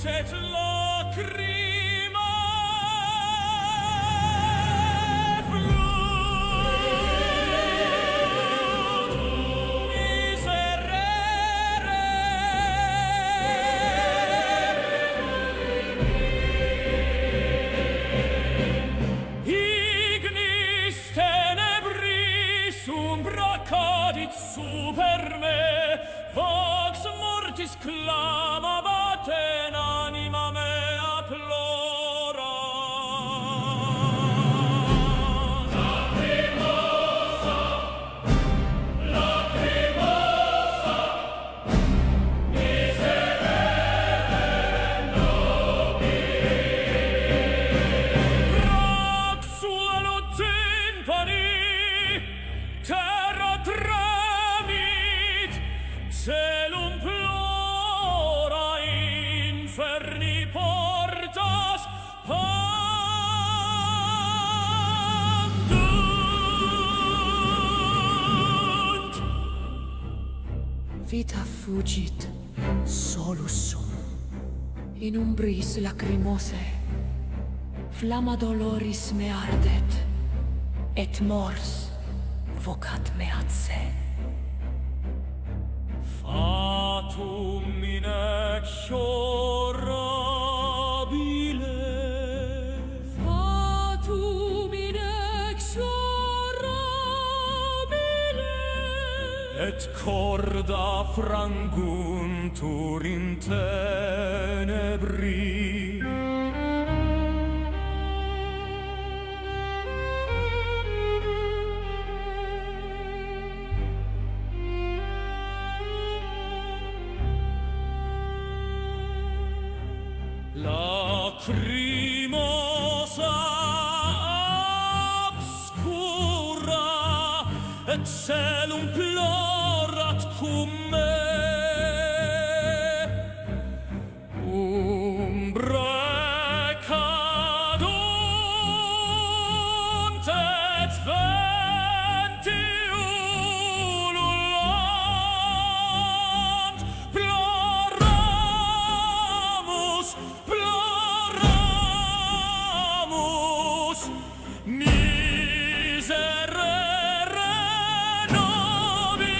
et lacrima flut miserere ignis tenebris umbra cadit super me vox mortis clamabat in anima mea plorans lacrimosa lacrimosa miserere Raxualo tympani, terra tremit, celum plora, inferni portas pandunt. Vita fugit solus sum in umbris lacrimose, flamma doloris me ardet, et mors vocat meat se. Fatum inexorabile, fatum inexorabile, et corda franguntur in tenebri. Lacrimosa obscura et celum plorat cum me umbrae cadunt et venti ululant ploramus ploramus miserere nobis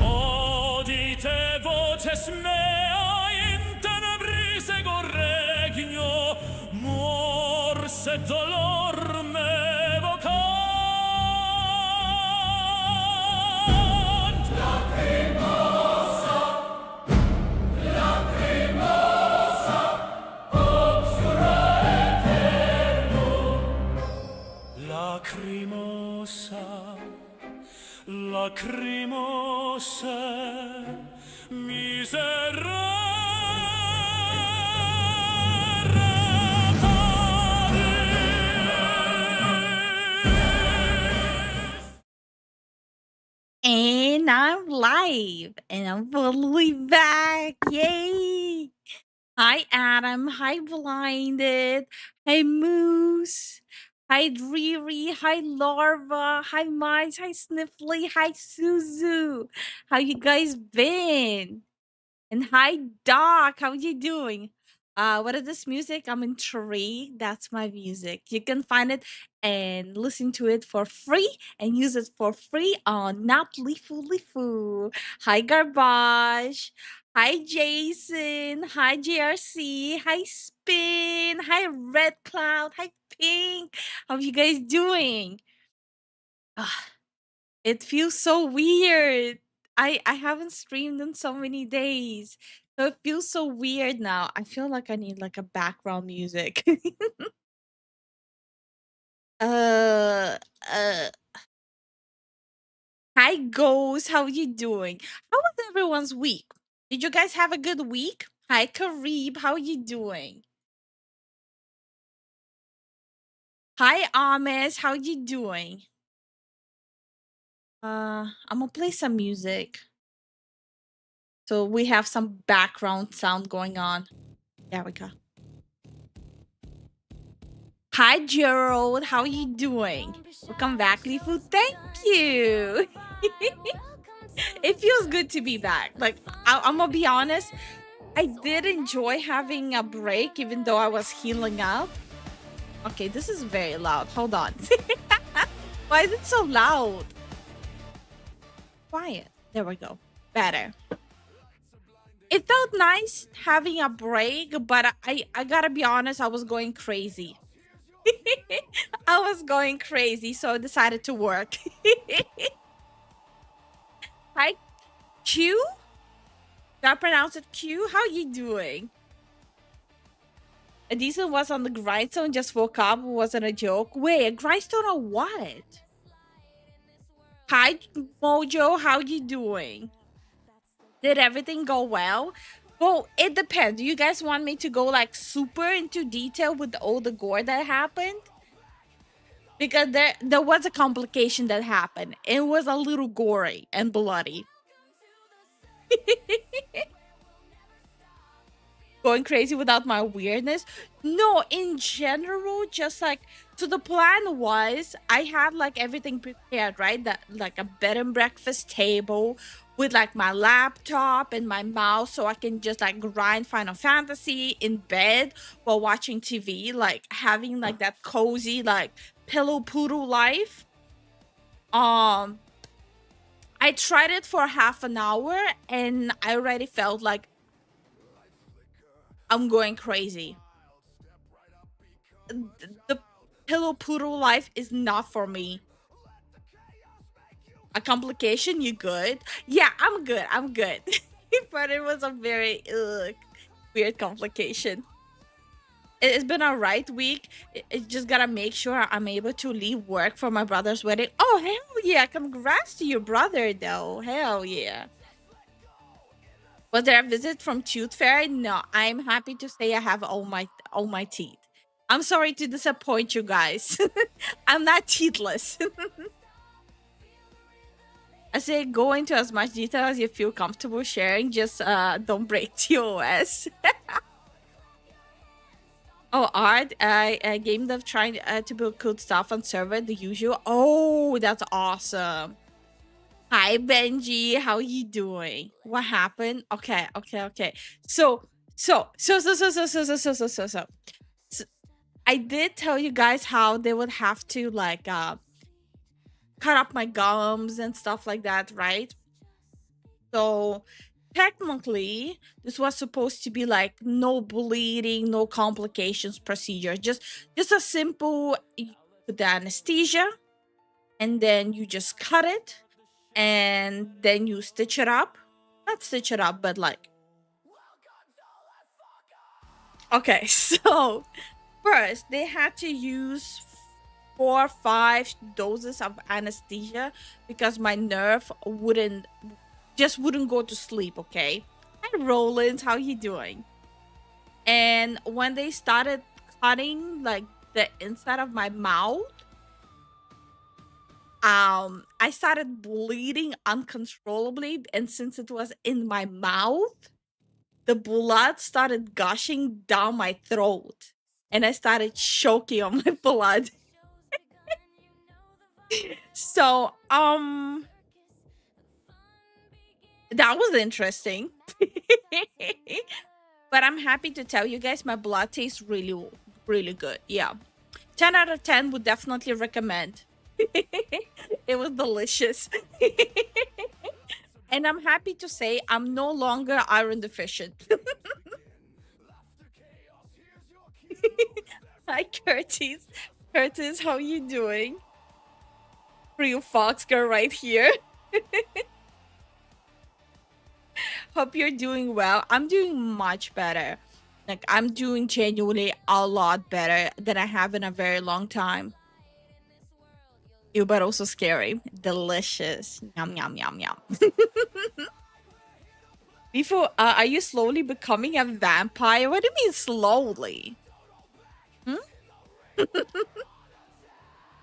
Audite voces mea in tenebris ego regno, mors et dolor me vocant. Lacrimosa, lacrimosa, obscura eternum. Lacrimosa, lacrimosa, miserere nobis. And I'm live and I'm fully back. Yay! Hi, Adam. Hi, Blinded. Hi, Moose. Hi, Riri. Hi, Larva. Hi, Mice. Hi, Sniffly. Hi, Suzu. How you guys been? And hi, Doc. How you doing? What is this music? I'm intrigued. That's my music. You can find it and listen to it for free and use it for free on Not Lifu Lifu. Hi, Garbage. Hi, Jason. Hi, JRC. Hi, Spin. Hi, Red Cloud. Hi, Pink. How you guys doing? Ah, it feels so weird. I haven't streamed in so many days. So it feels so weird now. I feel like I need like a background music. uh uh Hi Ghost, how you doing? How was everyone's week? Did you guys have a good week? Hi Karib, how you doing? Hi Ames, how you doing? I'm gonna play some music. So we have some background sound going on. There we go. Hi, Gerald. How are you doing? Welcome back, Lifu. Thank you. It feels good to be back. Like, I'm gonna be honest. I did enjoy having a break, even though I was healing up. Okay, this is very loud. Hold on. Why is it so loud? Quiet. There we go. Better. It felt nice having a break, but I gotta be honest, I was going crazy. I was going crazy, so I decided to work. Hi, Q? Did I pronounce it Q? How you doing? A decent was on the grindstone, just woke up, wasn't a joke. Wait, a grindstone or what? Hi, Mojo, how you doing? Did everything go well? Well, it depends. Do you guys want me to go like super into detail with all the gore that happened? Because there was a complication that happened. It was a little gory and bloody. Going crazy without my weirdness? No, in general, just like, so the plan was I had like everything prepared, right? That like a bed and breakfast table with like my laptop and my mouse, so I can just like grind Final Fantasy in bed while watching TV, like having like that cozy like pillow poodle life. I tried it for half an hour and I already felt like I'm going crazy. The pillow poodle life is not for me. A complication? You good? Yeah, I'm good. I'm good. But it was a very weird complication. It's been a right week. It's just gotta make sure I'm able to leave work for my brother's wedding. Oh, hell yeah. Congrats to your brother, though. Hell yeah. Was there a visit from Tooth Fairy? No, I'm happy to say I have all my teeth. I'm sorry to disappoint you guys. I'm not teethless. I say go into as much detail as you feel comfortable sharing. Just don't break TOS. Oh, art. A game dev trying to build cool stuff on server, the usual. Oh, that's awesome. Hi, Benji. How you doing? What happened? Okay. So. I did tell you guys how they would have to like cut up my gums and stuff like that, right? So technically, this was supposed to be like no bleeding, no complications procedure. Just a simple you put the anesthesia and then you just cut it and then you stitch it up. Not stitch it up, but like okay, so first they had to use 4 or 5 doses of anesthesia because my nerve wouldn't go to sleep. Okay, hi Roland, how you doing? And when they started cutting like the inside of my mouth, I started bleeding uncontrollably, and since it was in my mouth, the blood started gushing down my throat and I started choking on my blood. So, that was interesting. But I'm happy to tell you guys my blood tastes really, really good. Yeah. 10 out of 10 would definitely recommend. It was delicious. And I'm happy to say I'm no longer iron deficient. Hi, Curtis. Curtis, how you doing? Real Fox girl right here. Hope you're doing well. I'm doing much better. Like, I'm doing genuinely a lot better than I have in a very long time. Ew, but also scary. Delicious. Yum, yum, yum, yum. Lifu, are you slowly becoming a vampire? What do you mean slowly?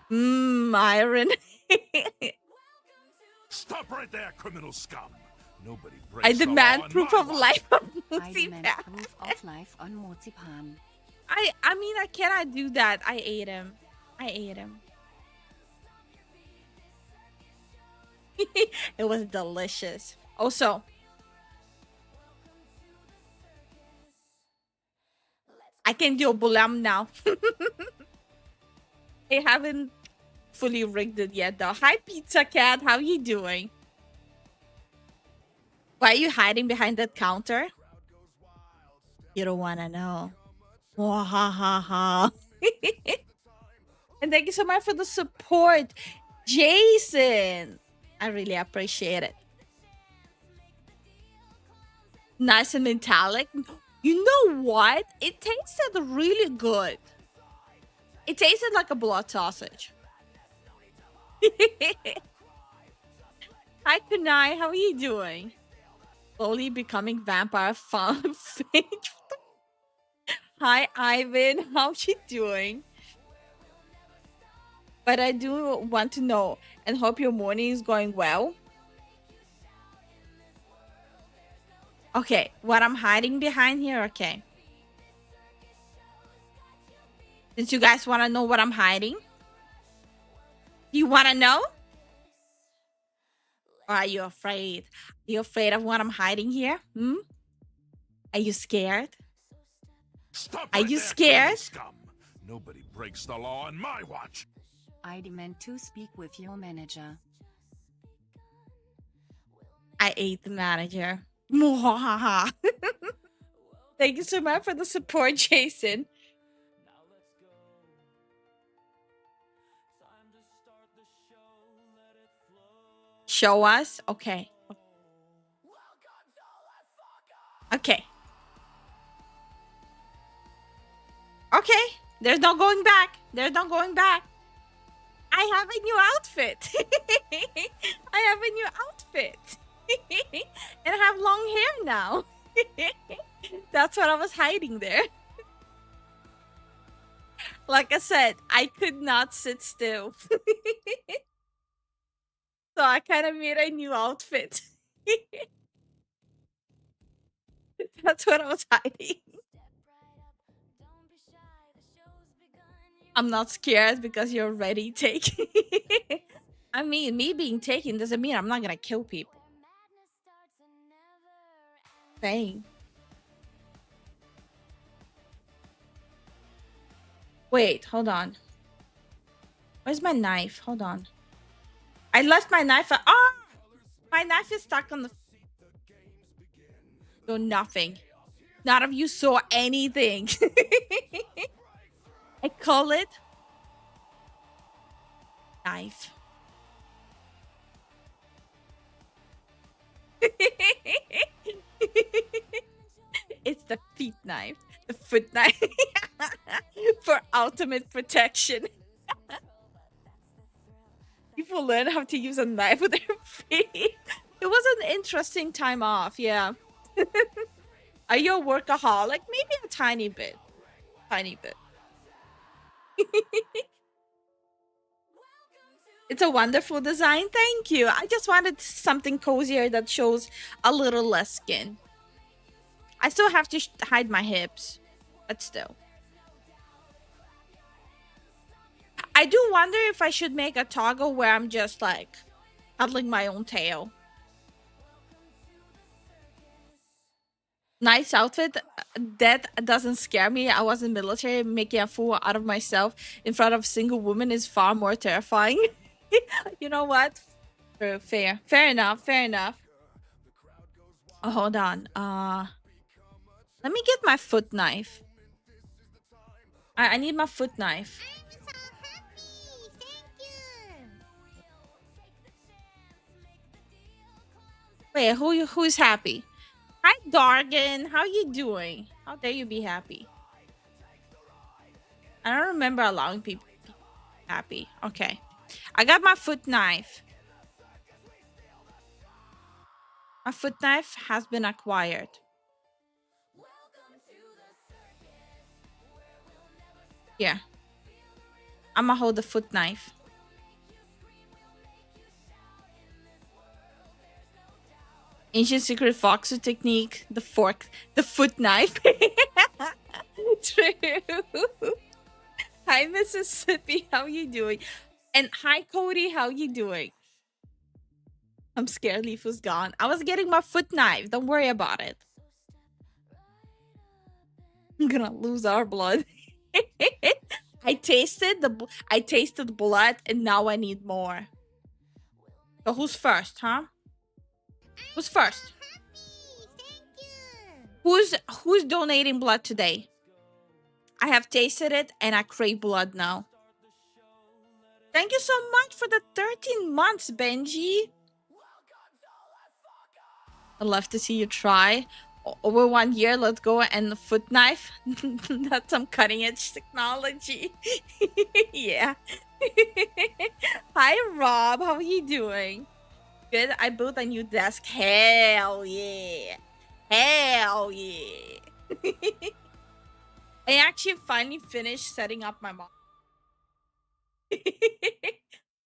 Iron. Stop right there, criminal scum! Nobody I breaks the law demand on proof my of watch. life of I demand Marzipan. proof of life on Marzipan. I mean, I cannot do that. I ate him. I ate him. It was delicious. Also, I can do a bulam now. I haven't fully rigged it yet though. Hi Pizza Cat, how you doing? Why are you hiding behind that counter? You don't wanna know. Wahahaha. And thank you so much for the support, Jason. I really appreciate it. Nice and metallic. You know what? It tasted really good. It tasted like a blood sausage. Hi Kunai, how are you doing? Slowly becoming vampire fan. Hi Ivan, how you doing? But I do want to know and hope your morning is going well. Okay, what I'm hiding behind here, okay. Since you guys want to know what I'm hiding, do you want to know? Or are you afraid? Are you afraid of what I'm hiding here? Hmm? Are you scared? Stop Are right you there, scared? scum. Nobody breaks the law on my watch. I demand to speak with your manager. I ate the manager. Mwahaha. Thank you so much for the support, Jason. Show us? Okay. Okay. Okay. There's no going back. There's no going back. I have a new outfit. I have a new outfit. And I have long hair now. That's what I was hiding there. Like I said, I could not sit still. So I kind of made a new outfit. That's what I was hiding. I'm not scared because you're already taken. I mean, me being taken doesn't mean I'm not gonna kill people. Saying. Wait, hold on. Where's my knife? Hold on. I left my knife. Oh! My knife is stuck on the. So nothing. None of you saw anything. I call it knife. It's the feet knife, the foot knife for ultimate protection. People learn how to use a knife with their feet. It was an interesting time off, yeah. Are you a workaholic? Maybe a tiny bit. Tiny bit. It's a wonderful design. Thank you. I just wanted something cozier that shows a little less skin. I still have to hide my hips, but still. I do wonder if I should make a toggle where I'm just like cuddling my own tail. Nice outfit. That doesn't scare me. I was in military. Making a fool out of myself in front of a single woman is far more terrifying. You know what? Fair. Fair enough. Fair enough. Oh, hold on. Let me get my foot knife. I need my foot knife. I'm so happy! Thank you! Wait, who's happy? Hi, Dargan. How you doing? How dare you be happy? I don't remember allowing people to be happy. Okay. I got my foot knife. My foot knife has been acquired. Here. I'ma hold the foot knife. Ancient secret foxer technique, the foot knife. True. Hi, Mississippi. How you doing? And hi, Cody. How you doing? I'm scared Lifu's gone. I was getting my foot knife. Don't worry about it. I'm gonna lose our blood. I tasted blood, and now I need more. So who's first, huh? Who's first? Who's donating blood today? I have tasted it and I crave blood now. Thank you so much for the 13 months, Benji. I'd love to see you try. Over 1 year, let's go. And the foot knife. That's some cutting edge technology. Yeah. Hi, Rob. How are you doing? Good. I built a new desk. Hell yeah. Hell yeah. I actually finally finished setting up my mom.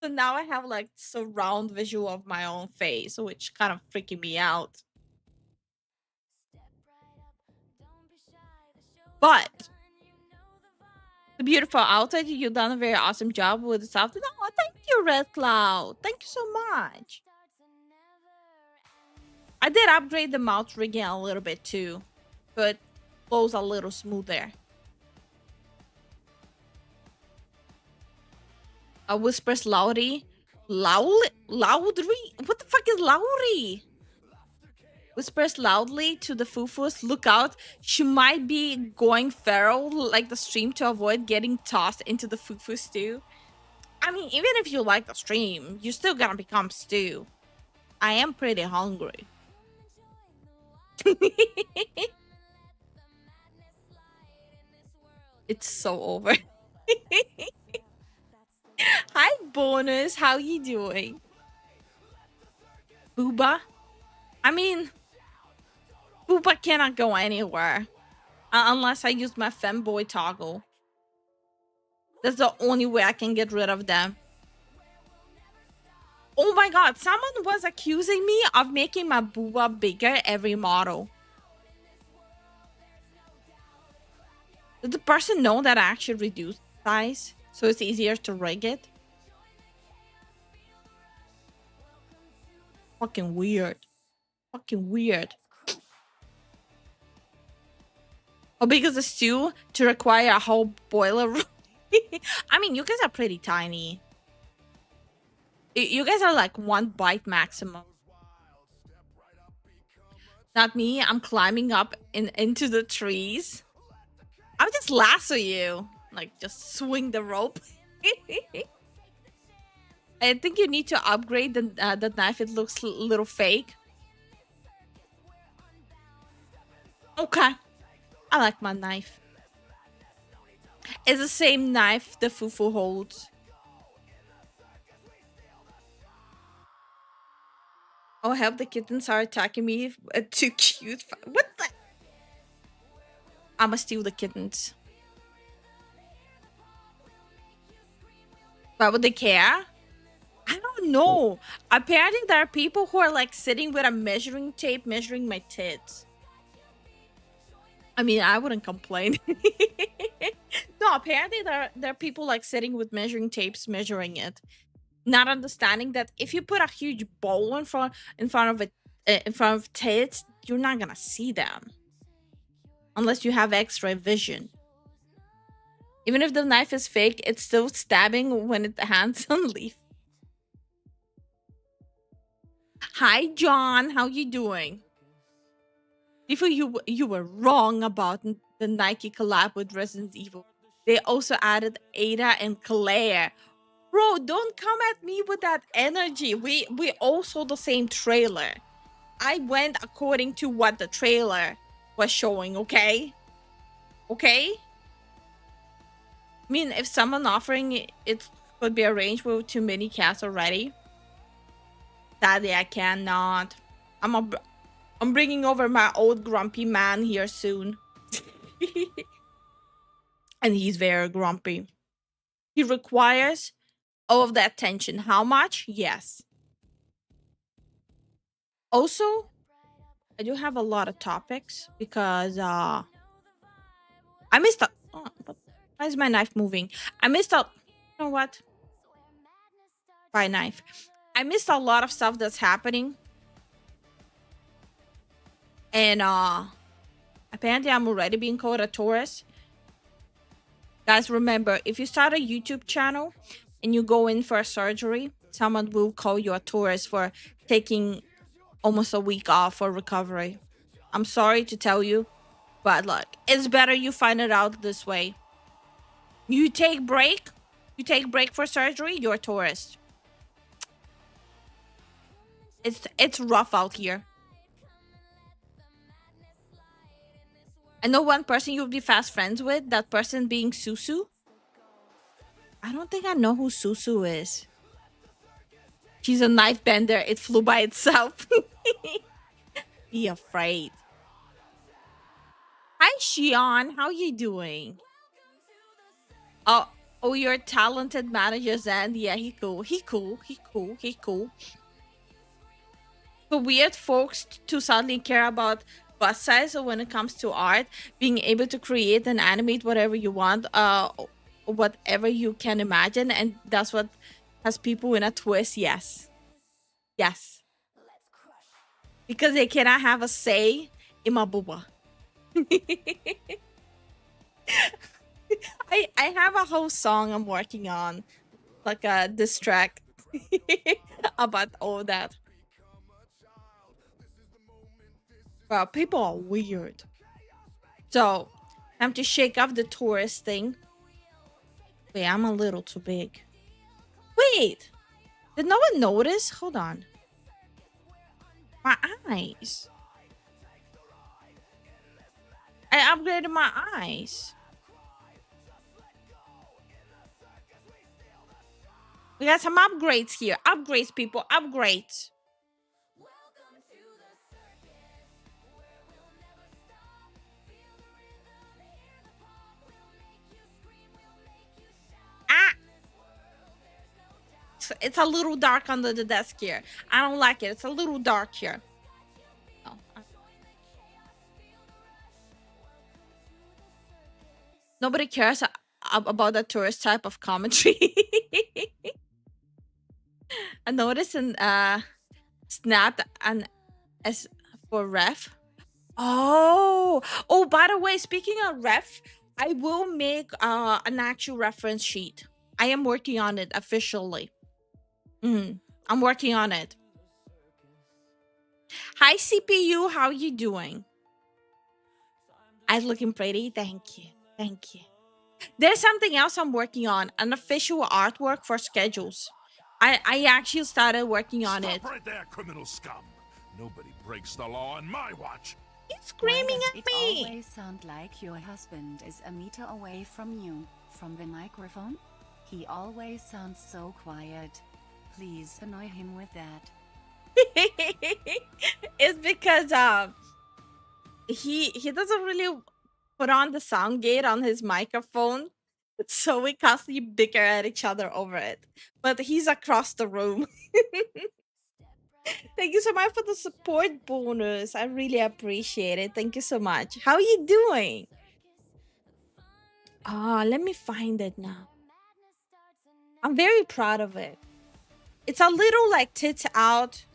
So now I have like surround visual of my own face, which kind of freaking me out. But the beautiful outside, you've done a very awesome job with the soft. No, thank you, Red Cloud. Thank you so much. I did upgrade the mouth rigging a little bit too, but flows a little smoother. Whispers Lowry. Loudly? What the fuck is Lowry? Whispers loudly to the Fufus. Look out. She might be going feral like the stream to avoid getting tossed into the Fufu stew. I mean, even if you like the stream, you're still gonna become stew. I am pretty hungry. It's so over. Hi, Bonus. How you doing? Booba? I mean, Booba cannot go anywhere. Unless I use my femboy toggle. That's the only way I can get rid of them. Oh my god, someone was accusing me of making my Booba bigger every model. Did the person know that I actually reduced size so it's easier to rig it? Fucking weird. Fucking weird. How big is the stew to require a whole boiler room? I mean, you guys are pretty tiny. You guys are like 1 bite maximum. Not me. I'm climbing up into the trees. I'll just lasso you. Like, just swing the rope. I think you need to upgrade the knife. It looks a little fake. Okay. I like my knife. It's the same knife the Fufu holds. Oh, help, the kittens are attacking me. Too cute. What the? I'ma steal the kittens. Why would they care? I don't know. Apparently there are people who are like sitting with a measuring tape measuring my tits. I mean, I wouldn't complain. No, apparently there are people like sitting with measuring tapes measuring it, not understanding that if you put a huge bowl in front of tits, you're not gonna see them unless you have X-ray vision. Even if the knife is fake, it's still stabbing when it hands on Leaf. Hi, John. How you doing? Before you were wrong about the Nike collab with Resident Evil. They also added Ada and Claire. Bro, don't come at me with that energy. We all saw the same trailer. I went according to what the trailer was showing, okay? Okay? I mean, if someone offering it could be arranged with too many cats already. Sadly, I cannot. I'm bringing over my old grumpy man here soon. And he's very grumpy. He requires all of the attention. How much? Yes. Also, I do have a lot of topics because I missed out. Oh, why is my knife moving? I missed out. You know what? By knife. I missed a lot of stuff that's happening. And apparently I'm already being called a tourist. Guys, remember, if you start a YouTube channel and you go in for a surgery, someone will call you a tourist for taking almost a week off for recovery. I'm sorry to tell you, but look, it's better you find it out this way. You take break for surgery, you're a tourist. It's rough out here. I know one person you'll be fast friends with, that person being Susu. I don't think I know who Susu is. She's a knife bender. It flew by itself. Be afraid. Hi, Shion. How you doing? Oh, you're a talented manager, Zen. Yeah, he cool. For weird folks to suddenly care about bust size when it comes to art, being able to create and animate whatever you want, whatever you can imagine, and that's what has people in a twist. Yes, because they cannot have a say in my booba. I have a whole song I'm working on, like a diss track about all that. Well, people are weird. So, I have to shake off the tourist thing. Wait, I'm a little too big. Wait! Did no one notice? Hold on. My eyes. I upgraded my eyes. We got some upgrades here. Upgrades, people. Upgrades. It's a little dark under the desk here. I don't like it. It's a little dark here. Oh. Nobody cares about the tourist type of commentary. I noticed in Snap and as for ref. Oh, by the way, speaking of ref, I will make an actual reference sheet. I am working on it officially. I'm working on it. Hi, CPU. How you doing? I'm looking pretty. Thank you. There's something else I'm working on. An official artwork for schedules. I actually started working on it. Stop right there, criminal scum. Nobody breaks the law on my watch. He's screaming Why at does me. it always sound like your husband is a meter away from you, from the microphone? He always sounds so quiet. Please annoy him with that. It's because he doesn't really put on the sound gate on his microphone, so we constantly bicker at each other over it. But he's across the room. Thank you so much for the support bonus. I really appreciate it. Thank you so much. How are you doing? Let me find it now. I'm very proud of it. It's a little like tits out.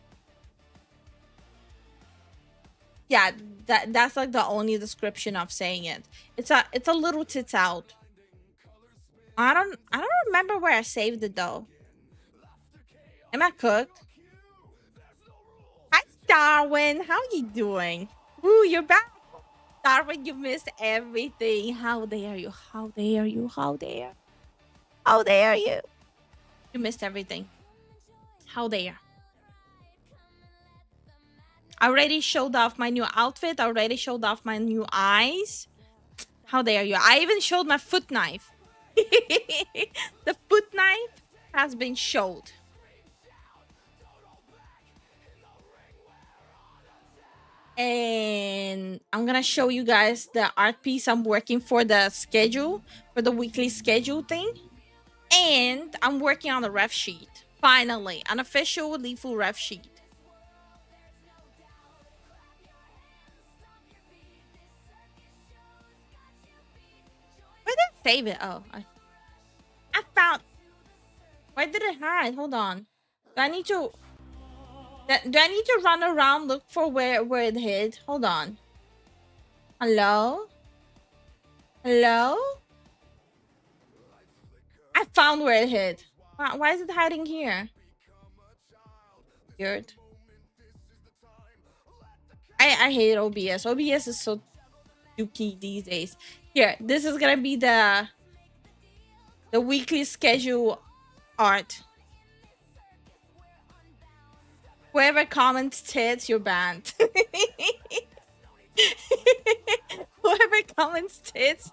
Yeah, that's like the only description of saying it. It's a little tits out. I don't remember where I saved it though. Am I cooked? Hi Darwin, how you doing? Ooh, you're back. Darwin, you missed everything. How dare you? How dare you? How dare? How dare you? You missed everything. How dare? I already showed off my new outfit. I already showed off my new eyes. How dare you? I even showed my foot knife. The foot knife has been showed. And I'm gonna show you guys the art piece I'm working for the schedule, for the weekly schedule thing. And I'm working on the ref sheet. Finally, an official Lifu ref sheet. save it. Oh, I found. Where did it hide? Hold on. Do I need to? Do I need to run around look for where it hid? Hold on. Hello? Hello? I found where it hid. Why is it hiding here? Weird. I hate OBS. OBS is so dookie these days. Here, this is gonna be the weekly schedule art. Whoever comments tits, you're banned. Whoever comments tits,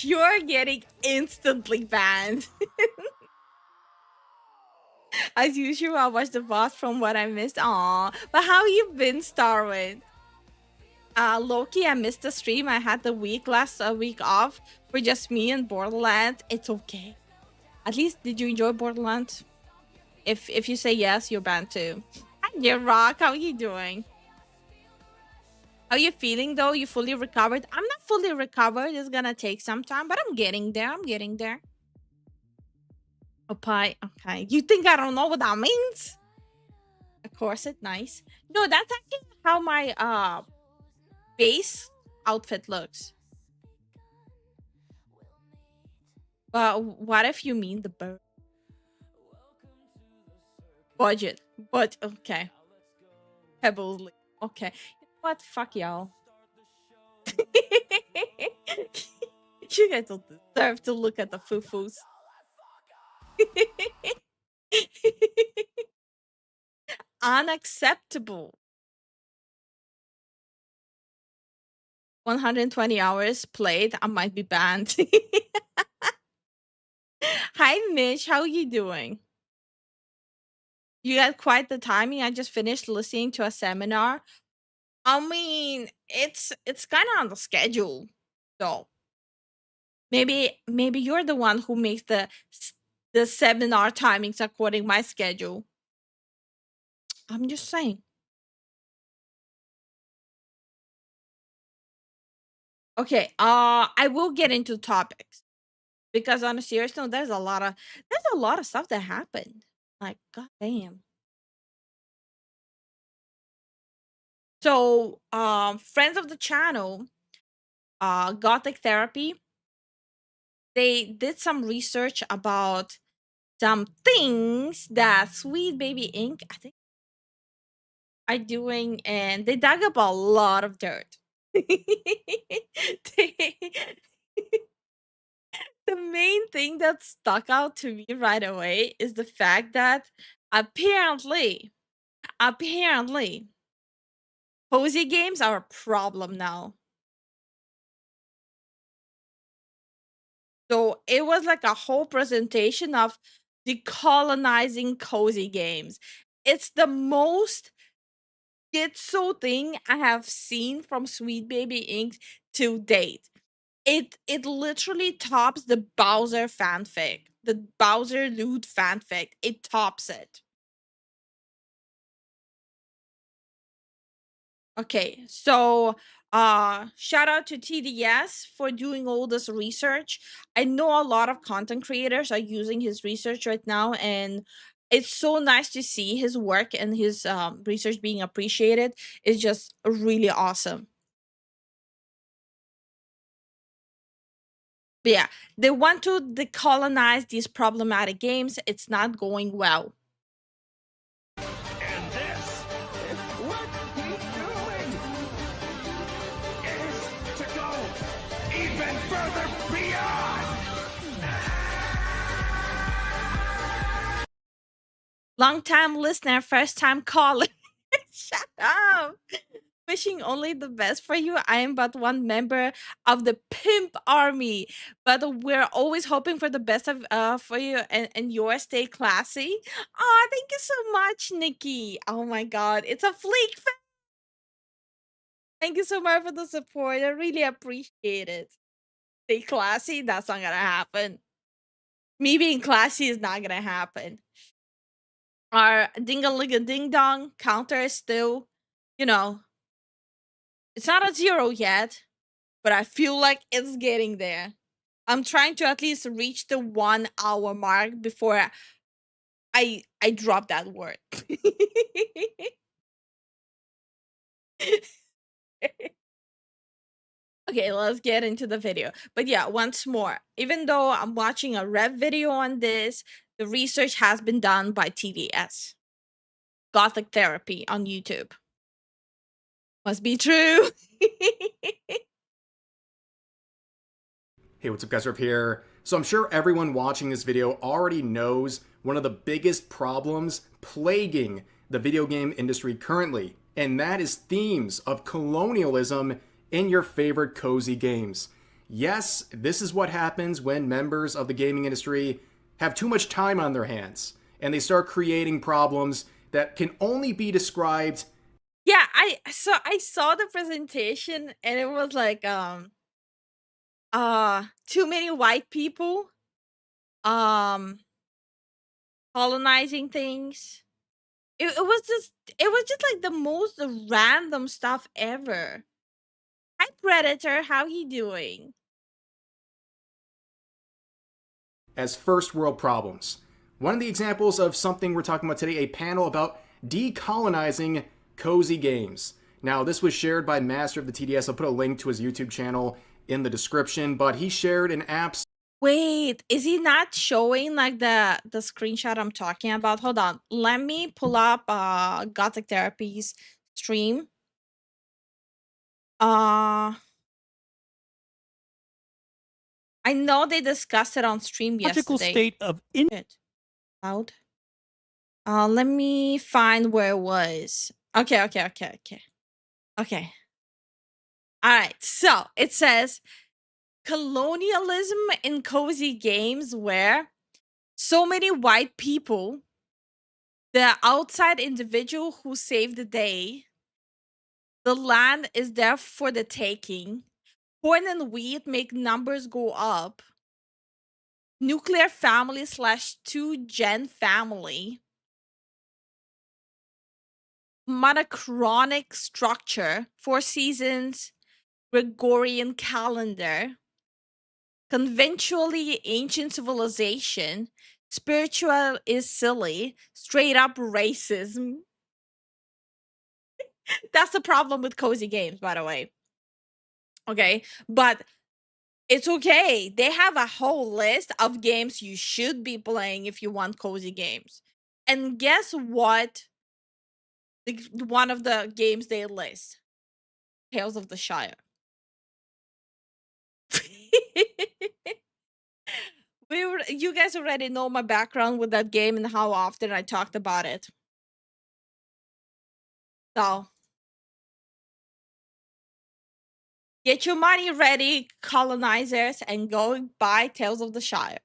you're getting instantly banned. As usual, I watched the boss from what I missed. Aw, but how you been, Starwind? Loki, I missed the stream. I had the last week off for just me and Borderlands. It's okay. At least, did you enjoy Borderlands? If you say yes, you're banned too. Hi, dear Rock. How are you doing? How are you feeling though? You fully recovered? I'm not fully recovered. It's gonna take some time, but I'm getting there. I'm getting there. Oh, pie. Okay. You think I don't know what that means? Of course, it's nice. No, that's actually how my base outfit looks. But what if you mean the bird? Budget. But okay. Pebbles. Okay. You know what? Fuck y'all. You guys don't deserve to look at the foo-foos. Unacceptable. 120 hours played. I might be banned. Hi, Mitch. How are you doing? You got quite the timing. I just finished listening to a seminar. I mean, it's kind of on the schedule, so maybe you're the one who makes the seminar timings according my schedule. I'm just saying. Okay, I will get into topics because on a serious note, there's a lot of stuff that happened. Like, god damn. So, friends of the channel, Gothic Therapy, they did some research about some things that Sweet Baby Inc. I think are doing, and they dug up a lot of dirt. They- the main thing that stuck out to me right away is the fact that apparently cozy games are a problem now. So it was like a whole presentation of decolonizing cozy games. It's the most schizo thing I have seen from Sweet Baby Inc. to date. It literally tops the Bowser fanfic, the Bowser Loot fanfic. It tops it. Okay, so shout out to TDS for doing all this research. I know a lot of content creators are using his research right now, and it's so nice to see his work and his research being appreciated. It's just really awesome. But yeah, they want to decolonize these problematic games. It's not going well. And this, what he's doing, is to go even further beyond. Long time listener, first time caller. Shut up. Wishing only the best for you. I am but one member of the pimp army, but we're always hoping for the best of for you and your stay classy. Oh, thank you so much, Nikki. Oh my god, it's a fleek fan. Thank you so much for the support. I really appreciate it. Stay classy. That's not gonna happen. Me being classy is not gonna happen. Our ding-a-ling-a ding-dong counter is still, you know, it's not a 0 yet, but I feel like it's getting there. I'm trying to at least reach the 1 hour mark before I drop that word. Okay, let's get into the video. But yeah, once more, even though I'm watching a rev video on this, the research has been done by TDS, Gothic Therapy on YouTube. Must be true. Hey, what's up guys, Rip here. So I'm sure everyone watching this video already knows one of the biggest problems plaguing the video game industry currently, and that is themes of colonialism in your favorite cozy games. Yes, this is what happens when members of the gaming industry have too much time on their hands, and they start creating problems that can only be described. Yeah, I saw the presentation and it was like too many white people colonizing things. It was just like the most random stuff ever. Hi Predator, how he doing? As first world problems. One of the examples of something we're talking about today, a panel about decolonizing cozy games. Now, this was shared by Master of the TDS. I'll put a link to his YouTube channel in the description, but he shared an app. Wait, is he not showing like the screenshot I'm talking about? Hold on. Let me pull up Gothic Therapy's stream. I know they discussed it on stream Logical yesterday. state of Shit. Loud. Let me find where it was. Okay. All right. So it says colonialism in cozy games where so many white people, the outside individual who saved the day, the land is there for the taking, corn and wheat make numbers go up, nuclear family / 2-gen family, monochronic structure, 4 seasons, Gregorian calendar, conventionally ancient civilization, spiritual is silly, straight up racism. That's the problem with cozy games, by the way. Okay, but it's okay. They have a whole list of games you should be playing if you want cozy games. And guess what? One of the games they list, Tales of the Shire. You guys already know my background with that game and how often I talked about it. So get your money ready, colonizers, and go buy Tales of the Shire.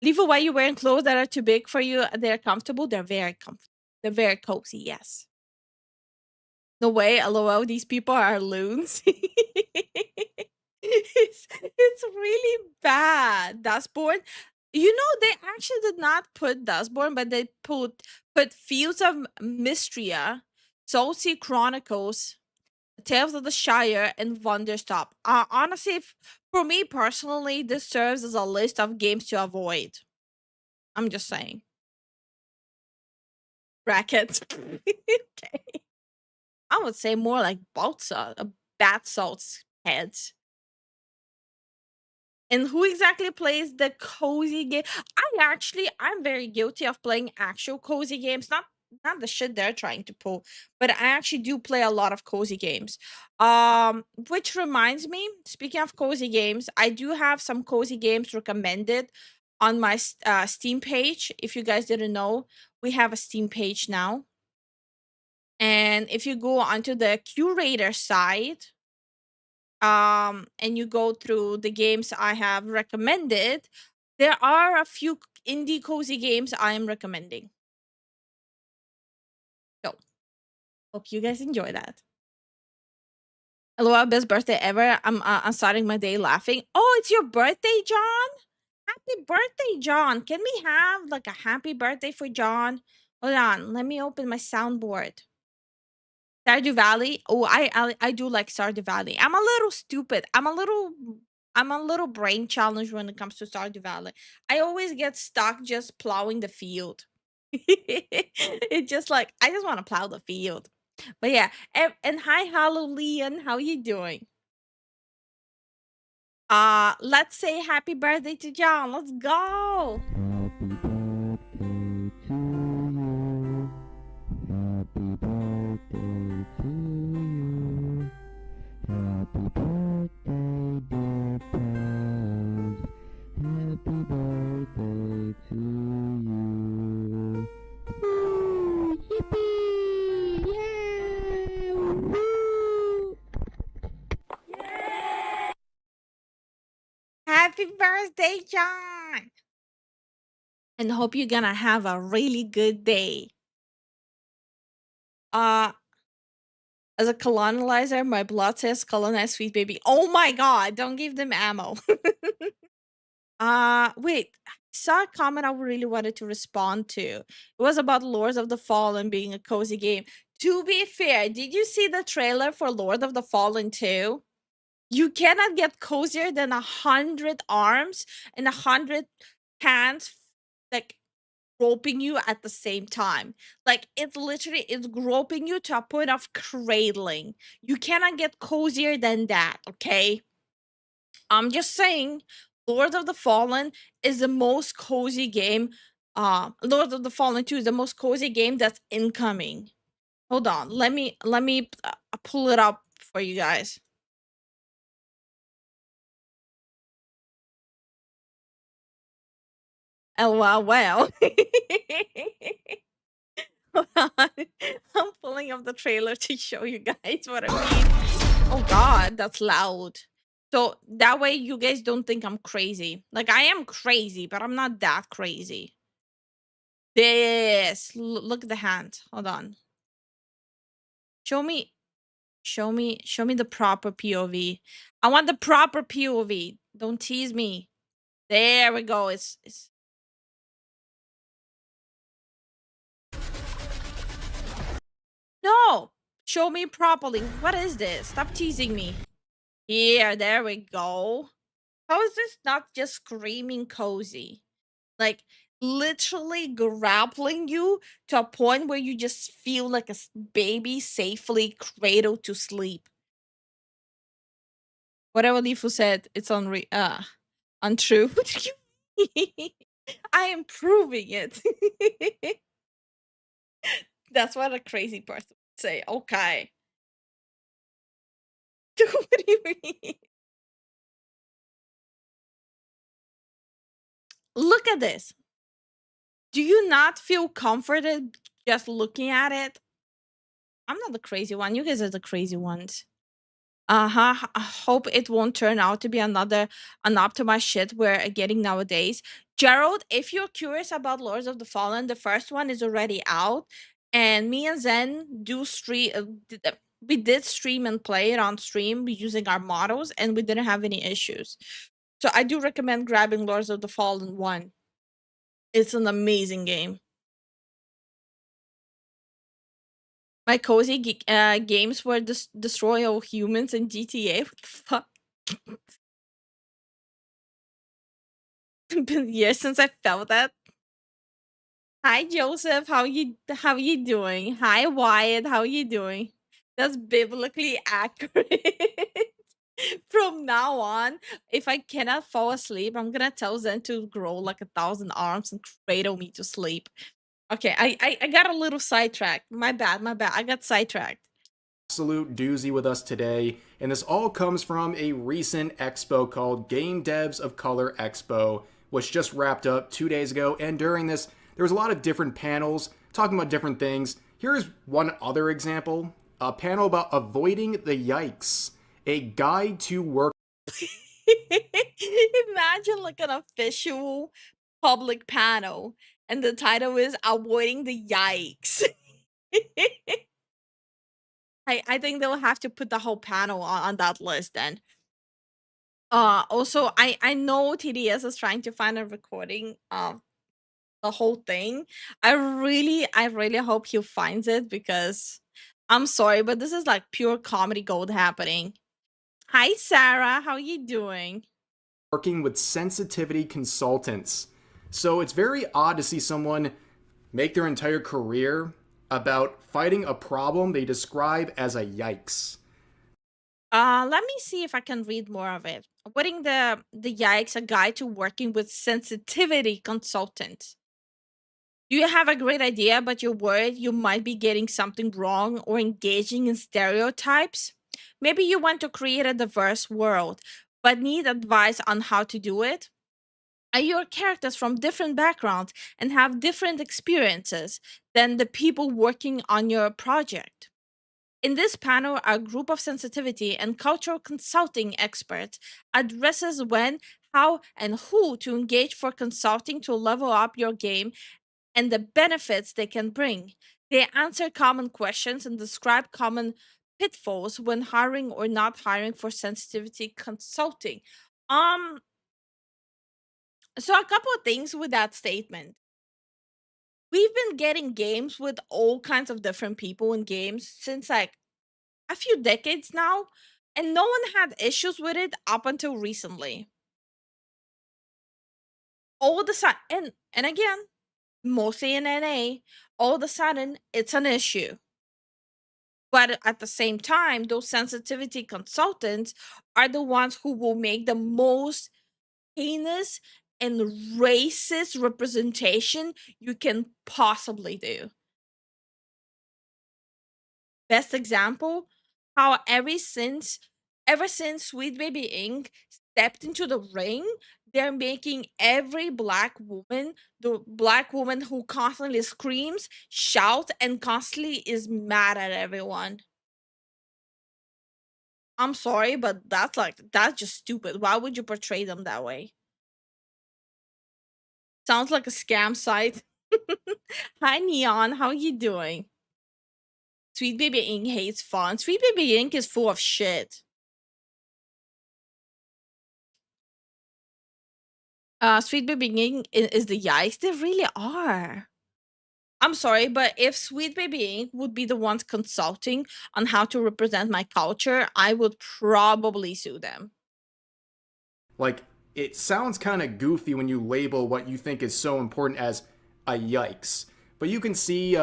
Lifu, why are you wearing clothes that are too big for you? They're comfortable. They're very comfortable. They're very cozy. Yes. No way. LOL. These people are loons. It's really bad. Dustborn. You know, they actually did not put Dustborn, but they put Fields of Mystria, Soulsea Chronicles, Tales of the Shire, and Wonderstop. Honestly, for me personally, this serves as a list of games to avoid. I'm just saying. Brackets. Okay. I would say more like bat salts heads. And who exactly plays the cozy game? I'm very guilty of playing actual cozy games, not the shit they're trying to pull, but I actually do play a lot of cozy games. Which reminds me, speaking of cozy games, I do have some cozy games recommended on my Steam page. If you guys didn't know, we have a Steam page now. And if you go onto the curator side, and you go through the games I have recommended, there are a few indie cozy games I am recommending. So, hope you guys enjoy that. LOL, best birthday ever. I'm starting my day laughing. Oh, it's your birthday, John? Happy birthday, John. Can we have like a happy birthday for John? Hold on, let me open my soundboard. Stardew Valley. Oh, I do like Stardew Valley. I'm a little stupid. I'm a little brain challenged when it comes to Stardew Valley. I always get stuck just plowing the field. It's just like I just want to plow the field. But yeah, and hi, hello, Leon. How you doing? Let's say happy birthday to John. Let's go. Happy birthday, John. And hope you're gonna have a really good day. Uh, as a colonizer, my blood says colonize sweet baby. Oh my god, don't give them ammo. Wait, I saw a comment I really wanted to respond to. It was about Lords of the Fallen being a cozy game. To be fair, did you see the trailer for Lord of the Fallen 2? You cannot get cozier than 100 arms and 100 hands, like groping you at the same time. Like it's groping you to a point of cradling. You cannot get cozier than that, okay? I'm just saying, Lord of the Fallen is the most cozy game. Lord of the Fallen 2 is the most cozy game that's incoming. Hold on, let me pull it up for you guys. LOL. Hold on. I'm pulling up the trailer to show you guys what I mean. Oh god, that's loud. So that way you guys don't think I'm crazy. Like I am crazy, but I'm not that crazy. This. Look at the hand. Hold on. Show me show me the proper POV. I want the proper POV. Don't tease me. There we go. It's No! Show me properly. What is this? Stop teasing me. Here, there we go. How is this not just screaming cozy? Like literally grappling you to a point where you just feel like a baby safely cradled to sleep. Whatever Lifu said, it's untrue. What do you mean? I am proving it. That's what a crazy person would say. Okay. What do you mean? Look at this. Do you not feel comforted just looking at it? I'm not the crazy one. You guys are the crazy ones. Uh-huh. I hope it won't turn out to be another unoptimized shit we're getting nowadays. Gerald, if you're curious about Lords of the Fallen, the first one is already out. And me and Zen do stream. We did stream and play it on stream using our models, and we didn't have any issues. So I do recommend grabbing Lords of the Fallen 1. It's an amazing game. My cozy games were destroy all humans in GTA. What the fuck? Been years since I felt that. Hi Joseph, how you doing? Hi Wyatt, how you doing? That's biblically accurate. From now on, if I cannot fall asleep, I'm gonna tell Zen to grow like 1,000 arms and cradle me to sleep. Okay, I got a little sidetracked. My bad, my bad. I got sidetracked. Absolute doozy with us today, and this all comes from a recent expo called Game Devs of Color Expo, which just wrapped up 2 days ago, and during this, there was a lot of different panels talking about different things. Here's one other example, a panel about avoiding the yikes, a guide to work. Imagine like an official public panel, and the title is Avoiding the Yikes. I think they'll have to put the whole panel on that list then. Also, I know TDS is trying to find a recording of the whole thing. I really hope he finds it because I'm sorry, but this is like pure comedy gold happening. Hi, Sarah. How you doing? Working with sensitivity consultants. So it's very odd to see someone make their entire career about fighting a problem they describe as a yikes. Let me see if I can read more of it. Putting the yikes, a guide to working with sensitivity consultants. You have a great idea, but you're worried you might be getting something wrong or engaging in stereotypes. Maybe you want to create a diverse world, but need advice on how to do it. Are your characters from different backgrounds and have different experiences than the people working on your project? In this panel, a group of sensitivity and cultural consulting experts addresses when, how, and who to engage for consulting to level up your game and the benefits they can bring. They answer common questions and describe common pitfalls when hiring or not hiring for sensitivity consulting. Um, so a couple of things with that statement. We've been getting games with all kinds of different people in games since like a few decades now, and no one had issues with it up until recently. All of a sudden, and again, mostly in NA, all of a sudden it's an issue. But at the same time, those sensitivity consultants are the ones who will make the most heinous and racist representation you can possibly do. Best example, how ever since Sweet Baby Inc. stepped into the ring, they're making every black woman, the black woman who constantly screams, shouts, and constantly is mad at everyone. I'm sorry, but that's just stupid. Why would you portray them that way? Sounds like a scam site. Hi Neon, how you doing? Sweet Baby Inc. hates fun. Sweet Baby Inc. is full of shit. Sweet Baby Inc. is the yikes. They really are. I'm sorry, but if Sweet Baby Inc. would be the ones consulting on how to represent my culture, I would probably sue them. Like, it sounds kind of goofy when you label what you think is so important as a yikes. But you can see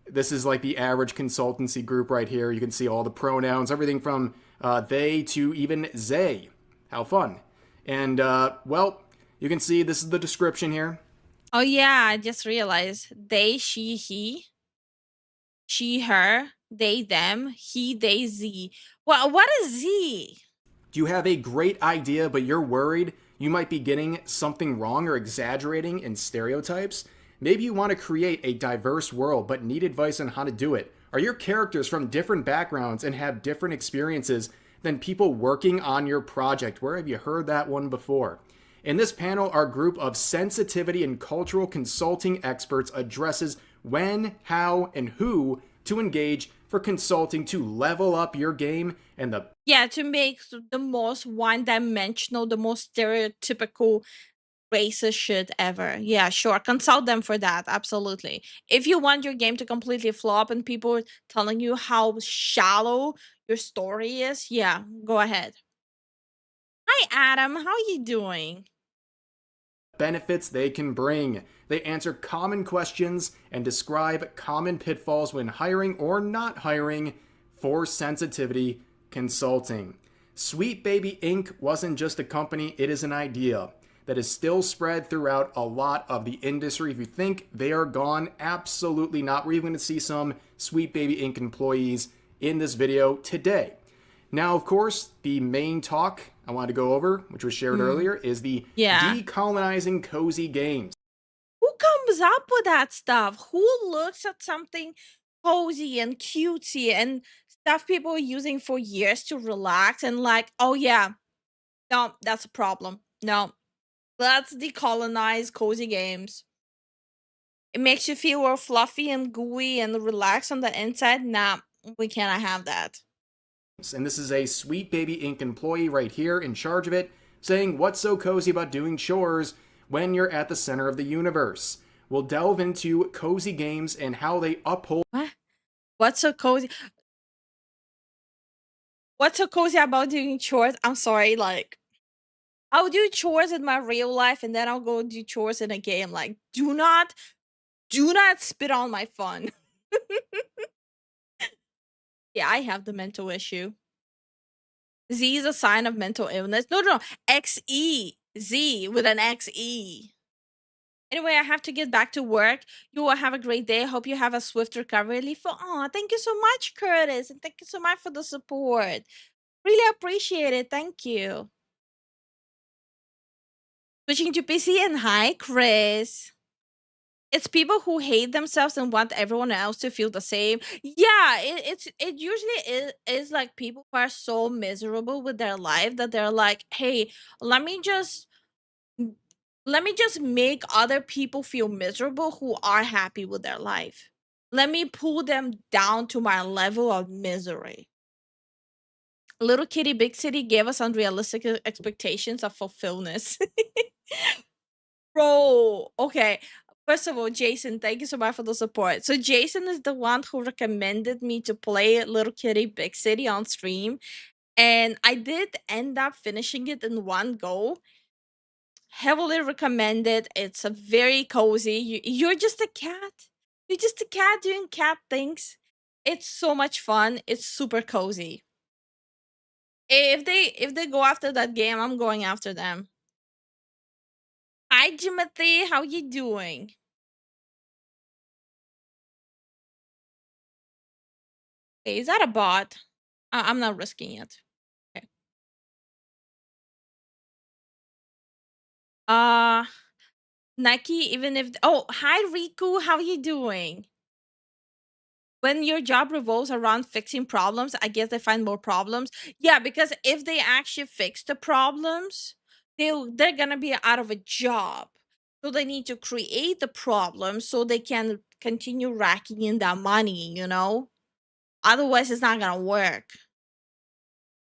this is like the average consultancy group right here. You can see all the pronouns, everything from they to even they. How fun. And, well, you can see this is the description here. Oh yeah, I just realized they, she, her, they, them, he, they, z. Well, what is z? You have a great idea, but you're worried you might be getting something wrong or exaggerating in stereotypes? Maybe you want to create a diverse world, but need advice on how to do it. Are your characters from different backgrounds and have different experiences than people working on your project? Where have you heard that one before? In this panel, our group of sensitivity and cultural consulting experts addresses when, how, and who to engage for consulting to level up your game and the Yeah, to make the most one-dimensional, the most stereotypical racist shit ever. Yeah, sure. Consult them for that. Absolutely. If you want your game to completely flop and people telling you how shallow your story is, yeah, go ahead. Hi, Adam. How you doing? benefits they can bring. They answer common questions and describe common pitfalls when hiring or not hiring for sensitivity consulting. Sweet Baby Inc. wasn't just a company, it is an idea that is still spread throughout a lot of the industry. If you think they are gone, absolutely not. We're even going to see some Sweet Baby Inc. employees in this video today. Now, of course, the main talk I wanted to go over, which was shared earlier, is the decolonizing cozy games. Who comes up with that stuff? Who looks at something cozy and cutesy and stuff people are using for years to relax and like, oh yeah, no, that's a problem. No, let's decolonize cozy games. It makes you feel all fluffy and gooey and relaxed on the inside. Nah, we cannot have that. And this is a Sweet Baby Inc. employee right here in charge of it, saying what's so cozy about doing chores when you're at the center of the universe. We'll delve into cozy games and how they uphold What's so cozy? What's so cozy about doing chores? I'm sorry, like I'll do chores in my real life and then I'll go do chores in a game. Like, do not spit on my fun. Yeah, I have the mental issue. Z is a sign of mental illness. No, no, no. XE. Z with an XE. Anyway, I have to get back to work. You will have a great day. Hope you have a swift recovery. Leaf. Oh, thank you so much, Curtis. And thank you so much for the support. Really appreciate it. Thank you. Switching to PC and hi, Chris. It's people who hate themselves and want everyone else to feel the same. Yeah, it usually is like people who are so miserable with their life that they're like, hey, let me just let me just make other people feel miserable who are happy with their life. Let me pull them down to my level of misery. Little Kitty Big City gave us unrealistic expectations of fulfillment. Bro, okay. First of all, Jason, thank you so much for the support. So Jason is the one who recommended me to play Little Kitty Big City on stream. And I did end up finishing it in one go. Heavily recommended. It's a very cozy. You're just a cat. You're just a cat doing cat things. It's so much fun. It's super cozy. If they go after that game, I'm going after them. Hi, Jimothy. How you doing? Okay, is that a bot? I'm not risking it. Okay. Uh, Nike, even if oh, hi Riku, how you doing? When your job revolves around fixing problems, I guess they find more problems. Yeah, because if they actually fix the problems, they're gonna be out of a job. So they need to create the problem so they can continue racking in that money, you know? Otherwise it's not gonna work.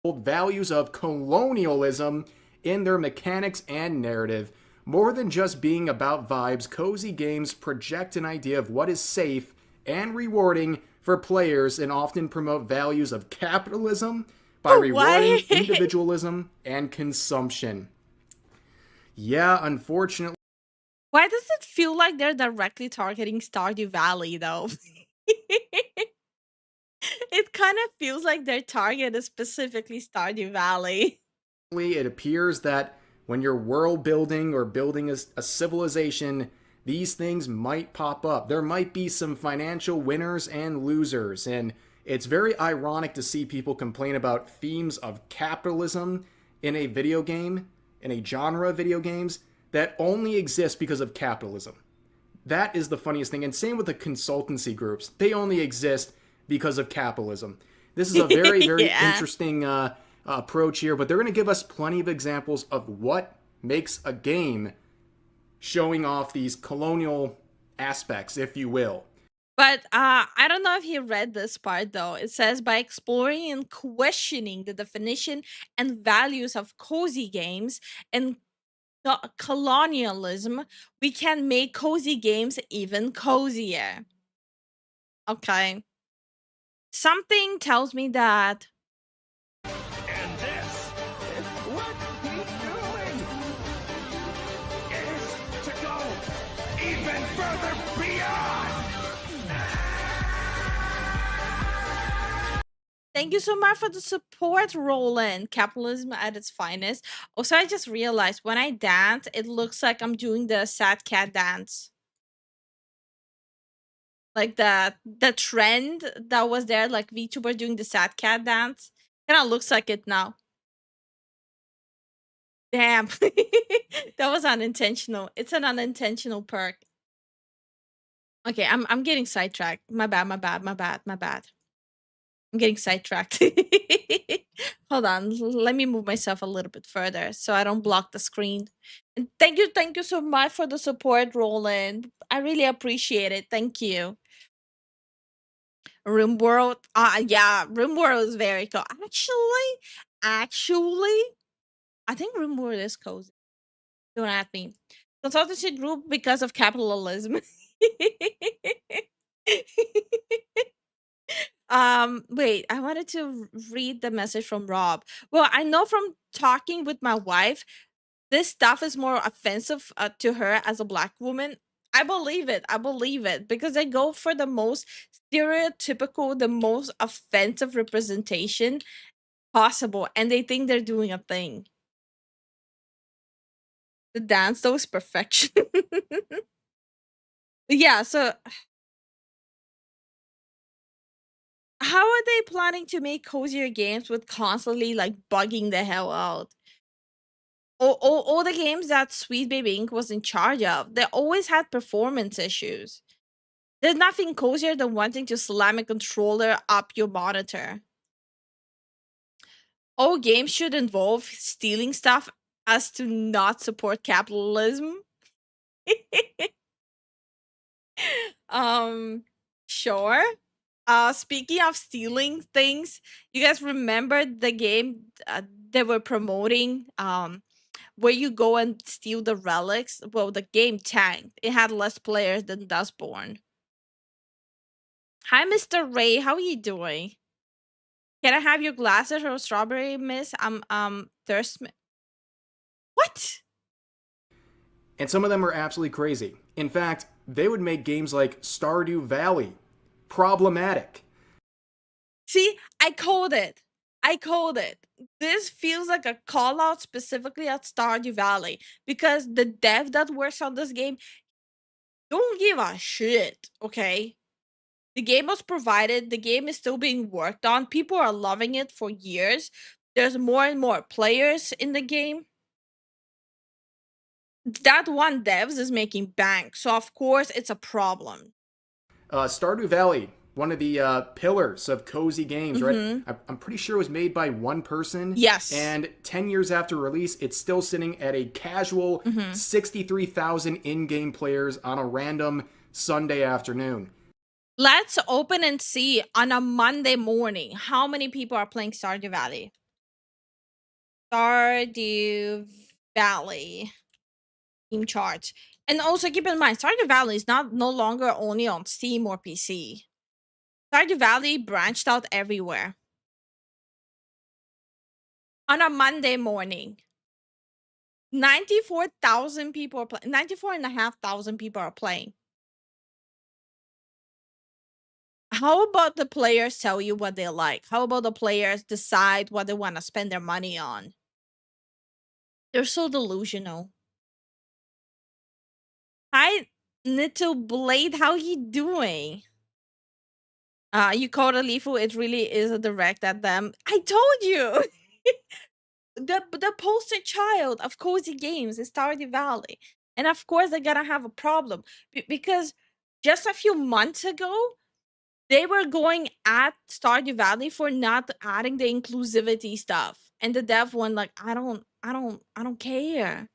Values of colonialism in their mechanics and narrative. More than just being about vibes, cozy games project an idea of what is safe and rewarding for players and often promote values of capitalism by rewarding individualism and consumption. Yeah, unfortunately. Why does it feel like they're directly targeting Stardew Valley, though? It kind of feels like their target is specifically Stardew Valley. It appears that when you're world building or building a civilization, these things might pop up. There might be some financial winners and losers, and it's very ironic to see people complain about themes of capitalism in a video game, in a genre of video games, that only exist because of capitalism. That is the funniest thing. And same with the consultancy groups. They only exist because of capitalism. This is a very, very interesting approach here, but they're going to give us plenty of examples of what makes a game showing off these colonial aspects, if you will. But I don't know if you read this part though. It says by exploring and questioning the definition and values of cozy games and colonialism, we can make cozy games even cozier. Okay. Something tells me that. And this is what he's doing. Is to go even further beyond. Thank you so much for the support, Roland. Capitalism at its finest. Also, I just realized when I dance, it looks like I'm doing the sad cat dance. Like the trend that was there, like VTuber doing the sad cat dance. Kind of looks like it now. Damn. That was unintentional. It's an unintentional perk. Okay, I'm getting sidetracked. My bad, my bad, my bad, my bad. I'm getting sidetracked. Hold on. Let me move myself a little bit further so I don't block the screen. And thank you so much for the support, Roland. I really appreciate it. Thank you. RimWorld. Yeah, RimWorld is very cool. Actually, I think RimWorld is cozy. Don't ask me. Consultancy group because of capitalism. Wait, I wanted to read the message from Rob. Well, I know from talking with my wife, this stuff is more offensive to her as a black woman. I believe it. I believe it because they go for the most stereotypical, the most offensive representation possible, and they think they're doing a thing. The dance though is perfection. Yeah, so how are they planning to make cozier games with constantly like bugging the hell out? All the games that Sweet Baby Inc. was in charge of, they always had performance issues. There's nothing cozier than wanting to slam a controller up your monitor. All games should involve stealing stuff as to not support capitalism. um, sure. Speaking of stealing things, you guys remember the game they were promoting? Where you go and steal the relics. Well, the game tanked. It had less players than Dustborn. Hi, Mr. Ray. How are you doing? Can I have your glasses or strawberry, miss? I'm thirst. What? And some of them are absolutely crazy. In fact, they would make games like Stardew Valley problematic. See, I called it. I called it. This feels like a call out specifically at Stardew Valley because the dev that works on this game don't give a shit, okay? The game was provided, the game is still being worked on. People are loving it for years. There's more and more players in the game. That one devs is making bank, so of course it's a problem. Stardew Valley, one of the pillars of cozy games, Mhm. right? I'm pretty sure it was made by one person. Yes. And 10 years after release, it's still sitting at a casual 63,000 in-game players on a random Sunday afternoon. Let's open and see on a Monday morning how many people are playing Stardew Valley. Stardew Valley team charts. And also keep in mind, Stardew Valley is no longer only on Steam or PC. Stardew Valley branched out everywhere. On a Monday morning, 94,000 people are playing. 94,500 people are playing. How about the players tell you what they like? How about the players decide what they want to spend their money on? They're so delusional. Hi, Little Blade. How you doing? You called a Lifu. It really is a direct at them. I told you. the poster child of cozy games is Stardew Valley, and of course they're gonna have a problem because just a few months ago they were going at Stardew Valley for not adding the inclusivity stuff, and the dev one like I don't care.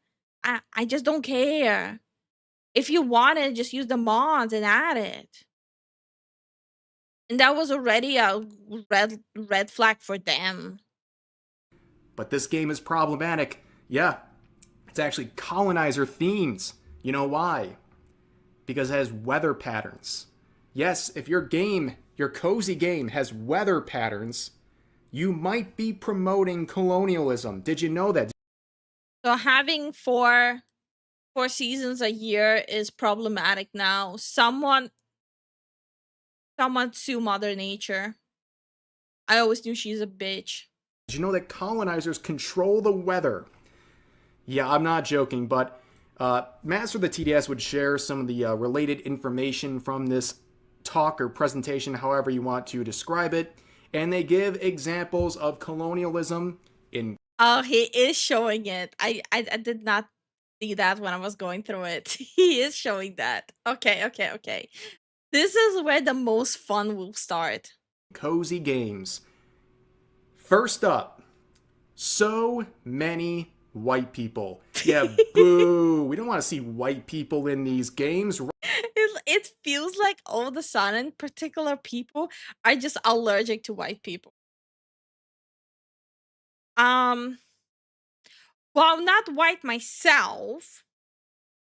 I just don't care. If you want it, just use the mods and add it. And that was already a red flag for them. But this game is problematic. Yeah, it's actually colonizer themes. You know why? Because it has weather patterns. Yes, if your game, your cozy game, has weather patterns, you might be promoting colonialism. Did you know that? So having four seasons a year is problematic now. Someone sue Mother Nature. I always knew she's a bitch. Did you know that colonizers control the weather? Yeah, I'm not joking, but Master of the TDS would share some of the related information from this talk or presentation, however you want to describe it, and they give examples of colonialism in... Oh, he is showing it. I did not see that when I was going through it. He is showing that. Okay. This is where the most fun will start. Cozy games. First up, so many white people. Yeah, boo. We don't want to see white people in these games. It feels like all of a sudden particular people are just allergic to white people. Well, not white myself.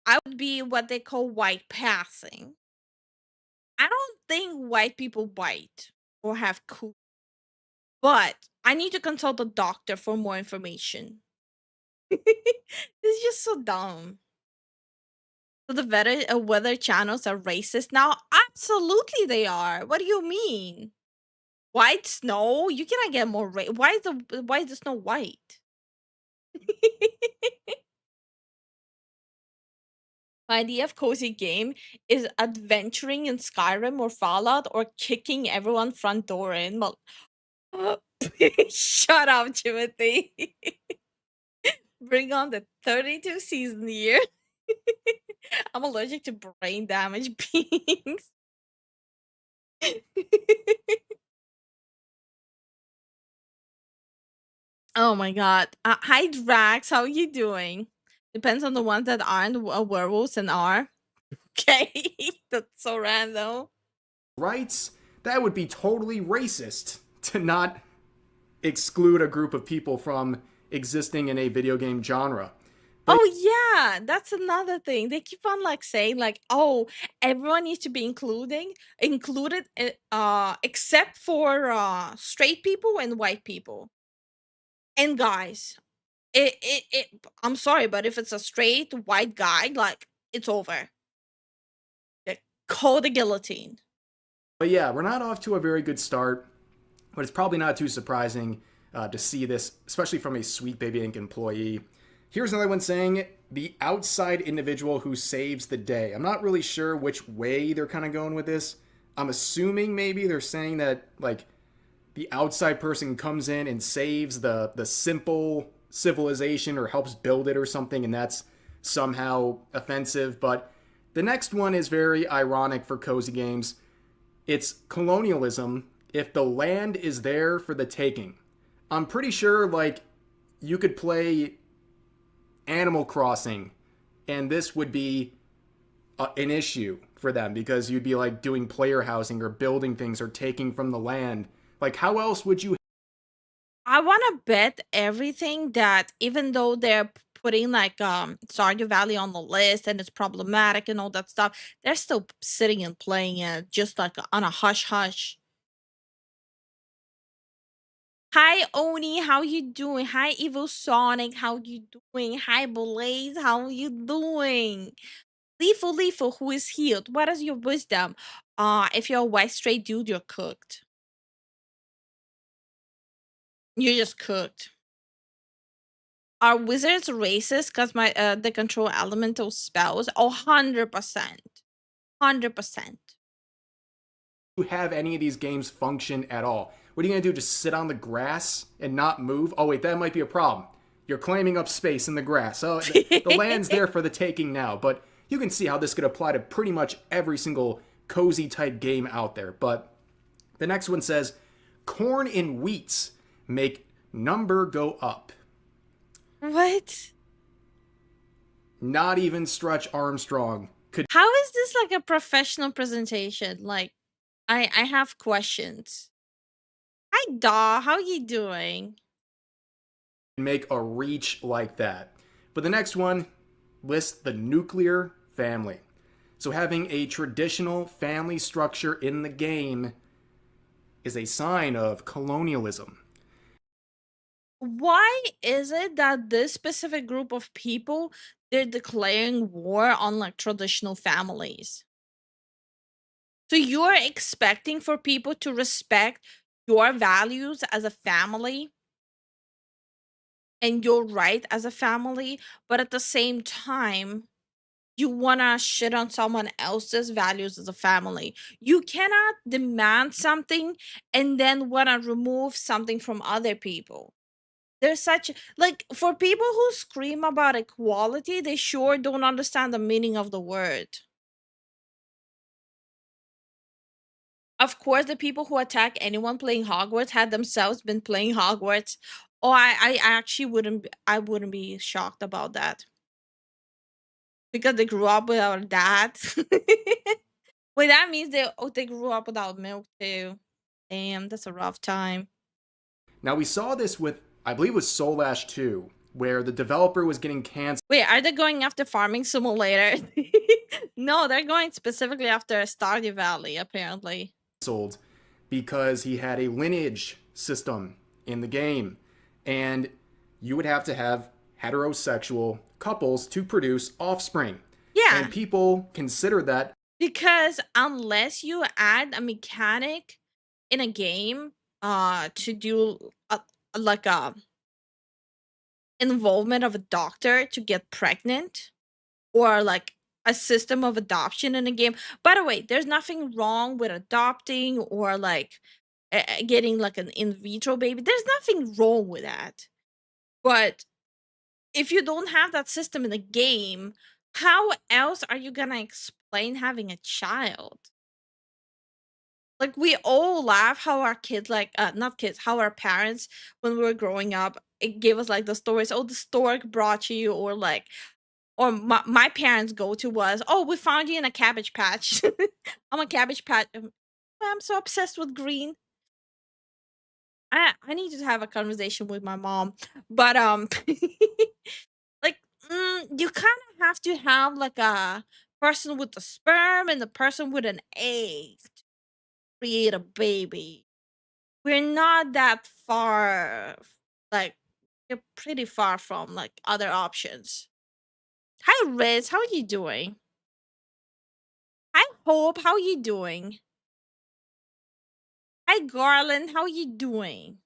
I would be what they call white passing. I don't think white people bite. or have cool. But I need to consult a doctor for more information. It's just so dumb. So the weather channels are racist now? Absolutely they are. What do you mean? White snow? You cannot get more why is the snow white? My idea of cozy game is adventuring in Skyrim or Fallout or kicking everyone front door in. Well, shut up, Timothy. Bring on the 32 season year. I'm allergic to brain damage beings. Oh my god. Hi Drax, how are you doing? Depends on the ones that aren't werewolves and are. Okay, that's so random. Rights? That would be totally racist to not exclude a group of people from existing in a video game genre. Oh yeah, that's another thing. They keep on like saying like, "Oh, everyone needs to be included except for straight people and white people." And guys, I'm sorry, but if it's a straight white guy, like it's over. Call the guillotine. But yeah, we're not off to a very good start, but it's probably not too surprising to see this, especially from a Sweet Baby Inc. employee. Here's another one saying, the outside individual who saves the day. I'm not really sure which way they're kind of going with this. I'm assuming maybe they're saying that, like, the outside person comes in and saves the simple civilization or helps build it or something, and that's somehow offensive. But the next one is very ironic for cozy games. It's colonialism if the land is there for the taking. I'm pretty sure, like, you could play Animal Crossing and this would be an issue for them because you'd be like doing player housing or building things or taking from the land. Like, how else would you? I want to bet everything that even though they're putting like Stardew Valley on the list and it's problematic and all that stuff, they're still sitting and playing it just like on a hush hush. Hi Oni, how you doing? Hi Evil Sonic, how you doing? Hi Blaze, how you doing? Leafo, who is healed? What is your wisdom? If you're a white straight dude, you're cooked. You're just cooked. Are wizards racist because they control elemental spells? Oh, 100%. 100%. Have any of these games function at all? What are you going to do? Just sit on the grass and not move? Oh, wait, that might be a problem. You're claiming up space in the grass. Oh, the land's there for the taking now. But you can see how this could apply to pretty much every single cozy type game out there. But the next one says, corn and wheats make number go up. What? Not even Stretch Armstrong could. How is this like a professional presentation? Like, I have questions. Hi, Daw. How you doing? Make a reach like that. But the next one lists the nuclear family. So having a traditional family structure in the game is a sign of colonialism. Why is it that this specific group of people, they're declaring war on like traditional families? So you're expecting for people to respect your values as a family and your right as a family, but at the same time, you wanna shit on someone else's values as a family. You cannot demand something and then wanna remove something from other people. There's such like for people who scream about equality, they sure don't understand the meaning of the word. Of course, the people who attack anyone playing Hogwarts had themselves been playing Hogwarts. Oh, I actually wouldn't be shocked about that. Because they grew up without a dad. Wait, that means they grew up without milk too. Damn, that's a rough time. Now we saw this with, I believe it was Soul Ash 2, where the developer was getting canceled. Wait, are they going after Farming Simulator? No, they're going specifically after Stardew Valley, apparently. because he had a lineage system in the game. And you would have to have heterosexual couples to produce offspring. Yeah. And people consider that Because unless you add a mechanic in a game to do like a involvement of a doctor to get pregnant, or like a system of adoption in a game. By the way, there's nothing wrong with adopting or like getting like an in vitro baby. There's nothing wrong with that. But if you don't have that system in the game, how else are you gonna explain having a child? Like, we all laugh how our kids, like, not kids, how our parents, when we were growing up, it gave us like the stories, oh, the stork brought you, or like, or my parents' go to was, oh, we found you in a cabbage patch. I'm a cabbage patch. I'm so obsessed with green. I need to have a conversation with my mom, but like, you kind of have to have like a person with the sperm and the person with an egg to create a baby. We're not that far, like, we're pretty far from like other options. Hi, Riz, how are you doing? Hi, Hope, how are you doing? Hi, Garland, how are you doing?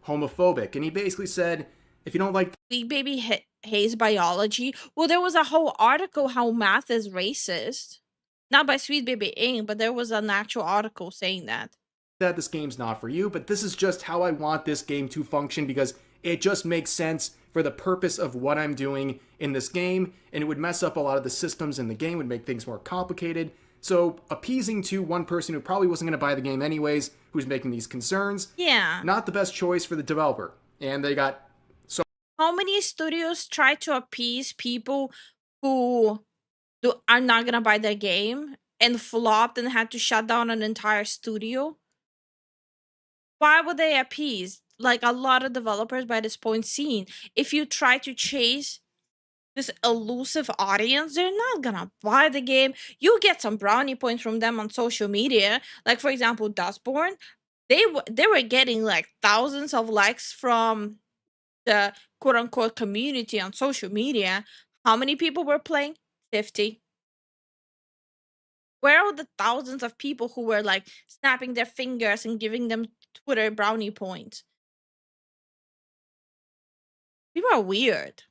homophobic. And he basically said, if you don't like Sweet Baby Hayes biology. Well, there was a whole article how math is racist. Not by Sweet Baby Inc., but there was an actual article saying that. that, this game's not for you, but this is just how I want this game to function because it just makes sense for the purpose of what I'm doing in this game, and it would mess up a lot of the systems in the game, would make things more complicated. So appeasing to one person who probably wasn't going to buy the game anyways, who's making these concerns, Yeah. not the best choice for the developer. And they got How many studios try to appease people who are not gonna buy their game and flopped and had to shut down an entire studio? Why would they appease? Like, a lot of developers by this point seen, if you try to chase this elusive audience, they're not gonna buy the game. You get some brownie points from them on social media. Like, for example, Dustborn, they were getting like thousands of likes from the quote unquote community on social media. How many people were playing? 50. Where are the thousands of people who were like snapping their fingers and giving them Twitter brownie points? People are weird.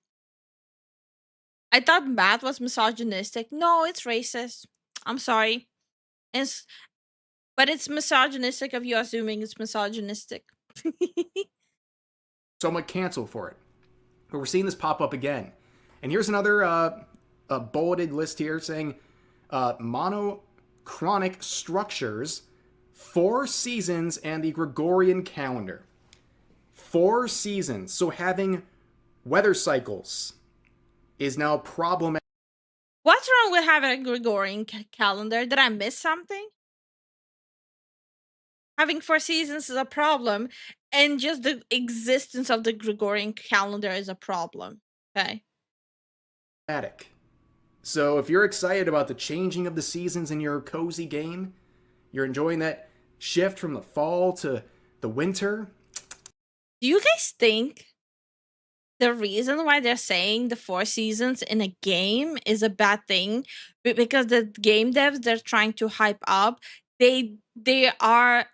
I thought math was misogynistic. No, it's racist. I'm sorry. But it's misogynistic of you assuming it's misogynistic. somewhat canceled for it. But we're seeing this pop up again. And here's another a bulleted list here saying monochronic structures, 4 seasons, and the Gregorian calendar. 4 seasons. So having weather cycles is now problematic. What's wrong with having a Gregorian calendar? Did I miss something? Having 4 seasons is a problem, and just the existence of the Gregorian calendar is a problem. Okay. So if you're excited about the changing of the seasons in your cozy game, you're enjoying that shift from the fall to the winter. Do you guys think the reason why they're saying the 4 seasons in a game is a bad thing? Because the game devs they're trying to hype up, they are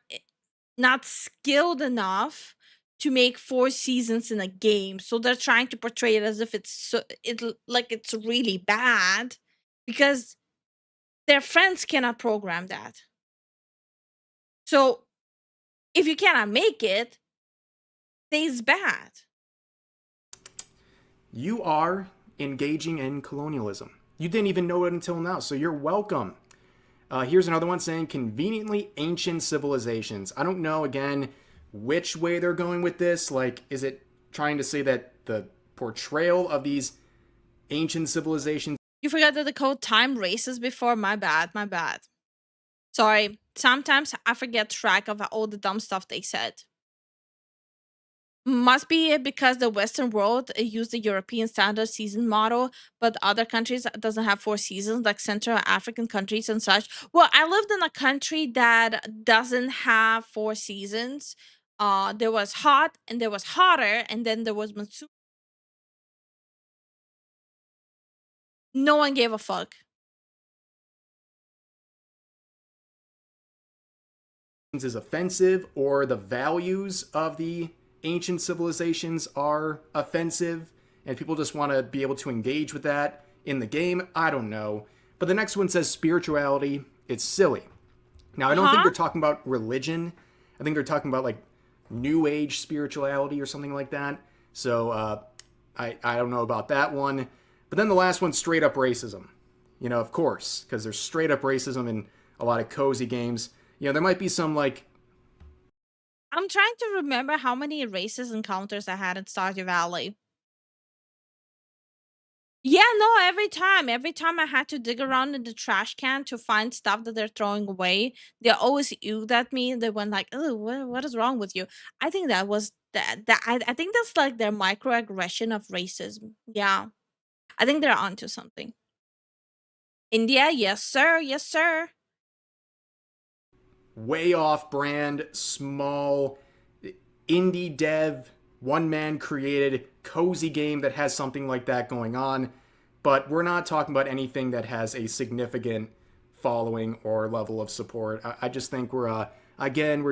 not skilled enough to make 4 seasons in a game, so they're trying to portray it as if it's really bad, because their friends cannot program that. So if you cannot make it, it's bad. You are engaging in colonialism. You didn't even know it until now, so you're welcome. Here's another one saying conveniently ancient civilizations. I don't know, again, which way they're going with this. Like, is it trying to say that the portrayal of these ancient civilizations... You forgot that the code time races before. My bad. Sorry. Sometimes I forget track of all the dumb stuff they said. Must be it because the Western world use the European standard season model, but other countries doesn't have 4 seasons, like Central African countries and such. Well, I lived in a country that doesn't have 4 seasons. There was hot and there was hotter, and then there was monsoon. No one gave a fuck. Is offensive, or the values of the ancient civilizations are offensive, and people just want to be able to engage with that in the game. I don't know. But the next one says spirituality. It's silly. Now, I don't think they're talking about religion. I think they're talking about like new age spirituality or something like that. So I don't know about that one. But then the last one, straight up racism. You know, of course, because there's straight up racism in a lot of cozy games. You know, there might be some like, I'm trying to remember how many racist encounters I had in Stardew Valley. Yeah, no, every time I had to dig around in the trash can to find stuff that they're throwing away, they always egged at me. They went like, "Oh, what is wrong with you?" I think that was I think that's like their microaggression of racism. Yeah, I think they're onto something. India, yes sir, yes sir. way off brand, small, indie dev, one man created, cozy game that has something like that going on. But we're not talking about anything that has a significant following or level of support. I just think we're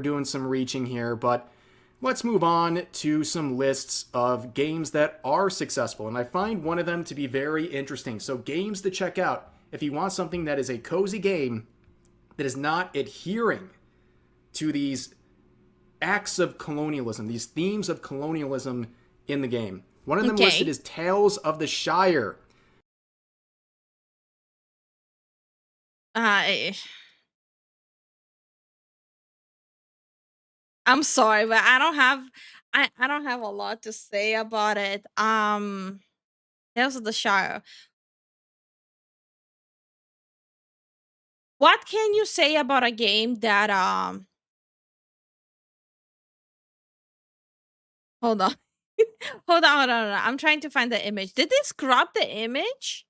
doing some reaching here, but let's move on to some lists of games that are successful. And I find one of them to be very interesting. So games to check out if you want something that is a cozy game that is not adhering to these acts of colonialism, these themes of colonialism in the game. One of them listed is Tales of the Shire. I'm sorry, but I don't have a lot to say about it. Tales of the Shire. What can you say about a game that hold on. Hold on. I'm trying to find the image. Did they scrub the image?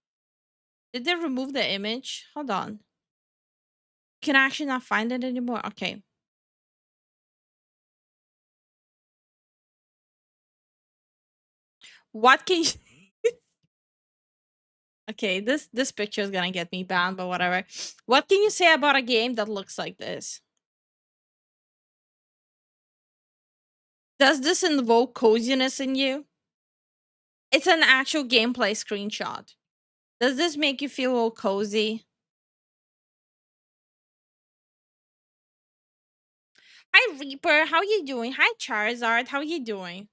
Did they remove the image? Hold on. Can I actually not find it anymore? Okay. What can you Okay, this picture is gonna get me banned, but whatever. What can you say about a game that looks like this? Does this invoke coziness in you? It's an actual gameplay screenshot. Does this make you feel all cozy? Hi Reaper, how you doing? Hi Charizard, how you doing?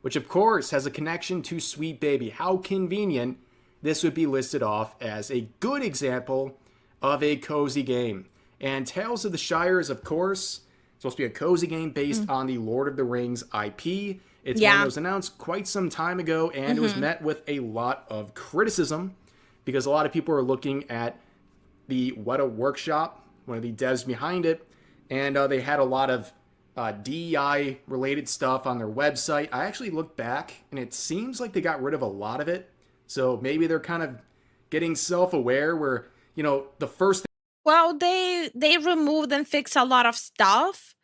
Which of course has a connection to Sweet Baby. How convenient this would be listed off as a good example of a cozy game. And Tales of the Shire is, of course, supposed to be a cozy game based on the Lord of the Rings IP. It's one that was announced quite some time ago, and it was met with a lot of criticism because a lot of people are looking at the Weta Workshop, one of the devs behind it, and they had a lot of DEI related stuff on their website. I actually looked back, and it seems like they got rid of a lot of it. So maybe they're kind of getting self-aware where, you know, the first Well, they removed and fixed a lot of stuff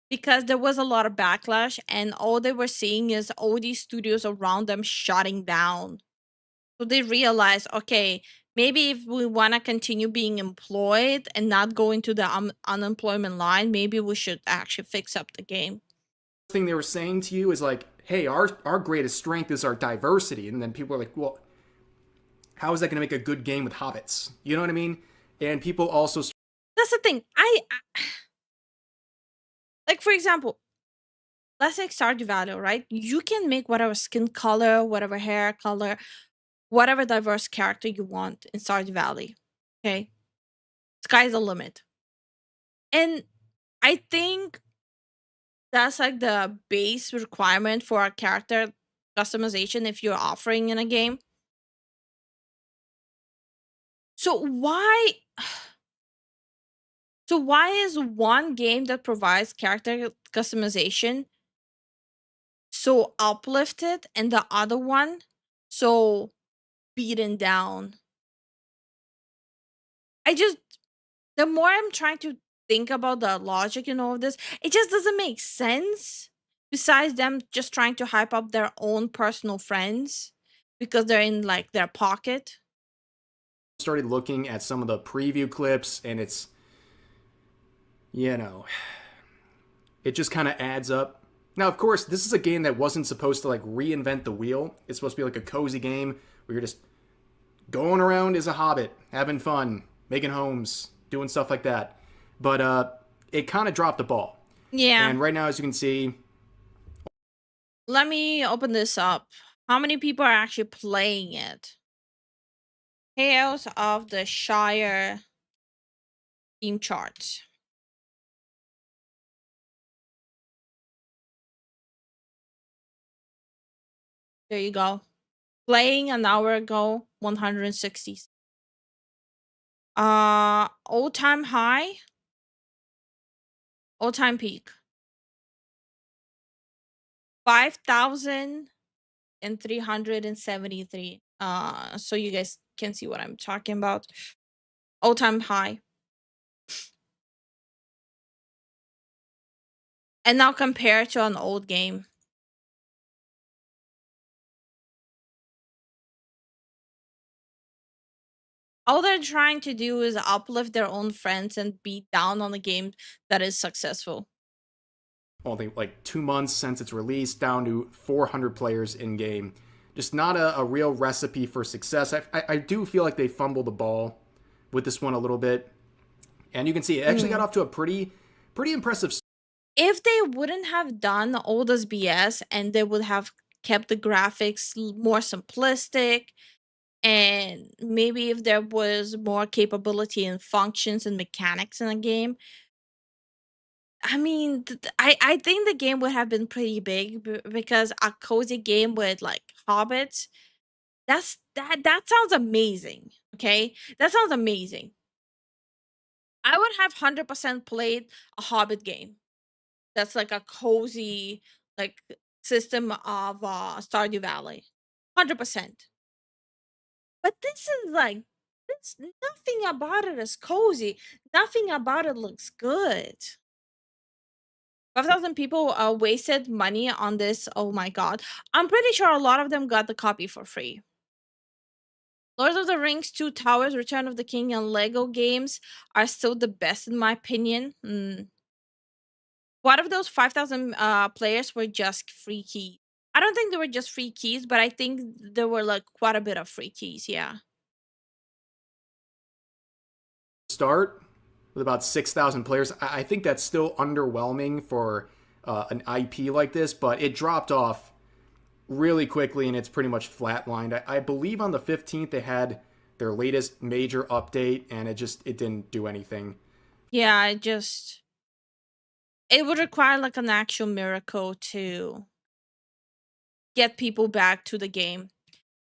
because there was a lot of backlash, and all they were seeing is all these studios around them shutting down. So they realized, okay, maybe if we want to continue being employed and not go into the unemployment line, maybe we should actually fix up the game. thing they were saying to you is like, hey, our greatest strength is our diversity. And then people are like, well, how is that going to make a good game with hobbits? You know what I mean? And people also... That's the thing. I like, for example, let's take Stardew Valley, right? You can make whatever skin color, whatever hair color, whatever diverse character you want in Stardew Valley. Okay? Sky's the limit. And I think that's like the base requirement for a character customization if you're offering in a game. So why So why is one game that provides character customization so uplifted and the other one so beaten down? I just the more I'm trying to think about the logic in all of this, it just doesn't make sense. Besides them just trying to hype up their own personal friends because they're in like their pocket. Started looking at some of the preview clips, and it's, you know, it just kind of adds up. Now, of course, this is a game that wasn't supposed to like reinvent the wheel. It's supposed to be like a cozy game where you're just going around as a hobbit, having fun, making homes, doing stuff like that. But it kind of dropped the ball. Yeah. And right now, as you can see, Let me open this up. How many people are actually playing it? Tales of the Shire Steam charts. There you go. Playing an hour ago, 160. All-time high, all-time peak. 5,373. So you guys can see what I'm talking about. All-time high. And now compare to an old game. All they're trying to do is uplift their own friends and beat down on a game that is successful. only like 2 months since its release, down to 400 players in game. Just not a real recipe for success. I do feel like they fumbled the ball with this one a little bit. And you can see it actually got off to a pretty impressive. If they wouldn't have done all this BS and they would have kept the graphics more simplistic, and maybe if there was more capability and functions and mechanics in the game, I mean, I think the game would have been pretty big because a cozy game with like hobbits, that sounds amazing. Okay, that sounds amazing. I would have 100% played a Hobbit game. That's like a cozy like system of Stardew Valley. 100%. But this is like this nothing about it is cozy. Nothing about it looks good. 5,000 people wasted money on this. Oh my god. I'm pretty sure a lot of them got the copy for free. Lord of the Rings, Two Towers, Return of the King, and Lego games are still the best in my opinion. What if those 5,000 players were just free keys? I don't think they were just free keys, but I think there were like quite a bit of free keys, yeah. Start with about 6,000 players. I think that's still underwhelming for an IP like this, but it dropped off really quickly and it's pretty much flatlined. I believe on the 15th they had their latest major update and it didn't do anything. Yeah, it would require like an actual miracle to get people back to the game.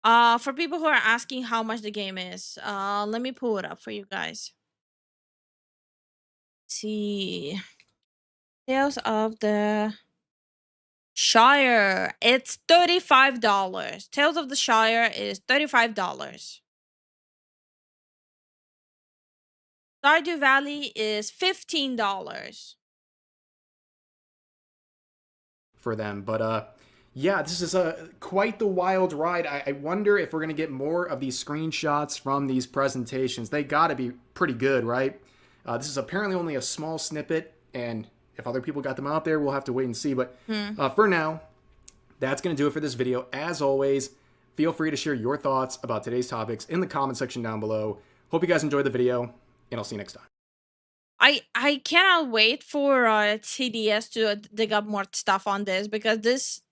For people who are asking how much the game is, let me pull it up for you guys. See, Tales of the Shire. It's $35. Tales of the Shire is $35. Stardew Valley is $15 for them. But yeah, this is quite the wild ride. I wonder if we're gonna get more of these screenshots from these presentations. They gotta be pretty good, right? This is apparently only a small snippet, and if other people got them out there, we'll have to wait and see. But for now, that's going to do it for this video. As always, feel free to share your thoughts about today's topics in the comment section down below. Hope you guys enjoyed the video, and I'll see you next time. I cannot wait for TDS to dig up more stuff on this, because this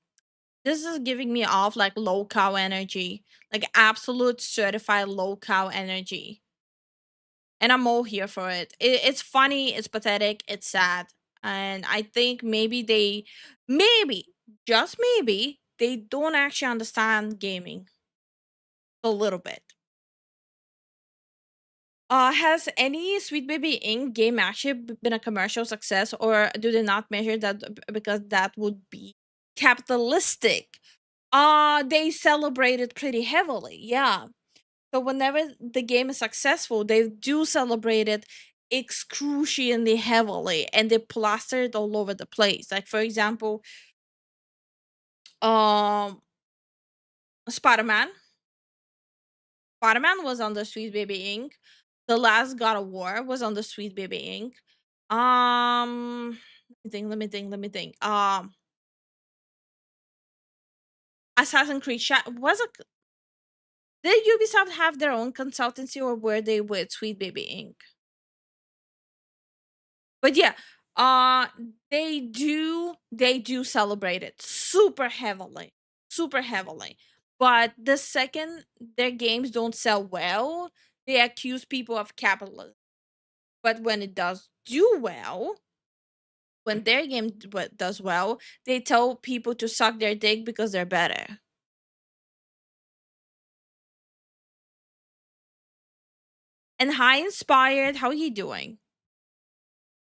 is giving me off like low cow energy, like absolute certified low cow energy. And I'm all here for it. It's funny, it's pathetic, it's sad. And I think maybe just maybe, they don't actually understand gaming a little bit. Has any Sweet Baby Inc. game actually been a commercial success, or do they not measure that because that would be capitalistic? They celebrate it pretty heavily, yeah. So whenever the game is successful, they do celebrate it excruciatingly heavily, and they plaster it all over the place. Like for example, um, Spider-Man. Spider-Man was on the Sweet Baby Inc. The last God of War was on the Sweet Baby Inc. Let me think. Assassin's Creed was a. Did Ubisoft have their own consultancy, or were they with Sweet Baby Inc? But yeah, uh, they do celebrate it super heavily. But the second their games don't sell well, they accuse people of capitalism. But when it does do well, when their game does well, they tell people to suck their dick because they're better. And hi, Inspired, how are you doing?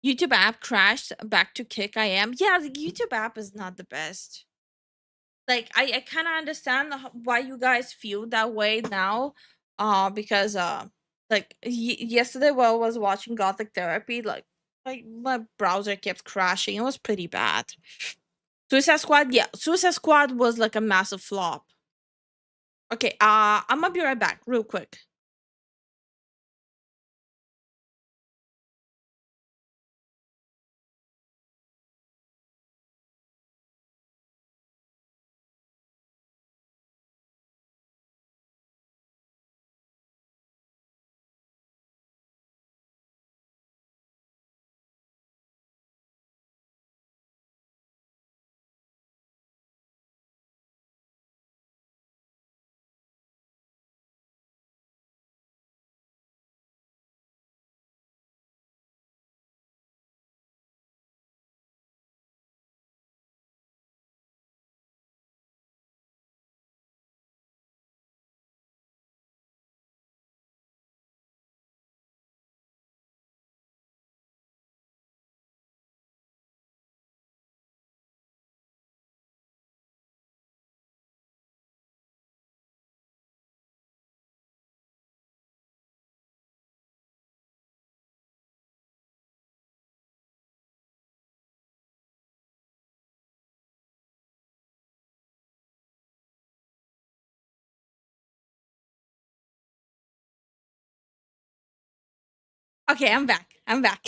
YouTube app crashed. Back to kick. I am. Yeah, the YouTube app is not the best. Like I kind of understand why you guys feel that way now. Because like yesterday while I was watching Gothic Therapy, like my browser kept crashing. It was pretty bad. Suicide Squad, yeah, Suicide Squad was like a massive flop. Okay, I'm gonna be right back, real quick. Okay, I'm back. I'm back.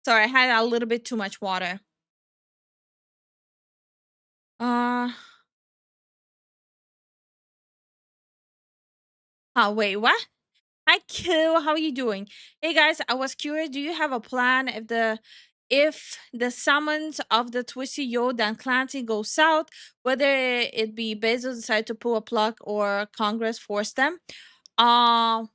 Sorry, I had a little bit too much water. Uh, wait, what? Hi, Q. How are you doing? Hey guys, I was curious. Do you have a plan if the summons of the Twisty Yoda and Clancy go south, whether it be Bezos decide to pull a plug or Congress force them? Um,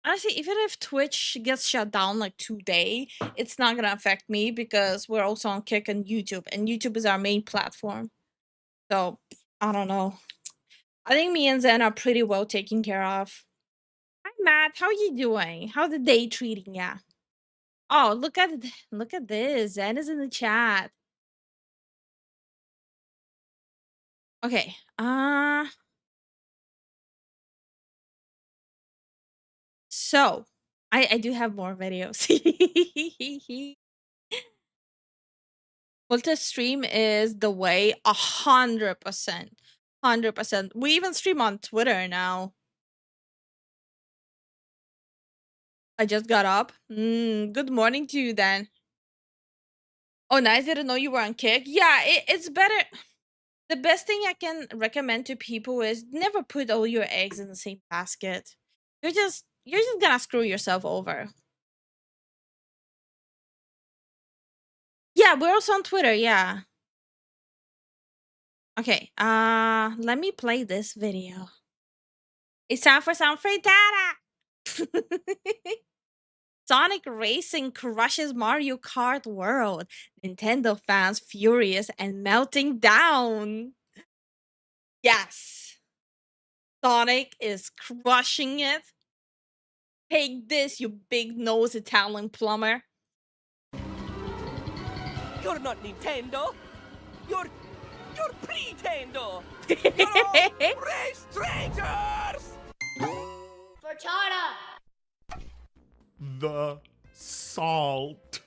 Honestly, even if Twitch gets shut down like today, it's not gonna affect me because we're also on Kick and YouTube is our main platform. So I don't know. I think me and Zen are pretty well taken care of. Hi Matt, how you doing? How's the day treating ya? Oh, look at this. Zen is in the chat. Okay. So I do have more videos. Multi-stream is the way 100%. 100%. We even stream on Twitter now. I just got up. Good morning to you then. Oh, nice. Didn't know you were on Kick. Yeah, it's better. The best thing I can recommend to people is never put all your eggs in the same basket. You're just gonna screw yourself over. Yeah, we're also on Twitter, yeah. Okay, let me play this video. It's time for some free data. Sonic Racing crushes Mario Kart World. Nintendo fans furious and melting down. Yes. Sonic is crushing it. Take this, you big nose Italian plumber. You're not Nintendo. You're pretendo. You're all race traitors. The salt.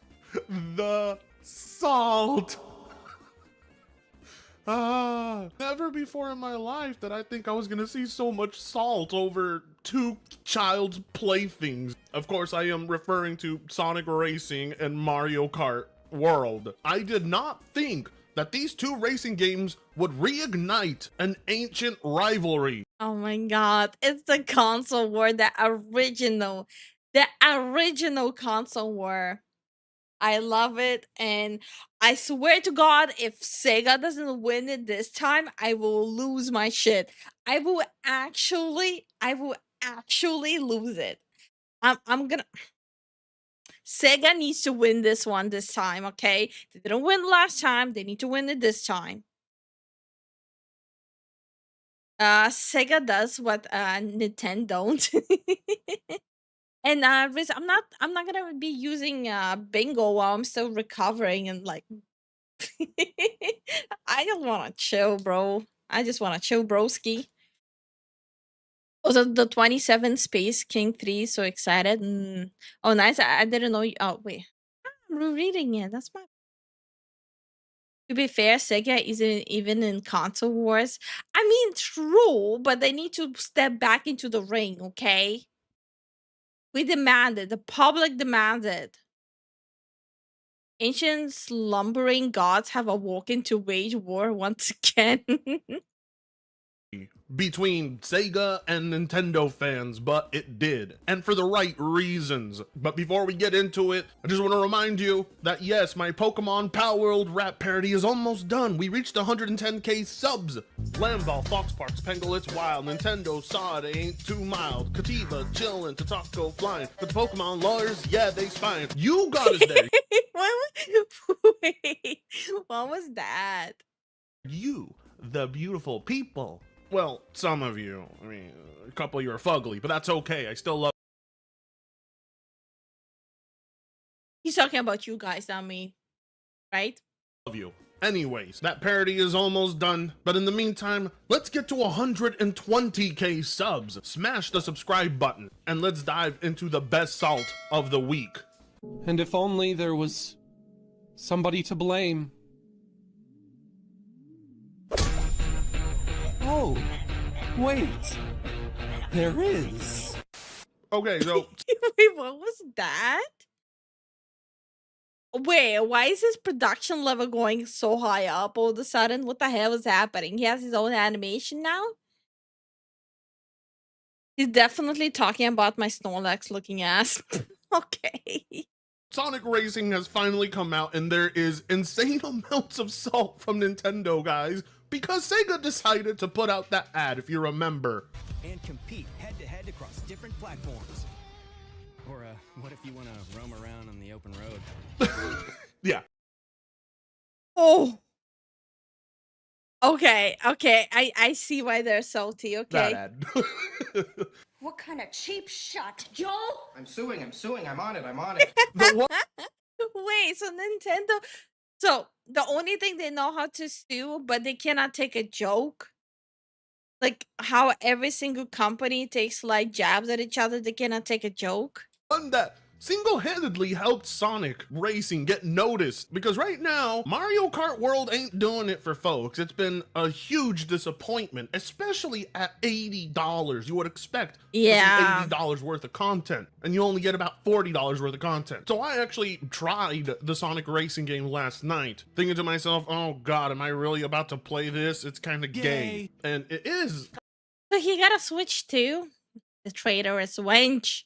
The salt. Never before in my life did I think I was gonna see so much salt over two child's playthings. Of course, I am referring to Sonic Racing and Mario Kart World. I did not think that these two racing games would reignite an ancient rivalry. Oh my god, it's the console war, the original console war. I love it, and I swear to God, if Sega doesn't win it this time, I will lose my shit. I will actually lose it. I'm gonna. Sega needs to win this one this time, okay? They didn't win last time. They need to win it this time. Sega does what Nintendo don't. And Riz, I'm not gonna be using bingo while I'm still recovering and like I just wanna chill, bro. I just wanna chill, broski. Also, the 27 Space King 3, so excited. Oh, nice. I didn't know. Oh, wait. I'm rereading it. That's my. To be fair, Sega isn't even in console wars. I mean, true, but they need to step back into the ring, okay? We demanded. The public demanded. Ancient slumbering gods have awoken to wage war once again. Between Sega and Nintendo fans, but it did, and for the right reasons. But before we get into it, I just want to remind you that yes, my Pokemon Power World rap parody is almost done. We reached 110k subs. Lamball, Foxparks, Pangolins Wild, Nintendo saw it ain't too mild. Kativa chillin', Tatako flying, but the Pokemon lawyers, yeah, they spying. You got us there. Wait, what was that? You, the beautiful people. Well, some of you. I mean, a couple of you are fugly, but that's okay. I still love He's talking about you guys, not me. Right? you. Anyways, that parody is almost done, but in the meantime, let's get to 120k subs. Smash the subscribe button, and let's dive into the best salt of the week. And if only there was somebody to blame. Oh, wait. There is. Okay, so Wait, what was that? Wait, why is his production level going so high up all of a sudden? What the hell is happening? He has his own animation now? He's definitely talking about my Snorlax looking ass. Okay. Sonic Racing has finally come out, and there is insane amounts of salt from Nintendo, guys, because Sega decided to put out that ad, if you remember. And compete head-to-head across different platforms. Or, what if you want to roam around on the open road? Yeah. Oh. Okay, I see why they're salty, okay? That ad. What kind of cheap shot, Joe? I'm suing, I'm on it. The one Wait, so Nintendo... So, the only thing they know how to sue, but they cannot take a joke? Like, how every single company takes, like, jabs at each other, they cannot take a joke? that single-handedly helped Sonic Racing get noticed, because right now Mario Kart World ain't doing it for folks. It's been a huge disappointment, especially at $80. You would expect to see $80 worth of content, and you only get about $40 worth of content. So I actually tried the Sonic Racing game last night, thinking to myself, oh god, am I really about to play this? It's kind of gay. And it is. So he got a Switch too? The traitorous wench.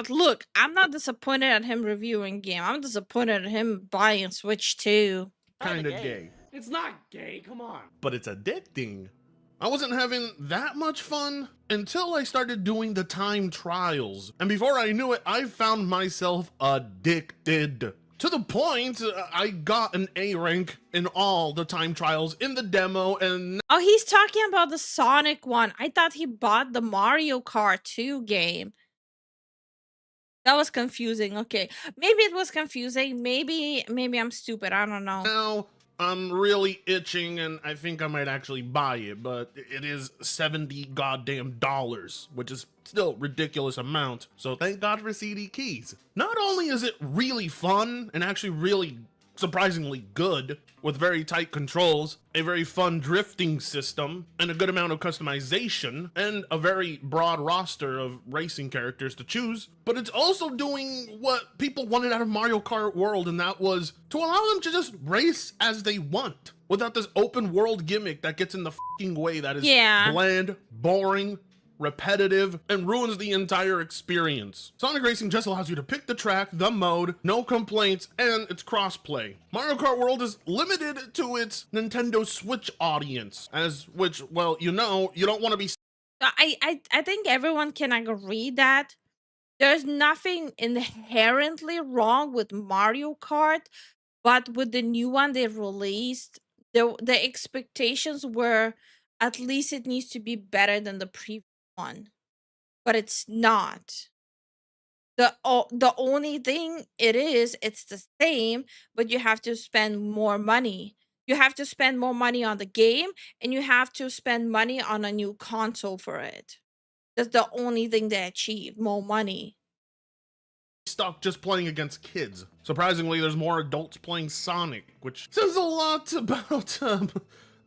Look, I'm not disappointed at him reviewing game. I'm disappointed at him buying a Switch too. Kind of gay. It's not gay, come on. But it's addicting. I wasn't having that much fun until I started doing the time trials. And before I knew it, I found myself addicted. To the point, I got an A rank in all the time trials in the demo, and Oh, he's talking about the Sonic one. I thought he bought the Mario Kart 2 game. That was confusing. Okay. Maybe it was confusing. Maybe I'm stupid. I don't know. now I'm really itching and I think I might actually buy it, but it is $70 goddamn dollars, which is still ridiculous amount. So thank God for CD keys. Not only is it really fun and actually really surprisingly good with very tight controls, a very fun drifting system, and a good amount of customization, and a very broad roster of racing characters to choose, but it's also doing what people wanted out of Mario Kart World, and that was to allow them to just race as they want without this open world gimmick that gets in the fucking way, that is bland, boring, repetitive, and ruins the entire experience. Sonic Racing just allows you to pick the track, the mode, no complaints, and it's crossplay. Mario Kart World is limited to its Nintendo Switch audience, as which, well, you know, you don't want to be. I think everyone can agree that there's nothing inherently wrong with Mario Kart, but with the new one they released, the expectations were at least it needs to be better than the previous one, but it's not. The only thing it's the same, but you have to spend more money. You have to spend more money on the game, and you have to spend money on a new console for it. That's the only thing they achieve, more money. Stuck just playing against kids. Surprisingly, there's more adults playing Sonic, which says a lot about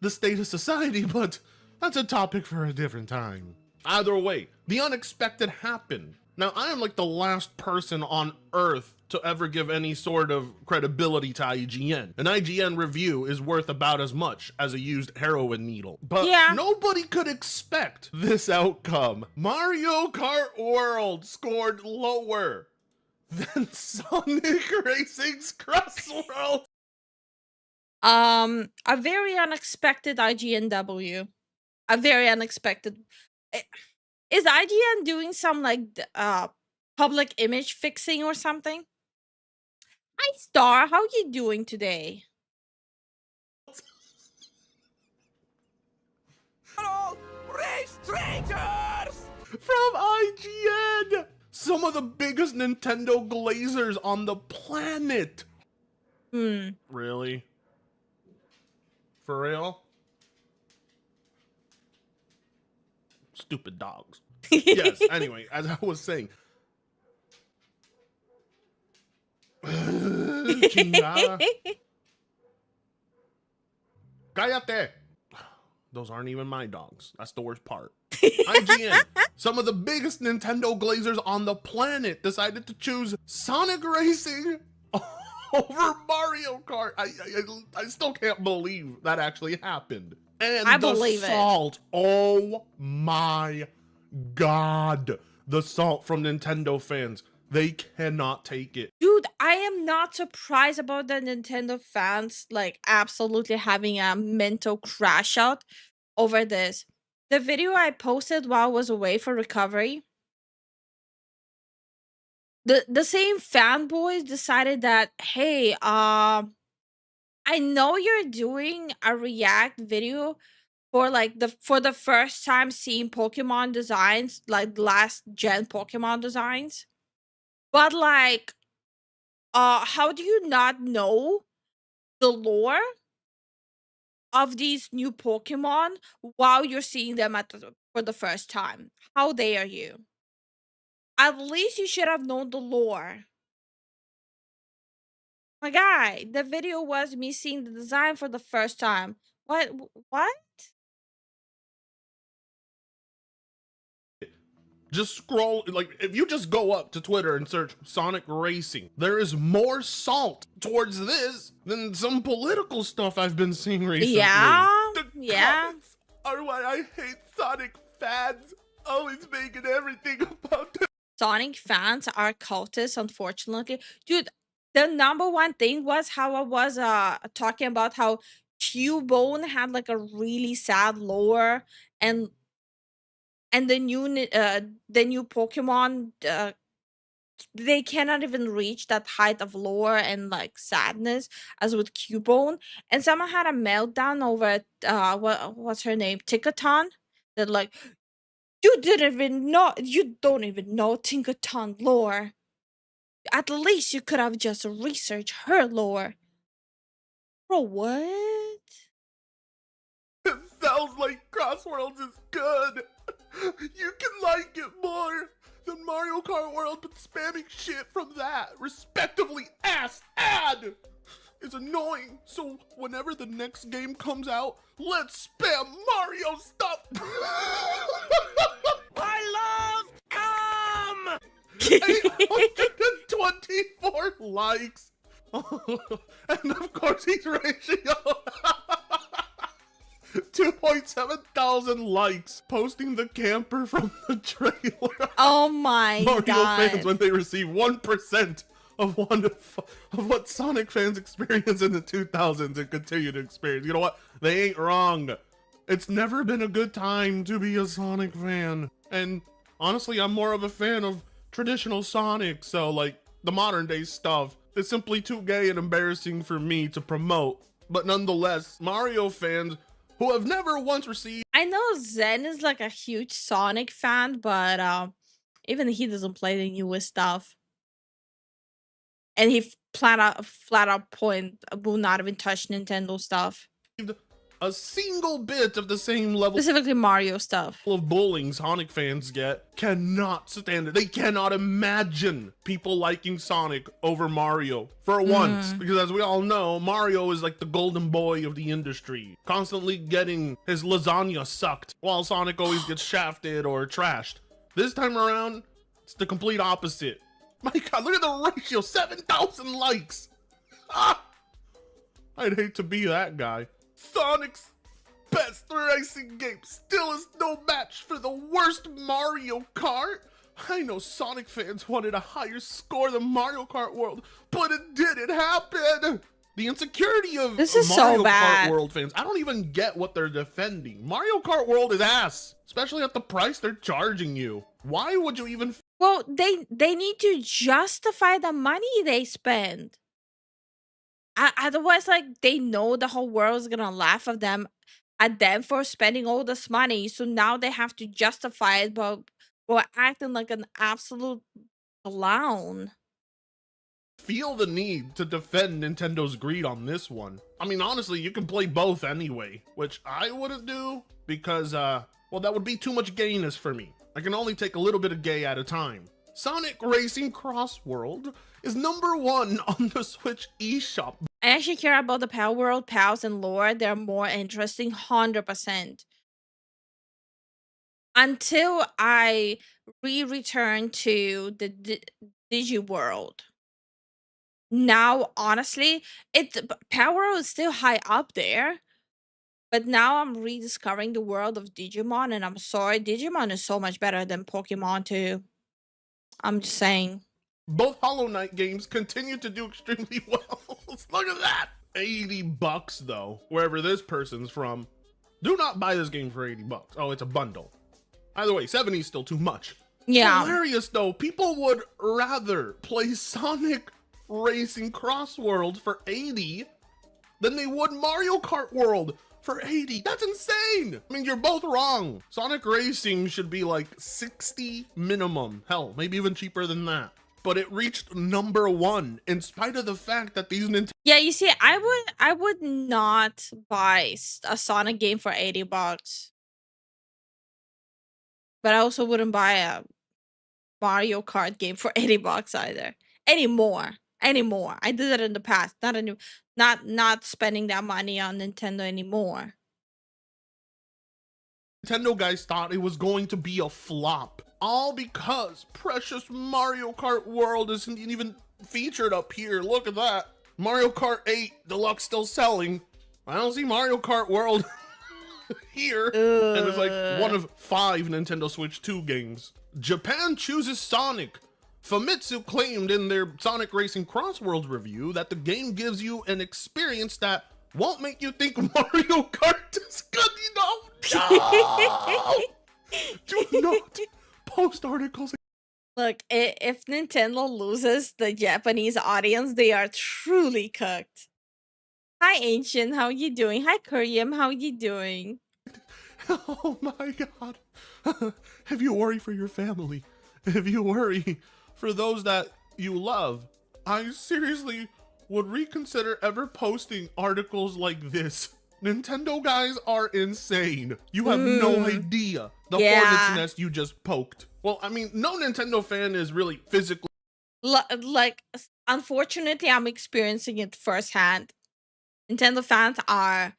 the state of society, but that's a topic for a different time. Either way, the unexpected happened. Now, I am like the last person on earth to ever give any sort of credibility to IGN. An IGN review is worth about as much as a used heroin needle. But nobody could expect this outcome. Mario Kart World scored lower than Sonic Racing's Crossworld. A very unexpected IGNW. A very unexpected. Is IGN doing some like public image fixing or something? Hi Star, how you doing today? Hello, race traitors! From IGN! Some of the biggest Nintendo glazers on the planet. Really? For real? Stupid dogs. Yes, anyway, as I was saying. Chingada. Cállate. Those aren't even my dogs. That's the worst part. IGN, some of the biggest Nintendo glazers on the planet, decided to choose Sonic Racing over Mario Kart. I still can't believe that actually happened. And I believe salt. Oh my God. The salt from Nintendo fans. They cannot take it. Dude, I am not surprised about the Nintendo fans like absolutely having a mental crash out over this. The video I posted while I was away for recovery, the same fanboys decided that, hey, I know you're doing a react video for like for the first time seeing Pokemon designs, like last gen Pokemon designs. But like, how do you not know the lore of these new Pokemon while you're seeing them for the first time? How dare you? At least you should have known the lore. My guy, the video was me seeing the design for the first time. What? Just scroll, like, if you just go up to Twitter and search Sonic Racing, there is more salt towards this than some political stuff I've been seeing recently. Yeah, The comments are why I hate Sonic fans, always making everything about them. Sonic fans are cultists, unfortunately. Dude, the number one thing was how I was talking about how Cubone had like a really sad lore, and the new Pokemon they cannot even reach that height of lore and like sadness as with Cubone. And someone had a meltdown over what's her name, Tinkaton, that like you don't even know Tinkaton lore. At least you could have just researched her lore. Bro, what? It sounds like Crossworlds is good. You can like it more than Mario Kart World, but spamming shit from that respectively ass ad is annoying. So whenever the next game comes out, let's spam Mario stuff. I love 824 likes. And of course he's ratio 2.7 thousand likes posting the camper from the trailer. Oh my Mario god. fans when they receive 1% of what Sonic fans experience in the 2000s and continue to experience. You know what? They ain't wrong. It's never been a good time to be a Sonic fan. And honestly, I'm more of a fan of traditional Sonic, so like the modern day stuff is simply too gay and embarrassing for me to promote. But nonetheless, Mario fans who have never once received... I know Zen is like a huge Sonic fan, but even he doesn't play the newest stuff. And he flat out point will not even touch Nintendo stuff. a single bit of the same level, specifically Mario stuff, of bullying Sonic fans get, cannot stand it. They cannot imagine people liking Sonic over Mario for once, because as we all know, Mario is like the golden boy of the industry, constantly getting his lasagna sucked, while Sonic always gets shafted or trashed. This time around, it's the complete opposite. My god, look at the ratio, 7,000 likes. Ah! I'd hate to be that guy. Sonic's best racing game still is no match for the worst Mario Kart. I know Sonic fans wanted a higher score than Mario Kart World, but it didn't happen. The insecurity of this is Mario so bad. Kart World fans, I don't even get what they're defending. Mario Kart World is ass, especially at the price they're charging you. Why would you even... Well, they need to justify the money they spend. Otherwise, like, they know the whole world is gonna laugh at them for spending all this money. So now they have to justify it, but acting like an absolute clown. Feel the need to defend Nintendo's greed on this one. I mean, honestly, you can play both anyway, which I wouldn't do because, well, that would be too much gayness for me. I can only take a little bit of gay at a time. Sonic Racing Cross World is #1 on the Switch eShop. I actually care about the Pal World, Pals, and lore. They're more interesting, 100%. Until I return to the Digi World. Now, honestly, Pal World is still high up there. But now I'm rediscovering the world of Digimon, and I'm sorry, Digimon is so much better than Pokemon too. I'm just saying. Both Hollow Knight games continue to do extremely well. Look at that! $80 though, wherever this person's from. Do not buy this game for $80. Oh, it's a bundle. Either way, 70 is still too much. Yeah. Hilarious though, people would rather play Sonic Racing Cross World for 80 than they would Mario Kart World for 80. That's insane. I mean, you're both wrong. Sonic Racing should be like 60 minimum. Hell, maybe even cheaper than that. But it reached #1 in spite of the fact that these Nintendo... Yeah, you see, I would not buy a Sonic game for $80. But I also wouldn't buy a Mario Kart game for $80 either. Anymore. I did it in the past. Not spending that money on Nintendo anymore. Nintendo guys thought it was going to be a flop. All because precious Mario Kart World isn't even featured up here. Look at that. Mario Kart 8 Deluxe still selling. I don't see Mario Kart World here. And it's like one of 5 Nintendo Switch 2 games. Japan chooses Sonic. Famitsu claimed in their Sonic Racing Cross Worlds review that the game gives you an experience that won't make you think Mario Kart is good, No! Do not post articles. Look, if Nintendo loses the Japanese audience, they are truly cooked. Hi, Ancient. How you doing? Hi, Kurium. How you doing? Oh my god. If you worry for your family, if you worry for those that you love, I seriously would reconsider ever posting articles like this. Nintendo guys are insane. You have no idea the hornet's nest you just poked. Well, I mean, no Nintendo fan is really physically. Like, unfortunately, I'm experiencing it firsthand. Nintendo fans are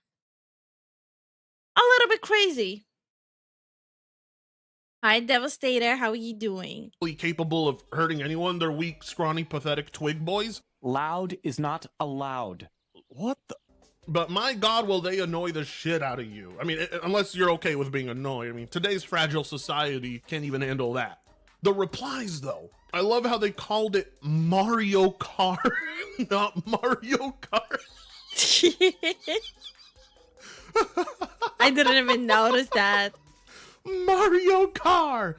a little bit crazy. Hi, Devastator. How are you doing? Capable of hurting anyone. They're weak, scrawny, pathetic twig boys. Loud is not allowed. What the? But my god, will they annoy the shit out of you. I mean, unless you're okay with being annoyed. I mean, today's fragile society can't even handle that. The replies, though. I love how they called it Mario Kart, not Mario Kart. I didn't even notice that. Mario Kart!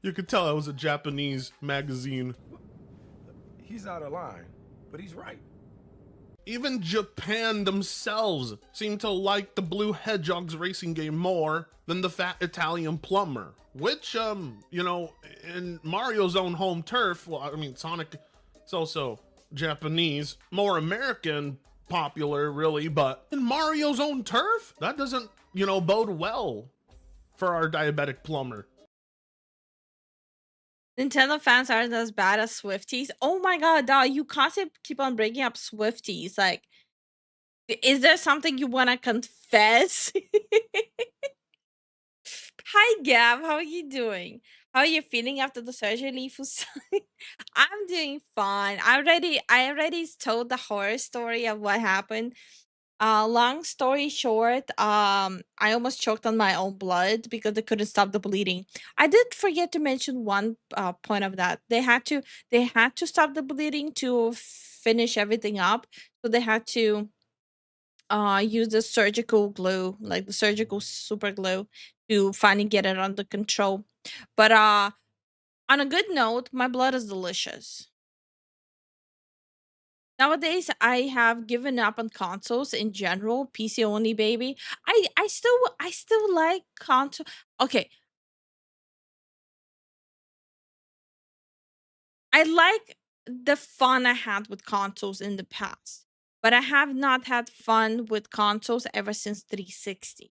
You could tell that was a Japanese magazine. He's out of line, but he's right. Even Japan themselves seem to like the Blue Hedgehog's racing game more than the fat Italian plumber. Which, you know, in Mario's own home turf, well, I mean, Sonic is also Japanese, more American popular, really, but in Mario's own turf, that doesn't, you know, bode well for our diabetic plumber. Nintendo fans aren't as bad as Swifties. Oh my god, dog, you constantly keep on bringing up Swifties. Like, is there something you want to confess? Hi, Gab. How are you doing? How are you feeling after the surgery, Lifu? I'm doing fine. I already told the horror story of what happened. Long story short, I almost choked on my own blood because they couldn't stop the bleeding. I did forget to mention one point of that. They had to stop the bleeding to finish everything up. So they had to use the surgical glue, like the surgical super glue, to finally get it under control. But on a good note, my blood is delicious. Nowadays, I have given up on consoles in general. PC only, baby. I still like console. Okay, I like the fun I had with consoles in the past, but I have not had fun with consoles ever since 360.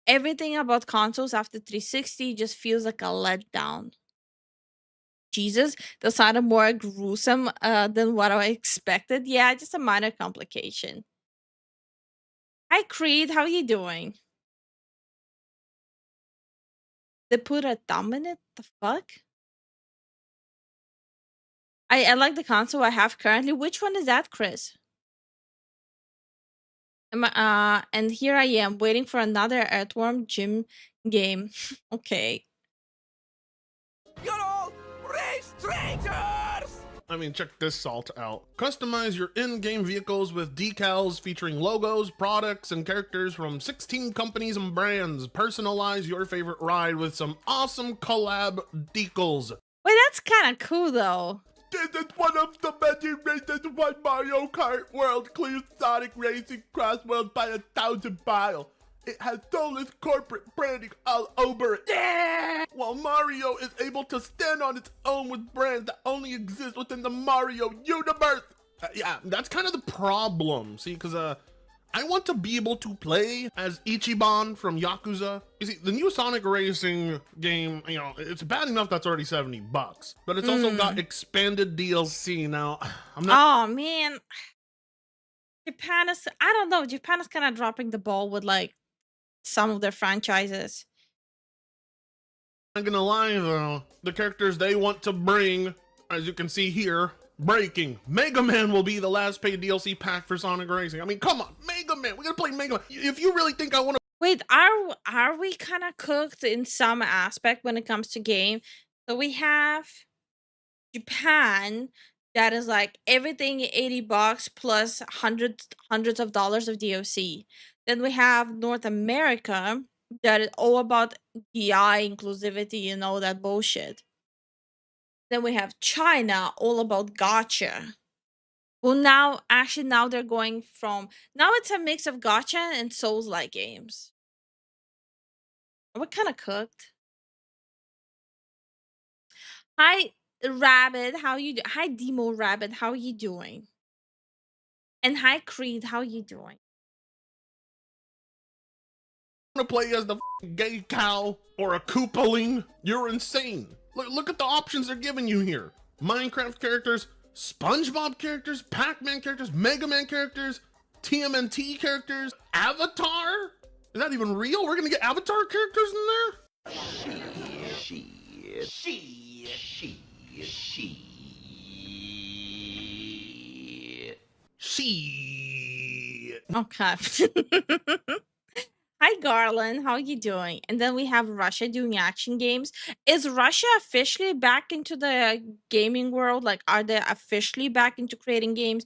Everything about consoles after 360 just feels like a letdown. Jesus, that sounded more gruesome than what I expected. Yeah, just a minor complication. Hi, Creed. How you doing? They put a thumb in it? The fuck? I like the console I have currently. Which one is that, Chris? And here I am waiting for another Earthworm Jim game. Okay. You're all race traitors! I mean, check this salt out. Customize your in-game vehicles with decals featuring logos, products, and characters from 16 companies and brands. Personalize your favorite ride with some awesome collab decals. Wait, that's kind of cool, though. This is one of the many reasons why Mario Kart World clears Sonic Racing Cross Worlds by 1,000 miles. It has soulless corporate branding all over it. Yeah! While Mario is able to stand on its own with brands that only exist within the Mario universe. Yeah, that's kind of the problem. See, because I want to be able to play as Ichiban from Yakuza. You see, the new Sonic Racing game, you know, it's bad enough that's already $70, but it's also got expanded DLC. Now, I'm not. Oh, man. Japan is, I don't know, Japan is kind of dropping the ball with, like, some of their franchises. I'm not gonna lie though, the characters they want to bring, as you can see here, breaking. Mega Man will be the last paid DLC pack for Sonic Racing. I mean, come on, Mega Man, we're gonna play Mega Man. If you really think I want to. Wait, are we kind of cooked in some aspect when it comes to game? So we have Japan that is like everything $80 plus hundreds of dollars of DLC. Then we have North America that is all about DI inclusivity and all that bullshit. Then we have China, all about gotcha. Well, now they're going from now it's a mix of gotcha and Souls-like games. We're kind of cooked. Hi, Rabbit. How you? Hi, Demo Rabbit. How you doing? And hi, Creed. How you doing? To play as the gay cow or a Koopaling, you're insane. Look at the options they're giving you here. Minecraft characters, SpongeBob characters, Pac-Man characters, Mega Man characters, TMNT characters, Avatar? Is that even real? We're gonna get Avatar characters in there? She. Okay. Hi, Garland. How you doing? And then we have Russia doing action games. Is Russia officially back into the gaming world? Like, are they officially back into creating games?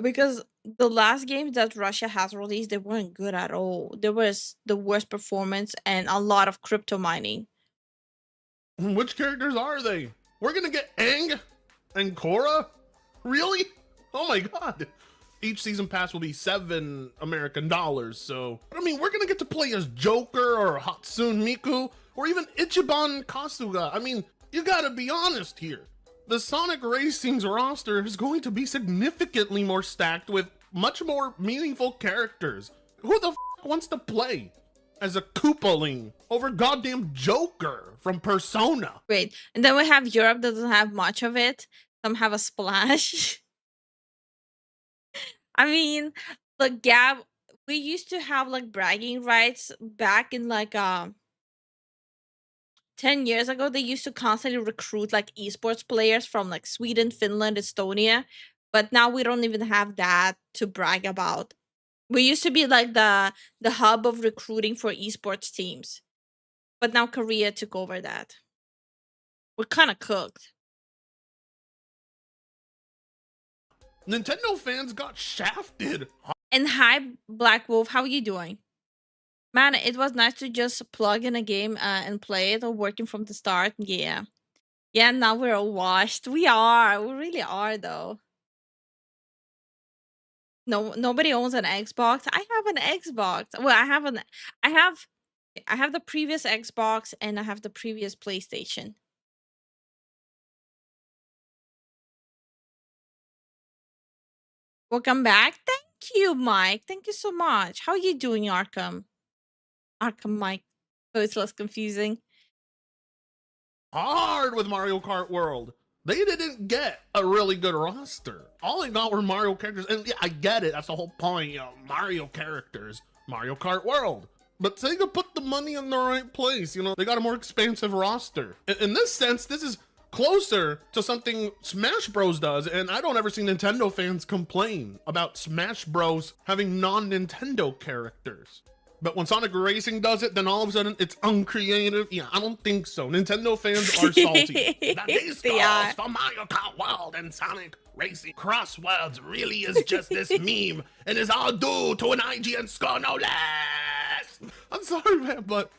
Because the last games that Russia has released, they weren't good at all. There was the worst performance and a lot of crypto mining. Which characters are they? We're gonna get Aang and Korra? Really? Oh my god. Each season pass will be $7 American. So, I mean, we're gonna get to play as Joker or Hatsune Miku or even Ichiban Kasuga. I mean, you gotta be honest here. The Sonic Racing's roster is going to be significantly more stacked with much more meaningful characters. Who the wants to play as a Koopaling over goddamn Joker from Persona? Great. And then we have Europe that doesn't have much of it. Some have a splash. I mean, look, Gab, we used to have like bragging rights back in like 10 years ago. They used to constantly recruit like esports players from like Sweden, Finland, Estonia, but now we don't even have that to brag about. We used to be like the hub of recruiting for esports teams, but now Korea took over that. We're kind of cooked. Nintendo fans got shafted. And hi, Black Wolf, how are you doing? Man, it was nice to just plug in a game and play it, or working from the start. Yeah. Yeah, now we're all washed. We are. We really are, though. No, nobody owns an Xbox. I have an Xbox. Well, I have the previous Xbox and I have the previous PlayStation. Welcome back. Thank you, Mike. Thank you so much. How are you doing, Arkham? Arkham Mike. So it's less confusing. Hard with Mario Kart World. They didn't get a really good roster. All they got were Mario characters. And yeah, I get it. That's the whole point. You know, Mario characters, Mario Kart World. But Sega put the money in the right place. You know, they got a more expansive roster. In this sense, this is closer to something Smash Bros does, and I don't ever see Nintendo fans complain about Smash Bros having non-Nintendo characters. But when Sonic Racing does it, then all of a sudden it's uncreative. Yeah, I don't think so. Nintendo fans are salty. That these calls for Mario Kart World and Sonic Racing Crossworlds really is just this meme, and is all due to an IGN score, no less. I'm sorry, man, but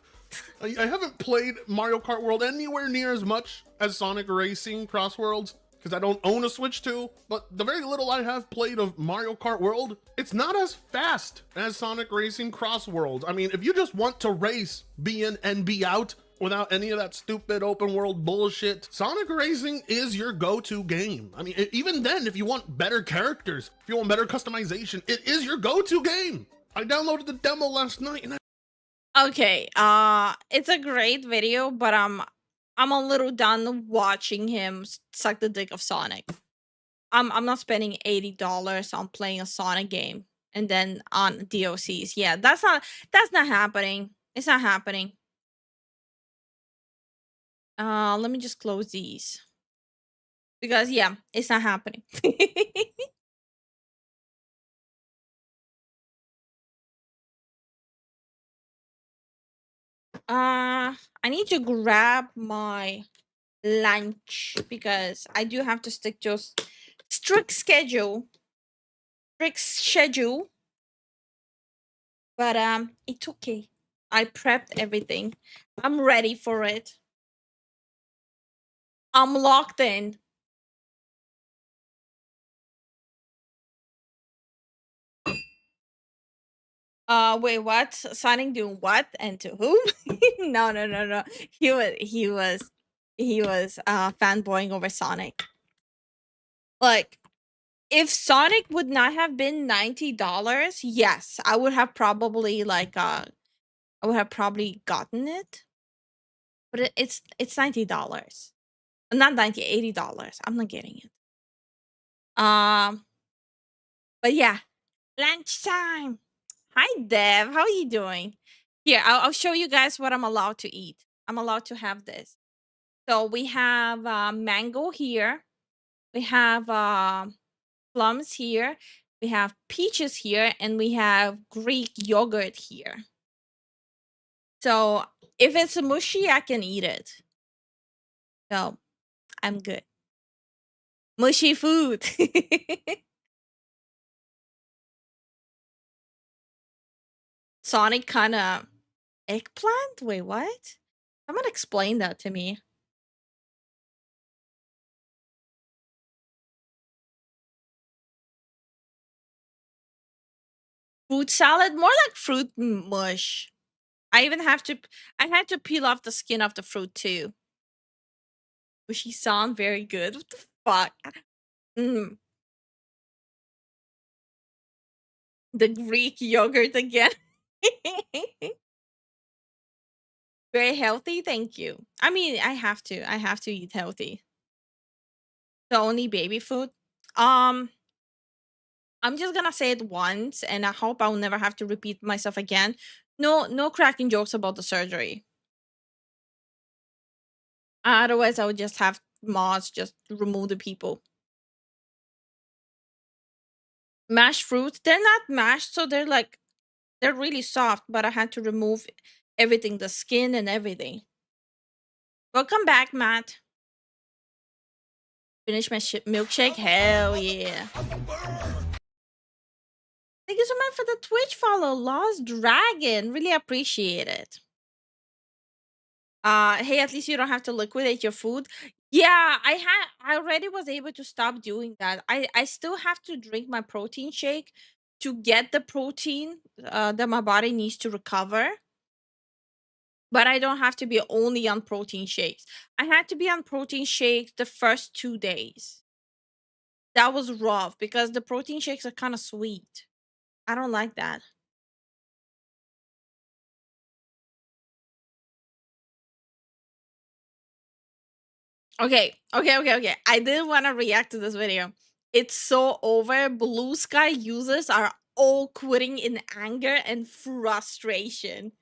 I haven't played Mario Kart World anywhere near as much as Sonic Racing Crossworlds, because I don't own a Switch 2, but the very little I have played of Mario Kart World, it's not as fast as Sonic Racing Crossworlds. I mean, if you just want to race, be in and be out, without any of that stupid open world bullshit, Sonic Racing is your go-to game. I mean, even then, if you want better characters, if you want better customization, it is your go-to game. I downloaded the demo last night and Okay, it's a great video, but I'm a little done watching him suck the dick of Sonic. I'm not spending $80 on playing a Sonic game and then on DLCs. Yeah, that's not happening. It's not happening. Let me just close these. Because yeah, it's not happening. I need to grab my lunch because I do have to stick to a strict schedule. But it's okay. I prepped everything. I'm ready for it. I'm locked in. Wait, what? Sonic doing what and to whom? No. He was fanboying over Sonic. Like, if Sonic would not have been $90, yes, I would have probably gotten it. But it's $90. Not 90, $80. I'm not getting it. But yeah, lunchtime. Hi, Dev. How are you doing? Here, I'll show you guys what I'm allowed to eat. I'm allowed to have this. So we have mango here. We have plums here. We have peaches here, and we have Greek yogurt here. So if it's mushy, I can eat it. So I'm good. Mushy food. Sonic kind of eggplant? Wait, what? Someone explain that to me. Fruit salad? More like fruit mush. I had to peel off the skin of the fruit too. Mushy sound very good. What the fuck? Mm. The Greek yogurt again. Very healthy, thank you. I mean, I have to eat healthy. So only baby food. I'm just gonna say it once, and I hope I'll never have to repeat myself again. No cracking jokes about the surgery. Otherwise, I would just have mods just remove the people. Mashed fruits, they're not mashed, so they're really soft, but I had to remove everything, the skin and everything. Welcome back, Matt. Finish my milkshake? Hell yeah. Thank you so much for the Twitch follow, Lost Dragon. Really appreciate it. Hey, at least you don't have to liquidate your food. Yeah, I already was able to stop doing that. I still have to drink my protein shake to get the protein that my body needs to recover. But I don't have to be only on protein shakes. I had to be on protein shakes the first 2 days. That was rough because the protein shakes are kind of sweet. I don't like that. Okay. I didn't want to react to this video. It's so over. Blue Sky users are all quitting in anger and frustration.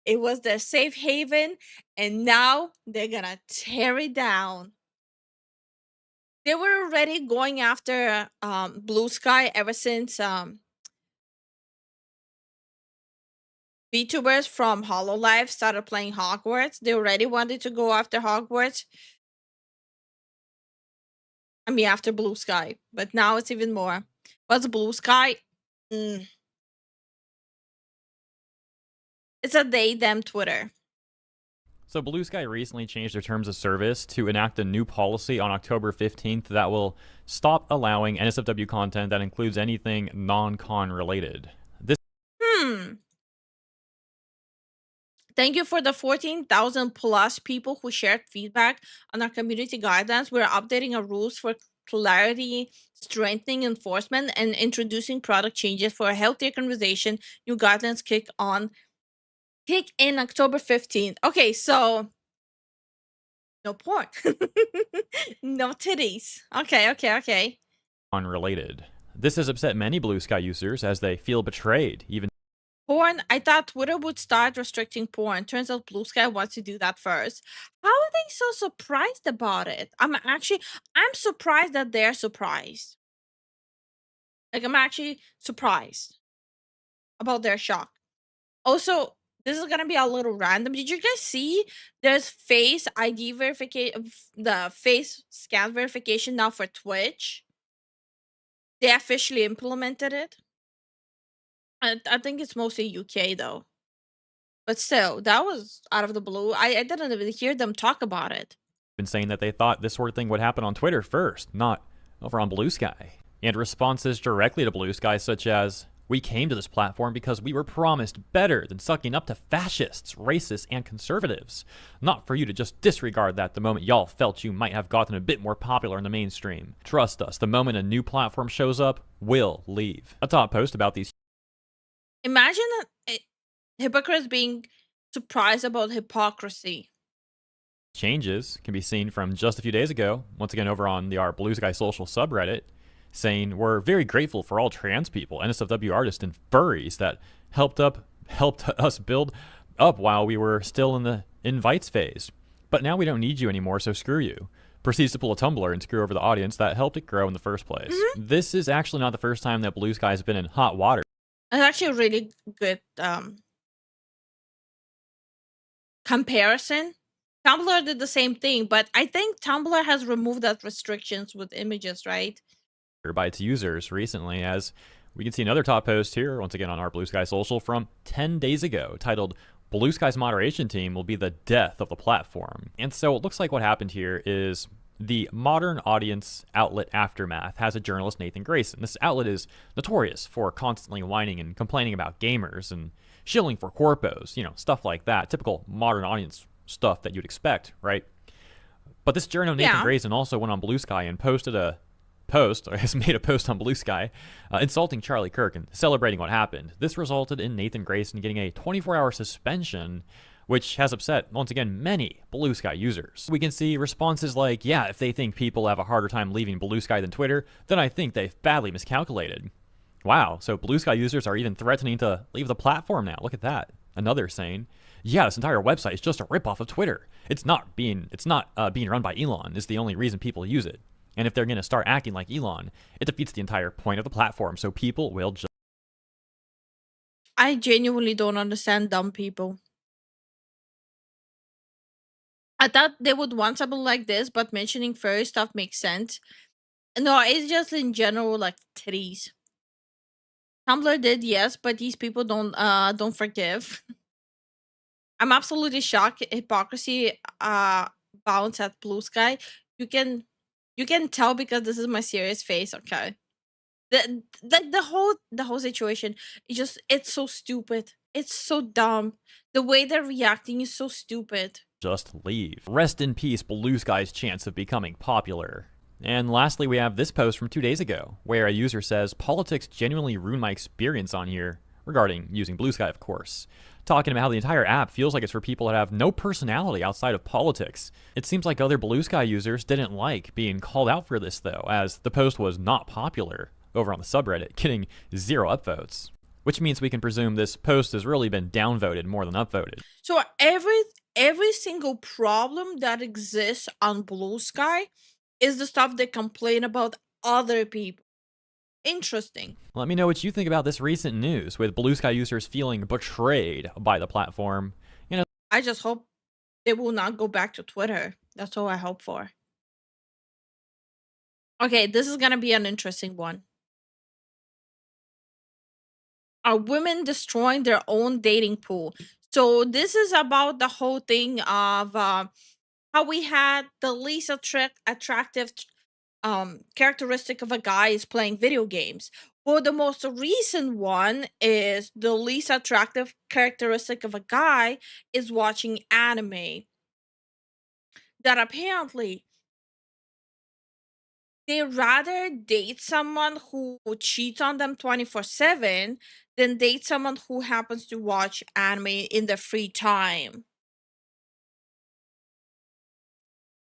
It was their safe haven, and now they're gonna tear it down. They were already going after Blue Sky ever since VTubers from HoloLive started playing Hogwarts. They already wanted to go after Hogwarts. I mean, after Blue Sky, but now it's even more. What's Blue Sky? It's a they them Twitter. So Blue Sky recently changed their terms of service to enact a new policy on October 15th that will stop allowing NSFW content that includes anything non-con related. Thank you for the 14,000 plus people who shared feedback on our community guidelines. We're updating our rules for clarity, strengthening enforcement, and introducing product changes for a healthier conversation. New guidelines kick in October 15th. Okay, so no porn. No titties. Okay. Unrelated. This has upset many Blue Sky users as they feel betrayed, even porn. I thought Twitter would start restricting porn. Turns out Blue Sky wants to do that first. How are they so surprised about it? I'm surprised that they're surprised. Like, I'm actually surprised about their shock. Also, this is gonna be a little random. Did you guys see there's face ID verification, the face scan verification now for Twitch? They officially implemented it. I think it's mostly UK though. But still, that was out of the blue. I didn't even hear them talk about it. Been saying that they thought this sort of thing would happen on Twitter first, not over on Blue Sky. And responses directly to Blue Sky, such as, "We came to this platform because we were promised better than sucking up to fascists, racists, and conservatives. Not for you to just disregard that the moment y'all felt you might have gotten a bit more popular in the mainstream. Trust us, the moment a new platform shows up, we'll leave." A top post about these Imagine hypocrites being surprised about hypocrisy. changes can be seen from just a few days ago, once again over on the our Blue Sky Social subreddit, saying, "We're very grateful for all trans people, NSFW artists, and furries that helped us build up while we were still in the invites phase. But now we don't need you anymore, so screw you." Proceeds to pull a Tumblr and screw over the audience that helped it grow in the first place. This is actually not the first time that Blue Sky has been in hot water. It's actually a really good comparison. Tumblr did the same thing, but I think Tumblr has removed that restrictions with images, right? By its users recently, as we can see another top post here, once again on our Blue Sky Social from 10 days ago, titled, "Blue Sky's moderation team will be the death of the platform." And so it looks like what happened here is the modern audience outlet Aftermath has a journalist, Nathan Grayson. This outlet is notorious for constantly whining and complaining about gamers and shilling for corpos, stuff like that. Typical modern audience stuff that you'd expect, right? But this journal, Nathan Grayson, also went on Blue Sky and posted a post, or has made a post on Blue Sky, insulting Charlie Kirk and celebrating what happened. This resulted in Nathan Grayson getting a 24-hour suspension, which has upset, once again, many Blue Sky users. We can see responses like, "Yeah, if they think people have a harder time leaving Blue Sky than Twitter, then I think they've badly miscalculated." Wow, so Blue Sky users are even threatening to leave the platform now. Look at that. Another saying, "Yeah, this entire website is just a ripoff of Twitter. It's not being run by Elon is the only reason people use it. And if they're going to start acting like Elon, it defeats the entire point of the platform, so people will just..." I genuinely don't understand dumb people. I thought they would want something like this, but mentioning furry stuff makes sense. No, it's just in general like titties. Tumblr did, yes, but these people don't forgive. I'm absolutely shocked. Hypocrisy bounce at Blue Sky. You can tell because this is my serious face, okay? The whole situation it's so stupid. It's so dumb. The way they're reacting is so stupid. Just leave. Rest in peace, Blue Sky's chance of becoming popular. And lastly, we have this post from 2 days ago, where a user says, "Politics genuinely ruined my experience on here," regarding using Blue Sky, of course. Talking about how the entire app feels like it's for people that have no personality outside of politics. It seems like other Blue Sky users didn't like being called out for this, though, as the post was not popular over on the subreddit, getting 0 upvotes. Which means we can presume this post has really been downvoted more than upvoted. So every single problem that exists on Blue Sky is the stuff they complain about other people. Interesting. Let me know what you think about this recent news with Blue Sky users feeling betrayed by the platform. I just hope they will not go back to Twitter. That's all I hope for. Okay, this is gonna be an interesting one. Are women destroying their own dating pool? So this is about the whole thing of how we had the least attractive characteristic of a guy is playing video games. Well, the most recent one is the least attractive characteristic of a guy is watching anime. That apparently they rather date someone who cheats on them 24/7 than date someone who happens to watch anime in their free time.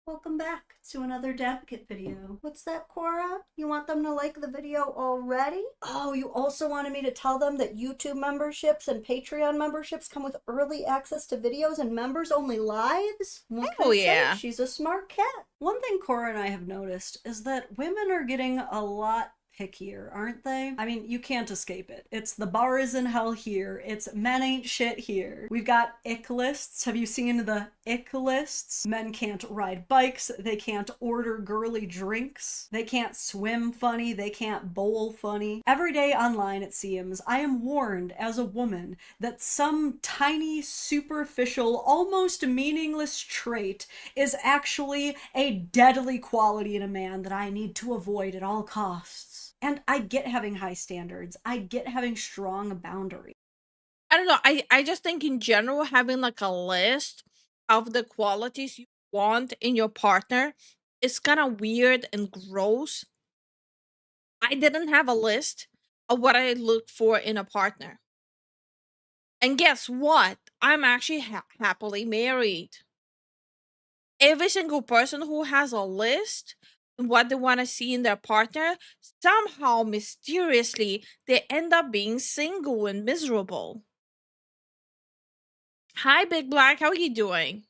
Welcome back to another Advocate video. What's that, Cora? You want them to like the video already? Oh, you also wanted me to tell them that YouTube memberships and Patreon memberships come with early access to videos and members-only lives? What can I say? She's a smart cat. One thing Cora and I have noticed is that women are getting a lot pickier, aren't they? I mean, you can't escape it. It's the bar is in hell here. It's men ain't shit here. We've got ick lists. Have you seen the ick lists? Men can't ride bikes. They can't order girly drinks. They can't swim funny. They can't bowl funny. Every day online, it seems, I am warned as a woman that some tiny, superficial, almost meaningless trait is actually a deadly quality in a man that I need to avoid at all costs. And I get having high standards. I get having strong boundaries. I don't know. I just think in general, having like a list of the qualities you want in your partner is kind of weird and gross. I didn't have a list of what I look for in a partner. And guess what? I'm actually happily married. Every single person who has a list and what they want to see in their partner, somehow mysteriously they end up being single and miserable. Hi, Big Black. How are you doing?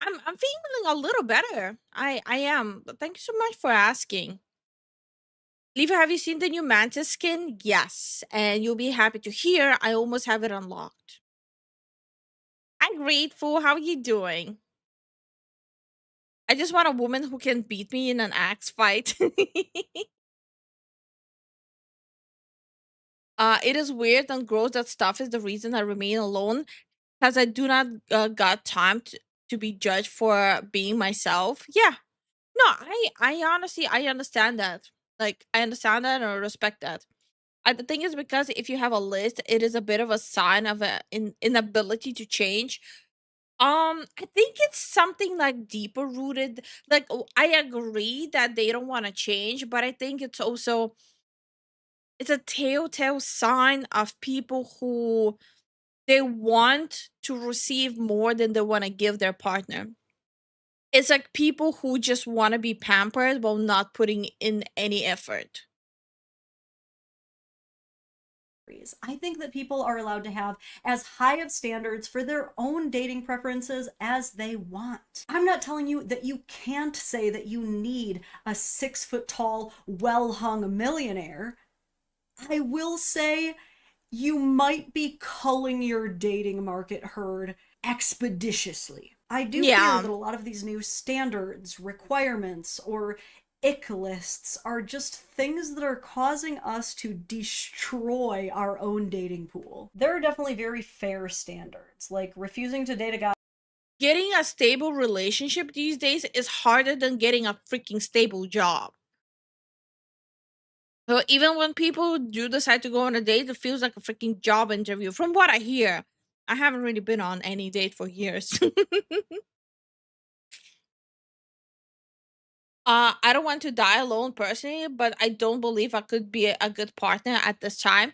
I'm feeling a little better. I am. But thank you so much for asking. Lever, have you seen the new Mantis skin? Yes, and you'll be happy to hear I almost have it unlocked. I'm grateful. How are you doing? I just want a woman who can beat me in an axe fight. It is weird and gross that stuff is the reason I remain alone, because I do not got time to be judged for being myself. Yeah, no, I honestly I understand that. Like I understand that and I respect that. The thing is because if you have a list, it is a bit of a sign of a inability to change. I think it's something like deeper rooted. Like I agree that they don't want to change, but I think it's also it's a telltale sign of people who they want to receive more than they want to give their partner. It's like people who just want to be pampered while not putting in any effort. I think that people are allowed to have as high of standards for their own dating preferences as they want. I'm not telling you that you can't say that you need a 6 foot tall, well hung millionaire. I will say you might be culling your dating market herd expeditiously. I do fear that a lot of these new standards, requirements, or ick lists are just things that are causing us to destroy our own dating pool. There are definitely very fair standards, like refusing to date a guy. Getting a stable relationship these days is harder than getting a freaking stable job. So even when people do decide to go on a date, it feels like a freaking job interview. From what I hear, I haven't really been on any date for years. I don't want to die alone personally, but I don't believe I could be a good partner at this time.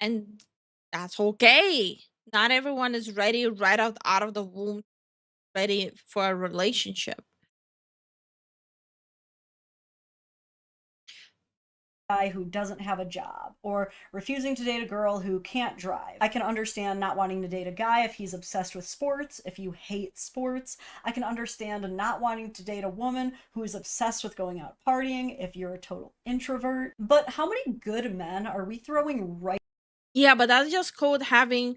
And that's okay. Not everyone is ready right out of the womb, ready for a relationship. Guy who doesn't have a job, or refusing to date a girl who can't drive. I can understand not wanting to date a guy if he's obsessed with sports, if you hate sports. I can understand not wanting to date a woman who is obsessed with going out partying if you're a total introvert. But how many good men are we throwing right? Yeah, but that's just called having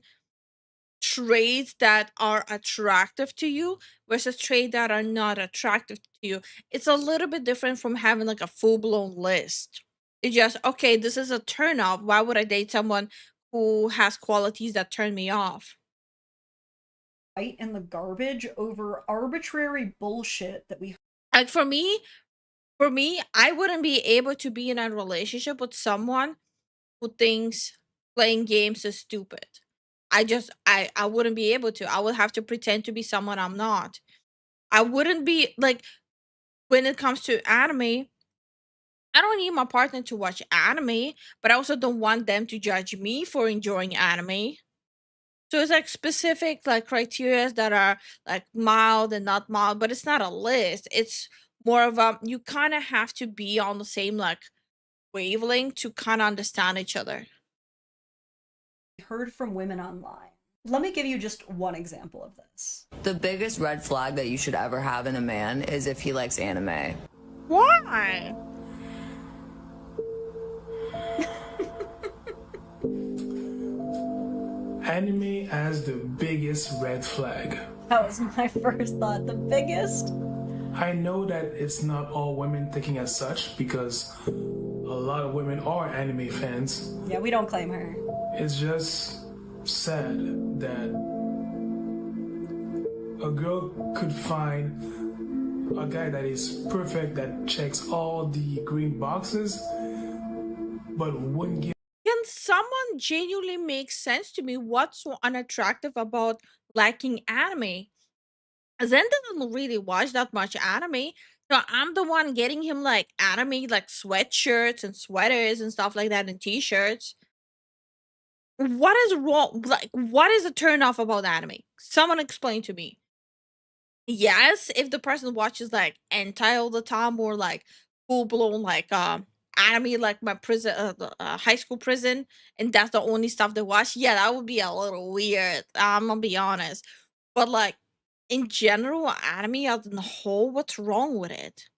traits that are attractive to you versus traits that are not attractive to you. It's a little bit different from having like a full-blown list. It's just, okay, this is a turn off. Why would I date someone who has qualities that turn me off? Right in the garbage over arbitrary bullshit that we like for me, I wouldn't be able to be in a relationship with someone who thinks playing games is stupid. I wouldn't be able to. I would have to pretend to be someone I'm not. I wouldn't be like when it comes to anime, I don't need my partner to watch anime, but I also don't want them to judge me for enjoying anime. So it's like specific like criteria that are like mild and not mild, but it's not a list. It's more of a you kind of have to be on the same like wavelength to kind of understand each other. heard from women online. Let me give you just one example of this. The biggest red flag that you should ever have in a man is if he likes anime. Why? anime as the biggest red flag. That was my first thought. The biggest? I know that it's not all women thinking as such because a lot of women are anime fans. Yeah, we don't claim her. It's just sad that a girl could find a guy that is perfect, that checks all the green boxes, but wouldn't give. Can someone genuinely make sense to me what's so unattractive about liking anime? Zen doesn't really watch that much anime. So I'm the one getting him like anime, like sweatshirts and sweaters and stuff like that and t-shirts. What is wrong? Like, what is the turn off about anime? Someone explain to me. Yes, if the person watches like hentai all the time or like full blown like anime like my prison high school prison and that's the only stuff they watch, yeah, that would be a little weird. I'm gonna be honest. But like in general, anime as a whole, what's wrong with it?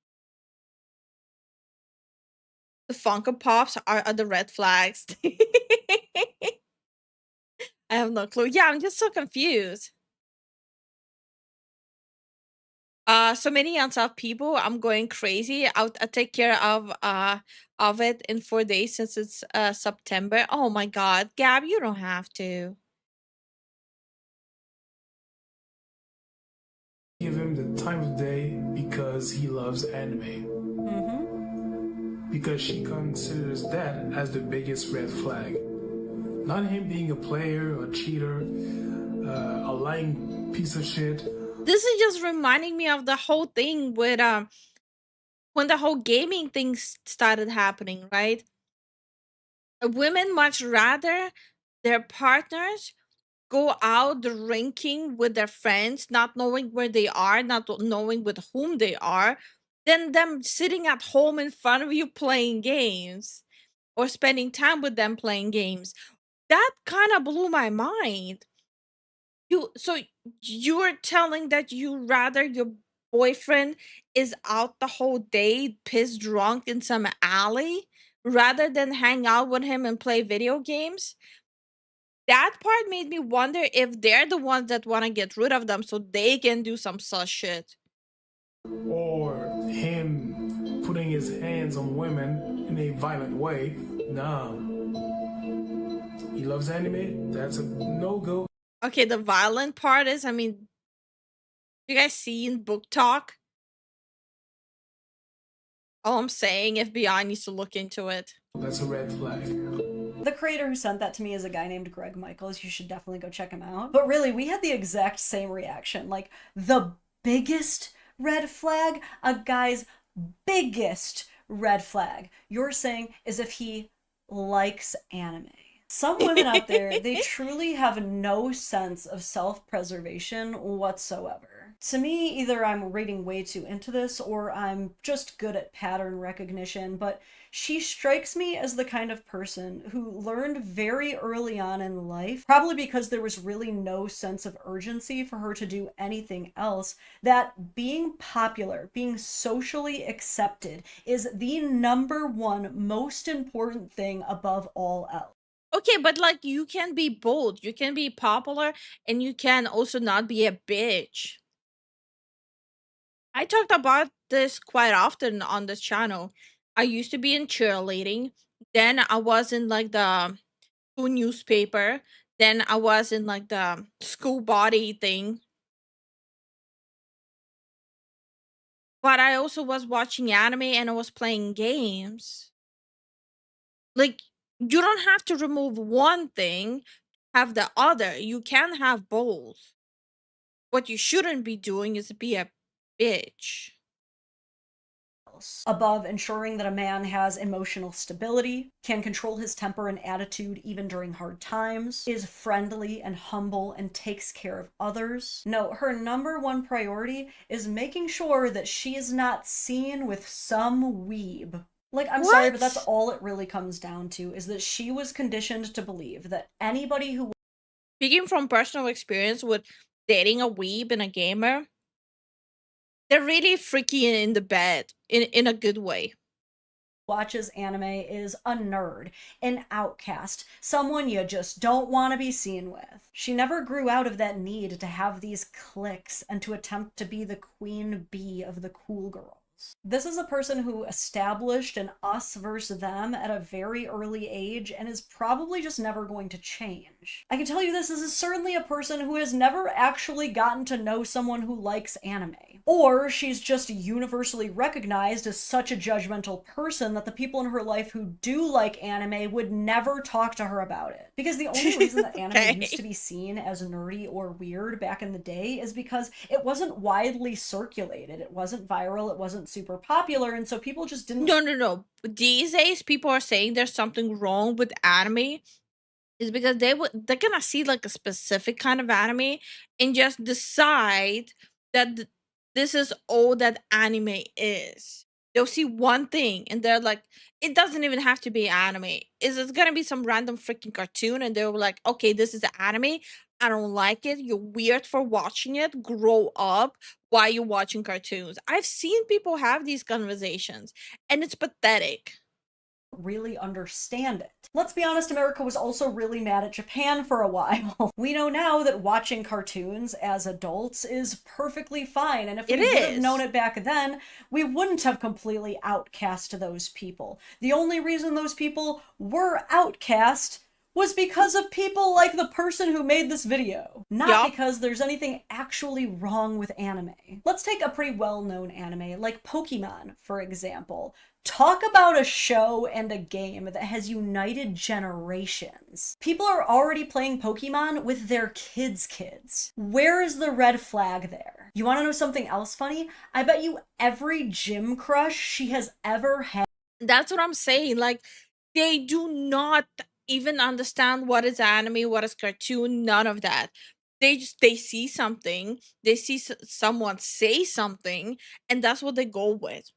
The Funko Pops are the red flags. I have no clue. Yeah, I'm just so confused. So many unsolved people. I'm going crazy. I'll take care of it in 4 days since it's September. Oh my God, Gab, you don't have to. Give him the time of day because he loves anime. Because she considers that as the biggest red flag. Not him being a player, a cheater, a lying piece of shit. This is just reminding me of the whole thing with when the whole gaming thing started happening, right? Women much rather their partners go out drinking with their friends, not knowing where they are, not knowing with whom they are, than them sitting at home in front of you playing games or spending time with them playing games. That kind of blew my mind. So you're telling that you rather your boyfriend is out the whole day pissed drunk in some alley rather than hang out with him and play video games? That part made me wonder if they're the ones that want to get rid of them so they can do some sus shit. Or him putting his hands on women in a violent way. Nah. He loves anime. That's a no-go. Okay, the violent part is, I mean, you guys see in Book Talk? All I'm saying, FBI needs to look into it. That's a red flag. The creator who sent that to me is a guy named Greg Michaels. You should definitely go check him out. But really, we had the exact same reaction. Like, the biggest red flag, a guy's biggest red flag, you're saying is if he likes anime. Some women out there, they truly have no sense of self-preservation whatsoever. To me, either I'm reading way too into this or I'm just good at pattern recognition, but she strikes me as the kind of person who learned very early on in life, probably because there was really no sense of urgency for her to do anything else, that being popular, being socially accepted is the #1 most important thing above all else. Okay, but like you can be bold. You can be popular and you can also not be a bitch. I talked about this quite often on this channel. I used to be in cheerleading. Then I was in like the school newspaper. Then I was in like the school body thing. But I also was watching anime and I was playing games. Like, you don't have to remove one thing, have the other. You can have both. What you shouldn't be doing is be a bitch. Above ensuring that a man has emotional stability, can control his temper and attitude even during hard times, is friendly and humble and takes care of others. No, her #1 priority is making sure that she is not seen with some weeb. Like, I'm sorry, but that's all it really comes down to, is that she was conditioned to believe that anybody who... Speaking from personal experience with dating a weeb and a gamer, they're really freaky in the bed, in a good way. watches anime is a nerd, an outcast, someone you just don't want to be seen with. She never grew out of that need to have these cliques and to attempt to be the queen bee of the cool girls. This is a person who established an us versus them at a very early age and is probably just never going to change. I can tell you this is certainly a person who has never actually gotten to know someone who likes anime. Or she's just universally recognized as such a judgmental person that the people in her life who do like anime would never talk to her about it. Because the only reason that anime used to be seen as nerdy or weird back in the day is because it wasn't widely circulated. It wasn't viral, it wasn't super popular, and so people just didn't. No. These days, people are saying there's something wrong with anime is because they're gonna see like a specific kind of anime and just decide that this is all that anime is. They'll see one thing and they're like, it doesn't even have to be anime. It's gonna be some random freaking cartoon, and they're like, okay, this is anime. I don't like it. You're weird for watching it. Grow up. Why are you watching cartoons? I've seen people have these conversations, and it's pathetic. Really understand it. Let's be honest, America was also really mad at Japan for a while. We know now that watching cartoons as adults is perfectly fine, and if we would have known it back then, we wouldn't have completely outcast those people. The only reason those people were outcast was because of people like the person who made this video, not because there's anything actually wrong with anime. Let's take a pretty well-known anime like Pokemon, for example. Talk about a show and a game that has united generations. People are already playing Pokemon with their kids. Where is the red flag there? You want to know something else funny? I bet you every gym crush she has ever had. That's what I'm saying. Like, they do not even understand what is anime, what is cartoon, none of that. They see something, they see someone say something, and that's what they go with.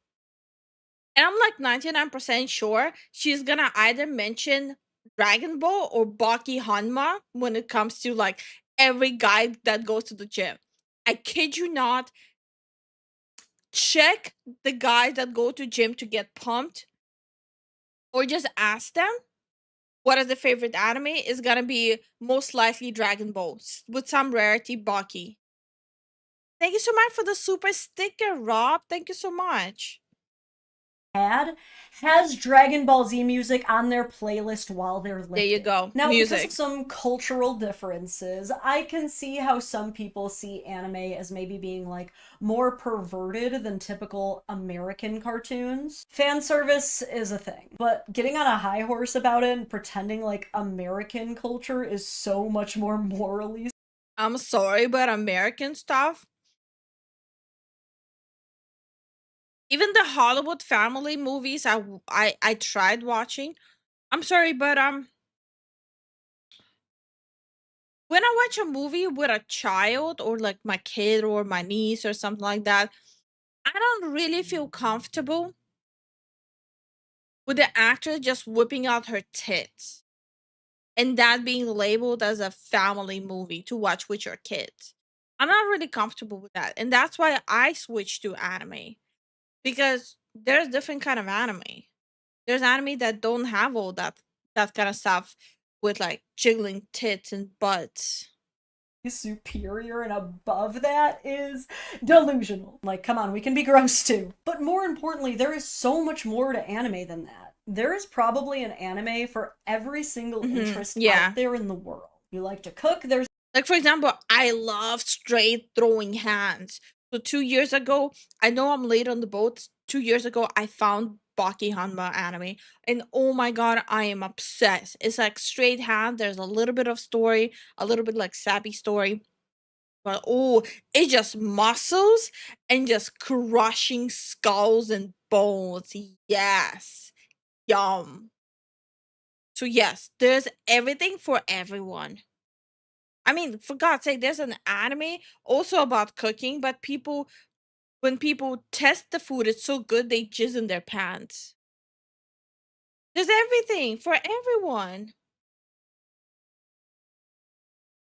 And I'm like 99% sure she's gonna either mention Dragon Ball or Baki Hanma when it comes to like every guy that goes to the gym. I kid you not. Check the guys that go to gym to get pumped, or just ask them what is the favorite anime. Is gonna be most likely Dragon Ball with some rarity Baki. Thank you so much for the super sticker, Rob. Thank you so much. Has Dragon Ball Z music on their playlist while they're lifting. There you go. Now, music. because of some cultural differences, I can see how some people see anime as maybe being like more perverted than typical American cartoons. Fan service is a thing, but getting on a high horse about it and pretending like American culture is so much more morally. I'm sorry, but American stuff, even the Hollywood family movies, I tried watching. I'm sorry, but when I watch a movie with a child or like my kid or my niece or something like that, I don't really feel comfortable with the actor just whipping out her tits and that being labeled as a family movie to watch with your kids. I'm not really comfortable with that, and that's why I switched to anime. Because there's different kind of anime. There's anime that don't have all that kind of stuff with like jiggling tits and butts. Superior and above that is delusional. Like, come on, we can be gross too. But more importantly, there is so much more to anime than that. There is probably an anime for every single interest out there in the world. You like to cook, there's like, for example, I love straight throwing hands. So 2 years ago, I know I'm late on the boat. 2 years ago, I found Baki Hanma anime, and oh my god, I am obsessed. It's like straight hand. There's a little bit of story, a little bit like sappy story, but oh, it's just muscles and just crushing skulls and bones. Yes, yum. So yes, there's everything for everyone. I mean, for God's sake, there's an anime also about cooking, but when people test the food, it's so good they jizz in their pants. There's everything for everyone.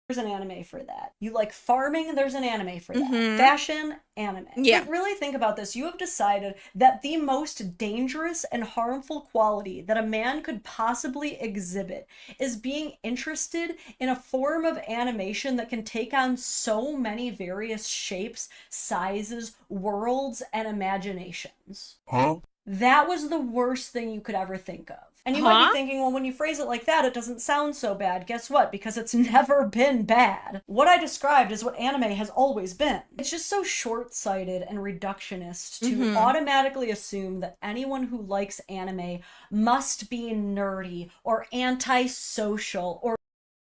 There's an anime for that. You like farming, there's an anime for that. Mhm. Fashion, anime. Yeah. But really think about this. You have decided that the most dangerous and harmful quality that a man could possibly exhibit is being interested in a form of animation that can take on so many various shapes, sizes, worlds, and imaginations. Huh? That was the worst thing you could ever think of. And you might Huh? be thinking, well, when you phrase it like that, it doesn't sound so bad. Guess what? Because it's never been bad. What I described is what anime has always been. It's just so short-sighted and reductionist to Mhm. automatically assume that anyone who likes anime must be nerdy or antisocial or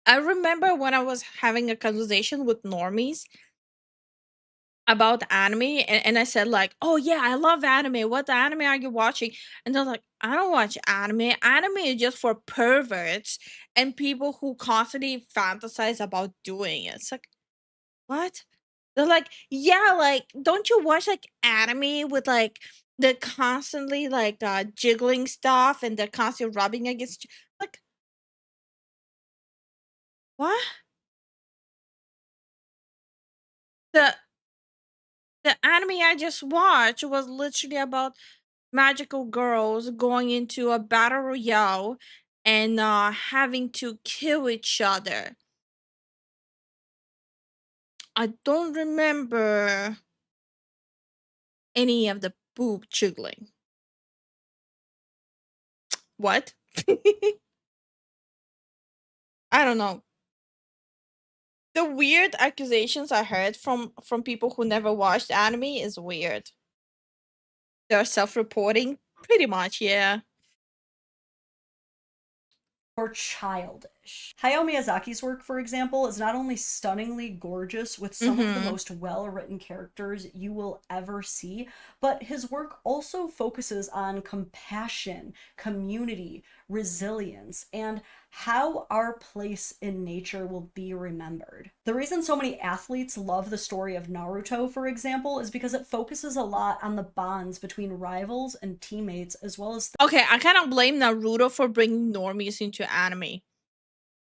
I remember when I was having a conversation with normies about anime, and I said like, "Oh yeah, I love anime. What anime are you watching?" And they're like, "I don't watch anime. Anime is just for perverts and people who constantly fantasize about doing it." It's like, what? They're like, "Yeah, like, don't you watch like anime with like the constantly like jiggling stuff and they're constantly rubbing against like what?" The the anime I just watched was literally about magical girls going into a battle royale and having to kill each other. I don't remember any of the boob jiggling. What? I don't know. The weird accusations I heard from people who never watched anime is weird. They're self-reporting, pretty much, yeah. or childish. Hayao Miyazaki's work, for example, is not only stunningly gorgeous with some of the Mhm. most well-written characters you will ever see, but his work also focuses on compassion, community, resilience, and how our place in nature will be remembered. The reason so many athletes love the story of Naruto, for example, is because it focuses a lot on the bonds between rivals and teammates, as well as Okay, I kind of blame Naruto for bringing normies into anime.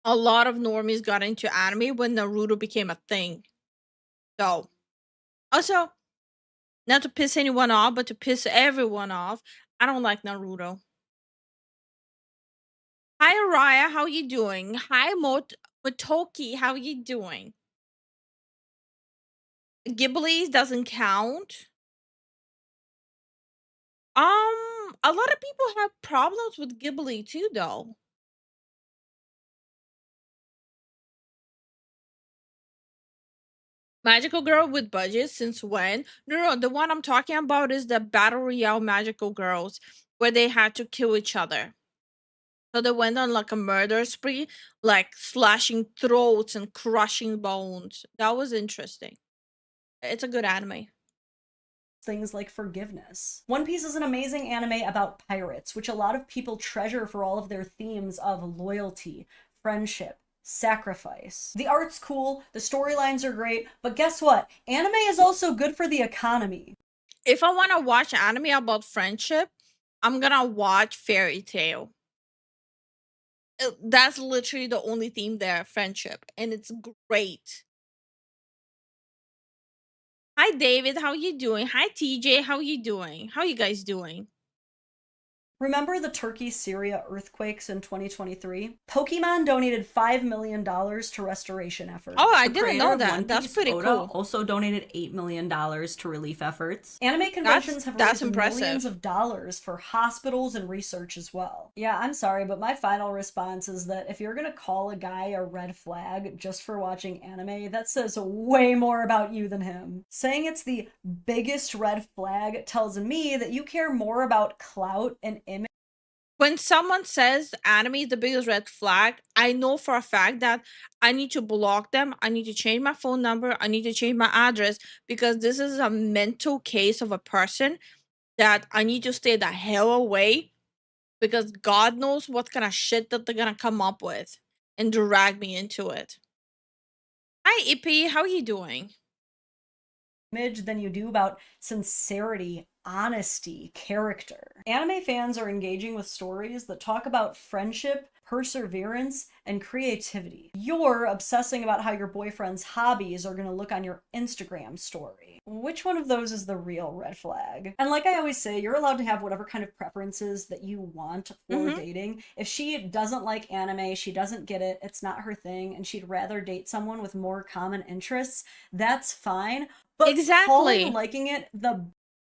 A lot of normies got into anime when Naruto became a thing. So, also, not to piss anyone off, but to piss everyone off, I don't like Naruto. Hi Araya, how you doing? Hi Motoki, how you doing? Ghibli doesn't count. A lot of people have problems with Ghibli too, though. Magical Girl with budget since when? No, the one I'm talking about is the Battle Royale Magical Girls where they had to kill each other. So they went on like a murder spree, like slashing throats and crushing bones. That was interesting. It's a good anime. things like forgiveness. One Piece is an amazing anime about pirates, which a lot of people treasure for all of their themes of loyalty, friendship, sacrifice. The art's cool, the storylines are great, but guess what? Anime is also good for the economy. If I want to watch anime about friendship, I'm gonna watch Fairy Tail. That's literally the only theme there, friendship, and it's great. Hi David, how you doing? Hi TJ, how you doing? How you guys doing? Remember the Turkey-Syria earthquakes in 2023? Pokemon donated $5 million to restoration efforts. Oh, I The didn't creator know of that. One That's Piece, pretty Oda, cool. also donated $8 million to relief efforts. Anime conventions have That's raised impressive. millions of dollars for hospitals and research as well. Yeah, I'm sorry, but my final response is that if you're gonna call a guy a red flag just for watching anime, that says way more about you than him. Saying it's the biggest red flag tells me that you care more about clout and image. When someone says anime is the biggest red flag, I know for a fact that I need to block them. I need to change my phone number. I need to change my address because this is a mental case of a person that I need to stay the hell away because God knows what kind of shit that they're gonna come up with and drag me into it. Hi Ippy, how are you doing? Than you do about sincerity, honesty character. Anime fans are engaging with stories that talk about friendship, perseverance, and creativity. You're obsessing about how your boyfriend's hobbies are gonna look on your Instagram story. Which one of those is the real red flag? And like I always say, you're allowed to have whatever kind of preferences that you want for dating. If she doesn't like anime, she doesn't get it, it's not her thing, and she'd rather date someone with more common interests, that's fine. But calling liking it the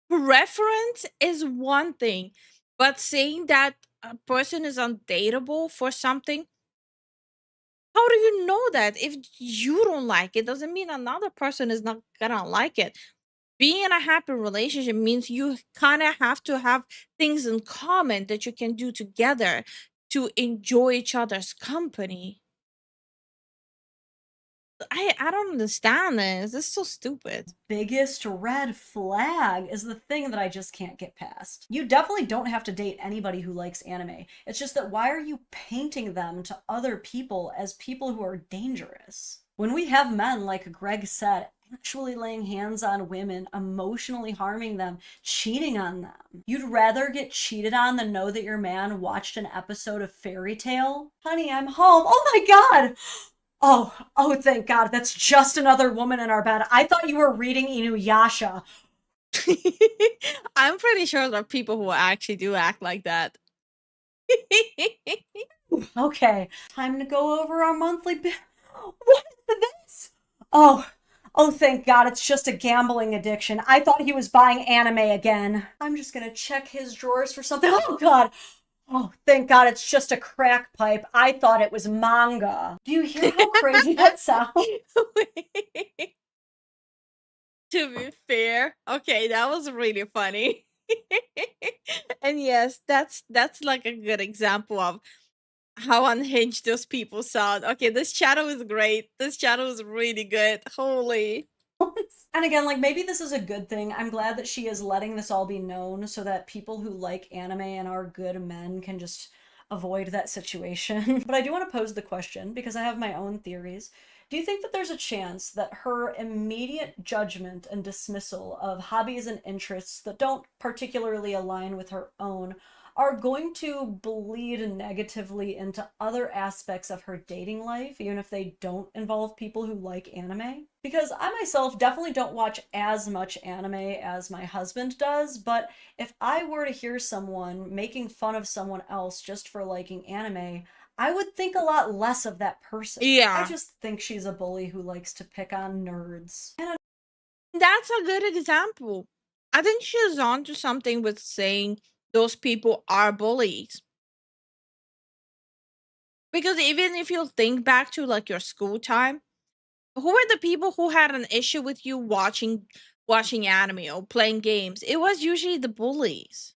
preference is one thing, but saying that a person is undateable for something, how do you know that? If you don't like it, doesn't mean another person is not gonna like it. Being in a happy relationship means you kind of have to have things in common that you can do together to enjoy each other's company. I don't understand this. This is so stupid. Biggest red flag is the thing that I just can't get past. You definitely don't have to date anybody who likes anime. It's just that why are you painting them to other people as people who are dangerous? When we have men, like Greg said, actually laying hands on women, emotionally harming them, cheating on them, you'd rather get cheated on than know that your man watched an episode of Fairy Tale? Honey, I'm home. Oh my god! Oh, thank God. That's just another woman in our bed. I thought you were reading Inuyasha. I'm pretty sure there are people who actually do act like that. Okay, time to go over our monthly bill. What is this? Oh, thank God, it's just a gambling addiction. I thought he was buying anime again. I'm just gonna check his drawers for something. Oh God. Oh, thank God, it's just a crack pipe. I thought it was manga. Do you hear how crazy that sounds? To be fair, okay, that was really funny. And yes, that's like a good example of how unhinged those people sound. Okay, this channel is great. This channel is really good. Holy. And again, like, maybe this is a good thing. I'm glad that she is letting this all be known so that people who like anime and are good men can just avoid that situation. But I do want to pose the question because I have my own theories. Do you think that there's a chance that her immediate judgment and dismissal of hobbies and interests that don't particularly align with her own are going to bleed negatively into other aspects of her dating life, even if they don't involve people who like anime? Because I myself definitely don't watch as much anime as my husband does, but if I were to hear someone making fun of someone else just for liking anime, I would think a lot less of that person. Yeah. I just think she's a bully who likes to pick on nerds. And that's a good example. I think she's onto something with saying those people are bullies. Because even if you think back to like your school time, who were the people who had an issue with you watching anime or playing games? It was usually the bullies.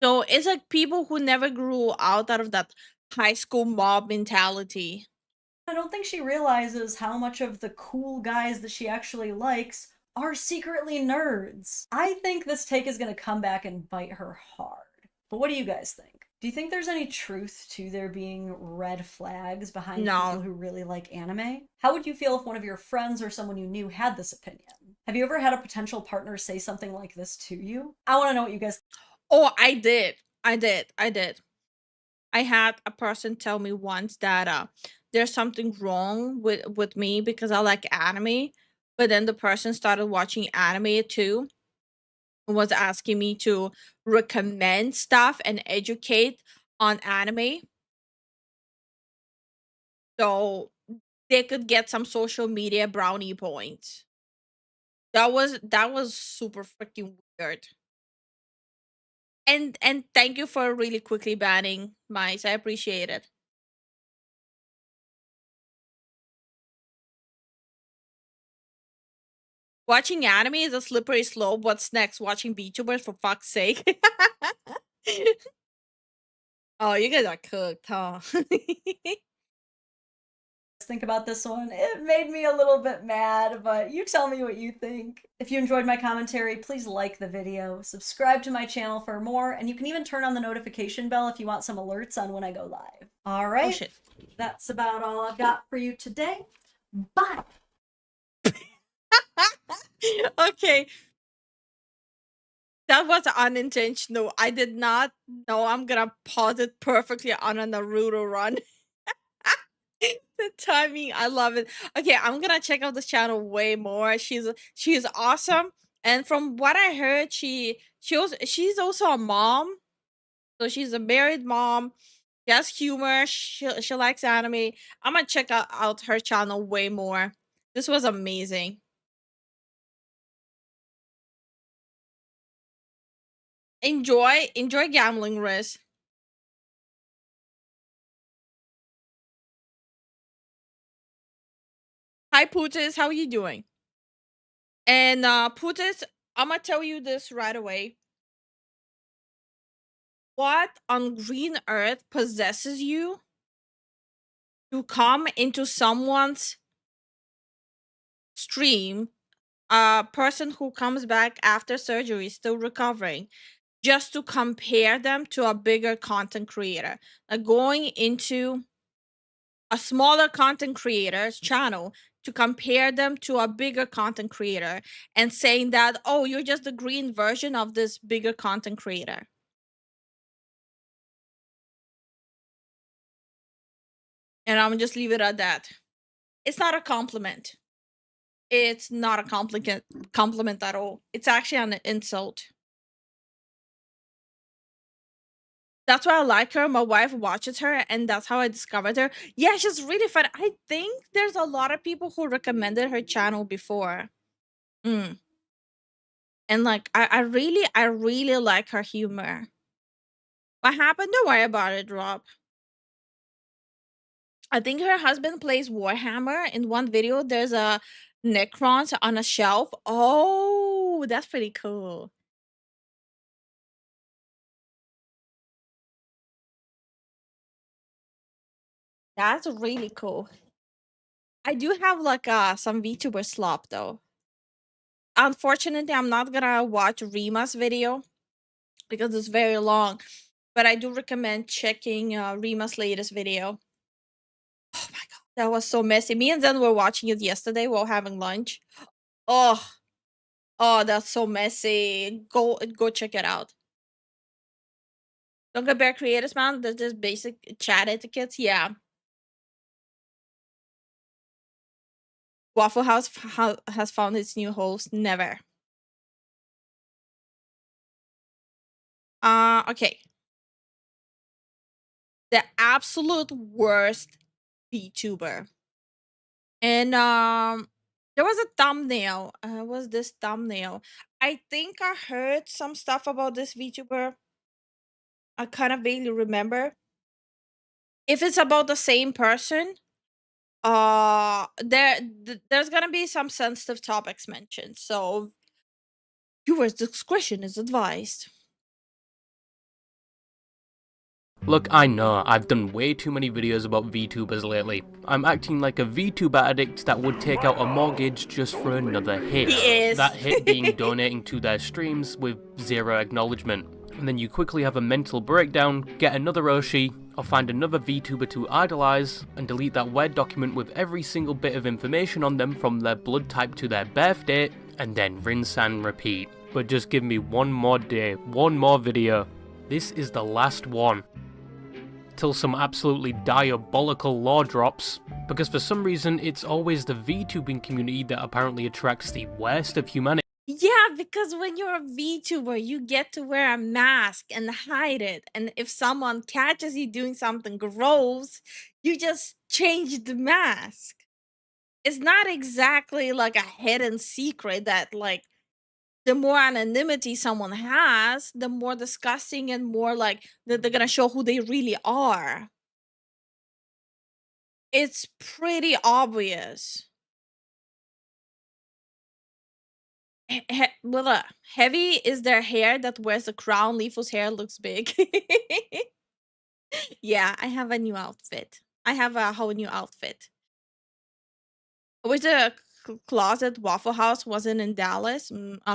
So it's like people who never grew out of that high school mob mentality. I don't think she realizes how much of the cool guys that she actually likes are secretly nerds. I think this take is going to come back and bite her hard. But what do you guys think? Do you think there's any truth to there being red flags behind people who really like anime? How would you feel if one of your friends or someone you knew had this opinion? Have you ever had a potential partner say something like this to you? I want to know what you guys... Oh, I did. I had a person tell me once that there's something wrong with me because I like anime. But then the person started watching anime too and was asking me to recommend stuff and educate on anime. So they could get some social media brownie points. That was super freaking weird. And thank you for really quickly banning mice. I appreciate it. Watching anime is a slippery slope. What's next? Watching VTubers, for fuck's sake. Oh, you guys are cooked, huh? Think about this one. It made me a little bit mad, but you tell me what you think. If you enjoyed my commentary, please like the video, subscribe to my channel for more, and you can even turn on the notification bell if you want some alerts on when I go live. All right, shit. That's about all I've got for you today. Bye! Okay. That was unintentional. I did not know I'm gonna pause it perfectly on a Naruto run. The timing, I love it. Okay, I'm gonna check out this channel way more. She's awesome, and from what I heard, she's also a mom. So she's a married mom. She has humor. She likes anime. I'm gonna check out her channel way more. This was amazing. Enjoy gambling, Riz. Hi, Putis. How are you doing? And Putis, I'm gonna tell you this right away. What on green earth possesses you to come into someone's stream, a person who comes back after surgery, still recovering, just to compare them to a bigger content creator? Like going into a smaller content creator's channel to compare them to a bigger content creator and saying that, oh, you're just the green version of this bigger content creator. And I'm just leave it at that. It's not a compliment. It's not a compliment at all. It's actually an insult. That's why I like her. My wife watches her, and that's how I discovered her. Yeah, she's really fun. I think there's a lot of people who recommended her channel before. And like I really like her humor. What happened? Don't worry about it, Rob. I think her husband plays Warhammer. In one video, there's a Necrons on a shelf. Oh, that's pretty cool. That's really cool. I do have like some VTuber slop though. Unfortunately, I'm not gonna watch Rima's video because it's very long. But I do recommend checking Rima's latest video. Oh my god, that was so messy. Me and Zen were watching it yesterday while having lunch. Oh, that's so messy. Go check it out. Don't compare creators, man. There's just basic chat etiquettes. Yeah. Waffle House has found its new host. Never. Okay. The absolute worst VTuber. And there was a thumbnail. Was this thumbnail? I think I heard some stuff about this VTuber. I kind of vaguely remember. If it's about the same person, there's gonna be some sensitive topics mentioned. So viewers' discretion is advised. Look, I know, I've done way too many videos about VTubers lately. I'm acting like a VTuber addict that would take out a mortgage just for another hit. He is. That hit being donating to their streams with zero acknowledgement. And then you quickly have a mental breakdown, get another Oshi, or find another VTuber to idolize, and delete that Word document with every single bit of information on them from their blood type to their birth date, and then rinse and repeat. But just give me one more day, one more video. This is the last one. Till some absolutely diabolical law drops, because for some reason it's always the VTubing community that apparently attracts the worst of humanity. Yeah, because when you're a VTuber, you get to wear a mask and hide it. And if someone catches you doing something gross, you just change the mask. It's not exactly like a hidden secret that, like, the more anonymity someone has, the more disgusting and more like that they're gonna show who they really are. It's pretty obvious. Heavy is their hair that wears a crown. Lifu's hair looks big. Yeah, I have a new outfit. I have a whole new outfit. Which the closet Waffle House wasn't in Dallas.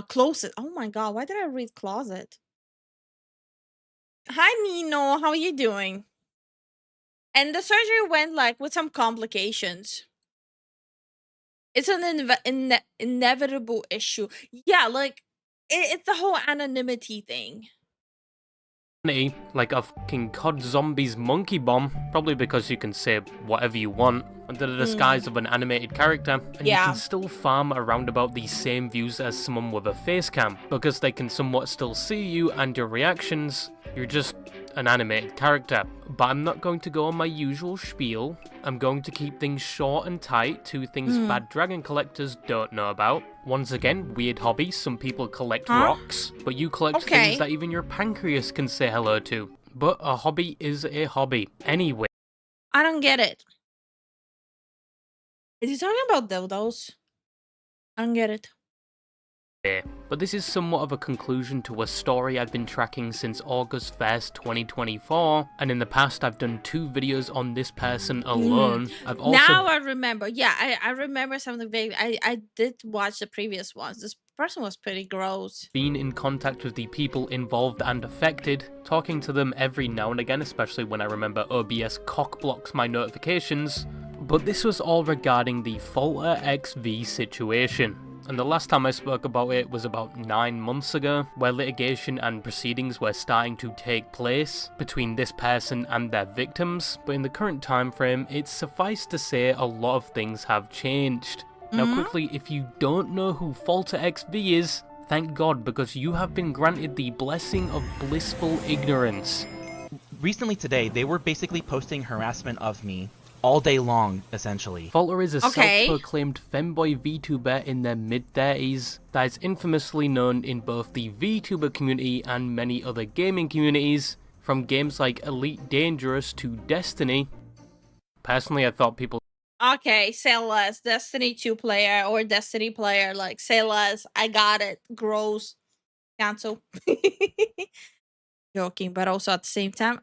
Closet. Oh my god, why did I read closet? Hi Nino, how are you doing? And the surgery went like with some complications. It's an inevitable issue. Yeah, like it's the whole anonymity thing. Like a fucking COD Zombies monkey bomb, probably because you can say whatever you want under the disguise of an animated character, and you can still farm around about the same views as someone with a face cam, because they can somewhat still see you and your reactions. You're just an animated character. But I'm not going to go on my usual spiel. I'm going to keep things short and tight to things bad dragon collectors don't know about. Once again, weird hobby. Some people collect rocks, but you collect things that even your pancreas can say hello to. But a hobby is a hobby. Anyway. I don't get it. Is he talking about dildos? I don't get it. But this is somewhat of a conclusion to a story I've been tracking since August 1st, 2024, and in the past I've done 2 videos on this person alone. I've also... Now I remember. Yeah, I remember something vague. I did watch the previous ones. This person was pretty gross. Been in contact with the people involved and affected, talking to them every now and again, especially when I remember OBS cockblocks my notifications. But this was all regarding the Falter XV situation. And the last time I spoke about it was about 9 months ago, where litigation and proceedings were starting to take place between this person and their victims, but in the current time frame, it's suffice to say a lot of things have changed. Now quickly, if you don't know who Falter XV is, thank God, because you have been granted the blessing of blissful ignorance. Recently today, they were basically posting harassment of me all day long, essentially. Falter is a self-proclaimed femboy VTuber in their mid-30s that is infamously known in both the VTuber community and many other gaming communities, from games like Elite Dangerous to Destiny. Personally, I thought people... Okay, say less. Destiny 2 player or Destiny player, like, say less. I got it. Gross. Cancel. Joking, but also at the same time,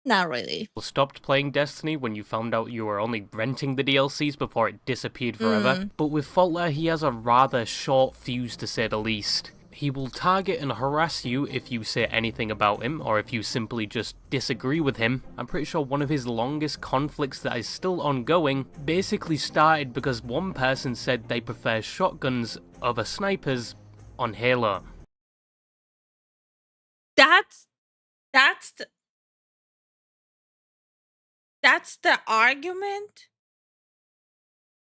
not really. Stopped playing Destiny when you found out you were only renting the DLCs before it disappeared forever. But with Falter, he has a rather short fuse to say the least. He will target and harass you if you say anything about him, or if you simply just disagree with him. I'm pretty sure one of his longest conflicts that is still ongoing basically started because one person said they prefer shotguns over snipers on Halo. That's the argument?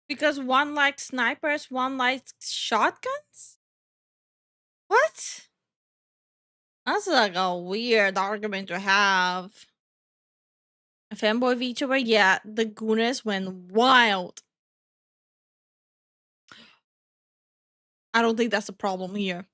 Because one likes snipers, one likes shotguns? What? That's like a weird argument to have. A fanboy VTuber? Yeah, the gooness went wild. I don't think that's a problem here.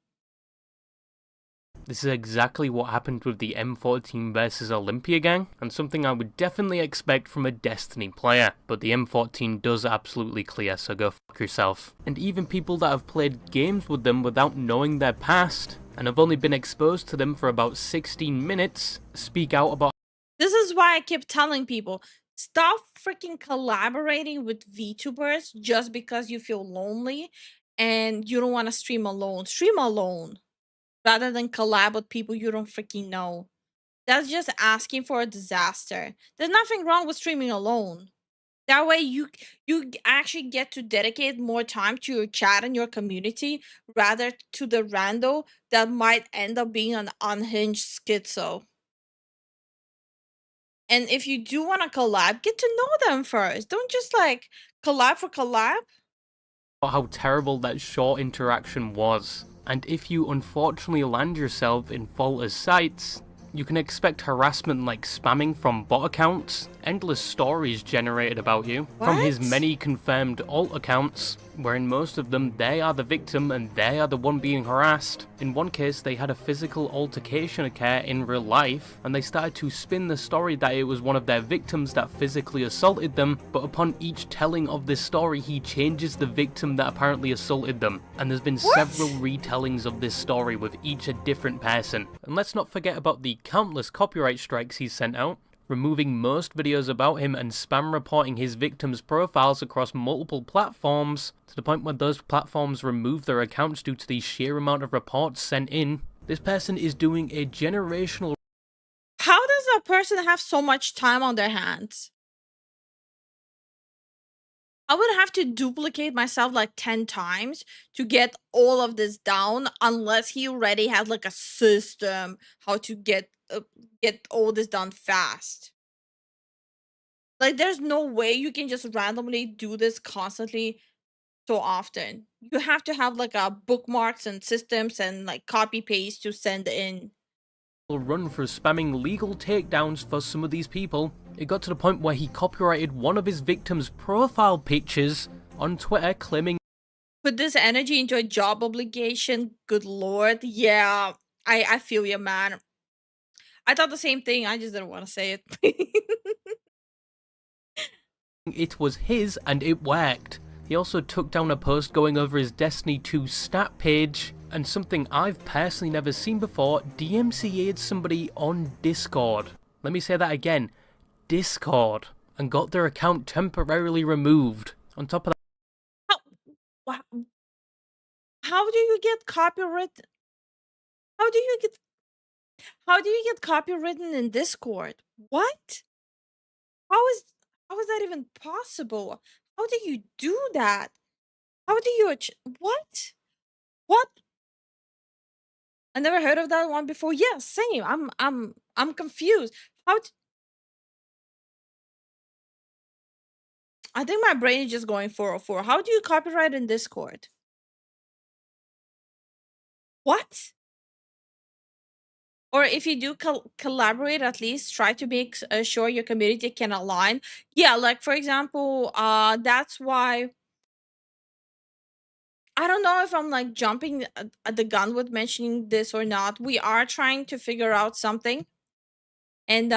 This is exactly what happened with the M14 versus Olympia gang, and something I would definitely expect from a Destiny player, but the M14 does absolutely clear, so go fuck yourself. And even people that have played games with them without knowing their past, and have only been exposed to them for about 16 minutes, speak out about... This is why I keep telling people, stop freaking collaborating with VTubers just because you feel lonely and you don't want to stream alone. Stream alone. Rather than collab with people you don't freaking know. That's just asking for a disaster. There's nothing wrong with streaming alone. That way you actually get to dedicate more time to your chat and your community rather to the rando that might end up being an unhinged schizo. And if you do want to collab, get to know them first. Don't just like collab for collab. How terrible that short interaction was. And if you unfortunately land yourself in Falter's sights, you can expect harassment like spamming from bot accounts, endless stories generated about you, from his many confirmed alt accounts, where in most of them they are the victim and they are the one being harassed. In one case they had a physical altercation occur in real life, and they started to spin the story that it was one of their victims that physically assaulted them, but upon each telling of this story he changes the victim that apparently assaulted them. And there's been several retellings of this story with each a different person. And let's not forget about the countless copyright strikes he's sent out, removing most videos about him and spam reporting his victims' profiles across multiple platforms, to the point where those platforms remove their accounts due to the sheer amount of reports sent in. This person is doing a generational... How does a person have so much time on their hands? I would have to duplicate myself like 10 times to get all of this down, unless he already had like a system how to get all this done fast. Like, there's no way you can just randomly do this constantly so often. You have to have like a bookmarks and systems and like copy paste to send in. Run for spamming legal takedowns for some of these people. It got to the point where he copyrighted one of his victims' profile pictures on Twitter, claiming, Put this energy into a job obligation. Good lord. Yeah, I feel you, man. I thought the same thing. I just didn't want to say it. it was his and it worked. He also took down a post going over his Destiny 2 stat page, and something I've personally never seen before, DMCA'd somebody on Discord. Let me say that again, Discord, and got their account temporarily removed. On top of that, How do you get copyright? How do you get copywritten in Discord? What? How is that even possible? How do you do that? How do you what? What? I never heard of that one before. Yeah, same. I'm confused. I think my brain is just going 404. How do you copyright in Discord? What? Or if you do collaborate, at least try to make sure your community can align. Yeah, like for example, that's why I don't know if I'm like jumping at the gun with mentioning this or not. We are trying to figure out something, and we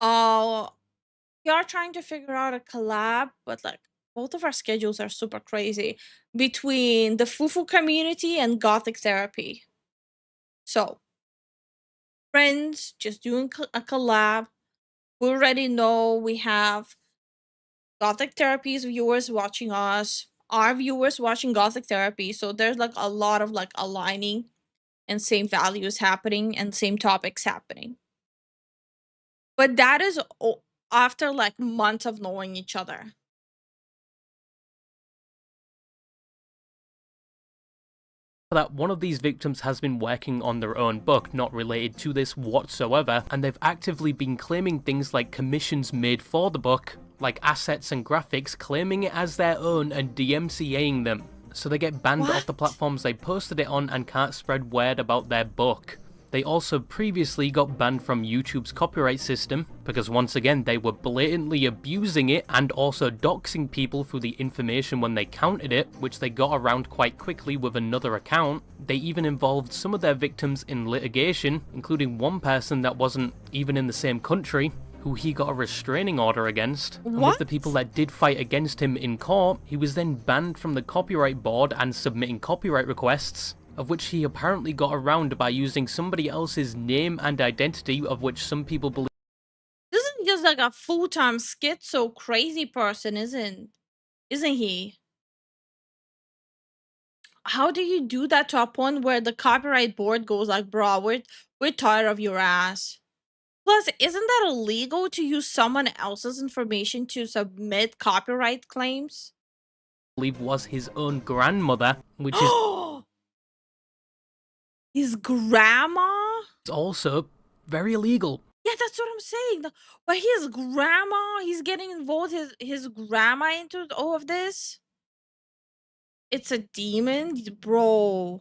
are trying to figure out a collab, but like both of our schedules are super crazy between the Fufu community and Gothic therapy. So, friends, just doing a collab. We already know we have Gothic Therapy's viewers watching us, our viewers watching Gothic Therapy. So there's like a lot of like aligning and same values happening and same topics happening. But that is after like months of knowing each other. that one of these victims has been working on their own book, not related to this whatsoever, and they've actively been claiming things like commissions made for the book, like assets and graphics, claiming it as their own and DMCAing them. So they get banned off the platforms they posted it on and can't spread word about their book. They also previously got banned from YouTube's copyright system, because once again they were blatantly abusing it and also doxing people through the information when they counted it, which they got around quite quickly with another account. They even involved some of their victims in litigation, including one person that wasn't even in the same country, who he got a restraining order against. And with the people that did fight against him in court, he was then banned from the copyright board and submitting copyright requests, of which he apparently got around by using somebody else's name and identity, of which some people believe. This is just like a full-time schizo crazy person, isn't he? How do you do that to a point where the copyright board goes like, bro, we're tired of your ass? Plus, isn't that illegal to use someone else's information to submit copyright claims? Believe was his own grandmother, which is his grandma? It's also very illegal. Yeah, that's what I'm saying. But his grandma, he's getting involved, his grandma into all of this? It's a demon? Bro.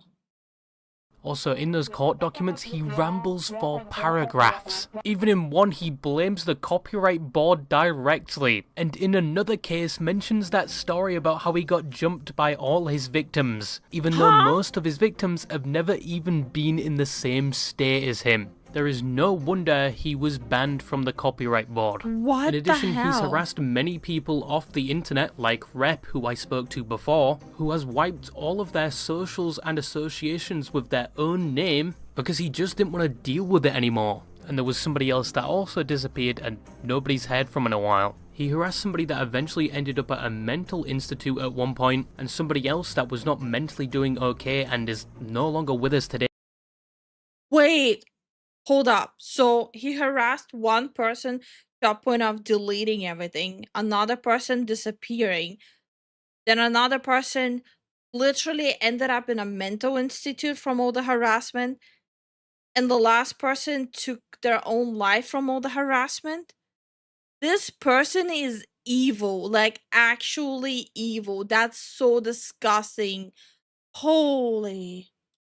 Also, in those court documents, he rambles for paragraphs. Even in one, he blames the copyright board directly, and in another case mentions that story about how he got jumped by all his victims, even though most of his victims have never even been in the same state as him. There is no wonder he was banned from the copyright board. What in addition, the hell? he's harassed many people off the internet, like Rep, who I spoke to before, who has wiped all of their socials and associations with their own name because he just didn't want to deal with it anymore. And there was somebody else that also disappeared and nobody's heard from in a while. He harassed somebody that eventually ended up at a mental institute at one point, and somebody else that was not mentally doing okay and is no longer with us today. Wait. Hold up. So he harassed one person to a point of deleting everything, another person disappearing, then another person literally ended up in a mental institute from all the harassment, and the last person took their own life from all the harassment. This person is evil, like actually evil. That's so disgusting. Holy.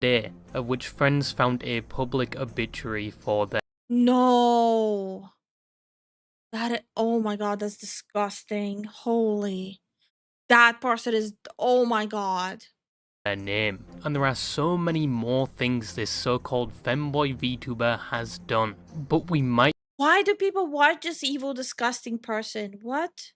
Day, of which friends found a public obituary for them. No. Oh my god, that's disgusting. Holy. That person is, oh my god. Their name. And there are so many more things this so-called femboy VTuber has done. But we might Why do people watch this evil, disgusting person? What?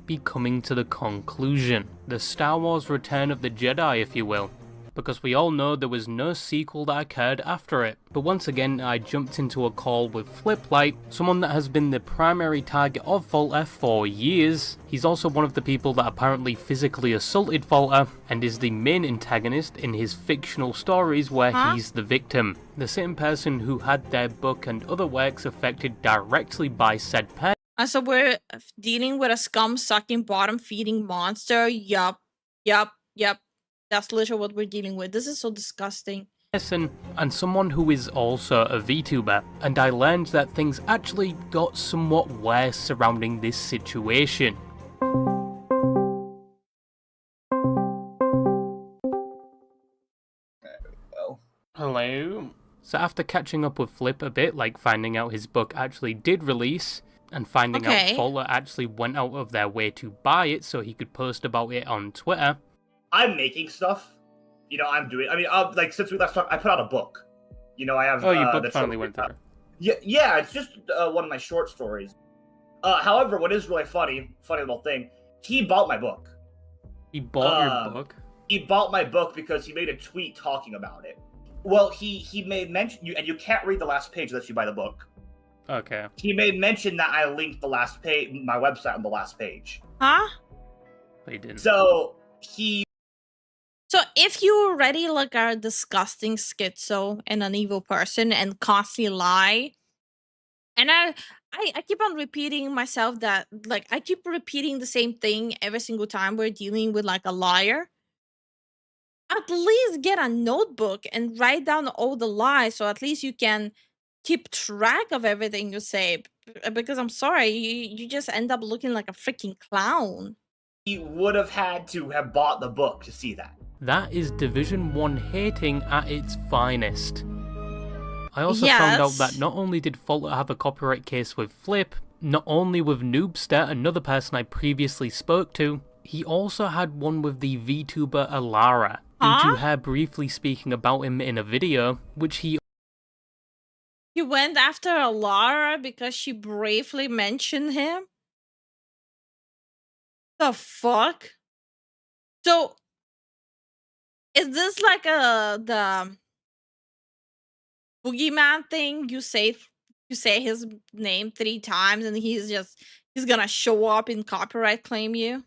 be coming to the conclusion. The Star Wars Return of the Jedi, if you will. Because we all know there was no sequel that occurred after it. But once again, I jumped into a call with Fliplight, someone that has been the primary target of Falter for years. He's also one of the people that apparently physically assaulted Falter, and is the main antagonist in his fictional stories where he's the victim. The same person who had their book and other works affected directly by said person. So we're dealing with a scum-sucking, bottom-feeding monster? Yup. That's literally what we're dealing with. This is so disgusting. And someone who is also a VTuber, and I learned that things actually got somewhat worse surrounding this situation. Hello? So after catching up with Flip a bit, like finding out his book actually did release, and finding out Falter actually went out of their way to buy it so he could post about it on Twitter. I'm making stuff. You know, I'm doing. I mean, like since we last talked, I put out a book. You know, I have. Oh, your book finally went through. Yeah, it's just one of my short stories. However, what is really funny little thing, he bought my book. He bought your book? He bought my book because he made a tweet talking about it. Well, he made mention, and you can't read the last page unless you buy the book. Okay. He made mention that I linked the last page, my website on the last page. Huh? He didn't. So if you already like are a disgusting schizo and an evil person and constantly lie, and I keep on repeating myself that like I keep repeating the same thing every single time we're dealing with like a liar. At least get a notebook and write down all the lies so at least you can keep track of everything you say. Because I'm sorry, you just end up looking like a freaking clown. he would have had to have bought the book to see that. That is Division 1 hating at its finest. I also found out that not only did Falter have a copyright case with Flip, not only with Noobster, another person I previously spoke to, he also had one with the VTuber Alara, due to her briefly speaking about him in a video, which he went after Alara because she briefly mentioned him? The fuck? So, is this like the boogeyman thing? You say his name 3 times and he's gonna show up and copyright claim you?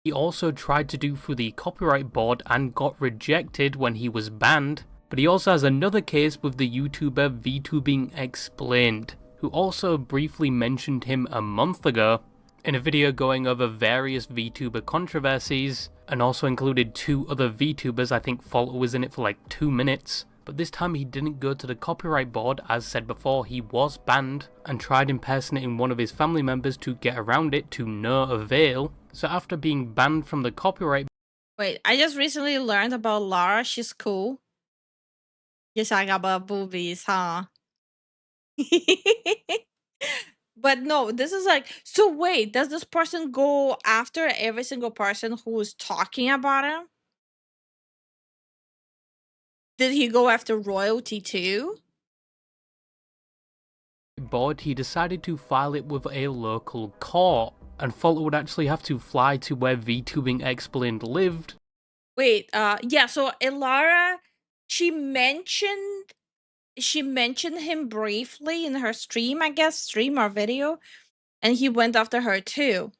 He also tried to do through the copyright board and got rejected when he was banned, but he also has another case with the YouTuber VTubing Explained, who also briefly mentioned him a month ago in a video going over various VTuber controversies, and also included 2 other VTubers. I think Falter was in it for like 2 minutes, but this time he didn't go to the copyright board. As said before, he was banned and tried impersonating one of his family members to get around it to no avail. So after being banned from the copyright... Wait, I just recently learned about Lara. She's cool. Yes, I got about boobies, huh? But no, this is like... So wait, does this person go after every single person who is talking about him? Did he go after royalty too? board, he decided to file it with a local court, and Falter would actually have to fly to where VTubing Explained lived. Wait, yeah, so Elara, she mentioned him briefly in her stream, I guess, stream or video, and he went after her too.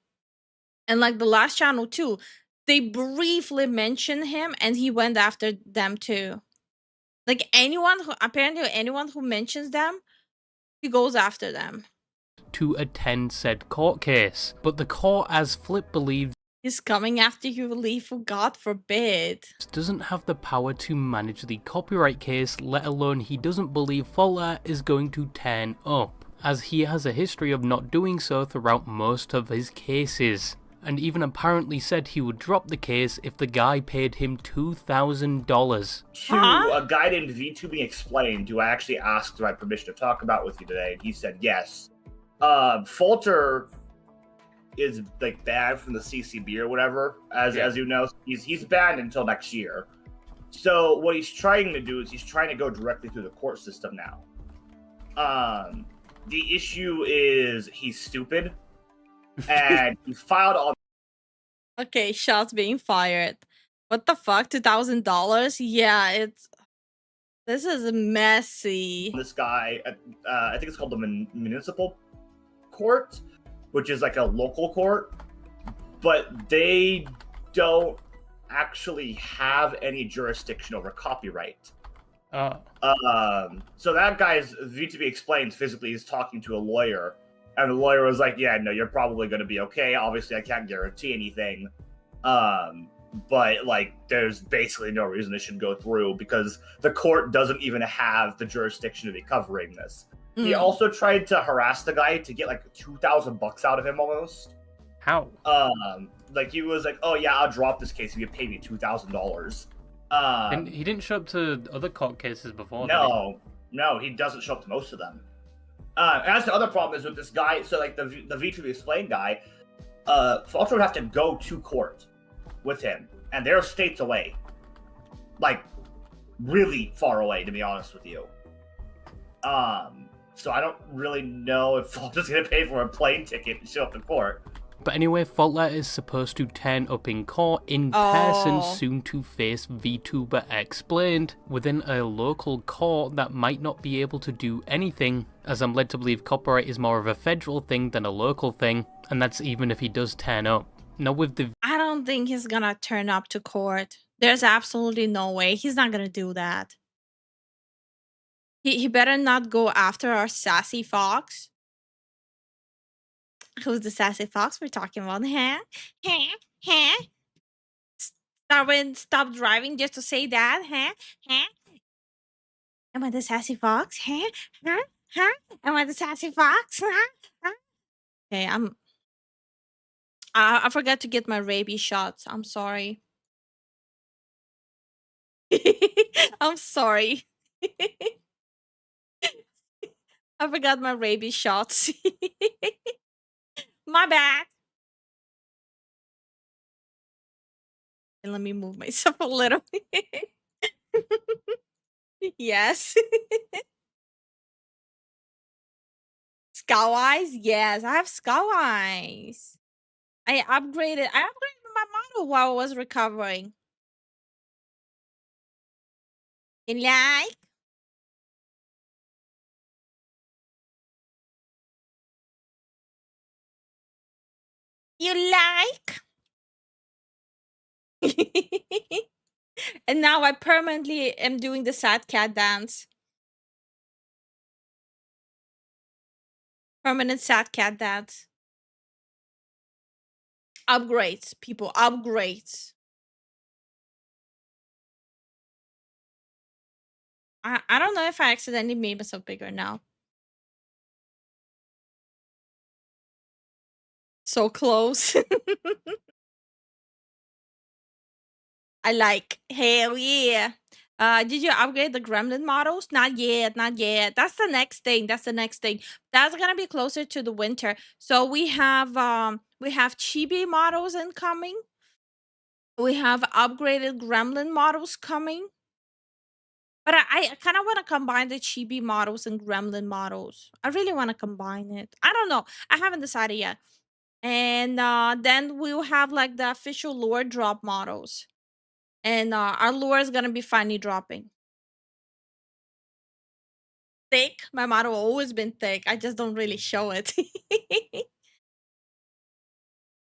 And like the last channel too, they briefly mentioned him and he went after them too. Like anyone who mentions them, he goes after them. to attend said court case. But the court, as Flip believes, He's coming after you, Lifu, God forbid. doesn't have the power to manage the copyright case, let alone he doesn't believe Faultless is going to turn up, as he has a history of not doing so throughout most of his cases, and even apparently said he would drop the case if the guy paid him $2,000. To a guy named VTuber Explained, who I actually asked do I have permission to talk about with you today, and he said yes. Falter is like banned from the CCB or whatever, as you know. He's banned until next year. So what he's trying to do is he's trying to go directly through the court system now. The issue is he's stupid, and he filed all. Okay, shots being fired. What the fuck? $2,000? Yeah, this is messy. This guy, I think it's called the municipal court, which is like a local court, but they don't actually have any jurisdiction over copyright. So that guy's VTuber Explains physically is talking to a lawyer, and the lawyer was like, yeah, no, you're probably going to be okay. Obviously, I can't guarantee anything. But like, there's basically no reason it should go through because the court doesn't even have the jurisdiction to be covering this. He also tried to harass the guy to get like $2,000 out of him almost. How? Like he was like, "Oh yeah, I'll drop this case if you pay me $2,000." And he didn't show up to other court cases before. No, he doesn't show up to most of them. And that's the other problem is with this guy. So like the VTuber Explained guy, Falter would have to go to court with him, and they're states away, like really far away, to be honest with you. So I don't really know if Falter's going to pay for a plane ticket and show up to court. But anyway, Faultless is supposed to turn up in court in person soon to face VTuber Explained within a local court that might not be able to do anything, as I'm led to believe copyright is more of a federal thing than a local thing, and that's even if he does turn up. Now with the... I don't think he's gonna turn up to court. There's absolutely no way. He's not gonna do that. He better not go after our sassy fox. Who's the sassy fox we're talking about? Huh? Huh? Huh? Stop driving just to say that? Huh? Huh? Am I the sassy fox? Huh? Huh? Huh? Am I the sassy fox? Huh? Huh? Okay, I forgot to get my rabies shots. I'm sorry. I'm sorry. I forgot my rabies shots. My bad. And let me move myself a little. Yes. Skull eyes? Yes, I have skull eyes. I upgraded my model while I was recovering. You like? You like? And now I permanently am doing the sad cat dance. Permanent sad cat dance. Upgrades, people, upgrades. I don't know if I accidentally made myself bigger now. So close. I like. Hell yeah. Did you upgrade the gremlin models? Not yet, not yet. That's the next thing. That's the next thing. That's gonna be closer to the winter. So we have chibi models incoming. We have upgraded gremlin models coming. But I kind of want to combine the chibi models and gremlin models. I really want to combine it. I don't know. I haven't decided yet. And then we'll have like the official lore drop models. And our lore is gonna be finally dropping. Thick. My model always been thick. I just don't really show it.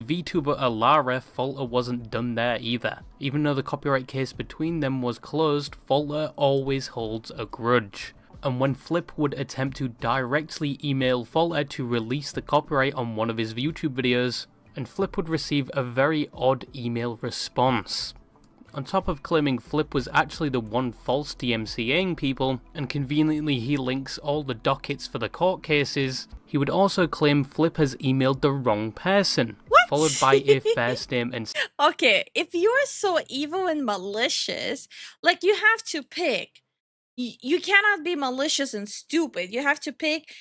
VTuber Alara, Faulter wasn't done there either. Even though the copyright case between them was closed, Faulter always holds a grudge. and when Flip would attempt to directly email Falter to release the copyright on one of his YouTube videos, and Flip would receive a very odd email response. On top of claiming Flip was actually the one false DMCAing people, and conveniently he links all the dockets for the court cases, he would also claim Flip has emailed the wrong person, followed by a first name and... Okay, if you're so evil and malicious, like, you have to pick. You cannot be malicious and stupid. You have to pick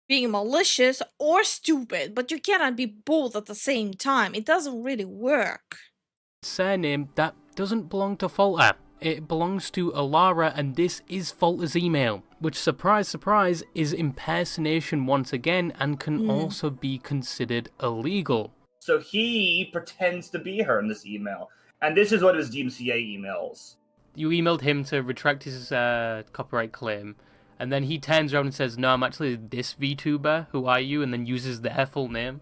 being malicious or stupid, but you cannot be both at the same time. It doesn't really work. Surname that doesn't belong to Falter. It belongs to Alara, and this is Falter's email, which, surprise surprise, is impersonation once again and can also be considered illegal. So he pretends to be her in this email, and this is one of his DMCA emails. You emailed him to retract his copyright claim, and then he turns around and says, no, I'm actually this VTuber, who are you? And then uses their full name.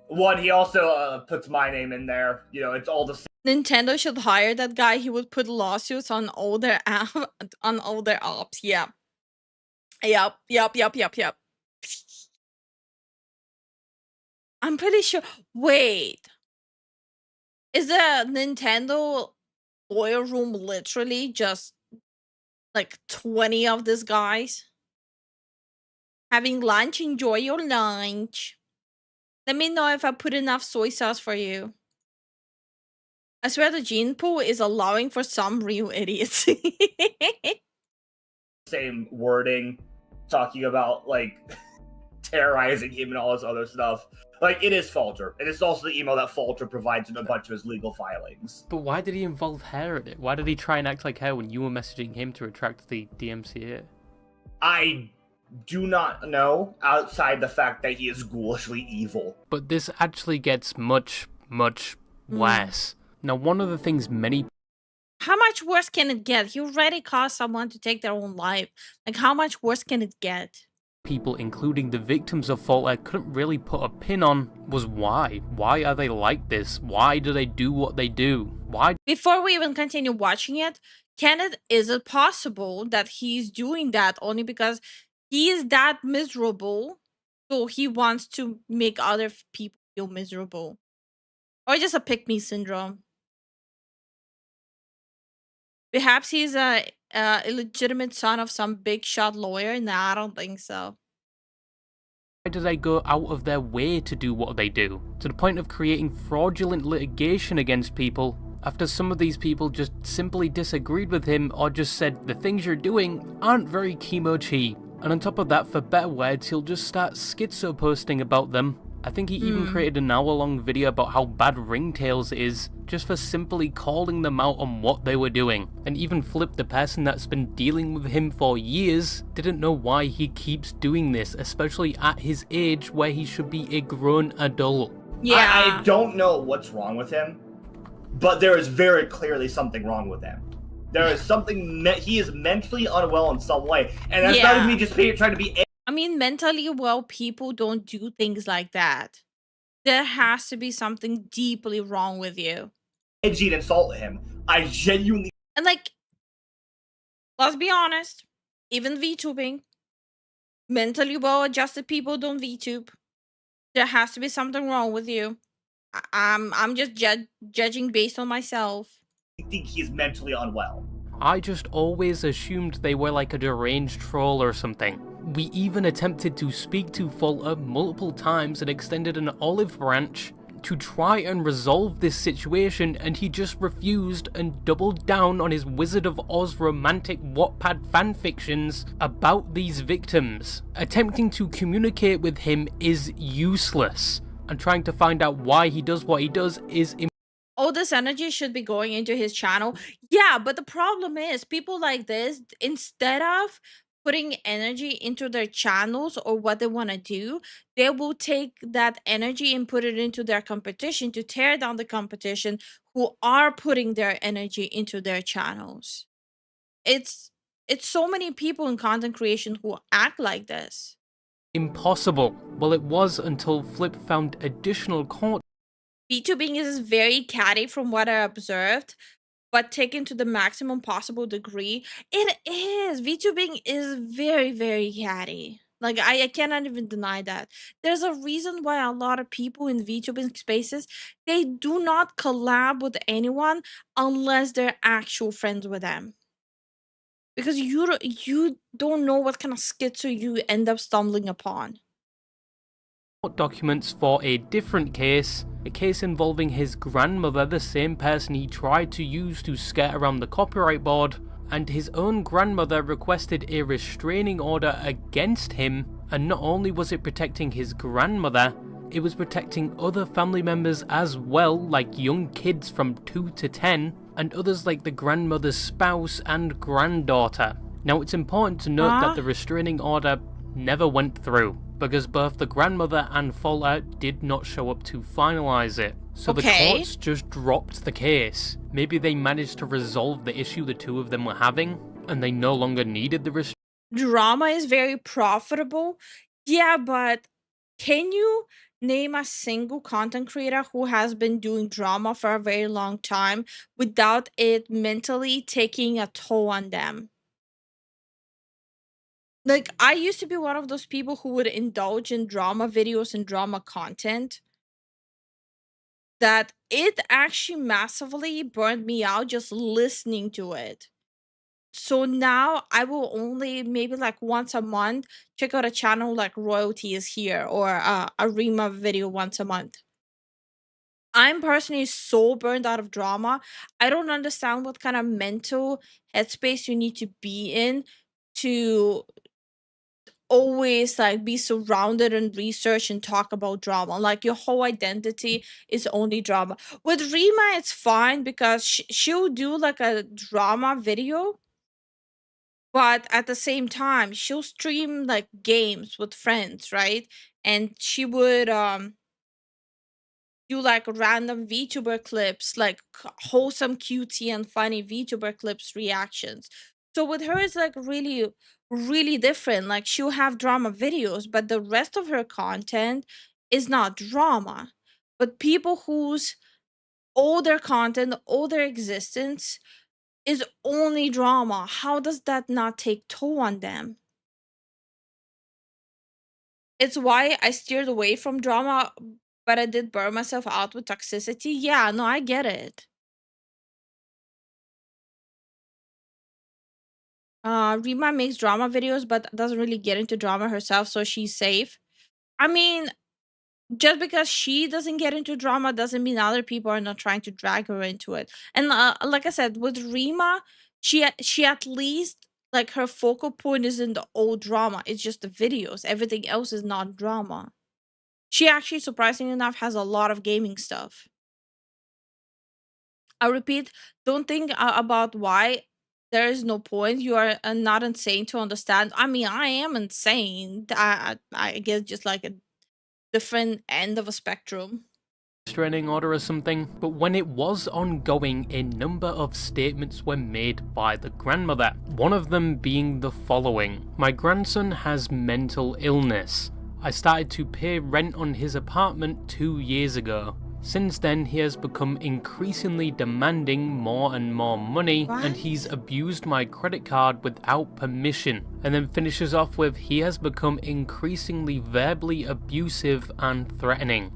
One, he also puts my name in there. You know, it's all the same. Nintendo should hire that guy. He would put lawsuits on all their apps. Yeah. Yep. I'm pretty sure. Wait. Is the Nintendo lawyer room literally just like 20 of these guys having lunch? Enjoy your lunch. Let me know if I put enough soy sauce for you. I swear the gene pool is allowing for some real idiots. Same wording, talking about like terrorizing him and all this other stuff. Like, it is Falter, and it's also the email that Falter provides in a bunch of his legal filings. But why did he involve her in it? Why did he try and act like her when you were messaging him to retract the DMCA? I do not know, outside the fact that he is ghoulishly evil. But this actually gets much worse. Now, one of the things many... How much worse can it get? He already caused someone to take their own life. Like, how much worse can it get? People, including the victims of Falter, couldn't really put a pin on was why. Why are they like this? Why do they do what they do? Why? Before we even continue watching it, is it possible that he's doing that only because he is that miserable, so he wants to make other people feel miserable? Or just a pick-me syndrome? Perhaps he's a illegitimate son of some big shot lawyer? Nah, I don't think so. Why do they go out of their way to do what they do? To the point of creating fraudulent litigation against people, after some of these people just simply disagreed with him or just said the things you're doing aren't very chemo-chi. And on top of that, for better words, he'll just start schizo-posting about them. I think he even created an hour-long video about how bad Ringtails is, just for simply calling them out on what they were doing. And even Flip, the person that's been dealing with him for years, didn't know why he keeps doing this, especially at his age where he should be a grown adult. Yeah. I don't know what's wrong with him, but there is very clearly something wrong with him. There is something, he is mentally unwell in some way, and that's not me just trying to be... I mean, mentally well people don't do things like that. There has to be something deeply wrong with you. Edgy and insult him. I genuinely... And like, let's be honest, even VTubing, mentally well-adjusted people don't VTube. There has to be something wrong with you. I'm just judging based on myself. I think he's mentally unwell. I just always assumed they were like a deranged troll or something. We even attempted to speak to Falter multiple times and extended an olive branch to try and resolve this situation, and he just refused and doubled down on his Wizard of Oz romantic Wattpad fanfictions about these victims. Attempting to communicate with him is useless, and trying to find out why he does what he does is all this energy should be going into his channel. Yeah, but the problem is people like this, instead of putting energy into their channels or what they want to do, they will take that energy and put it into their competition to tear down the competition who are putting their energy into their channels. It's so many people in content creation who act like this. Impossible. Well, it was until Flip found additional content. VTubing is very catty from what I observed. but taken to the maximum possible degree. It is. VTubing is very, very catty. Like, I cannot even deny that. There's a reason why a lot of people in VTubing spaces, they do not collab with anyone unless they're actual friends with them. Because you don't know what kind of schizo you end up stumbling upon. Documents for a different case, a case involving his grandmother, the same person he tried to use to skirt around the copyright board, and his own grandmother requested a restraining order against him, and not only was it protecting his grandmother, it was protecting other family members as well, like young kids from 2 to 10, and others like the grandmother's spouse and granddaughter. Now it's important to note that the restraining order never went through, because both the grandmother and Fallout did not show up to finalize it. So the courts just dropped the case. Maybe they managed to resolve the issue the two of them were having, and they no longer needed the Drama is very profitable. Yeah, but can you name a single content creator who has been doing drama for a very long time without it mentally taking a toll on them? Like, I used to be one of those people who would indulge in drama videos and drama content that it actually massively burned me out just listening to it. So now I will only maybe like once a month check out a channel like Royalty is Here or a Rima video once a month. I'm personally so burned out of drama. I don't understand what kind of mental headspace you need to be in to always like be surrounded and research and talk about drama. Like your whole identity is only drama. With Rima, it's fine because she'll do like a drama video, but at the same time, she'll stream like games with friends, right? And she would do like random VTuber clips, like wholesome, cutesy, and funny VTuber clips reactions. So with her, it's like really, really different. Like she'll have drama videos, but the rest of her content is not drama. But people whose all their content, all their existence is only drama, how does that not take toll on them? It's why I steered away from drama, but I did burn myself out with toxicity. Yeah, no, I get it. Rima makes drama videos, but doesn't really get into drama herself, so she's safe. I mean, just because she doesn't get into drama doesn't mean other people are not trying to drag her into it. And like I said, with Rima, she at least like her focal point isn't the old drama. It's just the videos. Everything else is not drama. She actually, surprisingly enough, has a lot of gaming stuff. I repeat, don't think about why there is no point. You are not insane to understand. I mean, I am insane. I guess just like a different end of a spectrum. Restraining order or something, but when it was ongoing, a number of statements were made by the grandmother. One of them being the following: "My grandson has mental illness. I started to pay rent on his apartment 2 years ago. Since then, he has become increasingly demanding more and more money, and he's abused my credit card without permission." And then finishes off with, "He has become increasingly verbally abusive and threatening."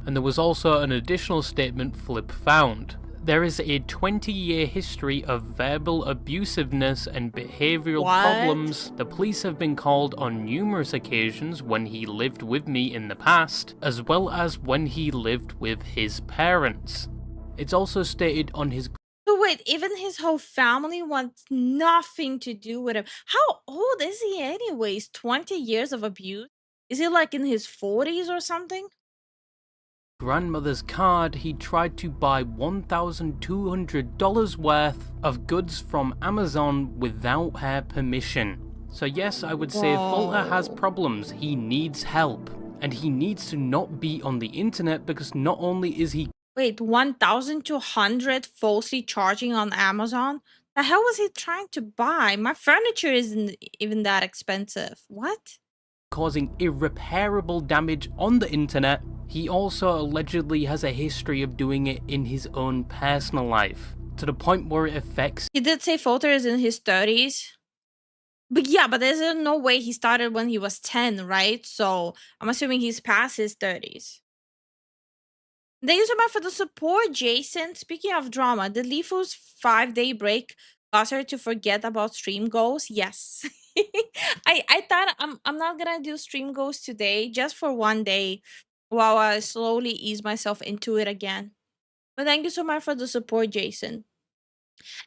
And there was also an additional statement Flip found. "There is a 20-year history of verbal abusiveness and behavioral problems. The police have been called on numerous occasions when he lived with me in the past, as well as when he lived with his parents." It's also stated on his... So wait, even his whole family wants nothing to do with him. How old is he anyways? 20 years of abuse? Is he like in his 40s or something? grandmother's card, he tried to buy $1,200 worth of goods from Amazon without her permission. So yes, I would say Falter has problems, he needs help. And he needs to not be on the internet because not only is he... Wait, 1,200 falsely charging on Amazon? The hell was he trying to buy? My furniture isn't even that expensive. What? Causing irreparable damage on the internet, he also allegedly has a history of doing it in his own personal life. to the point where it affects. He did say Folter is in his 30s. But yeah, but there's no way he started when he was 10, right? So I'm assuming he's past his 30s. Thank you so much for the support, Jason. Speaking of drama, did Lifu's 5-day break cause her to forget about stream goals? Yes. I thought I'm not gonna do stream goals today, just for one day, while I slowly ease myself into it again. But thank you so much for the support, Jason.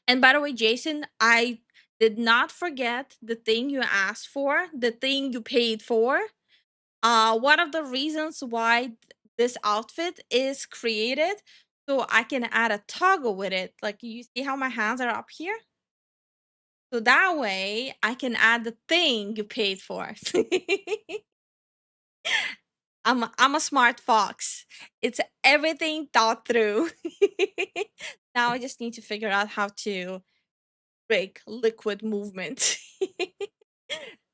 And by the way, Jason, I did not forget the thing you asked for, the thing you paid for. One of the reasons why this outfit is created, so I can add a toggle with it. Like, you see how my hands are up here? So that way I can add the thing you paid for. I'm a smart fox. It's everything thought through. Now I just need to figure out how to break liquid movement.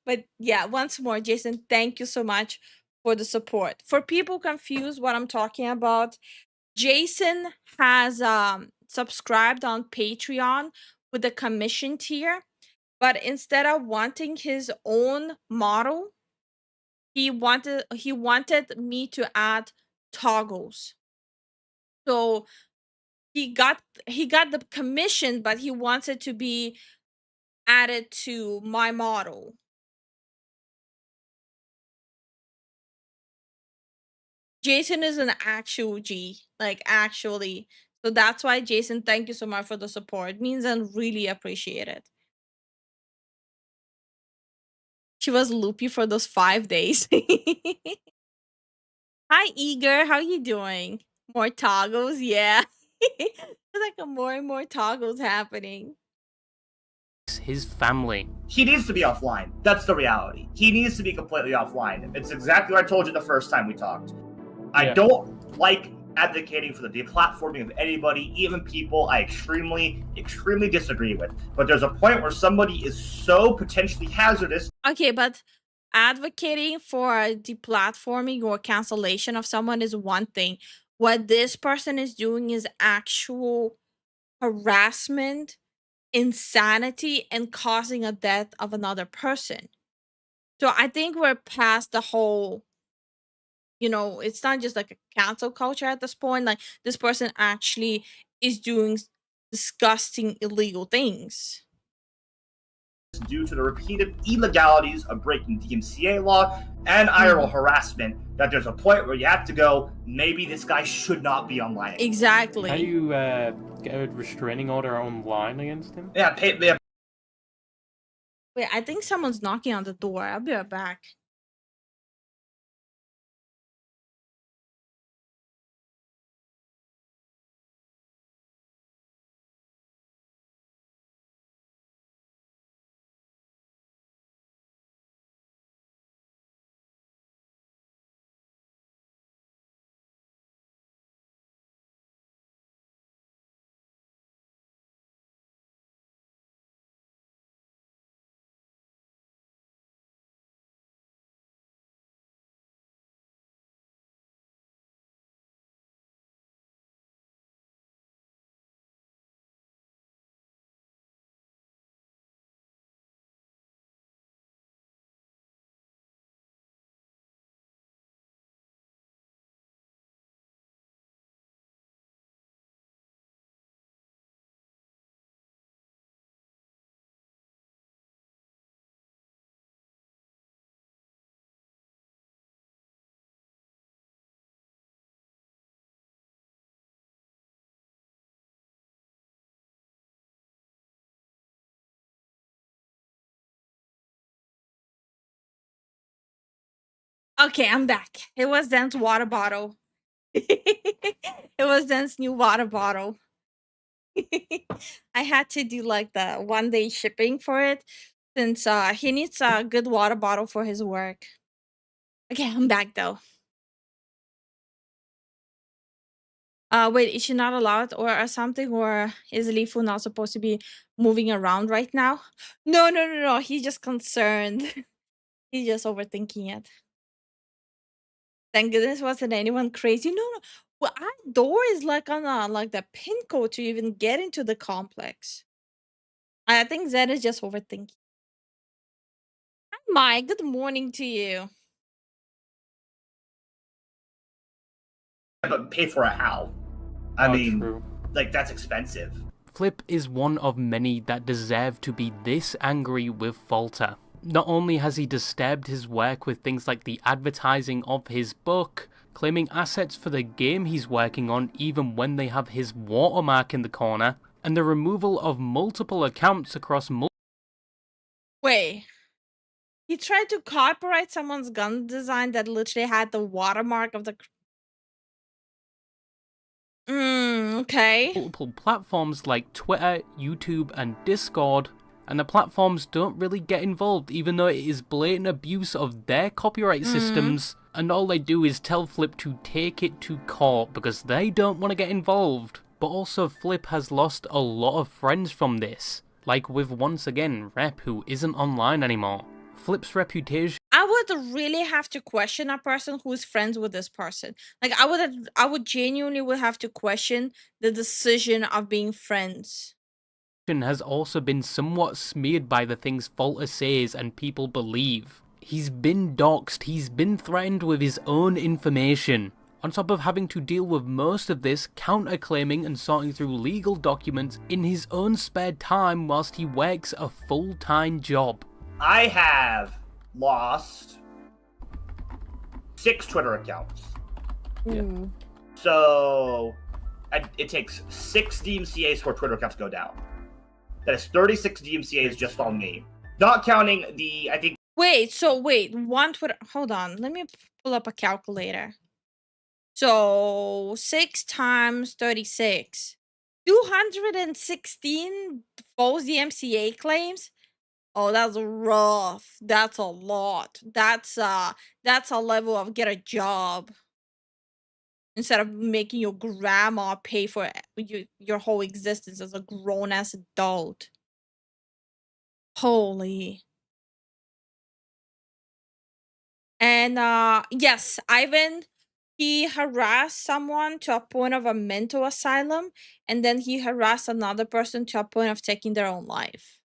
But yeah, once more, Jason, thank you so much for the support. For people confused what I'm talking about, Jason has subscribed on Patreon with the commission tier, but instead of wanting his own model, he wanted me to add toggles. So he got the commission, but he wants it to be added to my model. Jason is an actual G, like actually. So that's why, Jason, thank you so much for the support. It means I really appreciate it. She was loopy for those 5 days. Hi, Eager. How you doing? More toggles? Yeah. There's like more and more toggles happening. His family. He needs to be offline. That's the reality. He needs to be completely offline. It's exactly what I told you the first time we talked. I don't like advocating for the deplatforming of anybody, even people I extremely, extremely disagree with. But there's a point where somebody is so potentially hazardous. Okay, but advocating for deplatforming or cancellation of someone is one thing. What this person is doing is actual harassment, insanity, and causing a death of another person. So I think we're past the whole, it's not just like a cancel culture at this point. Like, this person actually is doing disgusting illegal things. Due to the repeated illegalities of breaking DMCA law and IRL harassment, that there's a point where you have to go, maybe this guy should not be online anymore. Exactly. How do you get a restraining order online against him? Yeah, Wait, I think someone's knocking on the door. I'll be right back. Okay, I'm back. It was Dan's water bottle. It was Dan's new water bottle. I had to do like the 1-day shipping for it, since he needs a good water bottle for his work. Okay, I'm back though. Wait, is she not allowed or something, or is Lifu not supposed to be moving around right now? No. He's just concerned. He's just overthinking it. Thank goodness wasn't anyone crazy. No. Well, our door is like on like the pin code to even get into the complex. I think Zen is just overthinking. Hi, Mike. Good morning to you. But pay for it how? I mean, like, that's expensive. Flip is one of many that deserve to be this angry with Falter. Not only has he disturbed his work with things like the advertising of his book, claiming assets for the game he's working on even when they have his watermark in the corner, and the removal of multiple accounts across Wait. He tried to copyright someone's gun design that literally had the watermark of the... okay. multiple platforms like Twitter, YouTube, and Discord, and the platforms don't really get involved even though it is blatant abuse of their copyright systems, and all they do is tell Flip to take it to court because they don't want to get involved. But also Flip has lost a lot of friends from this, like with once again Rep, who isn't online anymore. Flip's reputation... I would really have to question a person who's friends with this person. Like, I would genuinely would have to question the decision of being friends. Has also been somewhat smeared by the things Falter says and people believe. He's been doxxed, he's been threatened with his own information. On top of having to deal with most of this counterclaiming and sorting through legal documents in his own spare time whilst he works a full-time job. I have lost 6 Twitter accounts. Yeah. So it takes 6 DMCAs for Twitter accounts to go down. That is 36 DMCAs just on me. Not counting the, I think... Wait, one Twitter... Hold on, let me pull up a calculator. So, 6 times 36. 216 false DMCA claims? Oh, that's rough. That's a lot. That's a level of get a job. Instead of making your grandma pay for your whole existence as a grown-ass adult. Holy. And yes, Ivan, he harassed someone to a point of a mental asylum, and then he harassed another person to a point of taking their own life.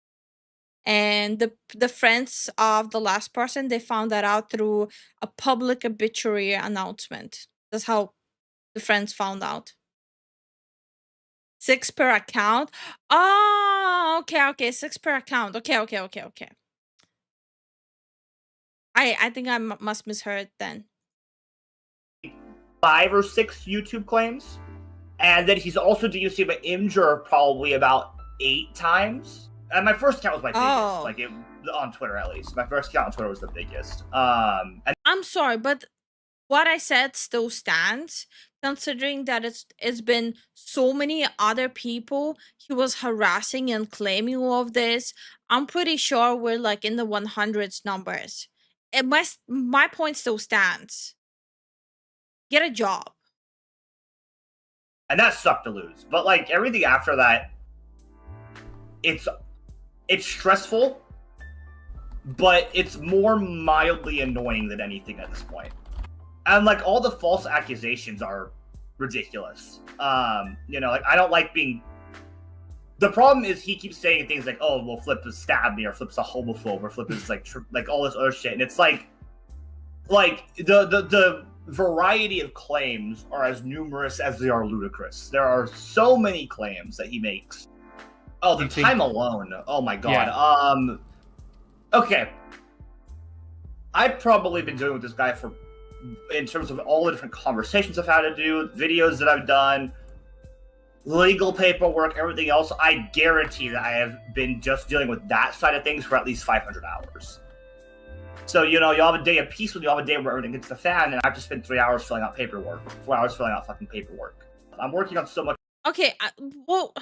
And the friends of the last person, they found that out through a public obituary announcement. That's how the friends found out. 6 per account? Oh, okay, 6 per account. Okay. I think I must misheard then. 5 or 6 YouTube claims, and then he's also DUC by Imgur probably about 8 times. And my first account was my biggest, like on Twitter at least. My first account on Twitter was the biggest. And I'm sorry, but what I said still stands, considering that it's been so many other people he was harassing and claiming all of this. I'm pretty sure we're like in the 100s numbers. My point still stands. Get a job. And that sucked to lose. But like everything after that, it's stressful, but it's more mildly annoying than anything at this point. And like all the false accusations are ridiculous. You know, like I don't like being... The problem is he keeps saying things like, "Oh, well, Flip has stabbed me," or "Flip's a homophobe," or "Flip is like all this other shit," and it's like the variety of claims are as numerous as they are ludicrous. There are so many claims that he makes. Oh, the time alone. Oh my god. Yeah. Okay. I've probably been dealing with this guy for, in terms of all the different conversations I've had to do, videos that I've done, legal paperwork, everything else. I guarantee that I have been just dealing with that side of things for at least 500 hours. So, you know, you'll have a day of peace when you have a day where everything hits the fan, and I have to spend 3 hours filling out paperwork, 4 hours filling out fucking paperwork. I'm working on so much. Okay, well,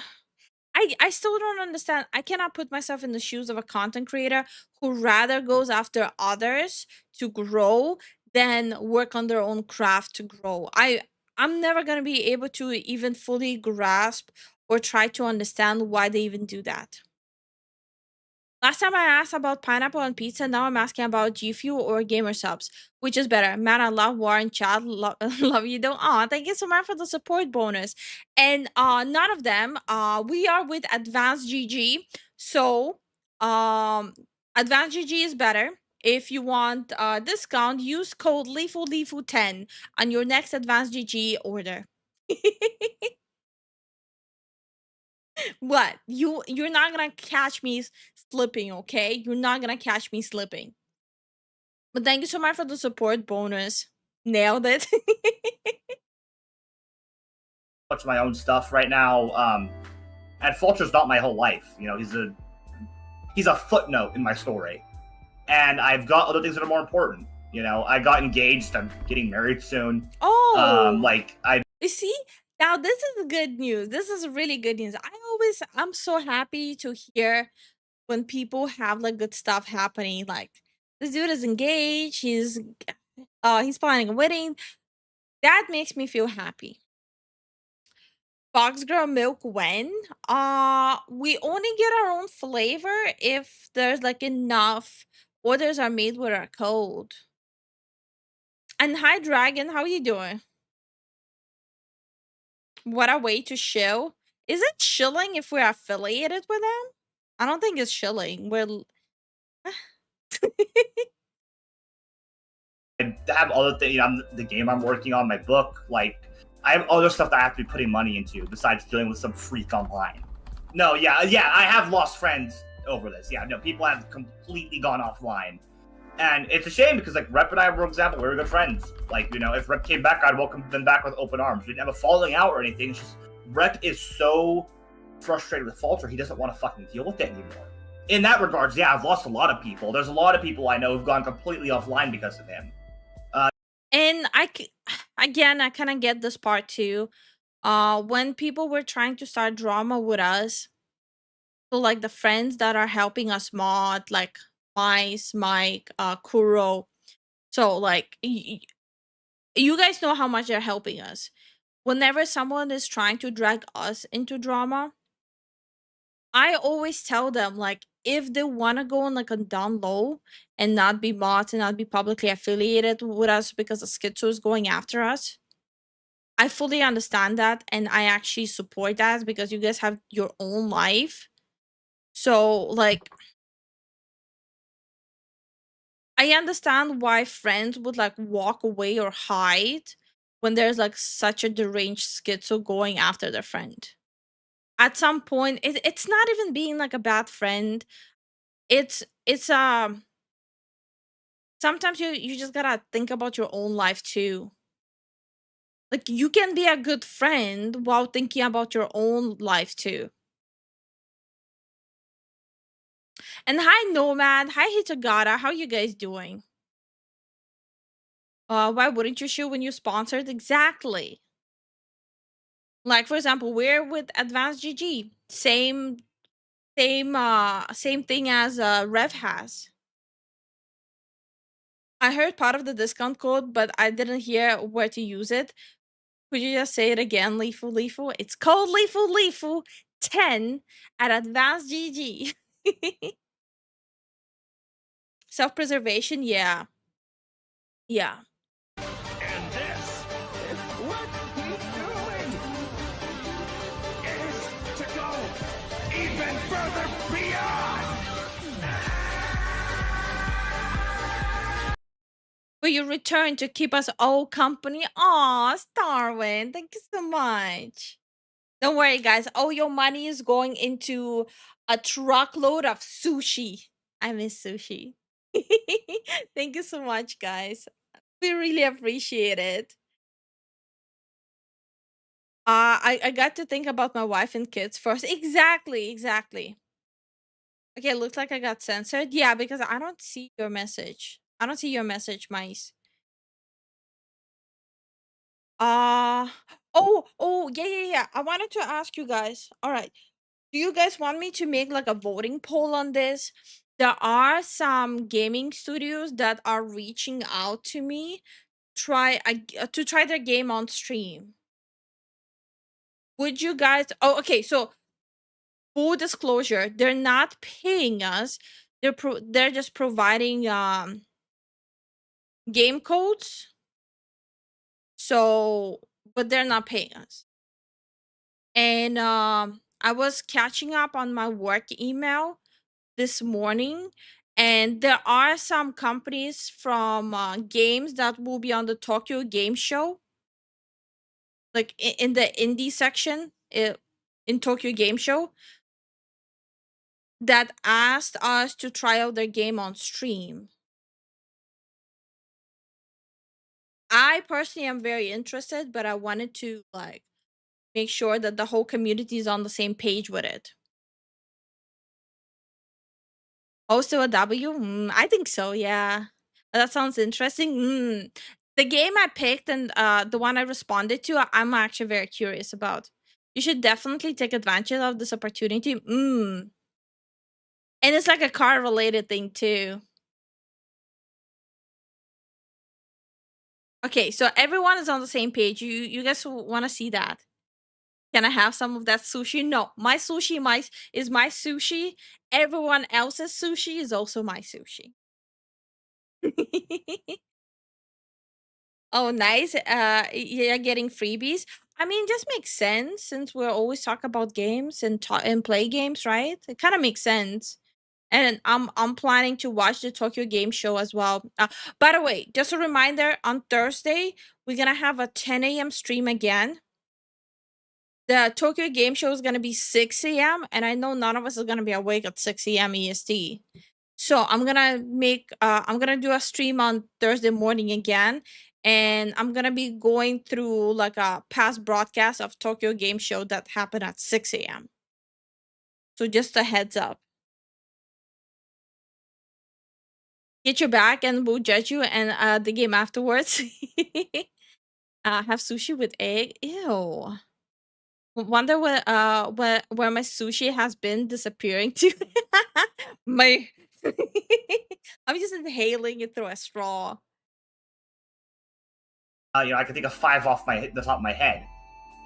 I still don't understand. I cannot put myself in the shoes of a content creator who rather goes after others to grow than work on their own craft to grow. I'm never going to be able to even fully grasp or try to understand why they even do that. Last time I asked about pineapple on pizza, now I'm asking about G Fuel or Gamer Subs. Which is better? Man, I love War and chat. Love you, don't. Aw, thank you so much for the support bonus. And none of them. We are with Advanced GG. So Advanced GG is better. If you want a discount, use code LeFuLeFu10 on your next Advanced GG order. What? You're not gonna catch me slipping, okay? You're not gonna catch me slipping. But thank you so much for the support bonus. Nailed it. Much my own stuff right now. And Fulcher's not my whole life. You know, he's a footnote in my story. And I've got other things that are more important. You know, I got engaged. I'm getting married soon. Oh, I you see, now this is good news. This is really good news. I'm so happy to hear when people have like good stuff happening. Like this dude is engaged. He's planning a wedding. That makes me feel happy. Fox Girl milk when? We only get our own flavor if there's like enough orders are made with our code. And hi Dragon, how you doing? What a way to shill. Is it shilling if we're affiliated with them? I don't think it's shilling. I have other things. You know, the game I'm working on, my book. Like, I have other stuff that I have to be putting money into besides dealing with some freak online. No, yeah, I have lost friends over this. Yeah, no, people have completely gone offline. And it's a shame because, like, Rep and I, for example, we were good friends. Like, you know, if Rep came back, I'd welcome them back with open arms. We didn't have a falling out or anything. It's just Rep is so frustrated with Falter, he doesn't want to fucking deal with it anymore. In that regards, yeah, I've lost a lot of people. There's a lot of people I know who've gone completely offline because of him. And I kind of get this part too. When people were trying to start drama with us, so like the friends that are helping us mod, like Mice, Mike, Kuro. So like you guys know how much they're helping us. Whenever someone is trying to drag us into drama, I always tell them like if they want to go on like a down low and not be mods and not be publicly affiliated with us because the schizo is going after us. I fully understand that and I actually support that because you guys have your own life. So like I understand why friends would like walk away or hide when there's like such a deranged schizo going after their friend. At some point, it's not even being like a bad friend. It's sometimes you just gotta think about your own life too. Like you can be a good friend while thinking about your own life too. And hi Nomad, hi Hitagata, how you guys doing? Why wouldn't you shoot when you sponsored? Exactly. Like for example, we're with Advanced GG. Same thing as Rev has. I heard part of the discount code, but I didn't hear where to use it. Could you just say it again, Lifu? It's called Lifu 10 at Advanced GG. Self-preservation, yeah. Yeah. And this is what he's doing. Is to go even further beyond. Will you return to keep us all company? Aw, Starwin, thank you so much. Don't worry, guys. All your money is going into a truckload of sushi. I miss sushi. Thank you so much, guys. We really appreciate it. I got to think about my wife and kids first. Exactly. Okay, looks like I got censored. Yeah, because I don't see your message. I don't see your message, Mice. Oh, yeah. I wanted to ask you guys. All right. Do you guys want me to make like a voting poll on this? There are some gaming studios that are reaching out to me to try their game on stream. Would you guys? Oh, okay. So full disclosure, they're not paying us. They're just providing game codes. So, but they're not paying us. And I was catching up on my work email this morning, and there are some companies from games that will be on the Tokyo Game Show, like in the indie section in Tokyo Game Show, that asked us to try out their game on stream. I personally am very interested, but I wanted to like make sure that the whole community is on the same page with it. Also a W? I think so, yeah. That sounds interesting. The game I picked and the one I responded to, I'm actually very curious about. You should definitely take advantage of this opportunity. And it's like a car related thing too. Okay, so everyone is on the same page. You guys want to see that? Can I have some of that sushi? No, my sushi is my sushi. Everyone else's sushi is also my sushi. Oh, nice. Yeah, getting freebies. I mean, just makes sense since we're always talk about games and play games, right? It kind of makes sense. And I'm planning to watch the Tokyo Game Show as well. By the way, just a reminder, on Thursday we're gonna have a 10 a.m. stream again. The Tokyo Game Show is gonna be 6 a.m. and I know none of us is gonna be awake at 6 a.m. EST. So I'm gonna do a stream on Thursday morning again, and I'm gonna be going through like a past broadcast of Tokyo Game Show that happened at 6 a.m. So just a heads up. Get your back and we'll judge you and the game afterwards. Have sushi with egg. Ew. Wonder where my sushi has been disappearing to. My I'm just inhaling it through a straw. I can think of 5 off the top of my head.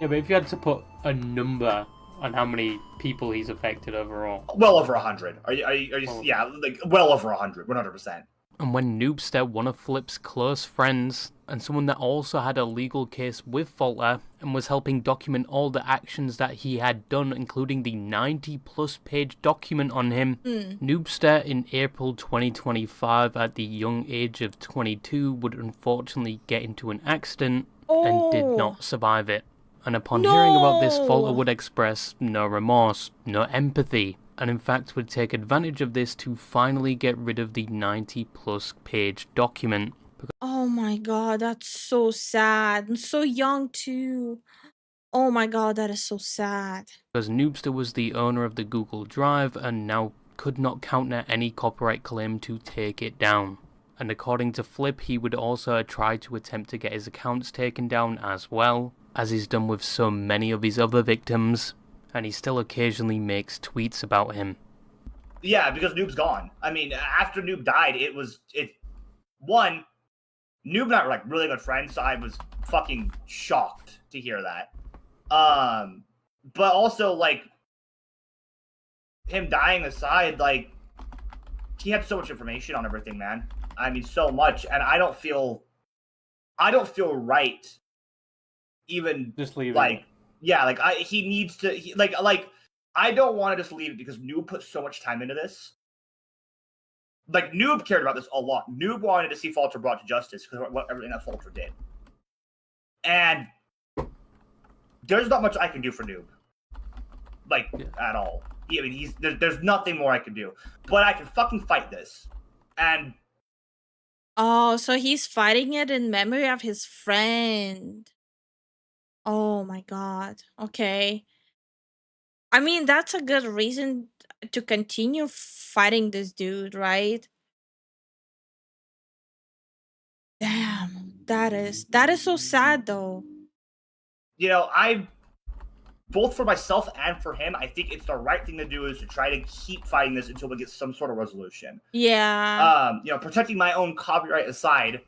Yeah, but if you had to put a number on how many people he's affected overall, well over 100. Are you? Yeah, like well over 100, 100%. And when Noobster, one of Flip's close friends, and someone that also had a legal case with Falter and was helping document all the actions that he had done, including the 90-plus page document on him, Noobster in April 2025 at the young age of 22 would unfortunately get into an accident and did not survive it. And upon hearing about this, Falter would express no remorse, no empathy, and in fact would take advantage of this to finally get rid of the 90-plus page document. Oh my god, that's so sad. And so young too. Oh my god, that is so sad. Because Noobster was the owner of the Google Drive and now could not counter any copyright claim to take it down. And according to Flip, he would also try to attempt to get his accounts taken down as well, as he's done with so many of his other victims, and he still occasionally makes tweets about him. Yeah, because Noob's gone. I mean, after Noob died, Noob and I were like really good friends, so I was fucking shocked to hear that. But also like him dying aside, like he had so much information on everything, man. I mean, so much, and I don't feel right even just leave like it. Yeah, like he needs to I don't want to just leave it because Noob put so much time into this. Like Noob cared about this a lot. Noob wanted to see Falter brought to justice because of everything that Falter did. And there's not much I can do for Noob. Like at all. I mean there's nothing more I can do. But I can fucking fight this. And oh, so he's fighting it in memory of his friend. Oh my god. Okay. I mean, that's a good reason to continue fighting this dude, right? Damn. That is so sad though. I both for myself and for him, I think it's the right thing to do is to try to keep fighting this until we get some sort of resolution. Yeah. Protecting my own copyright aside,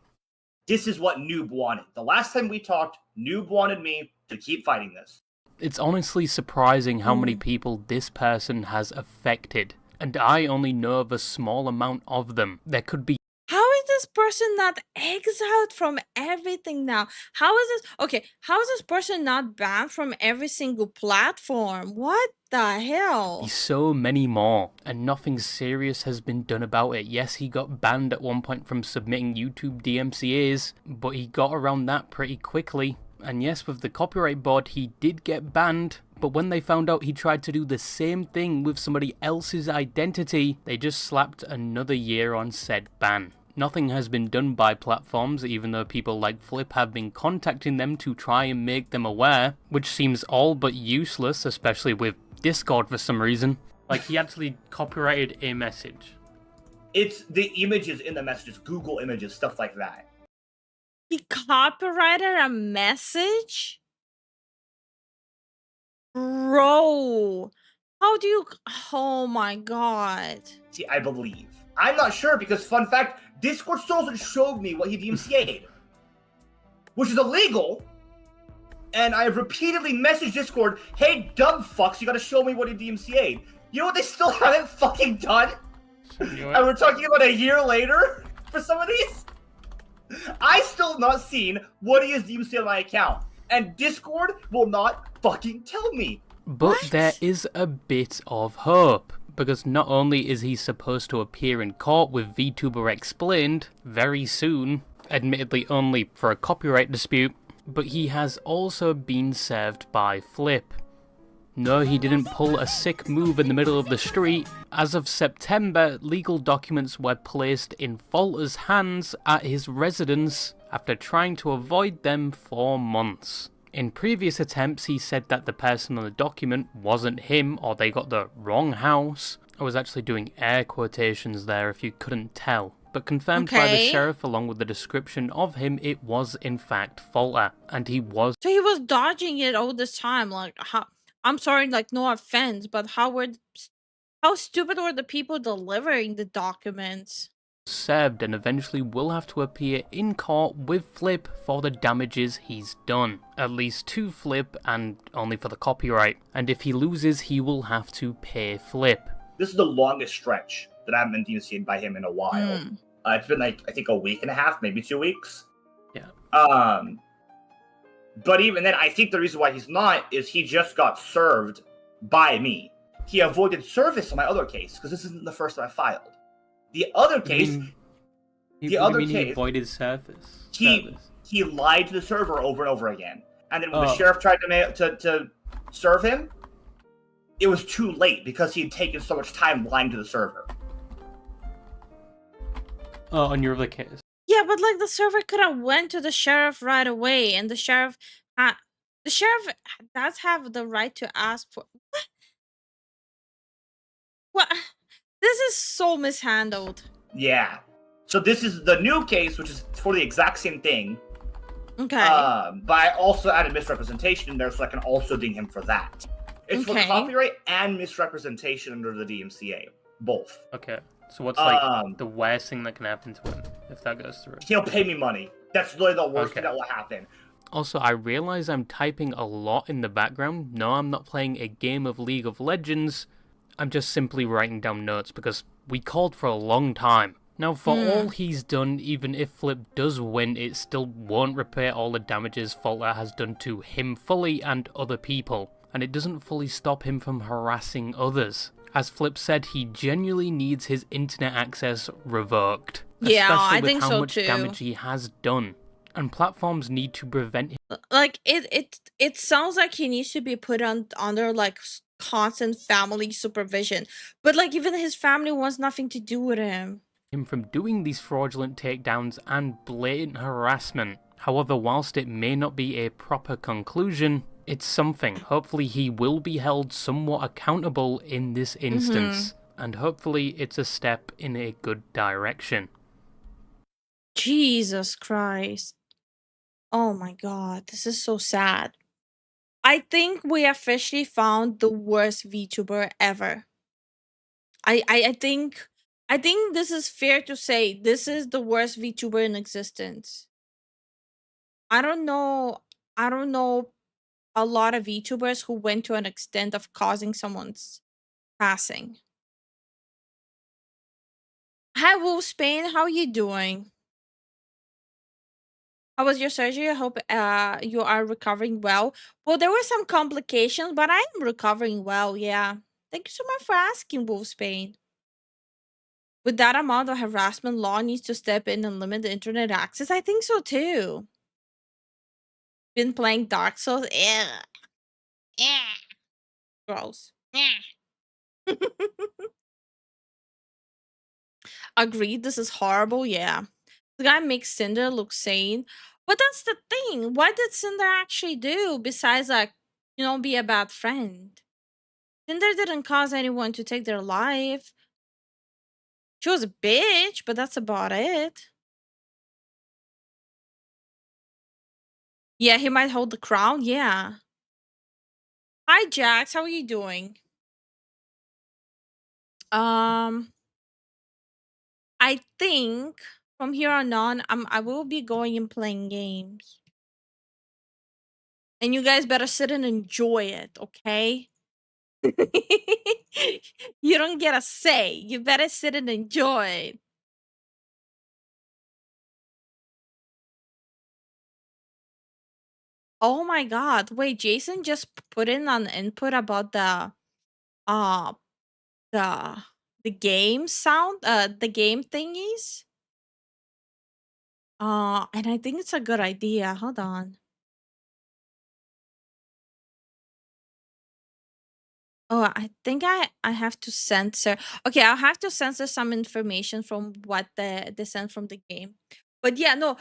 this is what Noob wanted. The last time we talked, Noob wanted me to keep fighting this. It's honestly surprising how many people this person has affected, and I only know of a small amount of them. There could be. How is this person not exiled from everything now? How is this okay? How is this person not banned from every single platform? What the hell? So many more, and nothing serious has been done about it. Yes, he got banned at one point from submitting YouTube DMCAs, but he got around that pretty quickly. And yes, with the copyright board, he did get banned, but when they found out he tried to do the same thing with somebody else's identity, they just slapped another year on said ban. Nothing has been done by platforms, even though people like Flip have been contacting them to try and make them aware, which seems all but useless, especially with Discord for some reason. Like, he actually copyrighted a message. It's the images in the messages, Google images, stuff like that. He copyrighted a message? Bro, how do you... Oh my god. See, I believe. I'm not sure because, fun fact, Discord still hasn't showed me what he DMCA'd. Which is illegal. And I have repeatedly messaged Discord, hey, dumb fucks, you gotta show me what he DMCA'd. You know what they still haven't fucking done? And we're talking about a year later for some of these? I still have not seen what he has DMCA'd on my account. And Discord will not fucking tell me. But there is a bit of hope, because not only is he supposed to appear in court with VTuber Explained very soon, admittedly only for a copyright dispute, but he has also been served by Flip. No, he didn't pull a sick move in the middle of the street. As of September, legal documents were placed in Falter's hands at his residence after trying to avoid them for months. In previous attempts, he said that the person on the document wasn't him, or they got the wrong house. I was actually doing air quotations there if you couldn't tell. But confirmed by the sheriff along with the description of him, it was in fact Falter. And he was... So he was dodging it all this time, like, how... I'm sorry, like, no offense, but how stupid were the people delivering the documents? served and eventually will have to appear in court with Flip for the damages he's done. At least to Flip and only for the copyright. And if he loses, he will have to pay Flip. This is the longest stretch that I haven't been seen by him in a while. It's been like, I think a week and a half, maybe 2 weeks. Yeah. But even then, I think the reason why he's not is he just got served by me. He avoided service on my other case, because this isn't the first time I filed. The other case... He avoided service? He lied to the server over and over again. And then when the sheriff tried to serve him, it was too late because he had taken so much time lying to the server. Oh, on your other case? Yeah, but like the server could have went to the sheriff right away, and the sheriff does have the right to ask for what? This is so mishandled. Yeah. So this is the new case, which is for the exact same thing. Okay. But I also added misrepresentation in there, so I can also ding him for that. It's for copyright and misrepresentation under the DMCA, both. Okay. So what's like the worst thing that can happen to him if that goes through? He'll pay me money. That's really the worst thing that will happen. Also, I realize I'm typing a lot in the background. No, I'm not playing a game of League of Legends. I'm just simply writing down notes because we called for a long time. Now, for all he's done, even if Flip does win, it still won't repair all the damages Falter has done to him fully and other people. And it doesn't fully stop him from harassing others. As Flip said, he genuinely needs his internet access revoked. Yeah, especially I think so too. With how much damage he has done. And platforms need to prevent him. Like it sounds like he needs to be put under like constant family supervision. But like even his family wants nothing to do with him from doing these fraudulent takedowns and blatant harassment. However, whilst it may not be a proper conclusion, it's something. Hopefully he will be held somewhat accountable in this instance, and hopefully it's a step in a good direction. Jesus Christ. Oh my god, this is so sad. I think we officially found the worst VTuber ever. I think this is fair to say this is the worst VTuber in existence. I don't know a lot of VTubers who went to an extent of causing someone's passing. Hi, Wolf Spain. How are you doing? How was your surgery? I hope you are recovering well. Well, there were some complications, but I am recovering well. Yeah. Thank you so much for asking, Wolf Spain. With that amount of harassment, law needs to step in and limit the internet access. I think so too. Been playing Dark Souls. Yeah. Yeah. Gross. Yeah. Agreed. This is horrible. Yeah. The guy makes Cinder look sane. But that's the thing. What did Cinder actually do besides, like, be a bad friend? Cinder didn't cause anyone to take their life. She was a bitch, but that's about it. Yeah, he might hold the crown. Yeah. Hi, Jax. How are you doing? I think from here on, I will be going and playing games. And you guys better sit and enjoy it, okay? You don't get a say. You better sit and enjoy it. Oh my god. Wait, Jason just put in an input about uh the the game sound, the game thingies. And I think it's a good idea. Hold on. Oh, I think I have to censor. Okay, I'll have to censor some information from what they sent from the game. But yeah, no,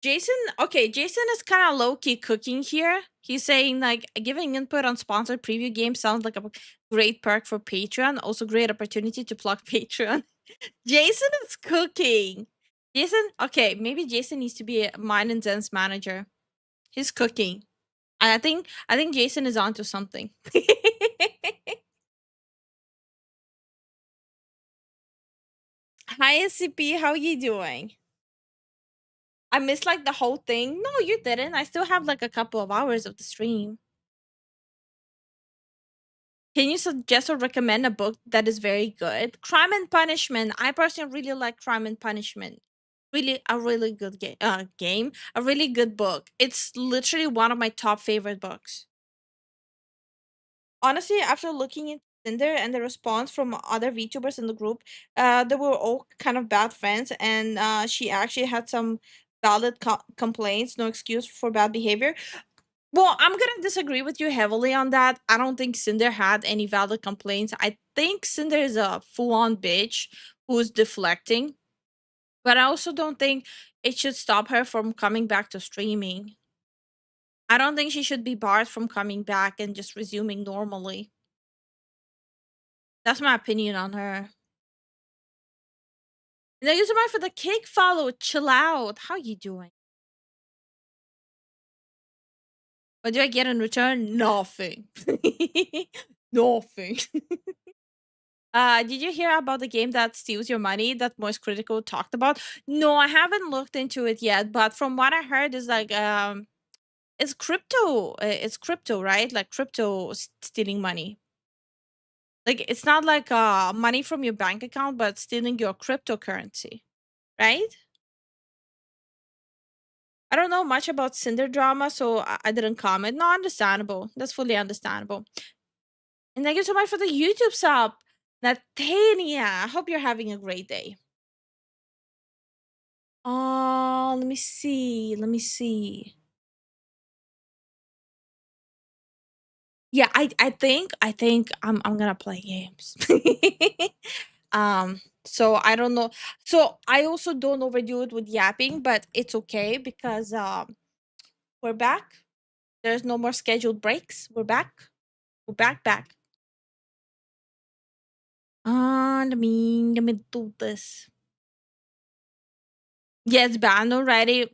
Jason. Okay, Jason is kind of low key cooking here. He's saying like giving input on sponsored preview games sounds like a great perk for Patreon. Also, great opportunity to plug Patreon. Jason is cooking. Jason, okay, maybe Jason needs to be mine and Zen's manager. He's cooking. And I think Jason is onto something. Hi SCP, how you doing? I missed like the whole thing. No, you didn't. I still have like a couple of hours of the stream. Can you suggest or recommend a book that is very good? Crime and Punishment. I personally really like Crime and Punishment. Really, a really good game. A really good book. It's literally one of my top favorite books. Honestly, after looking into Tinder and the response from other VTubers in the group, they were all kind of bad friends, and she actually had some valid complaints. No excuse for bad behavior. Well, I'm gonna disagree with you heavily on that. I don't think Cinder had any valid complaints. I think Cinder is a full-on bitch who's deflecting, but I also don't think it should stop her from coming back to streaming. I don't think she should be barred from coming back and just resuming normally. That's my opinion on her. Thank you so much for the cake follow. Chill out. How you doing? What do I get in return? Nothing. Nothing. Did you hear about the game that steals your money that Most Critical talked about? No, I haven't looked into it yet, but from what I heard is like it's crypto, right? Like crypto stealing money. Like it's not like money from your bank account, but stealing your cryptocurrency, right? I don't know much about Cinder drama, so I didn't comment. No, understandable. That's fully understandable. And thank you so much for the YouTube sub, Natania. I hope you're having a great day. Let me see. Let me see. Yeah, I think I'm gonna play games. So I don't know. So I also don't overdo it with yapping, but it's okay because we're back. There's no more scheduled breaks. We're back. We're back. Let me do this. Yeah, it's banned already.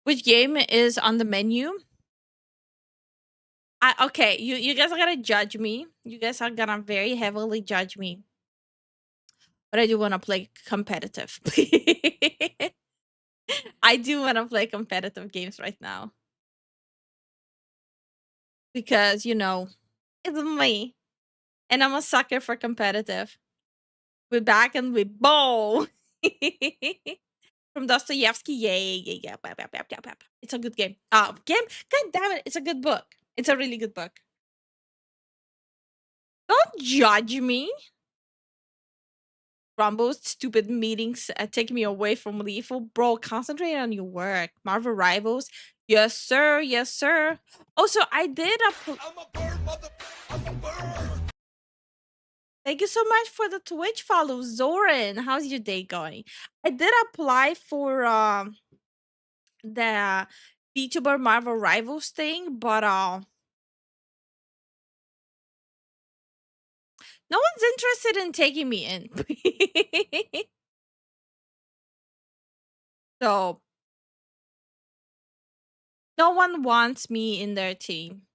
Which game is on the menu? Okay, you guys are gonna judge me. You guys are gonna very heavily judge me. But I do want to play competitive. I do want to play competitive games right now. because, you know, it's me. And I'm a sucker for competitive. We're back and we bowl. From Dostoevsky. Yeah. It's a good game. Game? God damn it. It's a good book. It's a really good book. Don't judge me. Rumbo's stupid meetings take me away from Lethal. Bro, concentrate on your work. Marvel Rivals. Yes, sir. Yes, sir. Also, I did Thank you so much for the Twitch follow, Zoran. How's your day going? I did apply for the VTuber Marvel Rivals thing, but no one's interested in taking me in. So no one wants me in their team.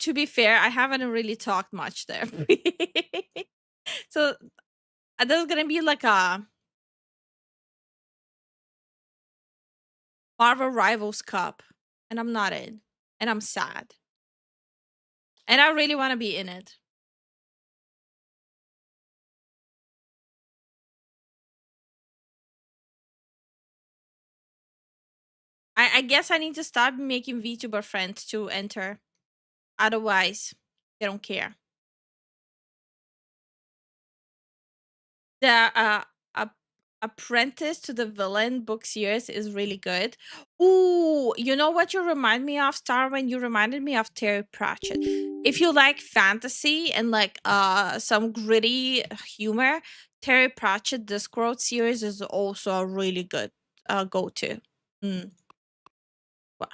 To be fair, I haven't really talked much there. So there's gonna be like a Marvel Rivals Cup, and I'm not in, and I'm sad, and I really want to be in it. I guess I need to stop making VTuber friends to enter. Otherwise, they don't care. The Apprentice to the Villain book series is really good. Ooh, you know what you remind me of, Starwin? You reminded me of Terry Pratchett. If you like fantasy and like some gritty humor, Terry Pratchett Discworld series is also a really good go-to. What?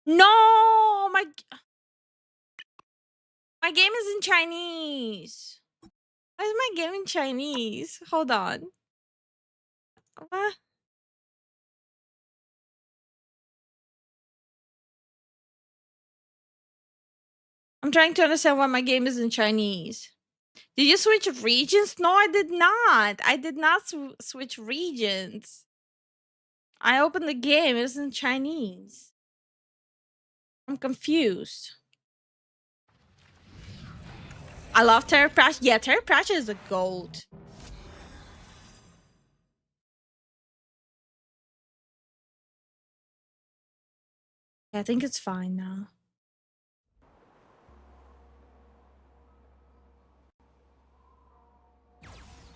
No, my game is in Chinese. Why is my game in Chinese? Hold on. What? I'm trying to understand why my game is in Chinese. Did you switch regions? No, I did not. I did not switch regions. I opened the game. It was in Chinese. I'm confused. I love Terry Pratchett. Yeah, Terry Pratchett is a gold. Yeah, I think it's fine now.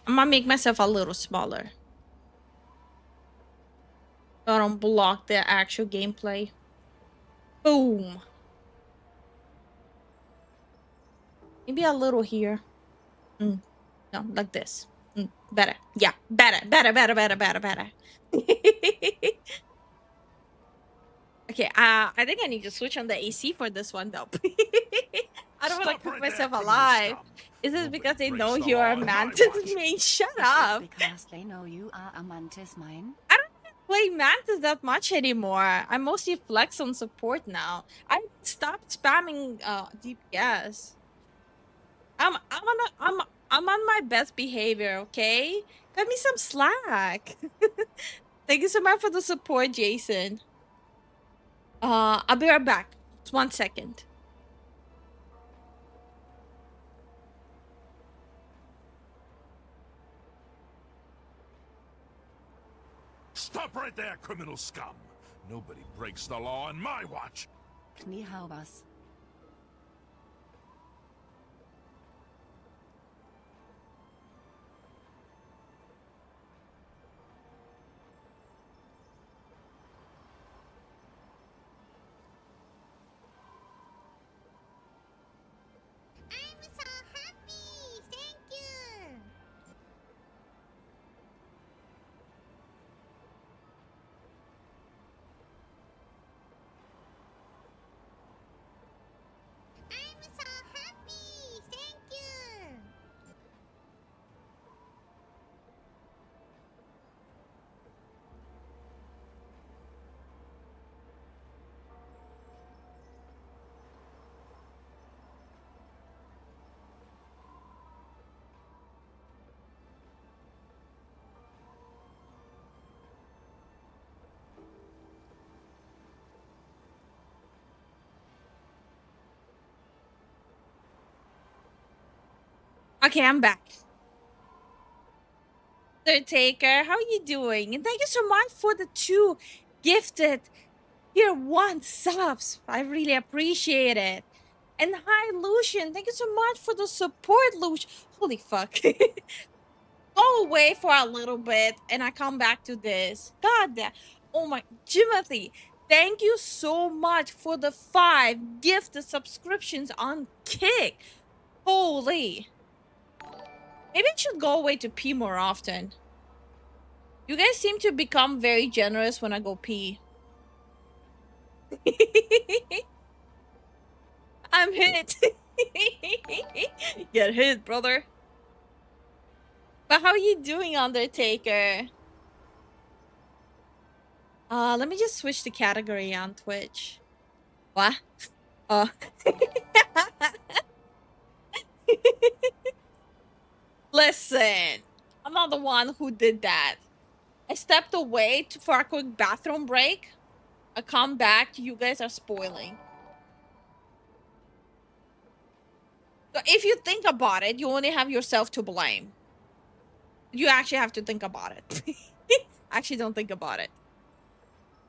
I'm gonna make myself a little smaller, so I don't block the actual gameplay. Boom. Maybe a little here. No, like this. Better. Yeah, better. Okay, I think I need to switch on the AC for this one though. I don't want to cook myself alive. Is it because they know you are a mantis main? Shut up. Because they know you are a mantis mine. I don't even play mantis that much anymore. I mostly flex on support now. I stopped spamming DPS. I'm on my best behavior, okay? Cut me some slack. Thank you so much for the support, Jason. I'll be right back. Just 1 second. Stop right there, criminal scum! Nobody breaks the law on my watch! Kniehaubers. Okay, I'm back. Undertaker, how are you doing? And thank you so much for the 2 gifted tier 1 subs. I really appreciate it. And hi, Lucian. Thank you so much for the support, Lucian. Holy fuck. Go away for a little bit and I come back to this. God damn. Oh my. Jimothy, thank you so much for the 5 gifted subscriptions on Kick. Holy. Maybe I should go away to pee more often. You guys seem to become very generous when I go pee. I'm hit. Get hit, brother. But how are you doing, Undertaker? Let me just switch the category on Twitch. What? Oh. Listen, I'm not the one who did that. I stepped away for a quick bathroom break. I come back, you guys are spoiling. So if you think about it, you only have yourself to blame. You actually have to think about it. Actually, don't think about it.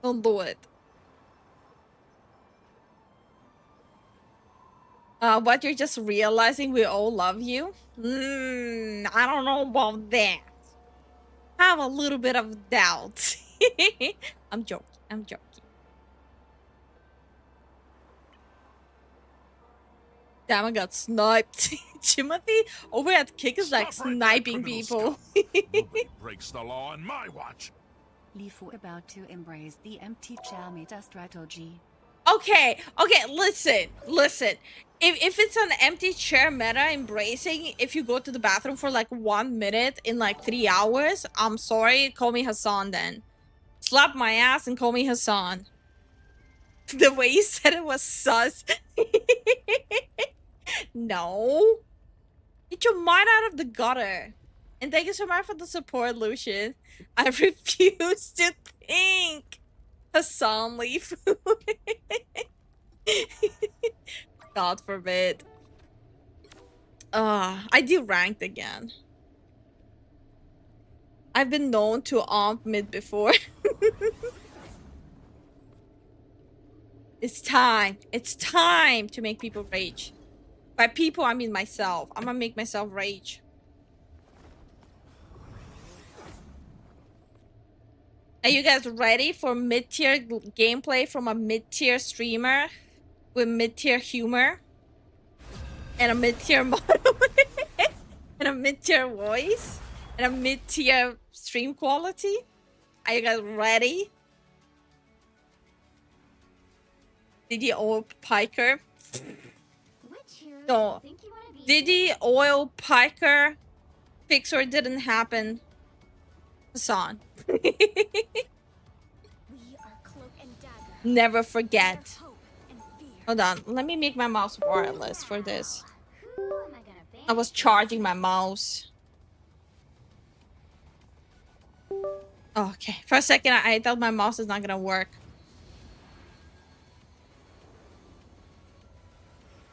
Don't do it. What, you're just realizing we all love you? I don't know about that. Have a little bit of doubt. I'm joking. I'm joking. Damn, I got sniped. Timothy over at Kick is like sniping people. Nobody breaks the law on my watch. Lifu about to embrace the empty chair meta strategy. Okay, listen. If it's an empty chair meta embracing, if you go to the bathroom for like 1 minute in like 3 hours, I'm sorry, call me Hassan then. Slap my ass and call me Hassan. The way you said it was sus. No. Get your mind out of the gutter. And thank you so much for the support, Lucian. I refuse to think. Hassan Lifu. God forbid. I deranked again. I've been known to omp mid before. It's time. It's time to make people rage. By people, I mean myself. I'm gonna make myself rage. Are you guys ready for mid-tier gameplay from a mid-tier streamer with mid-tier humor and a mid-tier model and a mid-tier voice and a mid-tier stream quality? Are you guys ready? Diddy Oil Piker. No. Diddy Oil Piker fixer didn't happen. Hassan. Never forget. Hold on. Let me make my mouse wireless for this. I was charging my mouse. Oh, okay. For a second, I thought my mouse is not gonna work.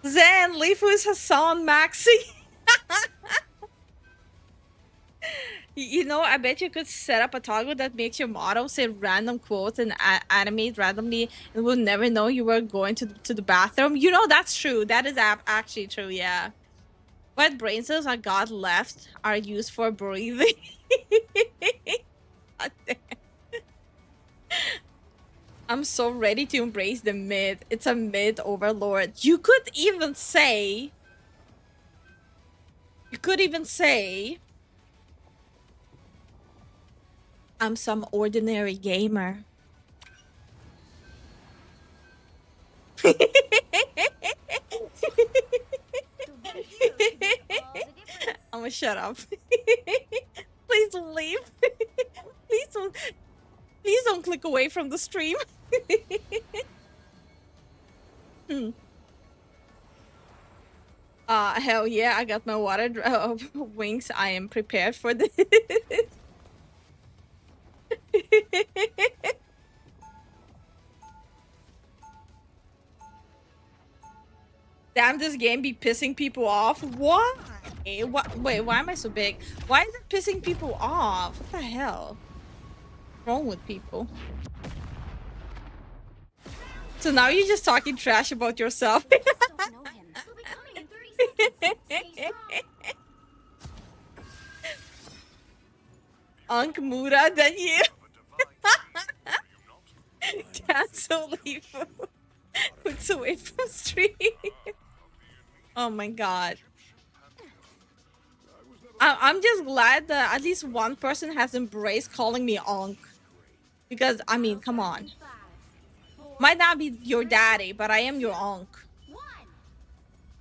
Zen, Lifu is Hassan Maxi. You know, I bet you could set up a toggle that makes your model say random quotes and animate randomly and we'll never know you were going to the bathroom. You know, that's true. That is actually true, yeah. What brain cells I got left are used for breathing. I'm so ready to embrace the mid. It's a mid overlord. You could even say... I'm some ordinary gamer. I'm gonna shut up. Please don't leave. Please don't click away from the stream. Hell yeah, I got my water wings. I am prepared for this. Damn, this game be pissing people off. Why? What? Wait, why am I so big? Why is it pissing people off? What the hell? What's wrong with people? So now you're just talking trash about yourself. Unk Muda than you. Cancel Lifu. Puts away from stream. Oh my god. I'm just glad that at least one person has embraced calling me Unk. Because, I mean, come on. Might not be your daddy, but I am your Unk.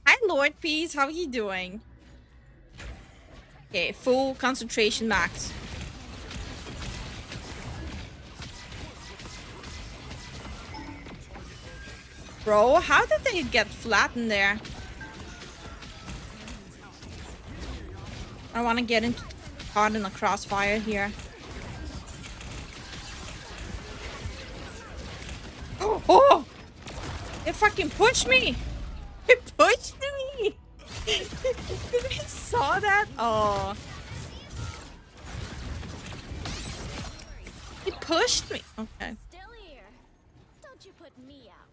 Hi, Lord Peace. How are you doing? Okay, full concentration max. Bro, how did they get flattened there? I want to get caught in the crossfire here. Oh! It fucking pushed me! It pushed me! Did you saw that? Oh. It pushed me. Okay. Still here. Don't you put me out.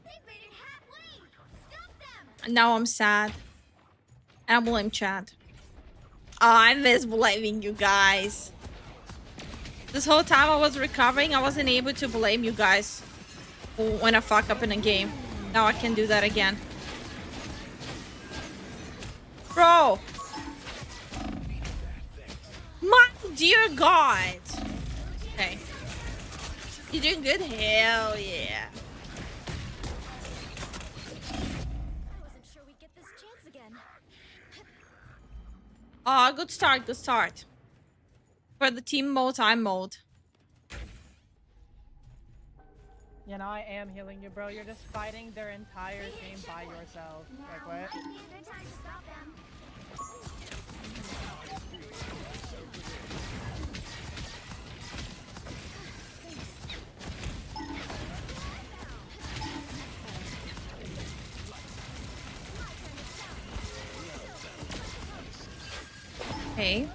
They've made it halfway. Stop them. Now I'm sad. And I blame Chad. Oh, I miss blaming you guys. This whole time I was recovering, I wasn't able to blame you guys when I fuck up in a game. Now I can do that again. Bro! My dear God! Okay. You doing good? Hell yeah. Oh, good start, good start. For the team mode, time mode. You know, I am healing you, bro. You're just fighting their entire game by yourself. Like, what? Okay.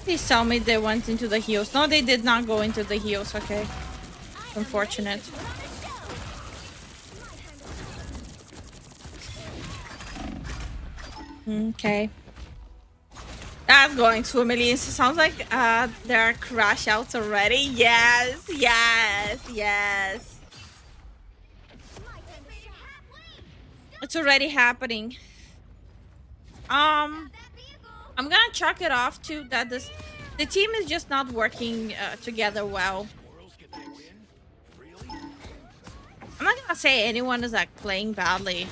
Please tell me they went into the heals. No, they did not go into the heals. Okay. Unfortunate. Okay. That's going swimmingly. It sounds like there are crash outs already. Yes, yes, yes. It's already happening. I'm gonna chalk it off to that the team is just not working together well. I'm not gonna say anyone is like playing badly.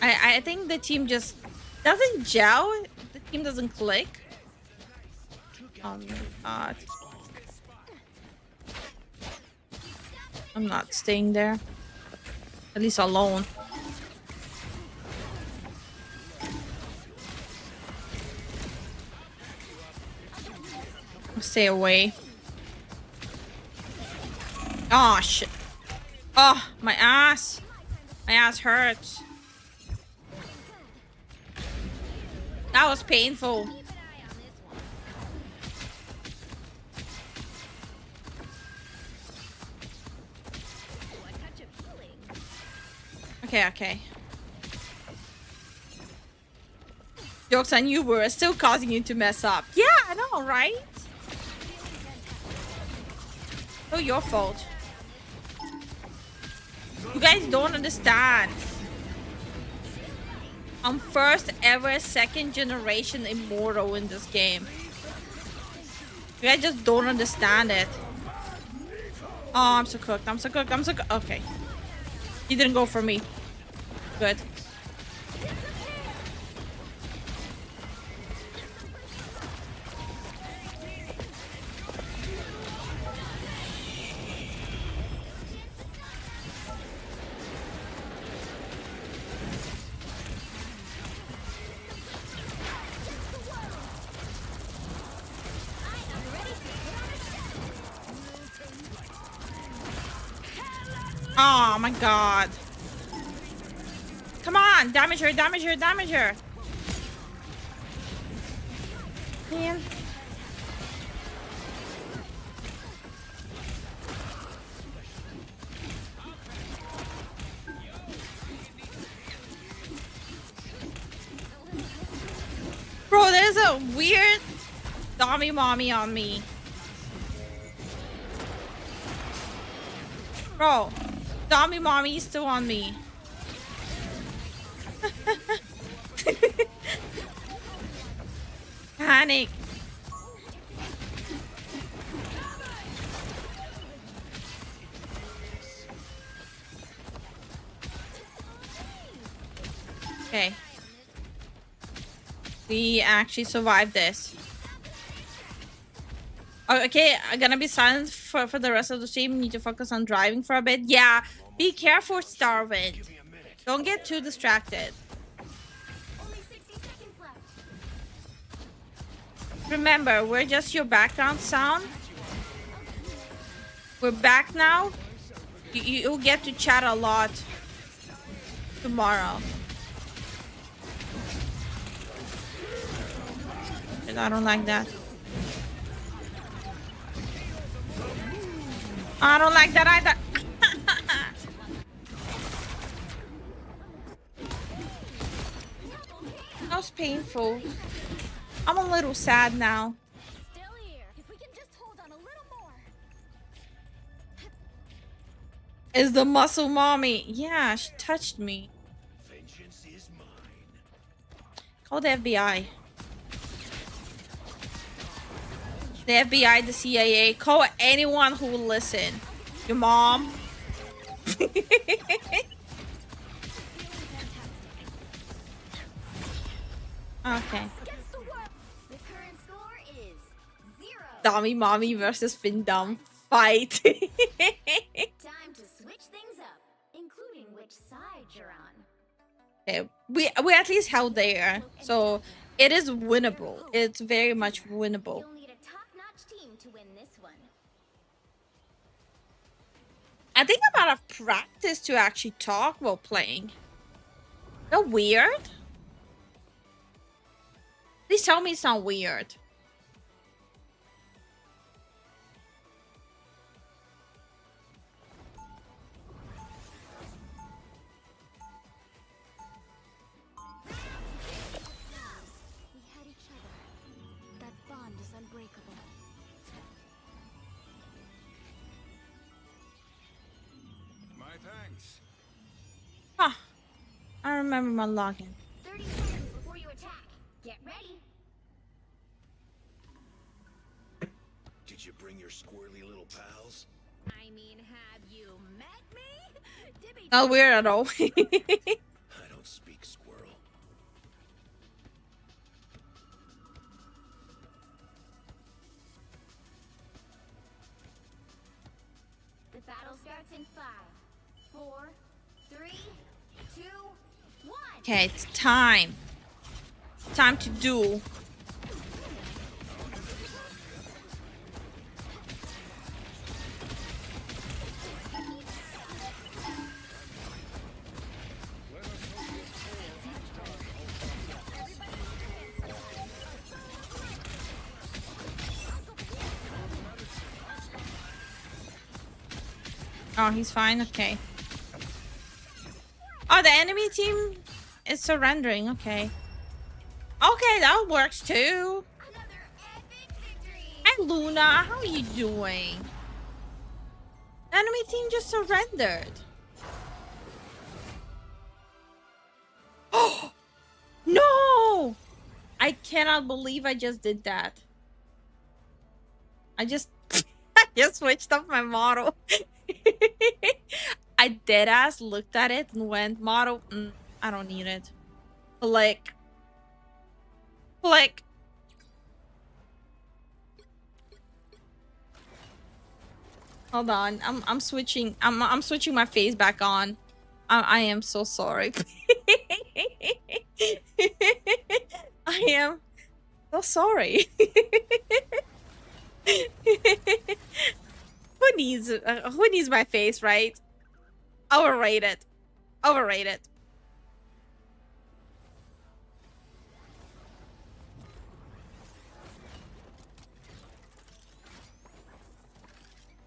I think the team just doesn't gel. The team doesn't click. Oh my god. I'm not staying there. At least alone. Stay away. Oh shit. Oh, my ass. My ass hurts. That was painful. Okay, okay. Jokes on you, we're still causing you to mess up. Yeah, I know, right? Oh, your fault. You guys don't understand. I'm first ever second generation immortal in this game. You guys just don't understand it. Oh, I'm so cooked. I'm so cooked. I'm so cooked. Okay. He didn't go for me. Good. Oh my god. Come on, damage her, damage her, damage her. Man. Bro, there's a weird zombie mommy on me. Bro, zombie mommy is still on me. Panic. Okay. We actually survived this. Oh, okay, I'm gonna be silent for the rest of the stream. Need to focus on driving for a bit. Yeah, be careful, Starwind. Don't get too distracted. Remember, we're just your background sound. We're back now. You'll get to chat a lot tomorrow. I don't like that. I don't like that either. That was painful. I'm a little sad now. Still here. If we can just hold on a little more. Is the muscle mommy? Yeah, she touched me. Vengeance is mine. Call the FBI. The FBI, the CIA, call anyone who will listen. Your mom. Okay. Dummy mommy versus Findom fight. Time to switch things up, including which side you're on. Okay, we at least held there, so it is winnable. It's very much winnable. You'll need a top-notch team to win this one. I think I'm out of practice to actually talk while playing. So weird. Please tell me it's not weird. We had each other. That bond is unbreakable. My thanks. Huh. I remember my login. 30 seconds before you attack. Get ready. Did you bring your squirrely little pals? I mean, have you met me? Dibby. Not weird at all. I don't speak squirrel. The battle starts in 5, 4, 3, 2, 1. Okay, it's time. Time to duel. Oh, he's fine. Okay. Oh, the enemy team is surrendering. Okay. Okay, that works too. Hi, Luna. How are you doing? The enemy team just surrendered. Oh no! I cannot believe I just did that. I just switched up my model. I deadass looked at it and went, model, I don't need it. Click. Click. Hold on. I'm switching. I'm switching my face back on. I am so sorry. I am so sorry. Who needs my face, right? Overrated. Overrated.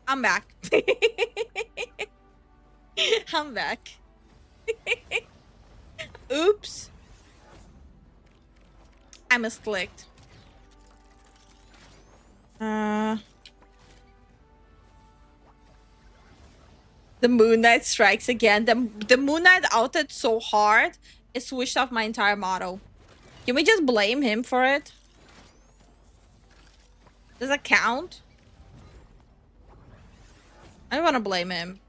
I'm back. I'm back. Oops. I misclicked. The Moon Knight strikes again. The Moon Knight outed so hard, it switched off my entire model. Can we just blame him for it? Does that count? I don't want to blame him.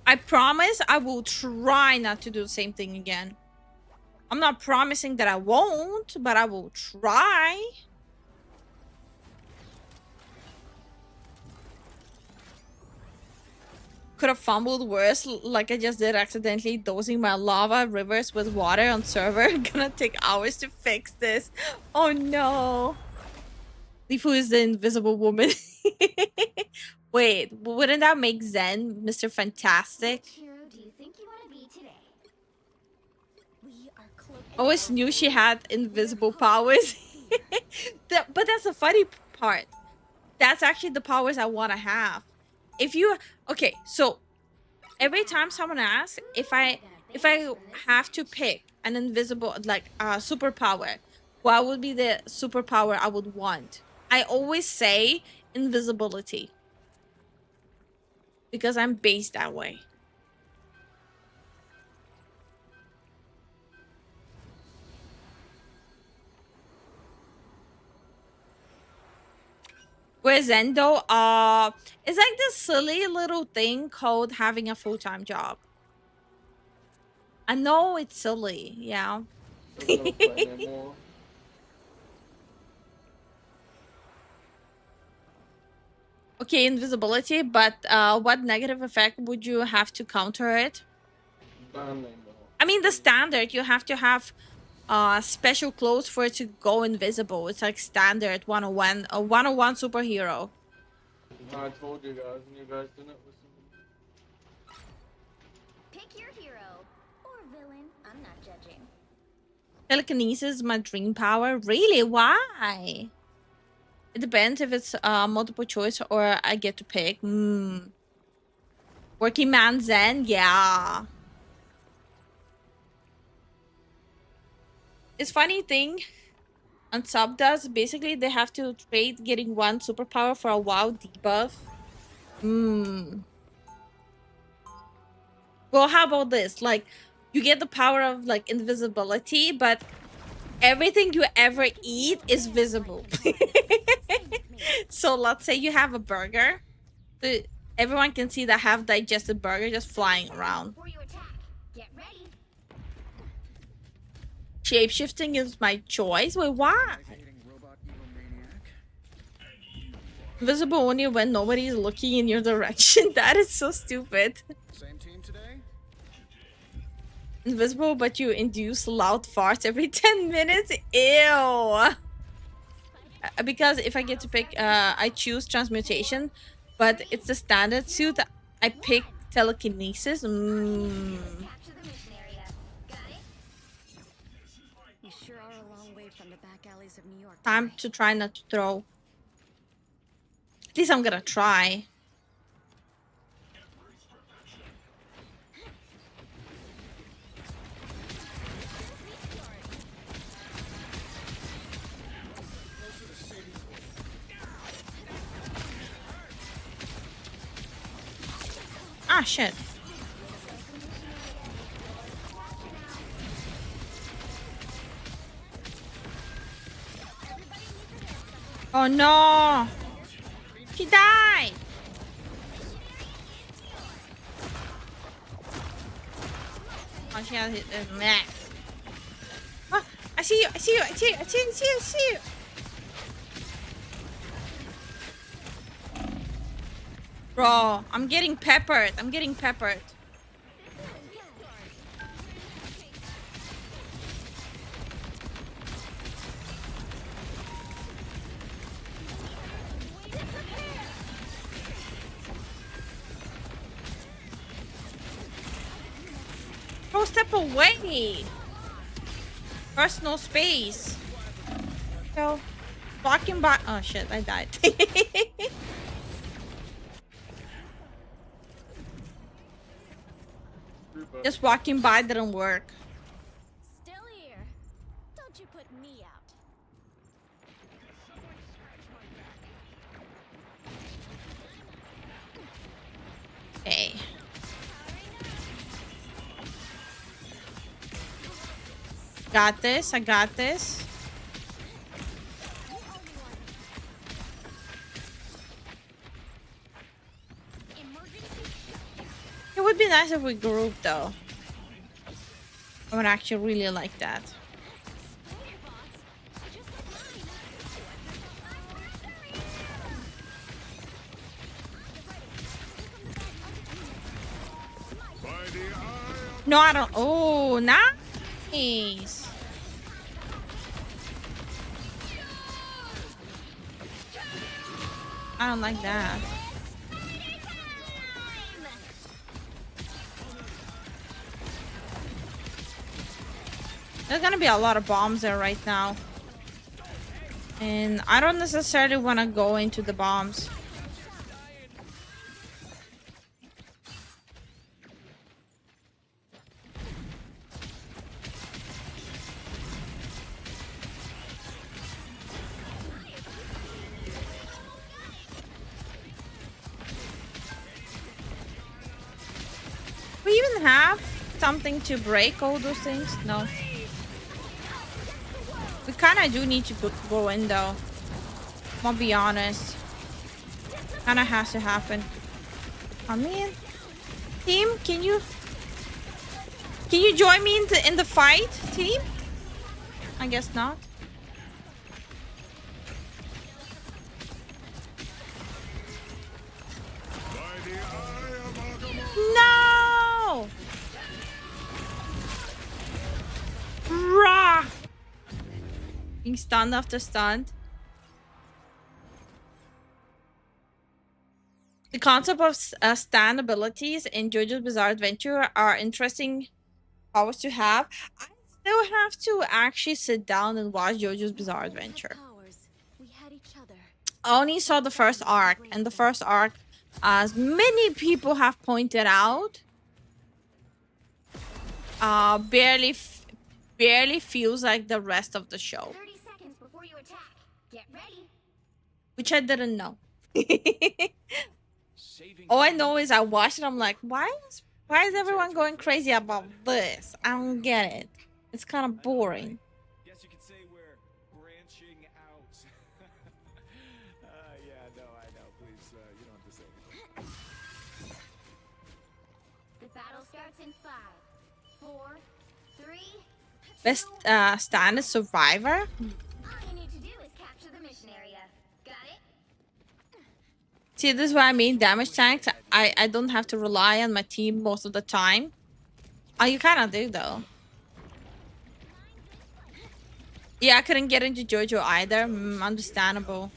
I promise I will try not to do the same thing again. I'm not promising that I won't, but I will try. Could have fumbled worse, like I just did accidentally dosing my lava rivers with water on server. Gonna take hours to fix this. Oh no. Lifu is the invisible woman. Wait, wouldn't that make Zen Mr. Fantastic? Always knew she had invisible powers. But that's the funny part. That's actually the powers I want to have. If you okay, so every time someone asks if I have to pick an invisible like superpower, what would be the superpower I would want? I always say invisibility. Because I'm based that way. Whereas Endo, it's like this silly little thing called having a full-time job. I know it's silly, yeah. Okay, invisibility, but what negative effect would you have to counter it? I mean, the standard, you have to have special clothes for it to go invisible. It's like standard 101, a 101 superhero. I told you guys, and you guys didn't listen. Pick your hero or villain. I'm not judging. Telekinesis is my dream power. Really? Why? It depends if it's multiple choice or I get to pick. Working man Zen? Yeah. It's funny thing on sub does basically they have to trade getting one superpower for a WoW debuff. Well, how about this? Like, you get the power of like invisibility, but everything you ever eat is visible. So let's say you have a burger. Everyone can see the half-digested burger just flying around. Shape-shifting is my choice? Wait, why? Visible only when nobody is looking in your direction. That is so stupid. Same team today? Invisible, but you induce loud farts every 10 minutes? Ew! Because if I get to pick, I choose transmutation, but it's the standard suit. I pick telekinesis. Time to try not to throw. At least I'm gonna try. Ah, shit. Oh no! He died! Oh, she has hit the neck. Oh, I see you! I see you! I see you! I see you! I see you! I see you! Bro, I'm getting peppered. I'm getting peppered. step away. Personal space. So, walking by. Oh shit, I died. Just walking by didn't work. Still here. Don't you put me out. Okay. Got this. I got this. It would be nice if we grouped though. I would actually really like that. No, I don't. Oh, nice. I don't like that. There's gonna be a lot of bombs there right now. And I don't necessarily want to go into the bombs. We even have something to break all those things? No. We kind of do need to go in though. I'll be honest. Kind of has to happen. I mean, team, can you join me in the fight, team? I guess not. No! Rah! Being stunned after stunned. The concept of stand abilities in JoJo's Bizarre Adventure are interesting powers to have. I still have to actually sit down and watch JoJo's Bizarre Adventure. I only saw the first arc, and the first arc, as many people have pointed out, barely feels like the rest of the show. 30 seconds before you attack. Get ready. Which I didn't know. All I know is I watched it. I'm like, why is everyone going crazy about this? I don't get it. It's kind of boring. Guess you could say we're branching out. Yeah, no, I know. Please, you don't have to say anything. The battle starts in 5, 4, 3. Best stand is Survivor. All you need to do is capture the mission area. Got it? See, this is what I mean. Damage tanks. I don't have to rely on my team most of the time. Oh, you kind of do though. Yeah, I couldn't get into JoJo either. Understandable.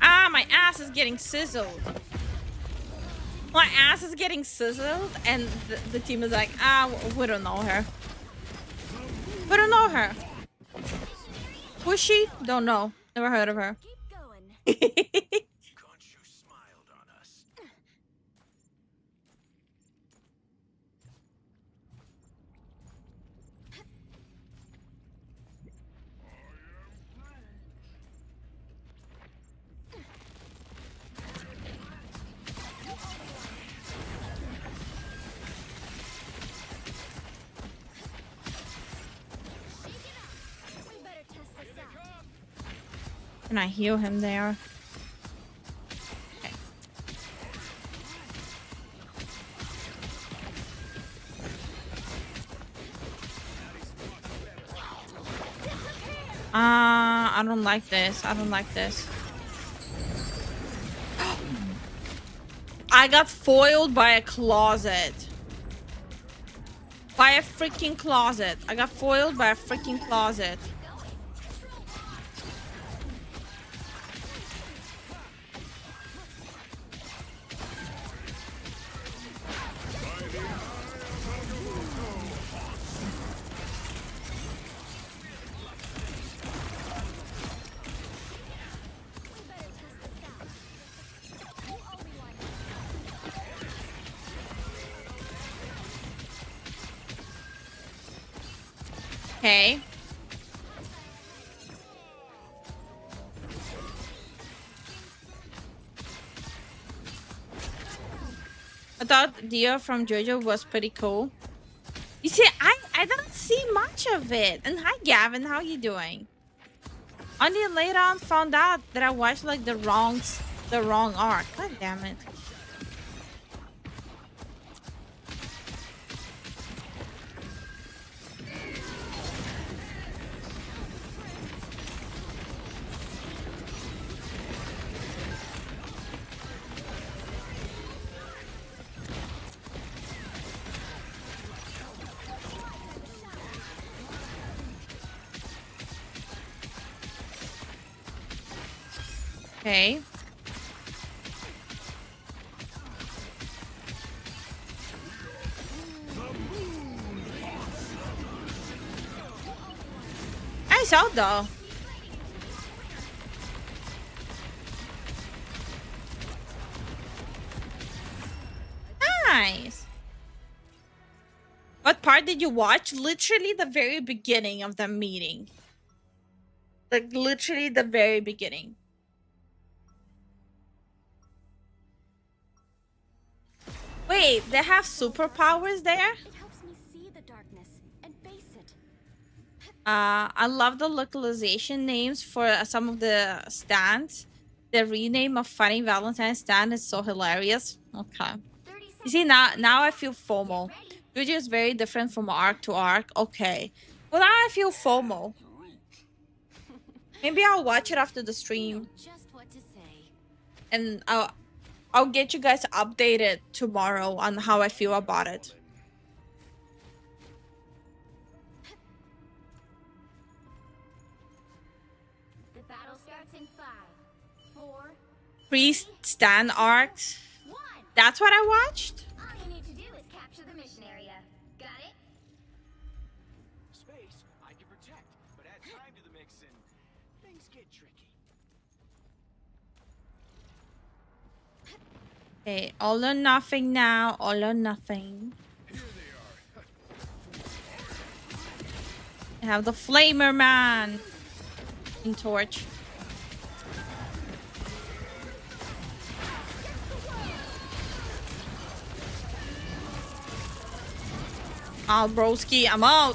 Ah, my ass is getting sizzled. My ass is getting sizzled, and the team is like, ah, we don't know her. We don't know her. Who's she? Don't know. Never heard of her. Can I heal him there? Okay. I don't like this. I don't like this. I got foiled by a closet. By a freaking closet. I got foiled by a freaking closet. Okay. I thought Dio from JoJo was pretty cool. You see, I didn't see much of it. And hi Gavin, how you doing? Only later on found out that I watched like the wrong arc. God damn it. Okay. Nice out though. Nice. What part did you watch? Literally the very beginning of the meeting. Like literally the very beginning. Wait, they have superpowers there? It helps me see the darkness and face it. I love the localization names for some of the stands. The rename of Funny Valentine's stand is so hilarious. Okay. You see, now I feel FOMO. JoJo is very different from arc to arc. Okay. Well, now I feel FOMO. Maybe I'll watch it after the stream. Just what to say. And I'll get you guys updated tomorrow on how I feel about it. The battle starts in 5, 4. Priest stand arcs. That's what I watched? All you need to do is capture the mission area. Got it? Space, I can protect, but add time to the mix and things get tricky. Okay, all or nothing now. All or nothing. I have the Flamer Man. And Torch. Oh, broski, I'm out.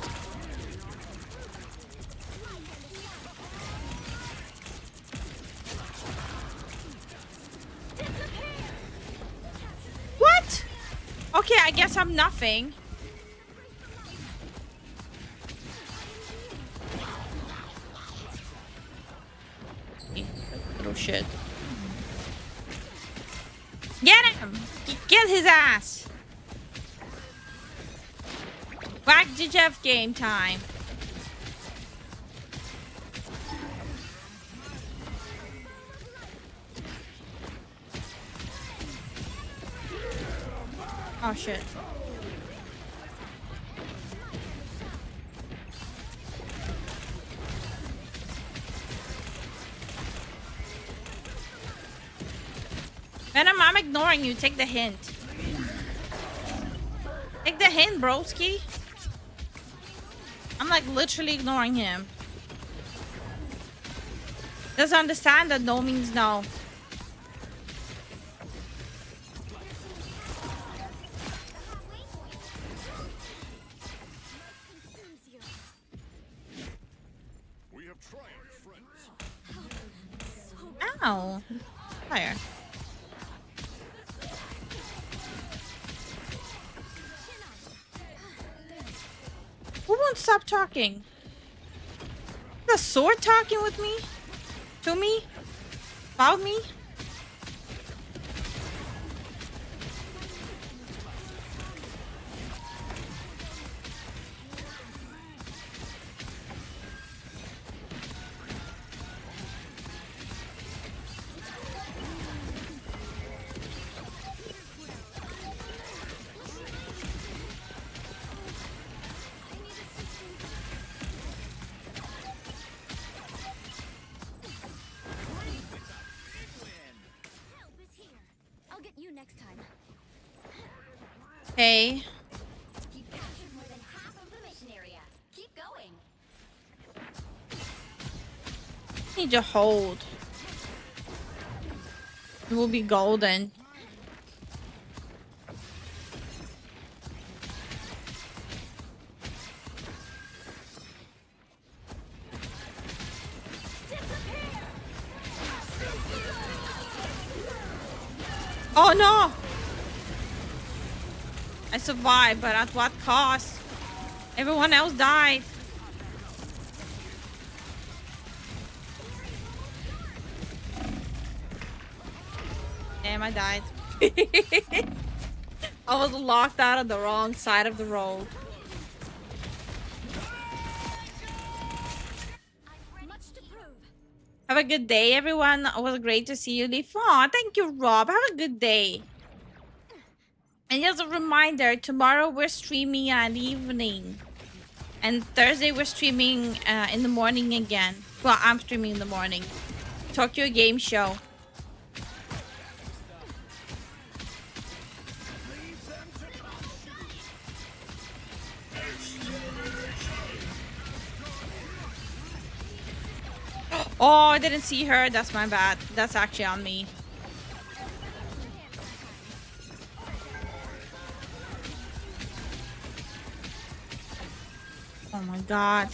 What? Okay, I guess I'm nothing. Little shit. Get him! Get his ass! Back to Jeff game time. Oh shit. Venom, I'm ignoring you. Take the hint. Take the hint, broski. I'm like literally ignoring him. Doesn't understand that no means no. We have triumphed, friends. Ow. Fire. Who won't stop talking? The sword talking with me? To me? About me? Okay. You captured more than half of the mission area. Keep going. Need to hold. It will be golden. Oh no! I survived, but at what cost? Everyone else died. Damn, I died. I was locked out on the wrong side of the road. Have a good day, everyone. It was great to see you, Leaf. Aw, thank you, Rob. Have a good day. And just a reminder, tomorrow we're streaming at evening. And Thursday we're streaming in the morning again. Well, I'm streaming in the morning. Tokyo Game Show. Oh, I didn't see her. That's my bad. That's actually on me. Oh my god.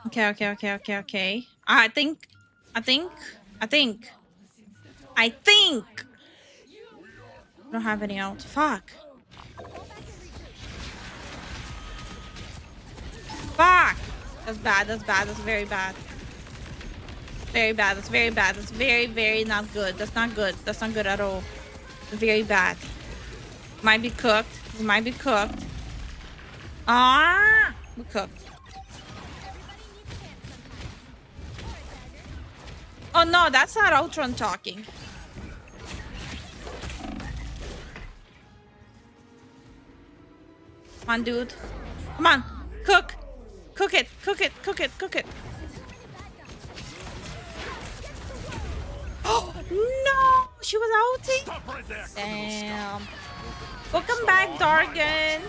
Okay. I think. I don't have any else. Fuck. That's bad. That's very bad. That's very not good. That's not good. That's not good at all. Very bad. Might be cooked. Ah, we cooked. Oh no, that's not Ultron talking. Come on, dude. Come on. Cook it. Oh no, she was outing. Damn. Welcome back, Dargan.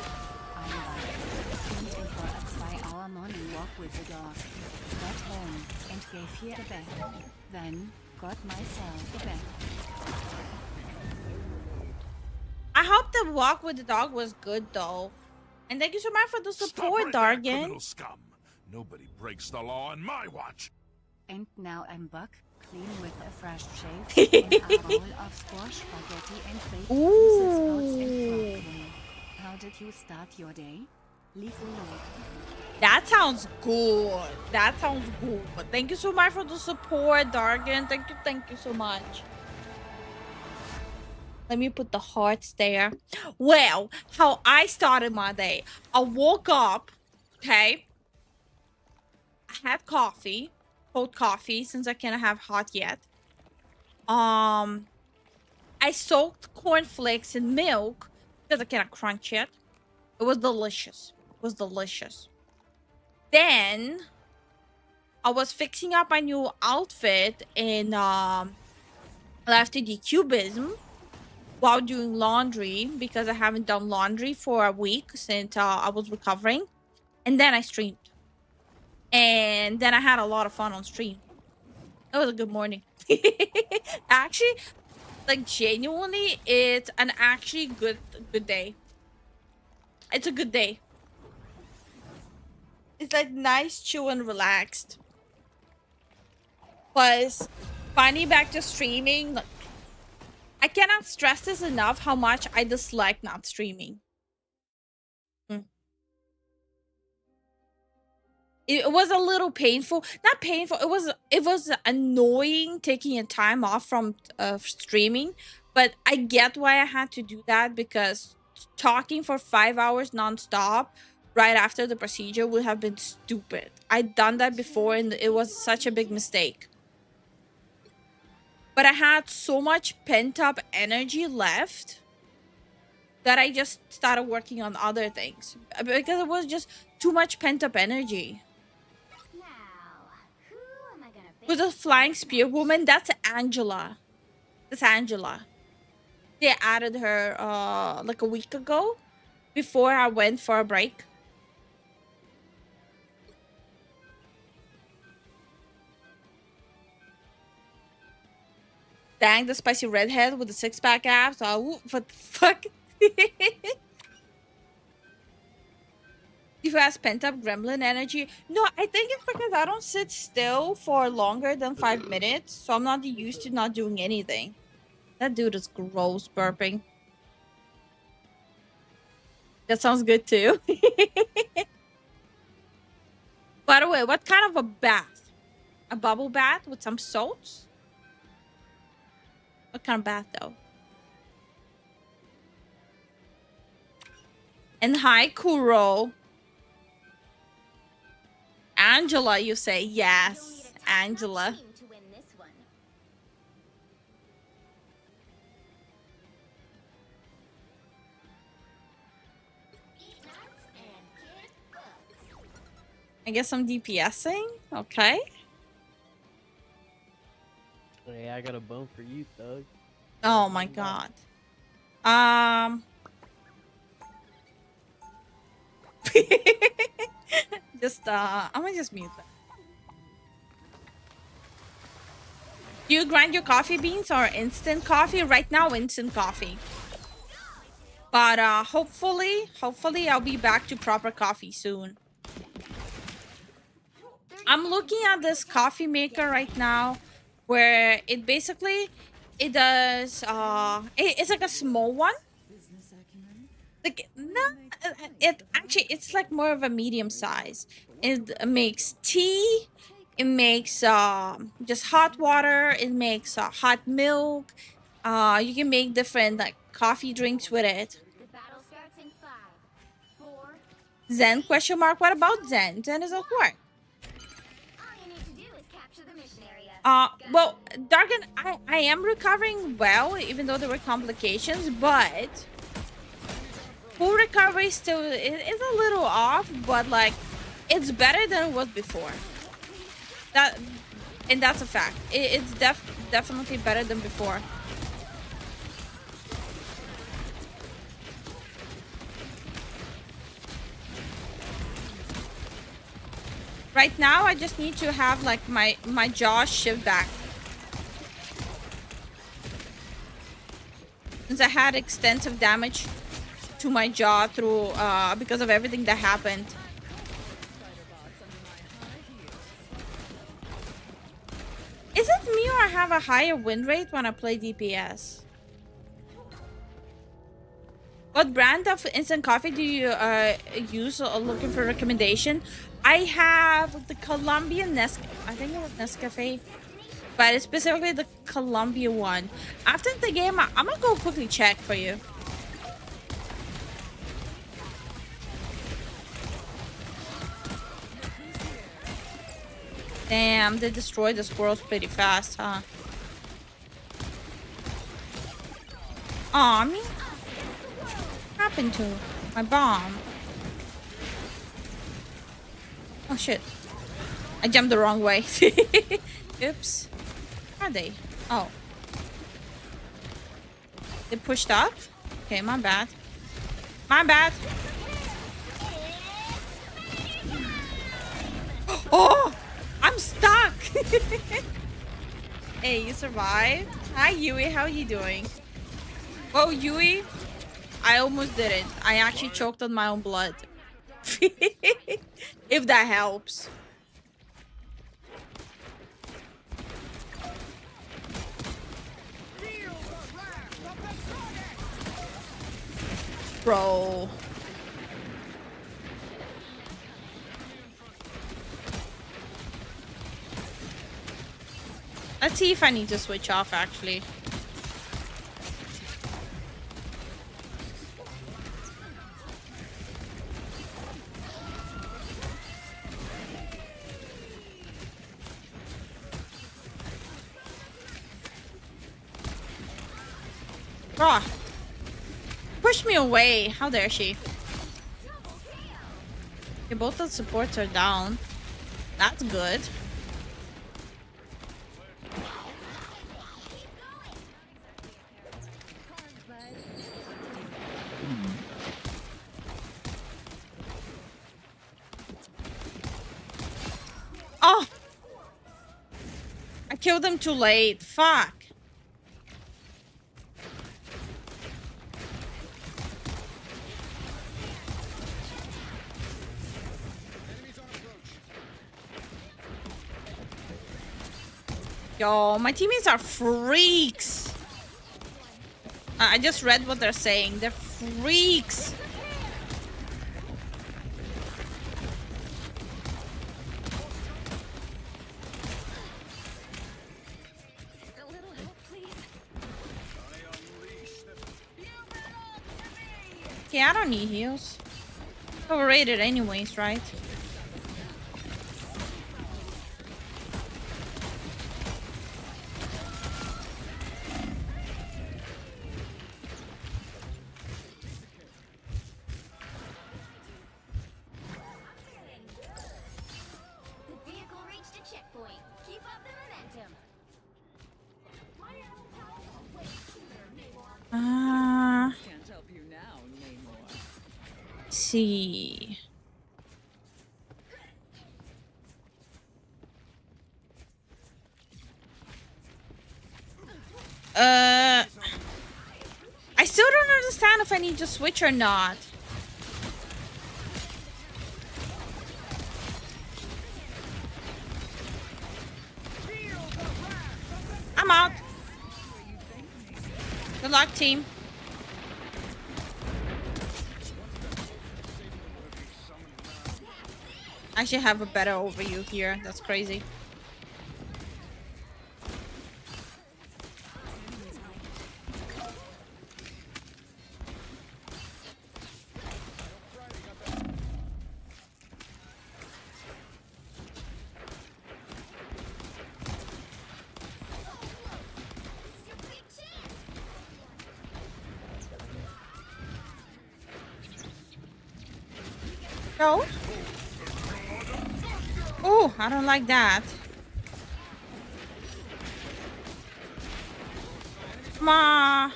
2-hour morning walk with the dog. Got home and gave here a bed. Then got myself a bed. I hope the walk with the dog was good though. And thank you so much for the support, Dargan. Scum. Nobody breaks the law on my watch. And now I'm back, clean with a fresh shave and a bowl of squash spaghetti and baked Brussels sprouts and broccoli. How did you start your day? Lifu. That sounds good. Thank you so much for the support, Dargan. Thank you so much. Let me put the hearts there. Well, how I started my day. I woke up, okay? I had coffee, cold coffee, since I can't have hot yet. I soaked cornflakes in milk because I cannot crunch it. It was delicious. Then I was fixing up my new outfit in Lefty D Cubism while doing laundry because I haven't done laundry for a week since I was recovering. And then I streamed. And then I had a lot of fun on stream. It was a good morning. Actually, like genuinely, it's an actually good day. It's a good day. It's like nice, chill, and relaxed. Plus, finally back to streaming. Like, I cannot stress this enough how much I dislike not streaming. It was a little painful. Not painful. It was annoying taking a time off from streaming. But I get why I had to do that because talking for 5 hours nonstop right after the procedure would have been stupid. I'd done that before and it was such a big mistake. But I had so much pent-up energy left that I just started working on other things. Because it was just too much pent-up energy. Now, who am I Who's the flying spear woman? That's Angela. That's Angela. They added her like a week ago before I went for a break. Dang, the spicy redhead with the six-pack abs. Oh, what the fuck? If you has pent-up gremlin energy. No, I think it's because I don't sit still for longer than 5 minutes. So I'm not used to not doing anything. That dude is gross burping. That sounds good too. By the way, what kind of a bath? A bubble bath with some salt? What kind of bath though? And hi, Kuro. Angela, you say? Yes, Angela. I guess I'm DPSing. Okay. Hey, I got a bone for you, thug. Oh my god. I'm gonna just mute that. Do you grind your coffee beans or instant coffee? Right now, instant coffee. But hopefully I'll be back to proper coffee soon. I'm looking at this coffee maker right now, where it basically does it's like a small one. Like no, it's like more of a medium size. It makes tea. It makes just hot water. It makes hot milk. You can make different like coffee drinks with it. Zen question mark? What about Zen? Zen is at work. Well, Dargan, I am recovering well, even though there were complications, but full recovery still is a little off, but like it's better than it was before. That's a fact. It's definitely better than before. Right now, I just need to have like my jaw shift back. Since I had extensive damage to my jaw through because of everything that happened. Is it me or I have a higher win rate when I play DPS? What brand of instant coffee do you use looking for recommendation? I have the Colombian Nescafe. I think it was Nescafe. But it's specifically the Colombia one. After the game, I'm gonna go quickly check for you. Damn, they destroyed the squirrels pretty fast, huh? Aw, I mean, what happened to my bomb? Oh shit. I jumped the wrong way. Oops. Where are they? Oh. They pushed up? Okay, my bad. My bad. Oh! I'm stuck! Hey, you survived? Hi, Yui. How are you doing? Oh, Yui. I almost didn't. I actually choked on my own blood. If that helps. Bro. Let's see if I need to switch off actually. Oh, push me away. How dare she? Okay, both the supports are down. That's good. killed him too late. Fuck. Yo, my teammates are freaks. I just read what they're saying. They're freaks. Okay, I don't need heals. Overrated anyways, right? See. I still don't understand if I need to switch or not. I'm out. Good luck, team. I should have a better overview here. That's crazy. No. Oh, I don't like that. Come on.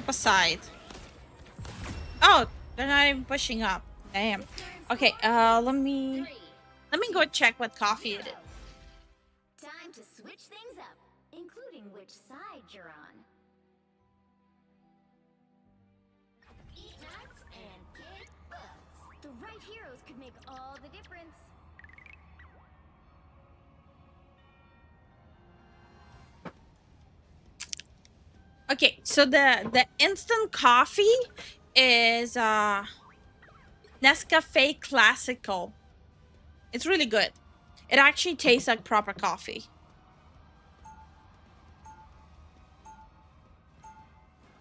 Aside. Oh, they're not even pushing up. Damn. Okay, let me go check what coffee it is. Time to switch things up, including which side you're on. Eat nuts and kick bugs. The right heroes could make all the difference. Okay, so the instant coffee is Nescafe Classical. It's really good. It actually tastes like proper coffee.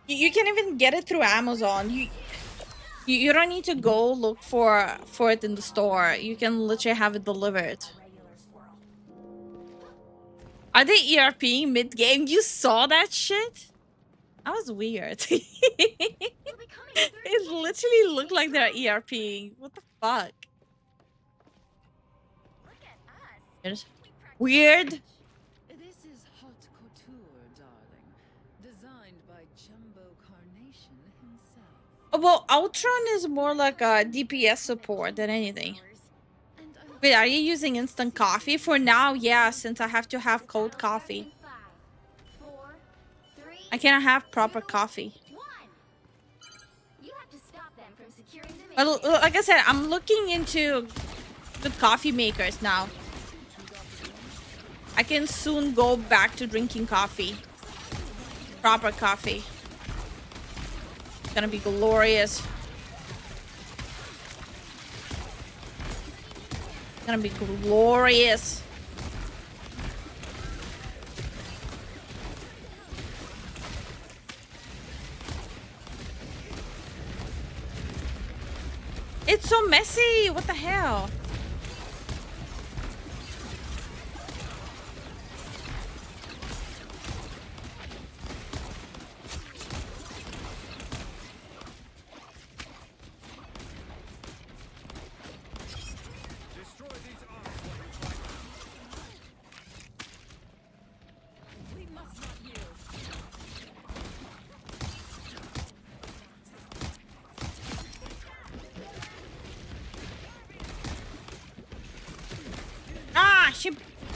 You can even get it through Amazon. You don't need to go look for it in the store. You can literally have it delivered. Are they ERPing mid-game? You saw that shit? That was weird. It literally looked like they're ERPing. What the fuck? Weird. This is haute couture, darling. Designed by Jumbo Carnation himself. Oh, well, Ultron is more like a DPS support than anything. Wait, are you using instant coffee? For now, yeah, since I have to have cold coffee. I cannot have proper coffee. Well, like I said, I'm looking into good coffee makers now. I can soon go back to drinking coffee. Proper coffee. It's gonna be glorious. It's gonna be glorious. It's so messy. What the hell?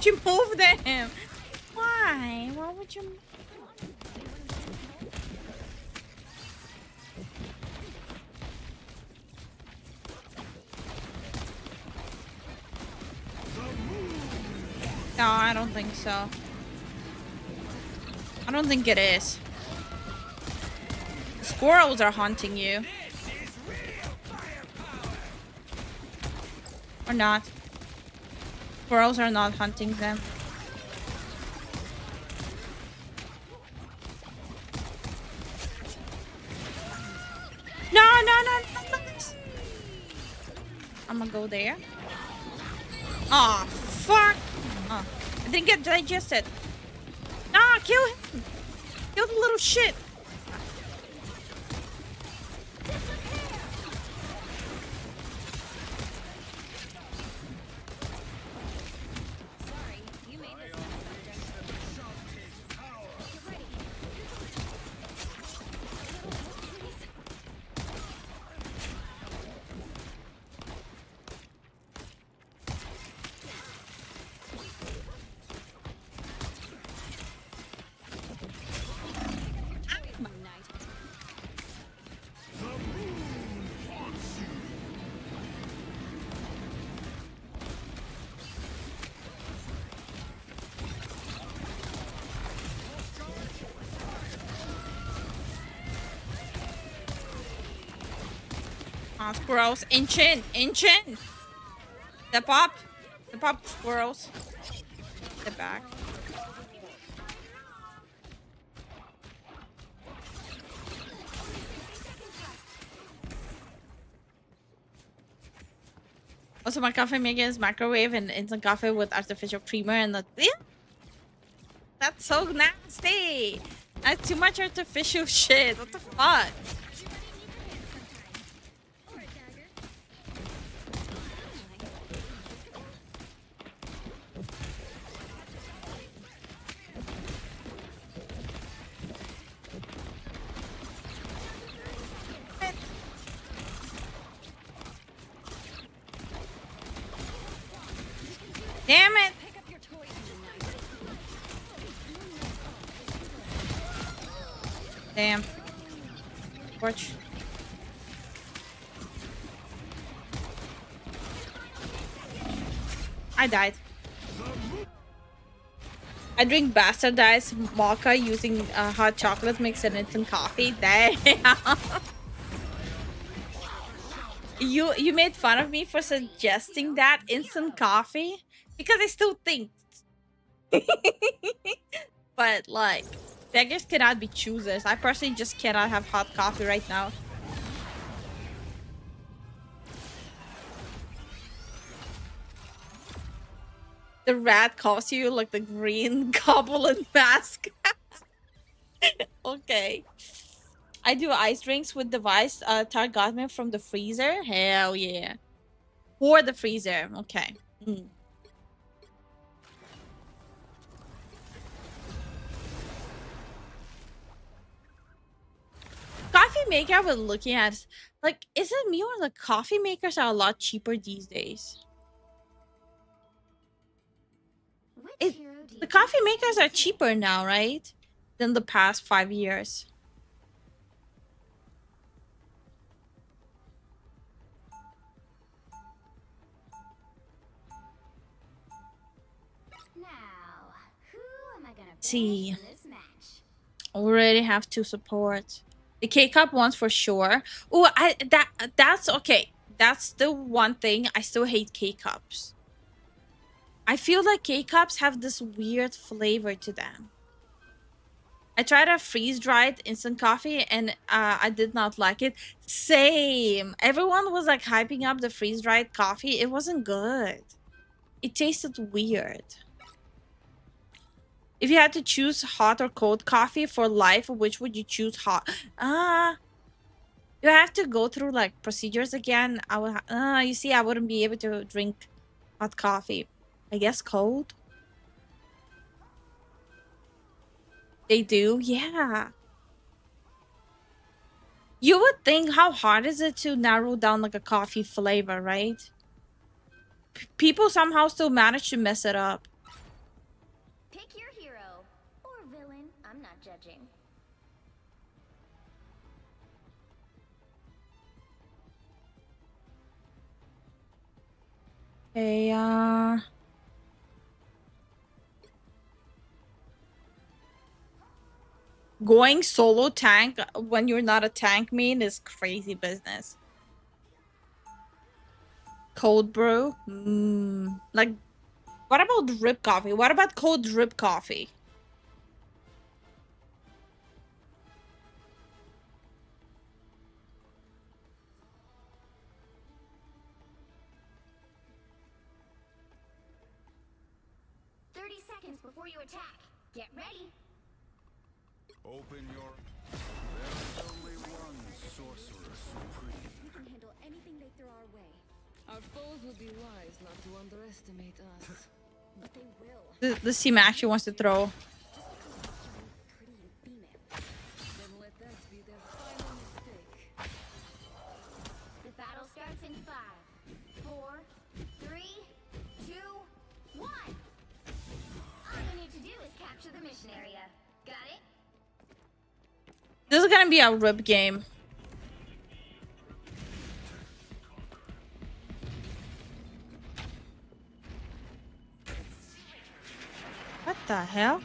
You moved him. Why? Why would you? No, I don't think so. I don't think it is. Squirrels are haunting you. Or not. Squirrels are not hunting them. No, no, no, no, no. I'm gonna go there. Aw, fuck. Oh, I didn't get digested. Nah, kill him. Kill the little shit. Oh, squirrels. Inch in. Inch in. Step up. Step up, squirrels. Step back. Also, my coffee maker is microwave and instant coffee with artificial creamer and the... That's so nasty. That's too much artificial shit. What the fuck? Damn it! Damn. Watch. I died. I drink bastardized mocha using hot chocolate mix and instant coffee. Damn. You made fun of me for suggesting that instant coffee because I still think. But like, beggars cannot be choosers. I personally just cannot have hot coffee right now. The rat calls you like the green goblin mask. Okay. I do ice drinks with device. Tar got me from the freezer. Hell yeah. Or the freezer. Okay. Coffee maker I was looking at, like, is it me or the coffee makers are a lot cheaper these days? The coffee makers are cheaper now, right? Than the past 5 years. Now, who am I gonna See. in this match? Already have 2 supports. The K-cup ones for sure. Oh, that's okay. That's the one thing. I still hate K-cups. I feel like K-cups have this weird flavor to them. I tried a freeze-dried instant coffee and I did not like it. Same. Everyone was like hyping up the freeze-dried coffee. It wasn't good. It tasted weird. If you had to choose hot or cold coffee for life, which would you choose? Hot? You have to go through like procedures again. I would. You see, I wouldn't be able to drink hot coffee. I guess cold. They do, yeah. You would think, how hard is it to narrow down like a coffee flavor, right? People somehow still manage to mess it up. I'm not judging. Hey, going solo tank when you're not a tank main is crazy business. Cold brew? Like, what about drip coffee? What about cold drip coffee? Before you attack, get ready. Open your... There's only one sorcerer supreme. We can handle anything they throw our way. Our foes would be wise not to underestimate us. But they will. This team actually wants to throw. Then let that be their final mistake. The battle starts in 5, 4, 3, 2, 1. All you need to do is capture the mission area. Got it? This is gonna be a rip game. What the hell?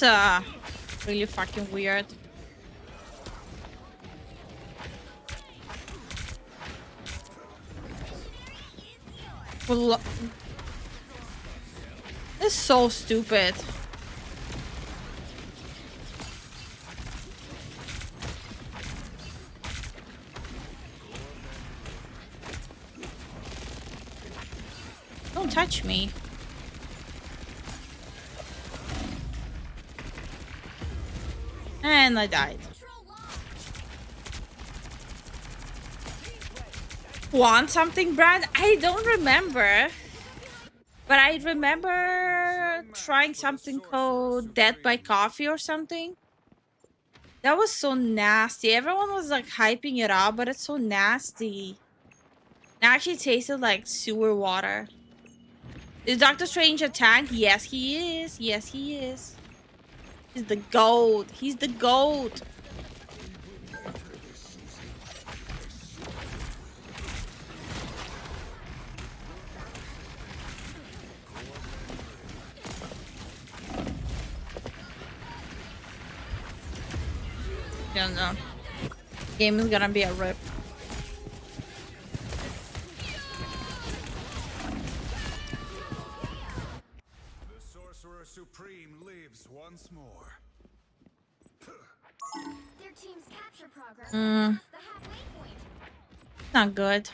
That's really fucking weird. Well, it's so stupid. Don't touch me. And I died. Want something, Brad? I don't remember. But I remember trying something called Death by Coffee or something. That was so nasty. Everyone was like hyping it up, but it's so nasty. It actually tasted like sewer water. Is Doctor Strange a tank? Yes, he is. Yes, he is. He's the GOAT. He's the GOAT. Don't know. Game is gonna be a rip. The sorcerer supreme lives once more. Their team's capture progress Mm. is past the halfway point. Not good.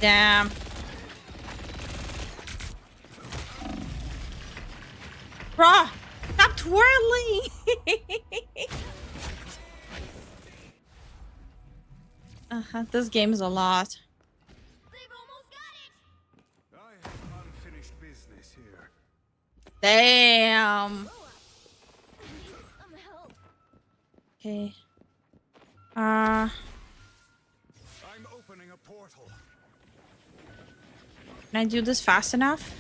Damn. Bruh, stop twirling. This game is a lot. I have unfinished business here. Damn. Okay. I'm opening a portal. Can I do this fast enough?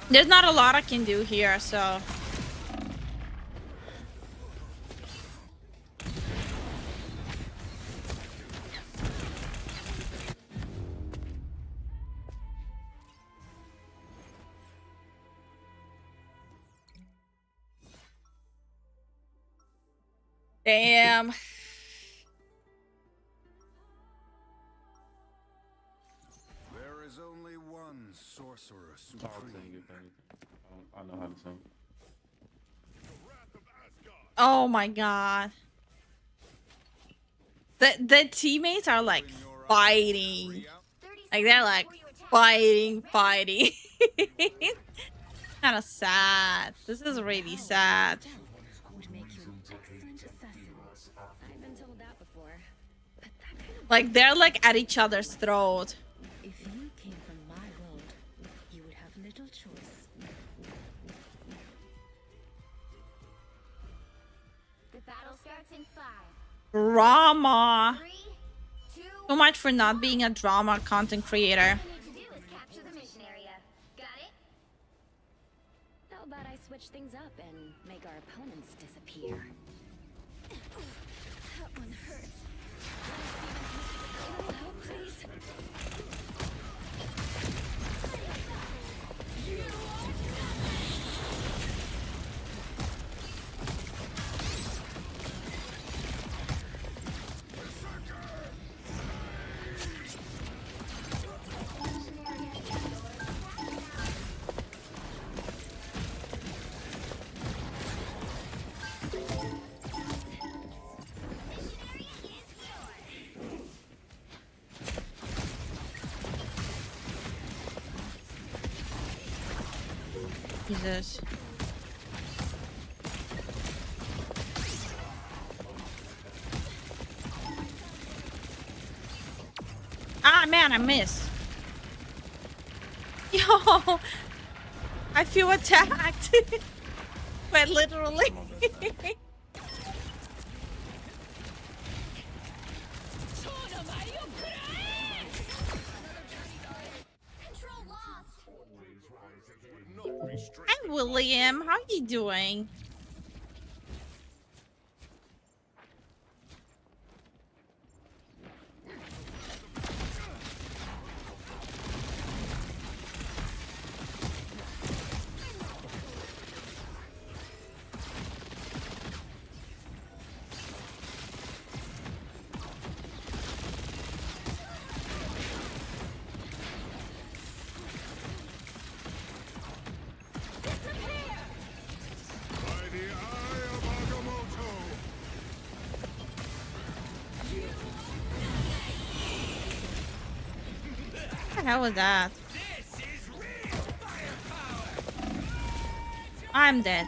There's not a lot I can do here, so... Damn. There is only one sorcerer supreme. I know how to sing. The wrath of Oh my god. The teammates are like fighting. Like they're like fighting. Kind of sad. This is really sad. Would make you an excellent assassin. I've been told that before. But that kind of Like they're like at each other's throat. if you came from my world, you would have little choice. The battle starts in 5. Drama. 3, 2, So much for not being a drama content creator. all you need to do is capture the mission area. Got it? How about I switch things up and make our opponents disappear? That one hurts. Oh, please. Jesus. Ah, man, I missed. Yo, I feel attacked. But literally. Hi, William. How you doing? What the hell was that? I'm dead.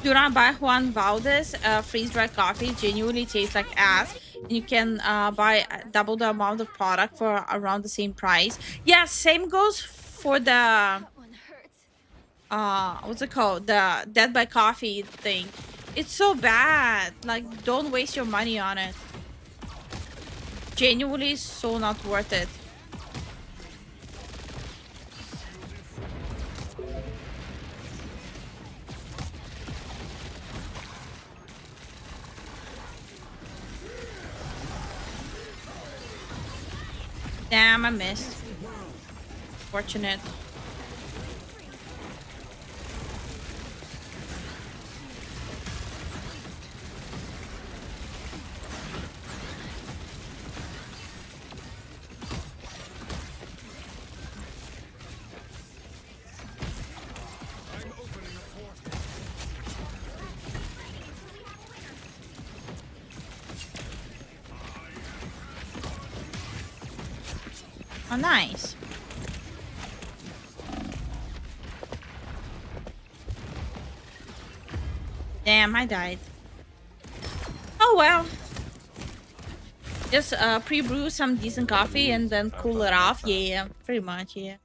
Do not buy Juan Valdez freeze-dried coffee. Genuinely tastes like ass. And you can buy double the amount of product for around the same price. Yeah, same goes for the what's it called? The Dead by Coffee thing. It's so bad. Like, don't waste your money on it. Genuinely so not worth it. Damn, I missed. Fortunate. Oh, nice. Damn, I died. Oh well. Just pre-brew some decent coffee and then cool it off. Yeah, pretty much, yeah.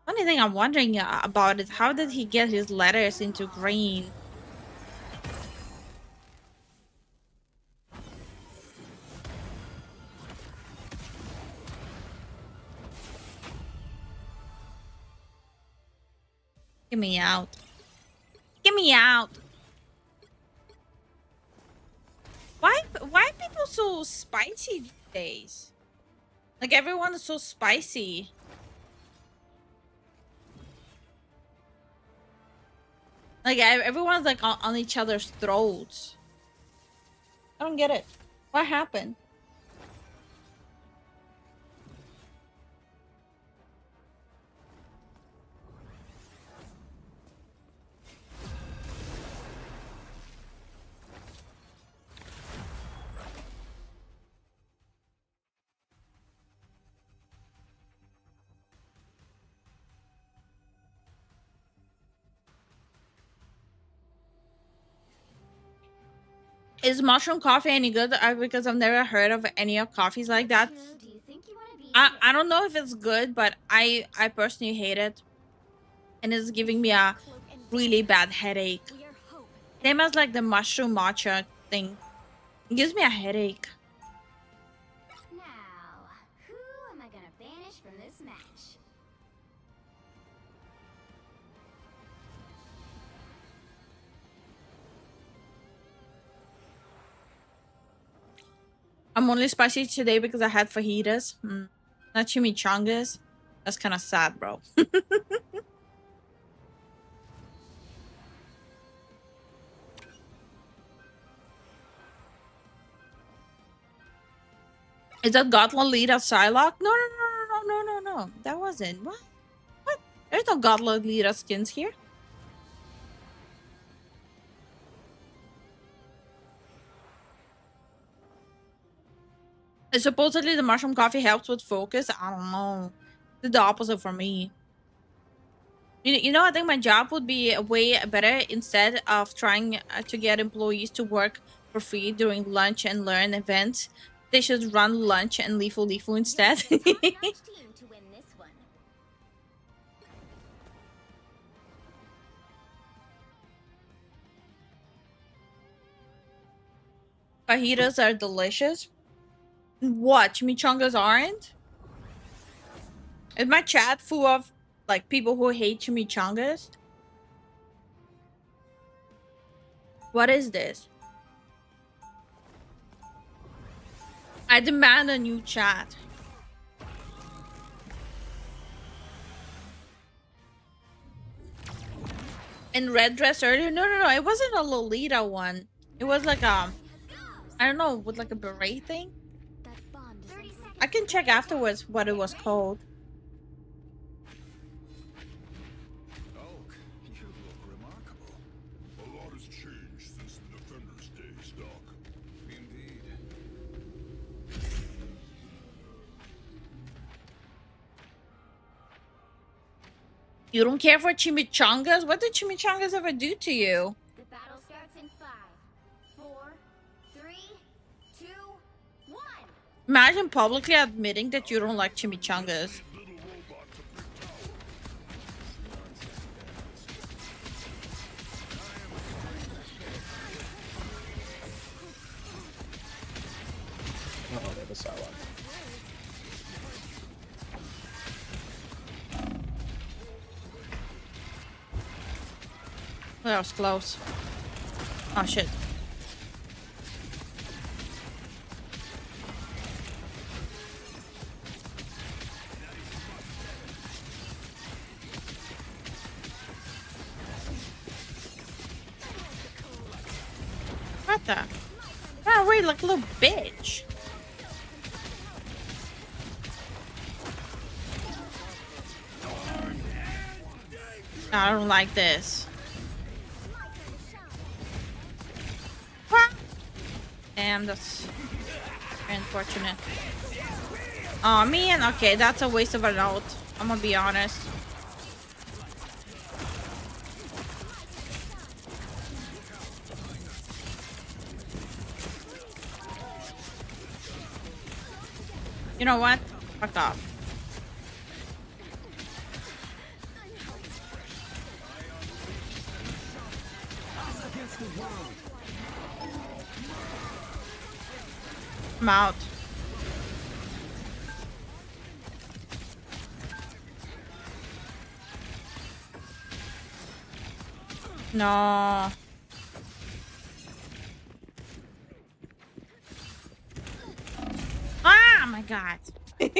Only thing I'm wondering about is how did he get his letters into green? Get me out. Get me out. Why are people so spicy these days? Like, everyone is so spicy. Like, everyone's like on each other's throats. I don't get it. What happened? Is mushroom coffee any good? Because I've never heard of any of coffees like that. I don't know if it's good, but I personally hate it, and it's giving me a really bad headache. Same as like the mushroom matcha thing. It gives me a headache. Now, who am I gonna banish from this match? I'm only spicy today because I had fajitas, not chimichangas. That's kind of sad, bro. Is that Gotland lead at Psylocke? No. That wasn't. What? There's no Gotland lead at skins here. And supposedly the mushroom coffee helps with focus. I don't know. It's the opposite for me. You know, I think my job would be way better instead of trying to get employees to work for free during lunch and learn events. They should run lunch and Lifu instead. Fajitas are delicious. What? Chimichangas aren't? Is my chat full of like people who hate chimichangas? What is this? I demand a new chat. In red dress earlier? No. It wasn't a Lolita one. It was like I don't know, with like a beret thing. I can check afterwards what it was called. Elk, you look remarkable. A lot has changed since the Defender's days, Doc. Indeed. You don't care for chimichangas? What did chimichangas ever do to you? The battle starts in 5, 4, 3, 2, 1. Imagine publicly admitting that you don't like chimichangas. Uh-oh, they have a Psylocke. That was close. Oh shit. What the? Oh wait, like a little bitch. I don't like this. Damn, that's very unfortunate. Oh man, okay, that's a waste of an ult. I'm gonna be honest. You know what? Fuck off. I'm out. No. Ah, my God. You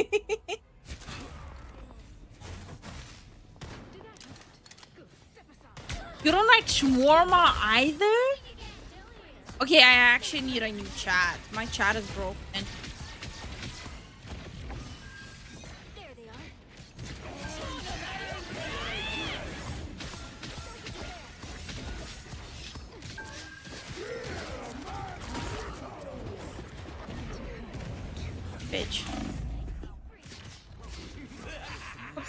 don't like shawarma either? Okay, I actually need a new chat. My chat is broken. Bitch.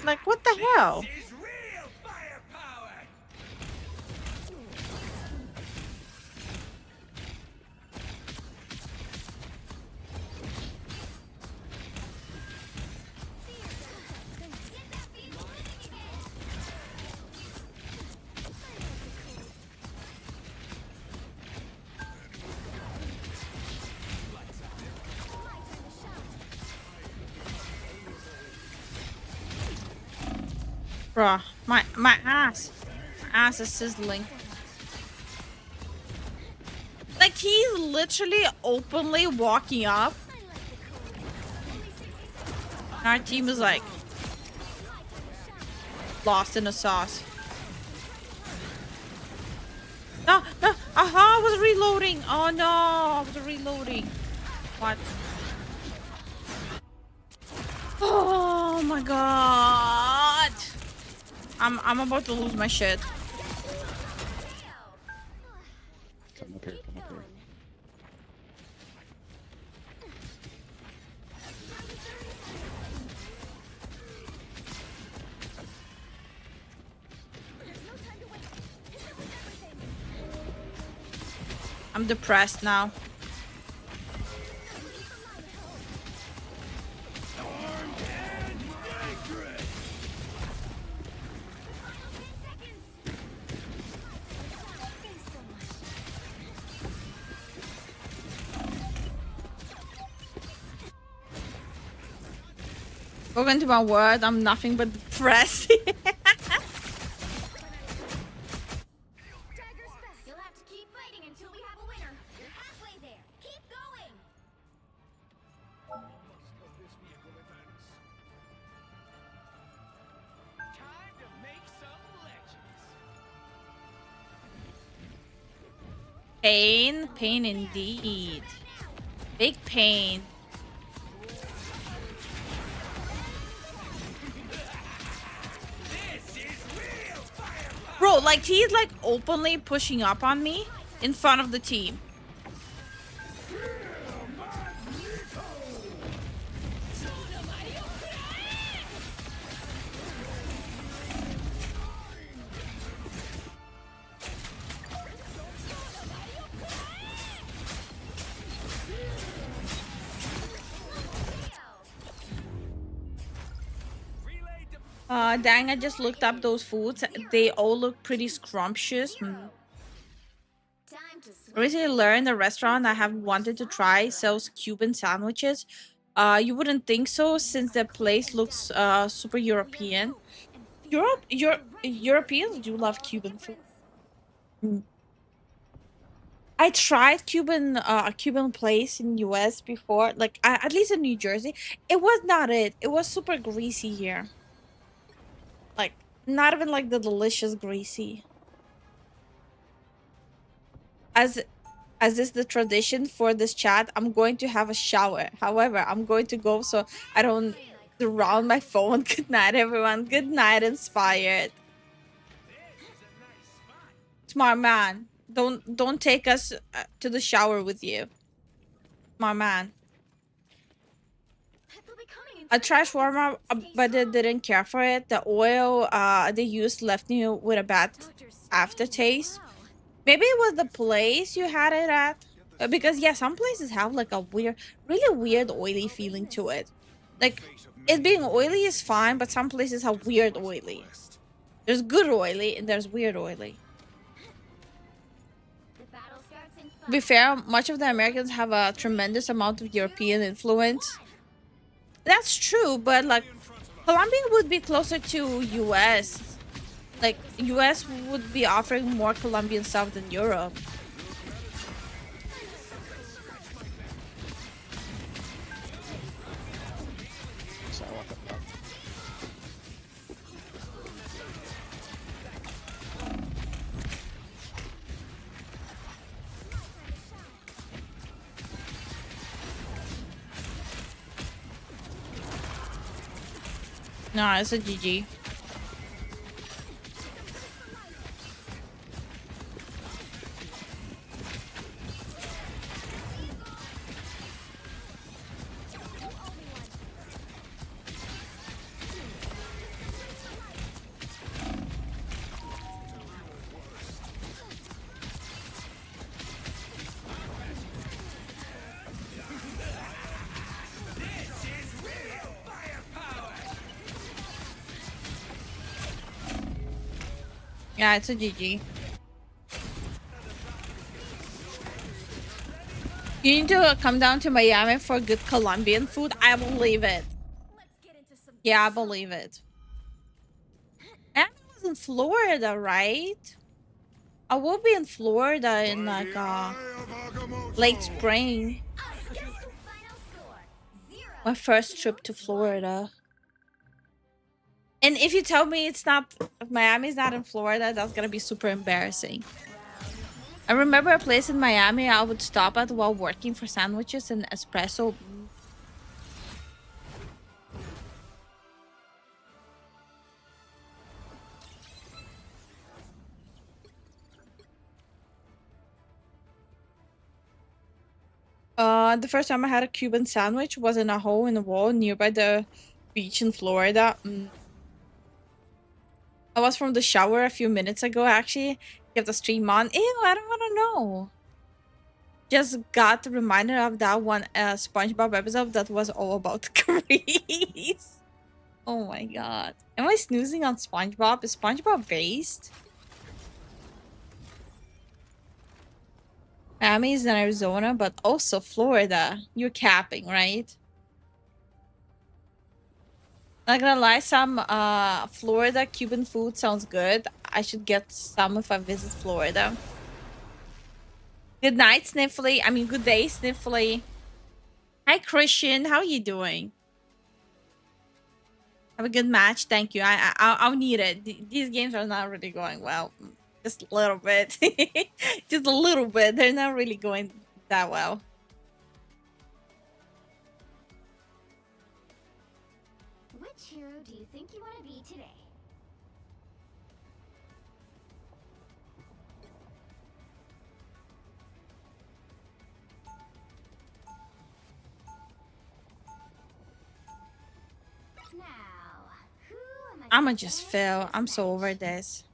Like, what the hell? Bruh, my ass. My ass is sizzling. Like, he's literally openly walking up. Our team is like lost in the sauce. No, no, aha, I was reloading. Oh no, I was reloading. What? Oh my god. I'm about to lose my shit. Come up here, come up here. I'm depressed now. Welcome to my world. I'm nothing but depressed. You'll have to keep fighting until we have a winner. You're halfway there. Keep going. Time to make some legends. Pain, pain indeed. Big pain. Bro, like, he's like openly pushing up on me in front of the team. Dang, I just looked up those foods. They all look pretty scrumptious. Recently learned a restaurant I have wanted to try sells Cuban sandwiches. You wouldn't think so since the place looks super European. Europeans do love Cuban food. I tried a Cuban place in US before, like at least in New Jersey. It was not it. It was super greasy here. Like, not even like the delicious greasy. As is the tradition for this chat, I'm going to have a shower. However, I'm going to go so I don't drown my phone. Good night, everyone. Good night, Inspired. Smart man. Don't take us to the shower with you. Smart man. I tried shawarma, but I didn't care for it. The oil they used left me with a bad aftertaste. Maybe it was the place you had it at. Because, yeah, some places have like a weird, really weird oily feeling to it. Like, it being oily is fine, but some places have weird oily. There's good oily and there's weird oily. To be fair, much of the Americans have a tremendous amount of European influence. That's true, but like Colombia would be closer to US. Like US would be offering more Colombian stuff than Europe. No, it's a GG. Yeah, it's a GG. You need to come down to Miami for good Colombian food. I believe it. Yeah, I believe it. was in Florida, right? I will be in Florida in like late spring. My first trip to Florida. And if you tell me it's not, if Miami's not in Florida, that's gonna be super embarrassing. I remember a place in Miami I would stop at while working for sandwiches and espresso. The first time I had a Cuban sandwich was in a hole in the wall nearby the beach in Florida. I was from the shower a few minutes ago, actually. Kept the stream on. Ew, I don't want to know. Just got reminded of that one SpongeBob episode that was all about Grease. Oh my god. Am I snoozing on SpongeBob? Is SpongeBob based? Miami is in Arizona, but also Florida. You're capping, right? Not gonna lie, some Florida Cuban food sounds good. I should get some if I visit Florida. Good night, Sniffly. I mean, good day, Sniffly. Hi, Christian. How are you doing? Have a good match. Thank you. I'll need it. These games are not really going well. Just a little bit. Just a little bit. They're not really going that well. Which hero do you think you want to be today? I'ma just fail. I'm so over this.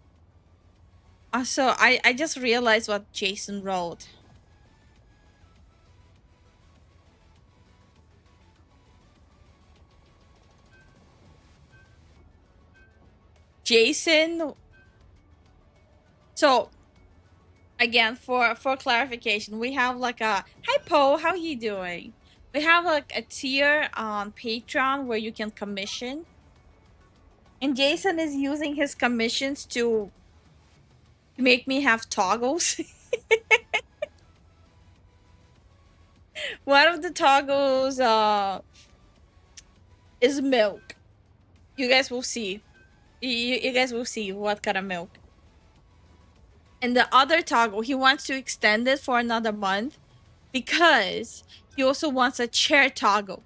Also, I just realized what Jason wrote. Jason. So, again, for clarification, we have like a hi Poe, how you doing? We have like a tier on Patreon where you can commission. And Jason is using his commissions to make me have toggles. One of the toggles is milk. You guys will see. You guys will see what kind of milk. And the other toggle, he wants to extend it for another month because he also wants a chair toggle.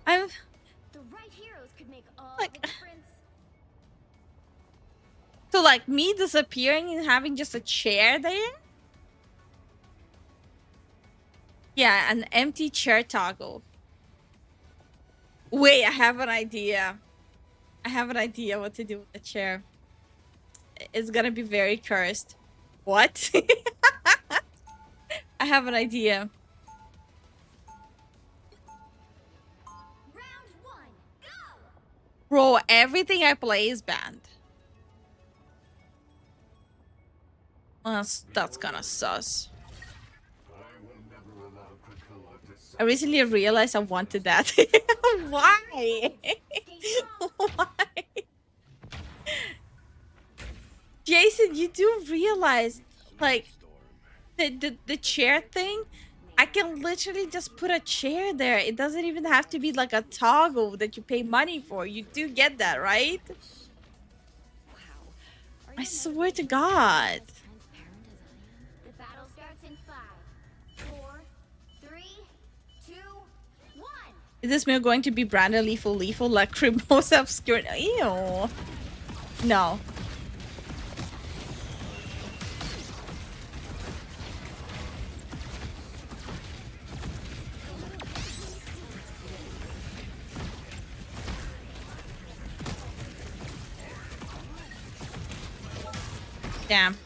I'm like, so like me disappearing and having just a chair there? Yeah, an empty chair toggle. Wait, I have an idea. I have an idea what to do with the chair. It's gonna be very cursed. What? I have an idea. Bro, everything I play is banned. That's kinda sus. I recently realized I wanted that. Why? Why? Jason, you do realize, like, the chair thing? I can literally just put a chair there. It doesn't even have to be like a toggle that you pay money for. You do get that, right? I swear to God. The battle starts in 5, 4, 3, 2, 1. Is this meal going to be branded Lifu like Cremosa Obscure? Ew. No. Damn.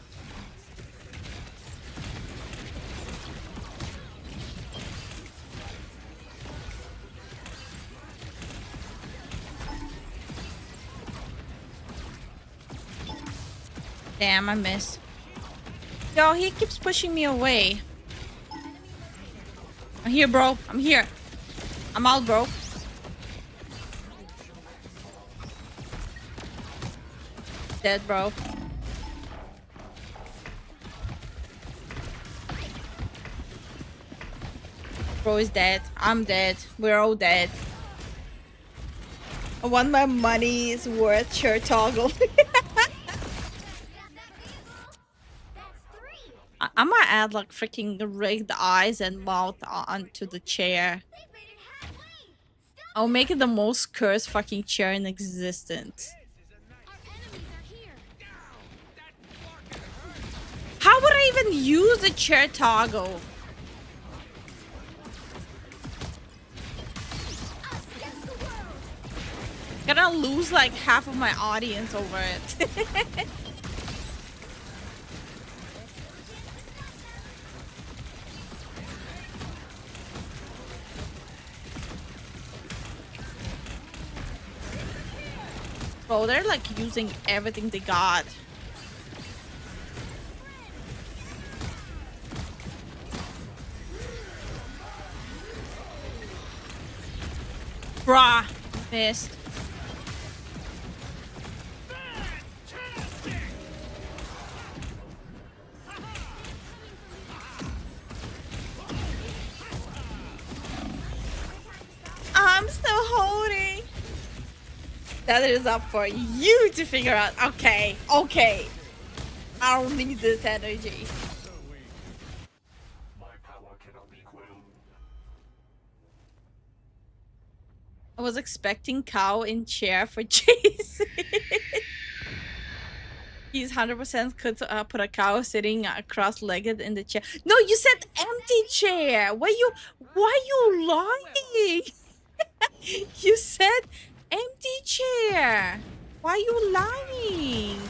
Damn, I missed. Yo, he keeps pushing me away. I'm here, bro. I'm here. I'm out, bro. Dead, bro. Bro is dead. I'm dead. We're all dead. I want my money's worth shirt toggle. I might add like freaking rigged eyes and mouth onto the chair. I'll make it the most cursed fucking chair in existence. How would I even use the chair toggle? Gonna lose like half of my audience over it. Bro, they're like using everything they got. Bruh, missed. I'm still holding. That is up for you to figure out. Okay, okay. I don't need this energy. I was expecting cow in chair for Jason. He's 100% could put a cow sitting cross-legged in the chair. No, you said empty chair. Why you lying? You said empty chair. Why are you lying?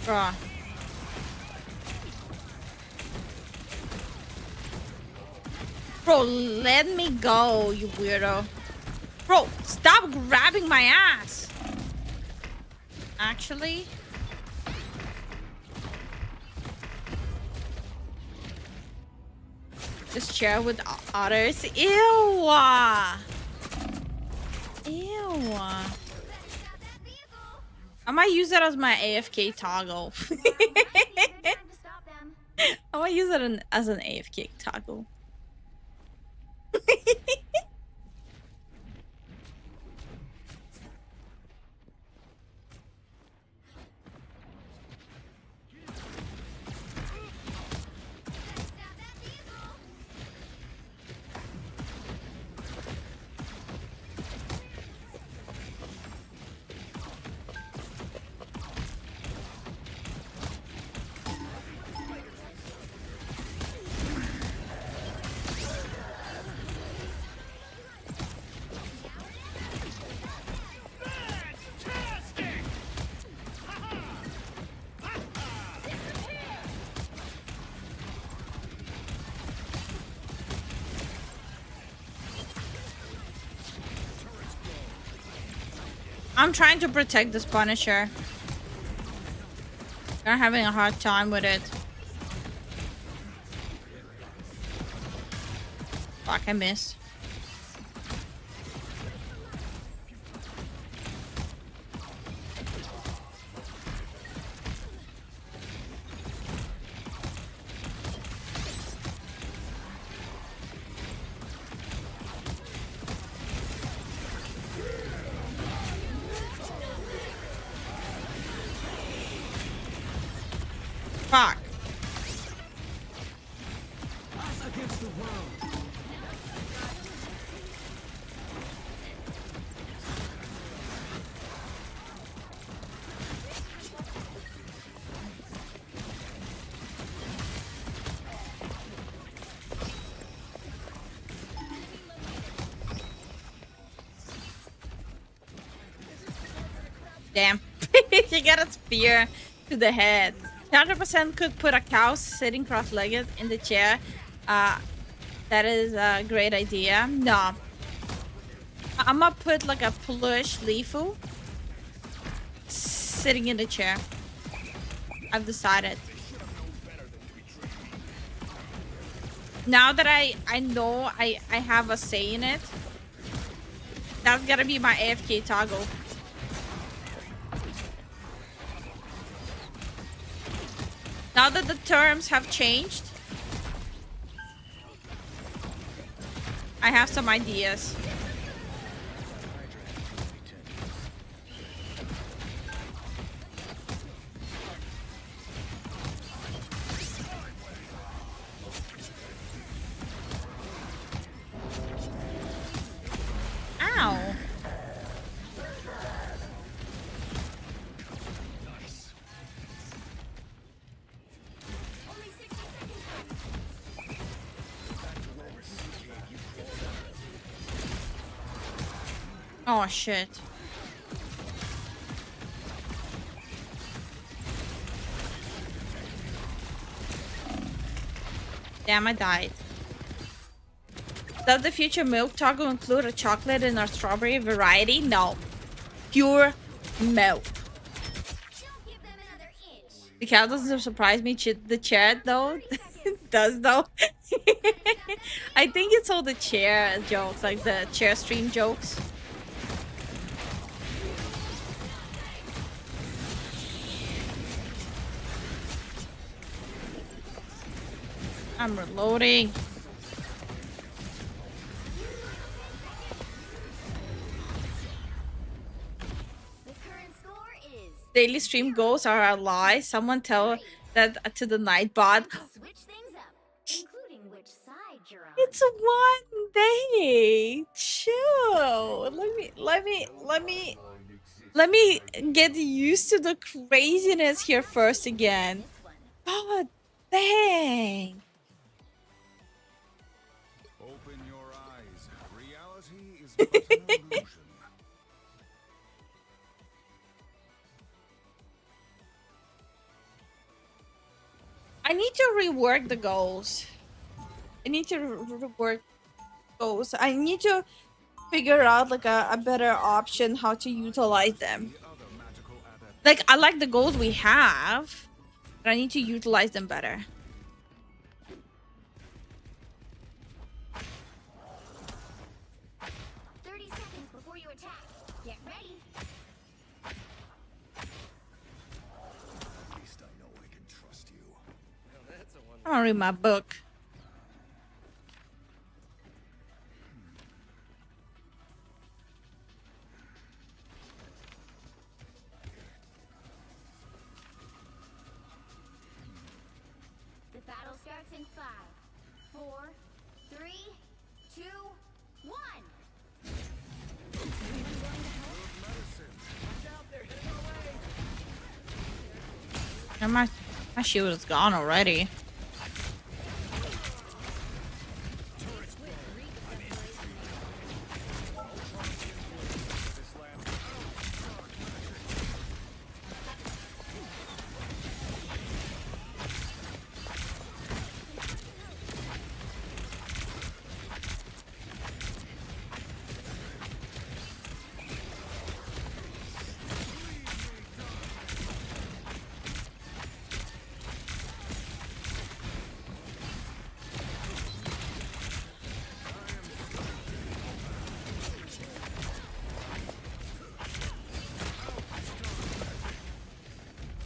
Bruh. Bro, let me go, you weirdo. Bro, stop grabbing my ass. Actually. Just share with others. Ew. Ew. I might use that as my AFK toggle. I might use it as an AFK toggle. I'm trying to protect this Punisher. They're having a hard time with it. Fuck, I missed. Fuck. Damn. You got a spear to the head. 100% could put a cow sitting cross-legged in the chair. That is a great idea. No. I'm gonna put like a plush Lifu sitting in the chair. I've decided. Now that I know I have a say in it, that's gotta be my AFK toggle. Now that the terms have changed, I have some ideas. Ow. Oh shit. Damn, I died. Does the future milk toggle include a chocolate and a strawberry variety? No. Pure milk. The cow doesn't surprise me. The chair though does though. I think it's all the chair jokes, like the chair stream jokes. I'm reloading. Daily stream goals are a lie. Someone tell that to the Nightbot. It's one day. Chill. Let me get used to the craziness here first again. God dang. Open your eyes. Reality is but an illusion. I need to rework the goals. I need to rework goals. I need to figure out like a better option how to utilize them. Like, I like the goals we have, but I need to utilize them better. I'm gonna read my book. The battle starts in 5, 4, 3, 2, 1. And my shield is gone already.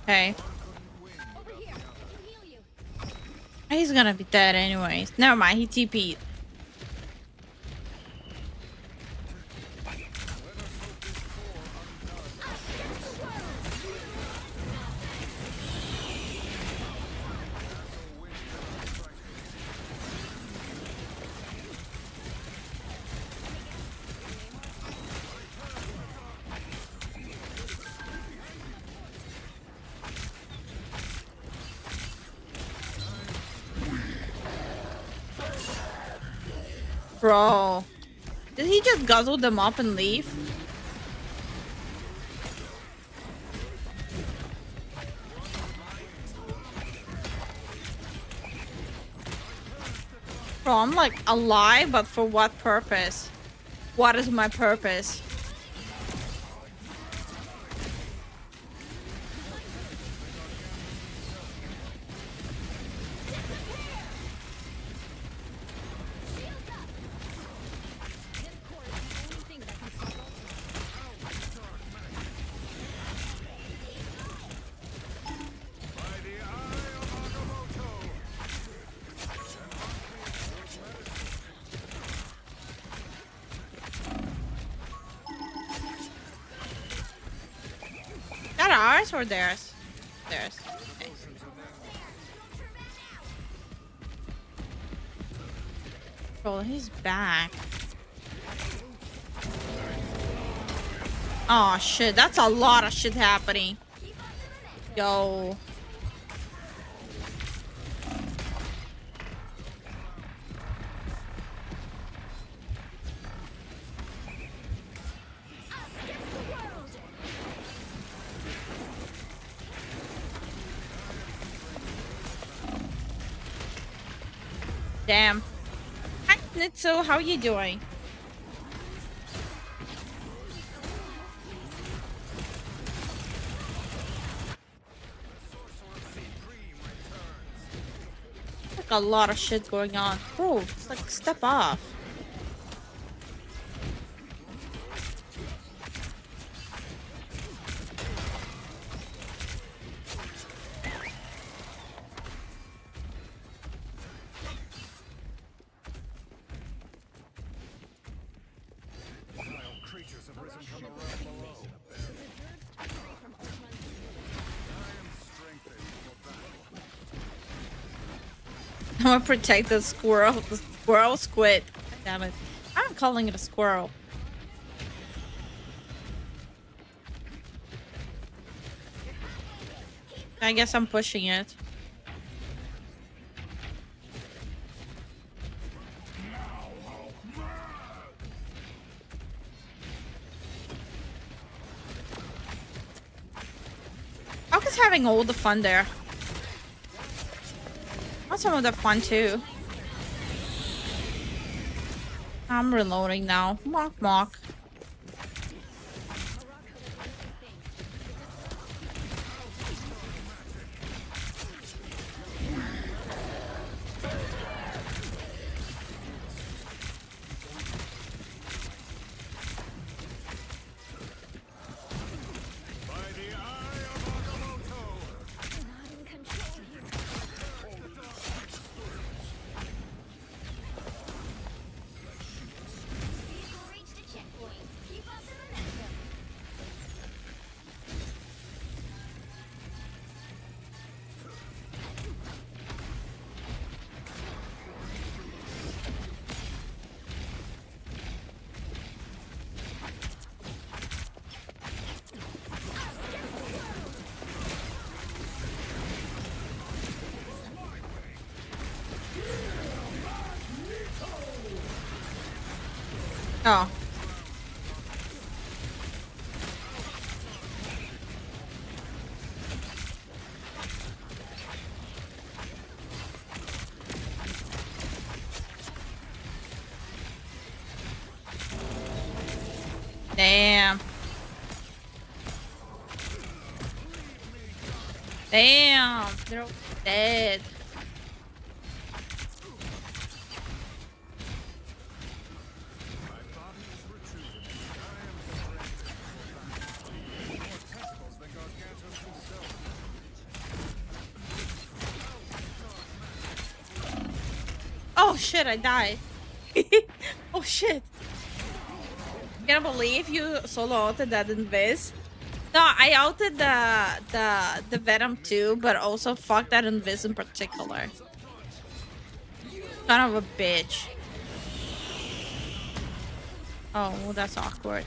Okay. He's gonna be dead anyways. Never mind, he TP'd. Bro, did he just guzzle them up and leave? Bro, I'm like alive, but for what purpose? What is my purpose? That ours or theirs? Theirs. Okay. Bro, he's back. Oh shit, that's a lot of shit happening. Yo. Damn. Hi, Nitsu, how you doing? Like a lot of shit going on. Bro, it's like step off. I'm gonna protect the squirrel. The squirrel squid. Damn it. I'm calling it a squirrel. I guess I'm pushing it. Falcon's having all the fun there. I want some of the fun too. I'm reloading now. Mock mock. Oh. Damn. Damn. They're all dead. Oh shit, I died. Oh shit. Can't believe you solo ulted that invis. No, I ulted the Venom too, but also fuck that invis in particular. Kind of a bitch. Oh, well, that's awkward.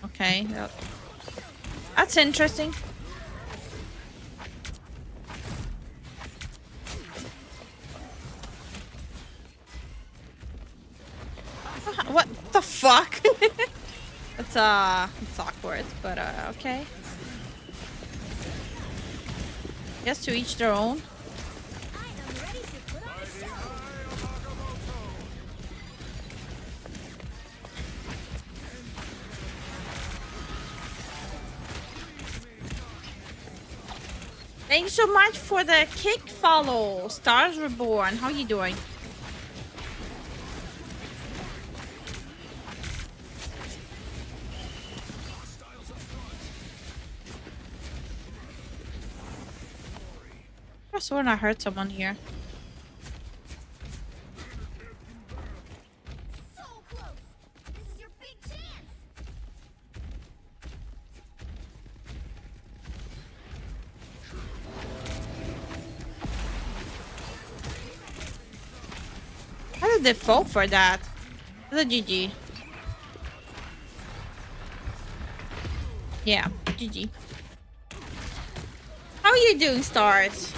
Okay, that's interesting. What the fuck? It's awkward, but okay. Just to each their own. Thanks so much for the kick follow. Stars Reborn. How you doing? I swear I heard someone here. So close. This is your big chance. How did they fall for that? The GG. Yeah, GG. How are you doing, Stars?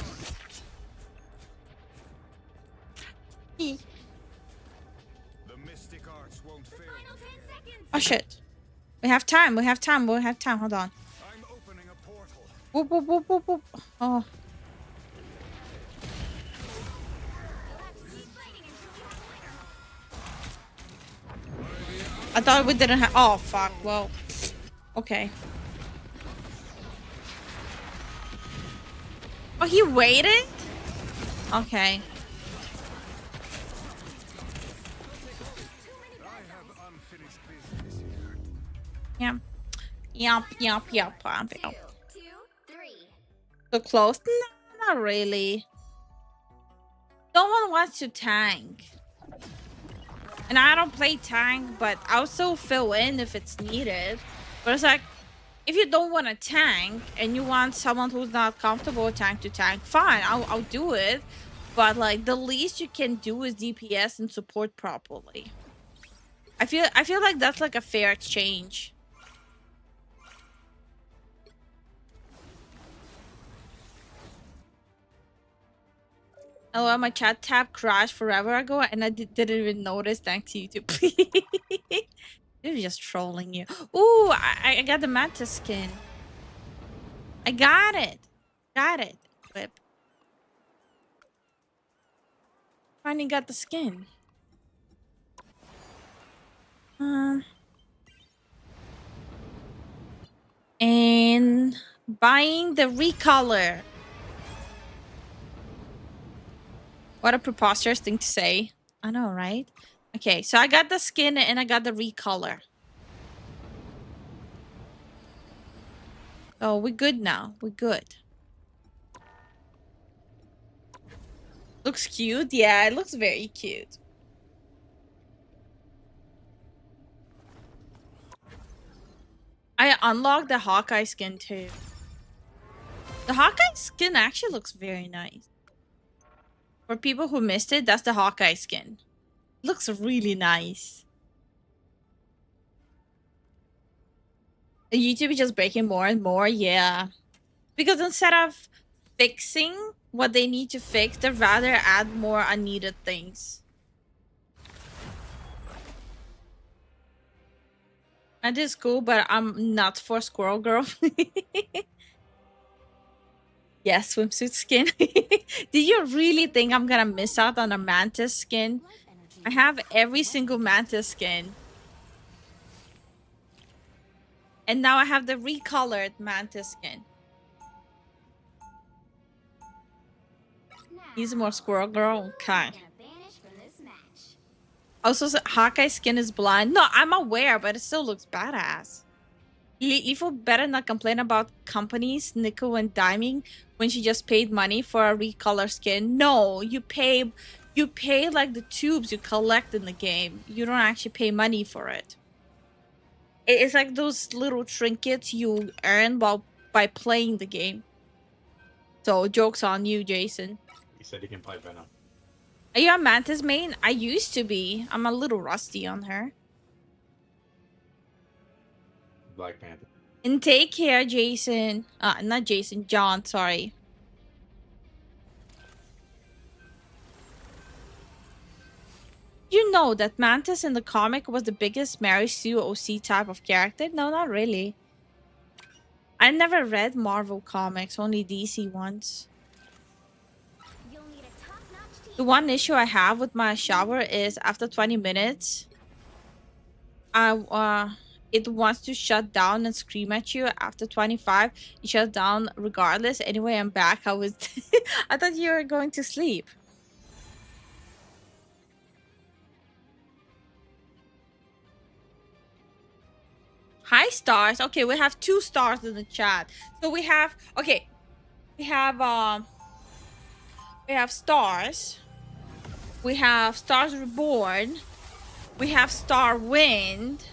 The mystic arts won't fail. Oh shit. We have time. We have time. We have time. Hold on. I'm opening a portal. Whoop, whoop, whoop, whoop, whoop. Oh. I thought we didn't have. Oh fuck. Well. Okay. Oh, he waited? Okay. Yeah. Yup, yup, yup, yup, yup. So close? No, not really. No one wants to tank. And I don't play tank, but I'll still fill in if it's needed. But it's like, if you don't want to tank and you want someone who's not comfortable with tank to tank, fine, I'll do it. But like the least you can do is DPS and support properly. I feel like that's like a fair exchange. Oh, my chat tab crashed forever ago and I didn't even notice thanks to YouTube. They're just trolling you. Ooh, I got the Mantis skin. I got it. Got it. Whip. Finally got the skin. And buying the recolor. What a preposterous thing to say. I know, right? Okay, so I got the skin and I got the recolor. Oh, we're good now. We're good. Looks cute. Yeah, it looks very cute. I unlocked the Hawkeye skin too. The Hawkeye skin actually looks very nice. For people who missed it, that's the Hawkeye skin. Looks really nice. YouTube is just breaking more and more, yeah. Because instead of fixing what they need to fix, they'd rather add more unneeded things. And it's cool, but I'm not for Squirrel Girl. Yes, swimsuit skin. Do you really think I'm gonna miss out on a Mantis skin? I have every single Mantis skin. And now I have the recolored Mantis skin. He's more Squirrel Girl. Okay. Also, Hawkeye skin is blind. No, I'm aware, but it still looks badass. Lifu better not complain about companies nickel and diming when she just paid money for a recolor skin. No, you pay like the tubes you collect in the game. You don't actually pay money for it. It's like those little trinkets you earn by playing the game. So joke's on you, Jason. He said he can play Venom. Are you a Mantis main? I used to be. I'm a little rusty on her. Black Panther. And take care, Jason. Not Jason, John, sorry. You know that Mantis in the comic was the biggest Mary Sue OC type of character? No, not really. I never read Marvel comics, only DC ones. The one issue I have with my shower is after 20 minutes, it wants to shut down and scream at you. After 25, it shuts down regardless. Anyway, I'm back. I was I thought you were going to sleep. Hi stars. Okay, we have 2 stars in the chat. So we have we have stars. We have Stars Reborn. We have Star Wind.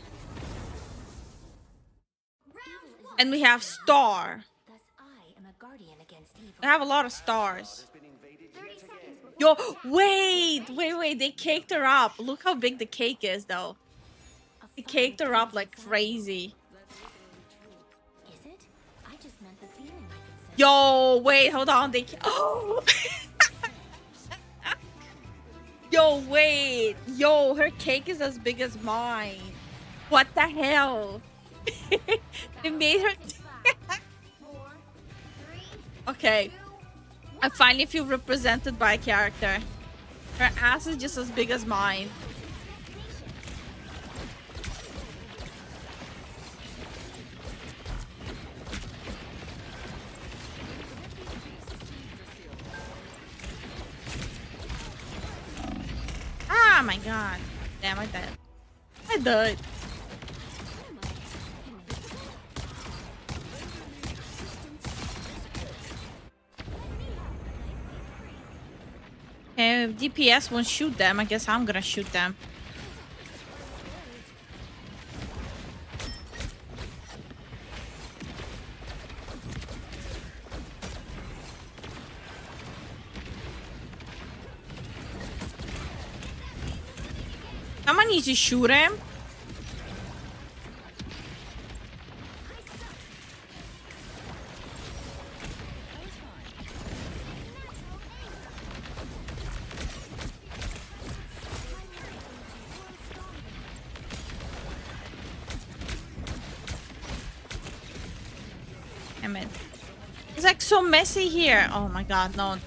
And we have Star. We have a lot of stars. Yo, wait. They caked her up. Look how big the cake is, though. They caked her up like crazy. Yo, wait, hold on. Oh. Yo, wait. Yo, her cake is as big as mine. What the hell? They made her... Okay. I finally feel represented by a character. Her ass is just as big as mine. Oh my god. Damn, I died. I died. Okay, if DPS won't shoot them, I guess I'm gonna shoot them. Someone needs to shoot him. Damn it. It's like so messy here. Oh my god, no.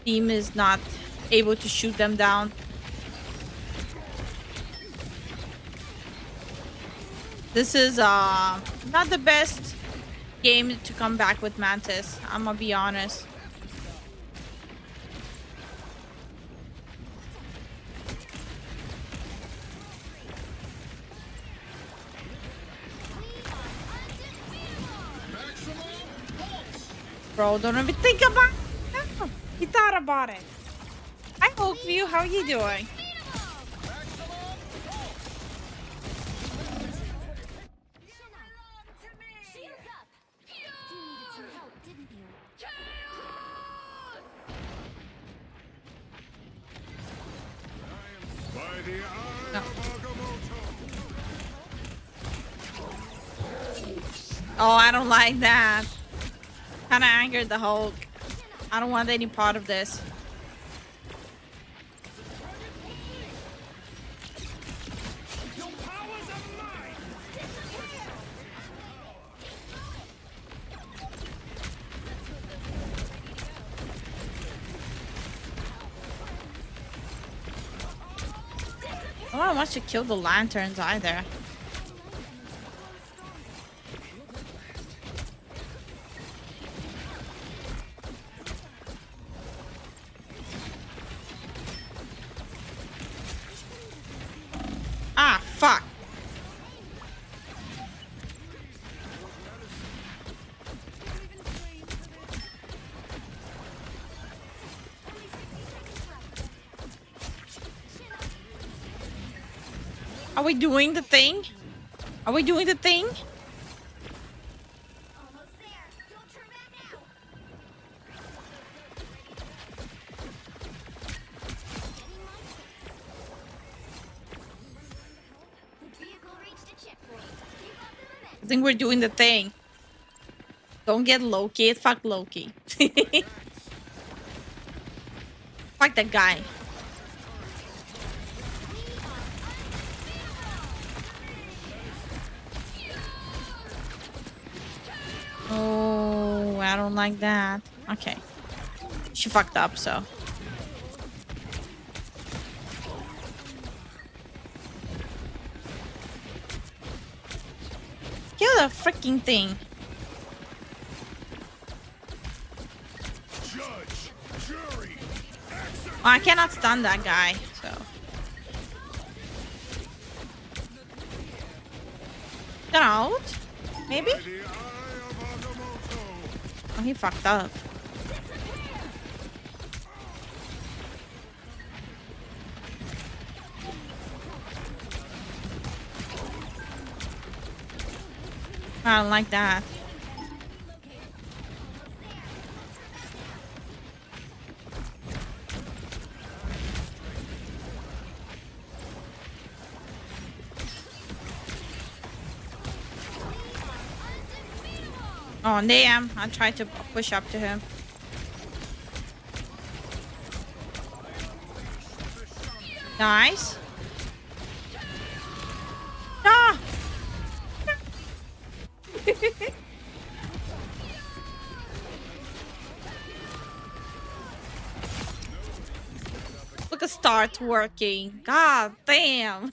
Team is not able to shoot them down. This is not the best game to come back with Mantis. I'm gonna be honest. Bro, don't even think about it. No, he thought about it. Hi, Oakview. How are you doing? No. Oh, I don't like that. Kind of angered the Hulk. I don't want any part of this. No one wants to kill the lanterns either. Ah, fuck. Are we doing the thing? Are we doing the thing? I think we're doing the thing. Don't get Loki. Fuck Loki. Fuck that guy. Oh, I don't like that. Okay. She fucked up, so. Kill the freaking thing. Judge, jury, Oh, I cannot stun that guy, so. Get out? Maybe? Oh, he fucked up. I don't like that. Oh, damn. I tried to push up to him. Nice. Ah! Look at start working. God damn.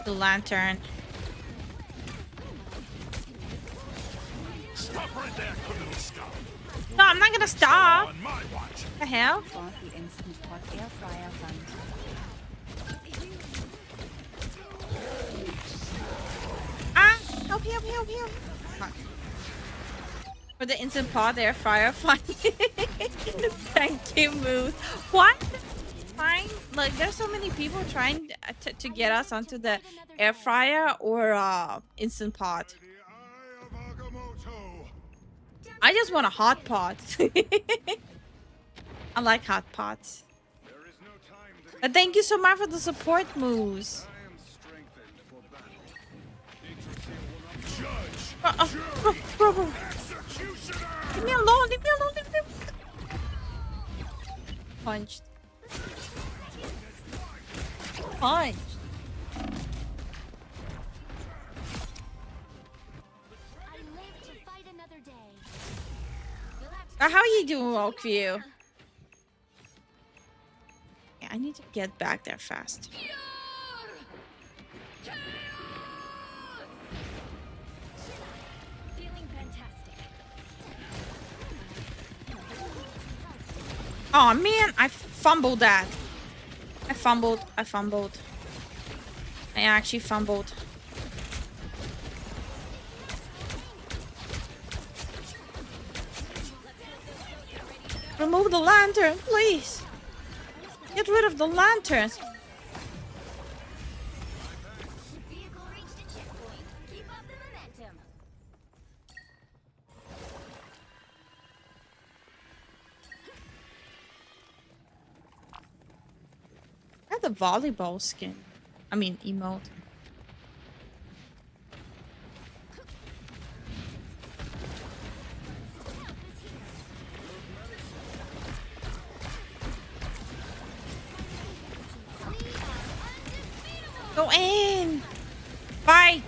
The lantern. Stop right there, criminal scum. No, I'm not gonna stop. On my watch. The hell? For the Instant Pot Air Fryer Fund. Ah! Help, help, help, help. Fuck. For the instant pot air fryer fun. Thank you, Moose. What? Fine. Like, there's so many people trying to get us onto the air fryer or instant pot. I just want a hot pot. I like hot pots. But thank you so much for the support, Moose. Bro. Leave me alone, leave me alone, leave me alone. Punched. Punched. How are you doing, Oakview? Yeah, I need to get back there fast. Oh man, I fumbled that. I fumbled. I actually fumbled. Remove the lantern, please. Get rid of the lanterns. I had the volleyball skin. I mean, emote. Go in! Fight!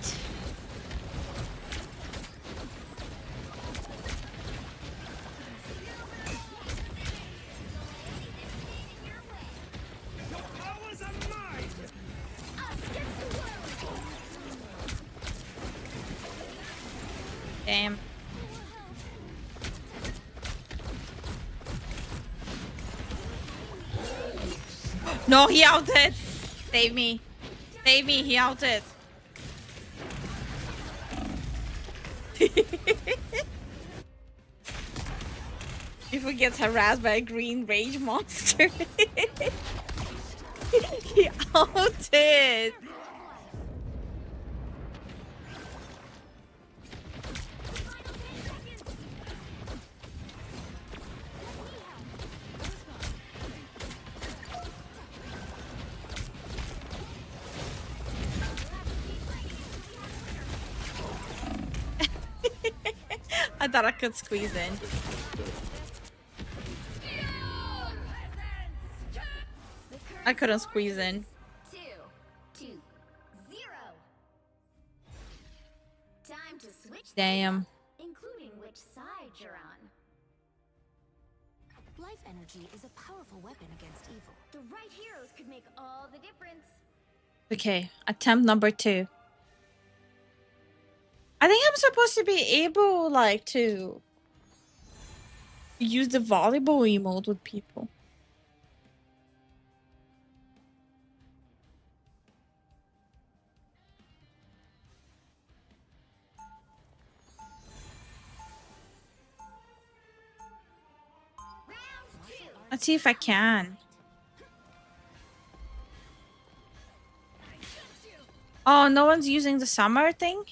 Damn. No, he outed! Save me. Save me, he outed. If he gets harassed by a green rage monster. He outed. I thought I could squeeze in. I couldn't squeeze in. 2 to Damn. including which side you're on. Life energy is a powerful weapon against evil. The right heroes could make all the difference. Okay, attempt number 2. I think I'm supposed to be able, like, to use the volleyball emote with people. Let's see if I can. Oh, no one's using the summer thing?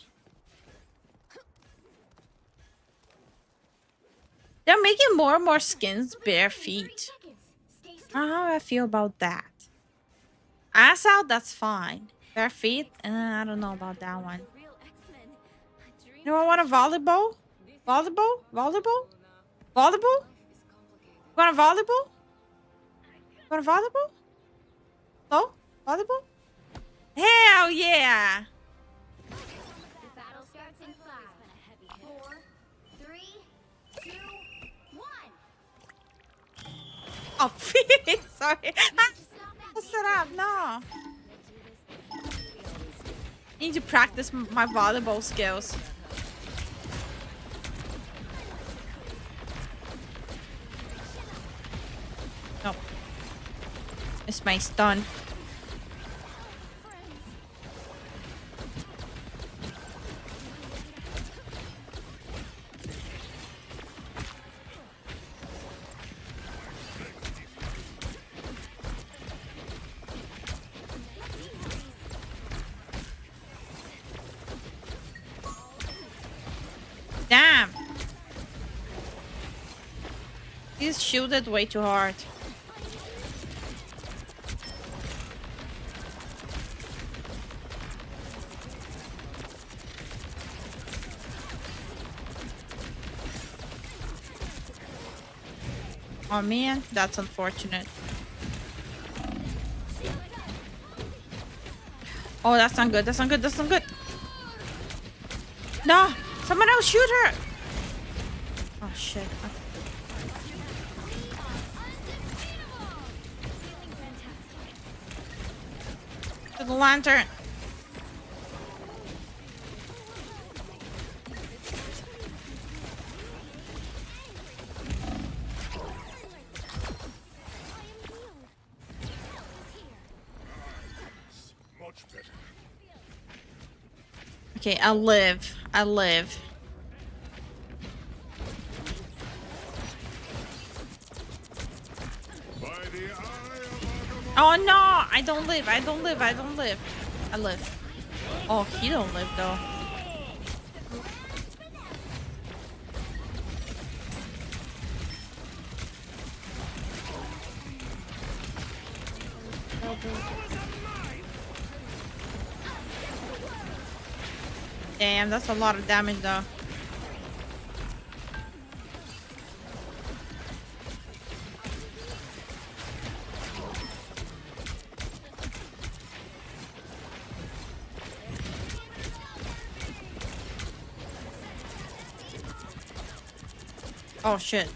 They're making more and more skins bare feet. I don't know how I feel about that. Ass out, that's fine. Bare feet, I don't know about that one. You know, I want a volleyball? Volleyball? Volleyball? Volleyball? You want a volleyball? You want a volleyball? No? Volleyball? Hell yeah! The battle starts in 5, 4, 3, 2, 1. Oh, sorry. What's it up? No. I need to practice my volleyball skills. Nope. It's my stun. Damn! He's shielded way too hard. Oh man, that's unfortunate. Oh, that's not good. That's not good. That's not good. No! Someone else shoot her! Oh shit. To the lantern. Okay, I live. I live. Oh no! I don't live. I don't live. I don't live. I live. Oh, he don't live though. Damn, that's a lot of damage though. Oh shit.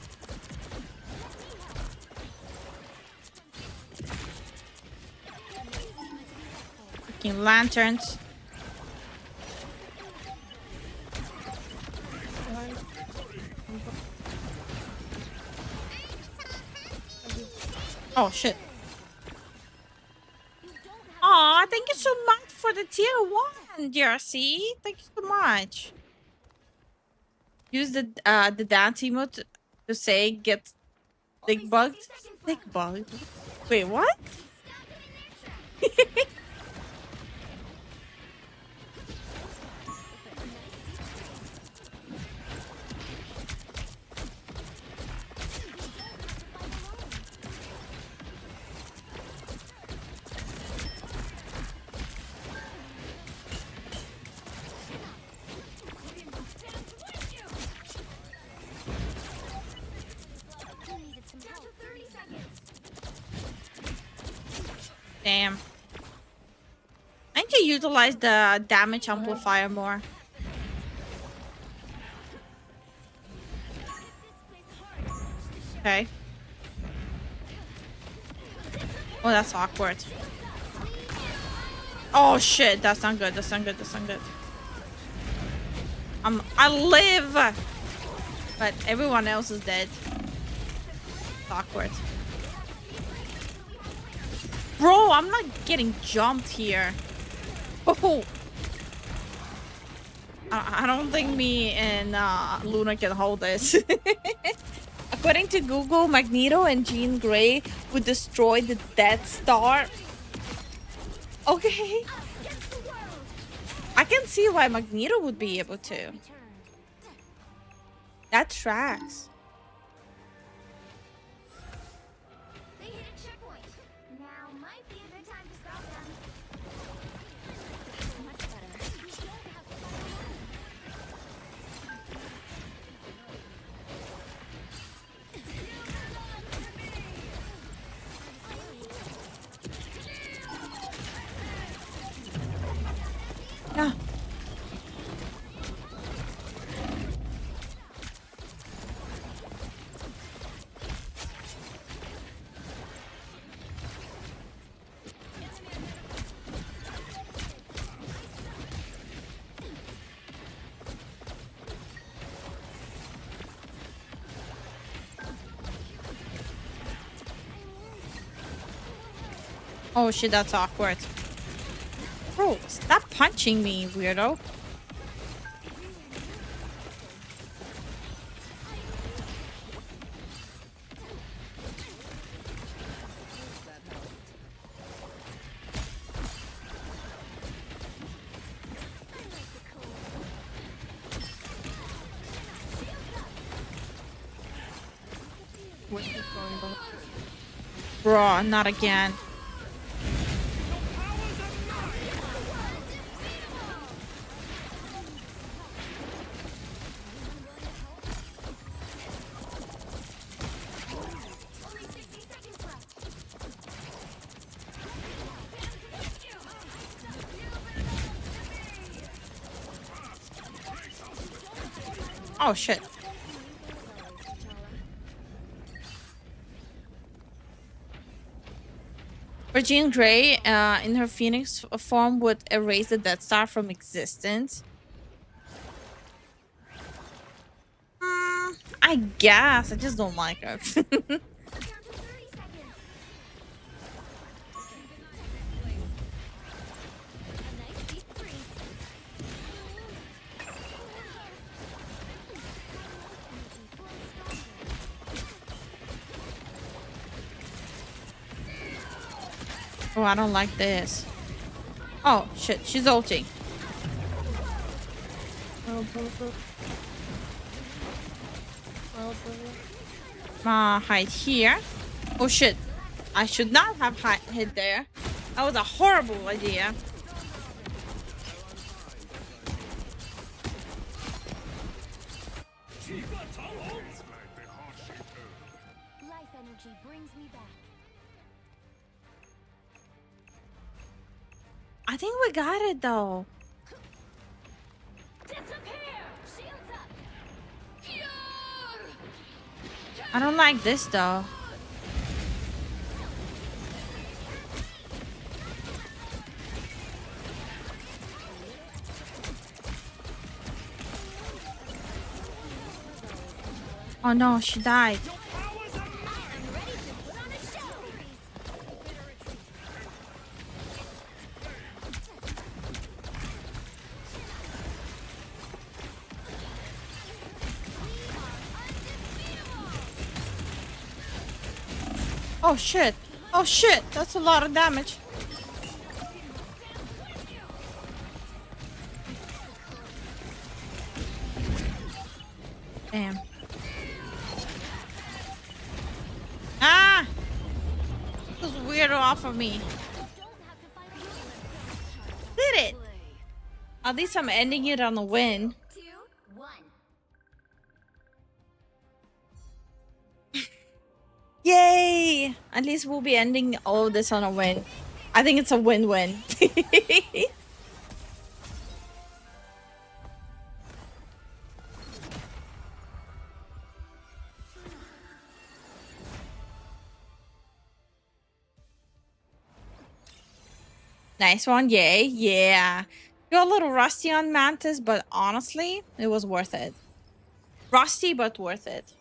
Freaking lanterns. Oh shit. Aw, thank you so much for the tier 1, Jersey. Thank you so much. Use the dance emote to say get dick bugged. Dick bugged. Wait, what? Damn. I need to utilize the damage amplifier more. Okay. Oh, that's awkward. Oh shit, that's not good. That's not good. That's not good. I live, but everyone else is dead. It's awkward. Bro, I'm not getting jumped here. Oh. I don't think me and Luna can hold this. According to Google, Magneto and Jean Grey would destroy the Death Star. Okay. I can see why Magneto would be able to. That tracks. They hit a checkpoint. Now might be a good time to stop them. Much better. We don't have to fight Yeah. Oh shit, that's awkward. Bro, stop punching me, weirdo. Bro, not again. Oh shit. Jean Grey, in her Phoenix form, would erase the Death Star from existence. I guess. I just don't like her. Oh, I don't like this. Oh, shit. She's ulting. Hide here. Oh, shit. I should not have hid there. That was a horrible idea. Life energy brings me back. I think we got it, though. I don't like this, though. Oh no, she died. Oh shit. Oh shit. That's a lot of damage. Damn. Ah! This weirdo off of me. Did it! At least I'm ending it on the win. 2, 1. Yay! At least we'll be ending all of this on a win. I think it's a win-win. Nice one, yay, yeah. You're a little rusty on Mantis, but honestly, it was worth it. Rusty, but worth it.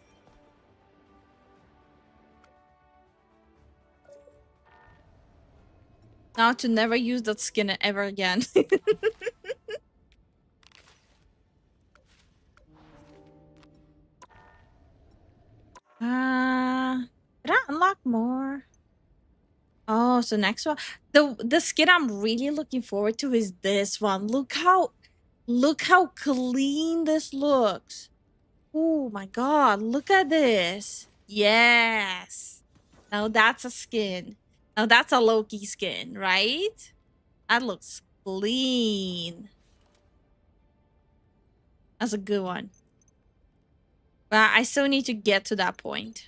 Now to never use that skin ever again. Did I unlock more? Oh, so next one. The skin I'm really looking forward to is this one. Look how clean this looks. Oh my god, look at this. Yes. Now that's a skin. Now that's a Loki skin, right? That looks clean. That's a good one. But I still need to get to that point.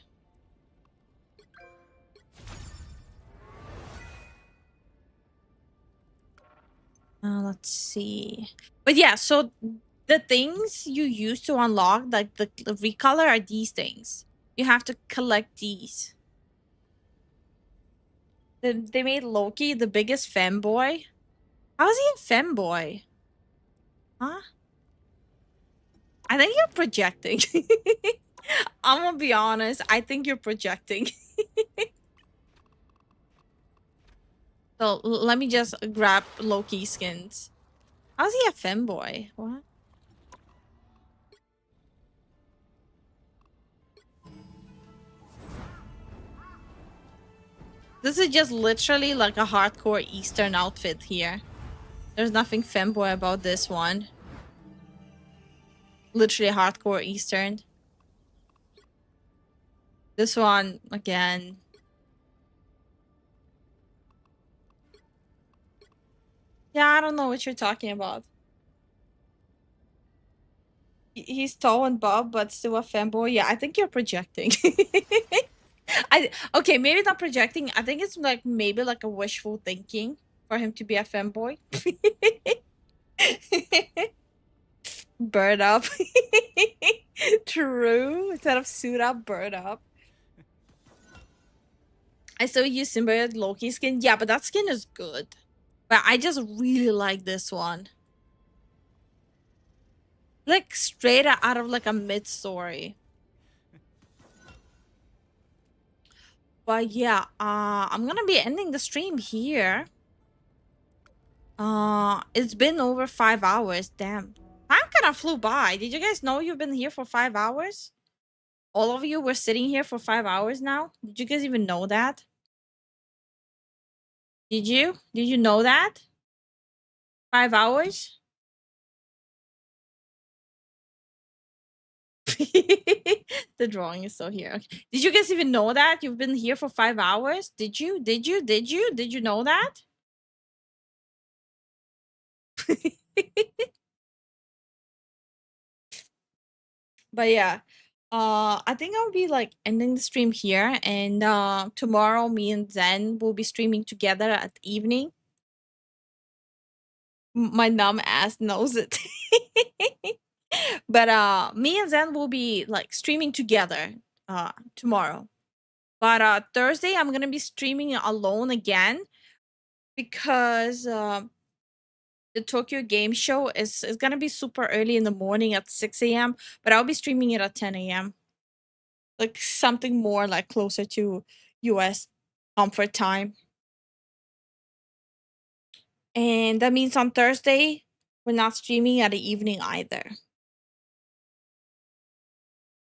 Let's see. But yeah, so the things you use to unlock like the recolor are these things. You have to collect these. They made Loki the biggest femboy. How is he a femboy? Huh? I think you're projecting. I'm gonna be honest. I think you're projecting. So let me just grab Loki skins. How's he a femboy? What? This is just literally like a hardcore Eastern outfit here. There's nothing femboy about this one. Literally hardcore Eastern. This one, again. Yeah, I don't know what you're talking about. He's tall and buff, but still a femboy. Yeah, I think you're projecting. Okay, maybe not projecting. I think it's like maybe like a wishful thinking for him to be a femboy. Bird up. True. Instead of suit up, bird up. I still use symbiote Loki skin. Yeah, but that skin is good. But I just really like this one. Like straight out of like a mid-story. But yeah, I'm gonna be ending the stream here. It's been over 5 hours. Damn. Time kind of flew by. Did you guys know you've been here for 5 hours? All of you were sitting here for 5 hours now? Did you guys even know that? Did you? Did you know that? 5 hours? The drawing is still here. Okay. Did you guys even know that? You've been here for 5 hours? Did you? Did you? Did you? Did you know that? But yeah. I think I'll be like ending the stream here, and tomorrow me and Zen will be streaming together at evening. My numb ass knows it. But me and Zen will be like streaming together tomorrow. But Thursday I'm gonna be streaming alone again because the Tokyo Game Show is gonna be super early in the morning at 6 a.m. But I'll be streaming it at 10 a.m. Like something more like closer to US comfort time. And that means on Thursday we're not streaming at the evening either.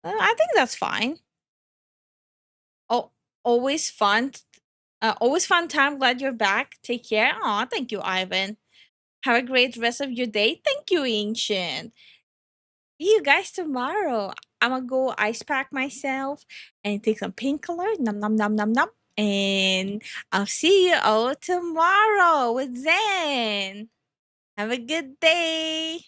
I think that's fine. Oh, always fun. Always fun time. Glad you're back. Take care. Aw, thank you, Ivan. Have a great rest of your day. Thank you, Ancient. See you guys tomorrow. I'm gonna go ice pack myself and take some painkiller. Num num num num num. And I'll see you all tomorrow with Zen. Have a good day.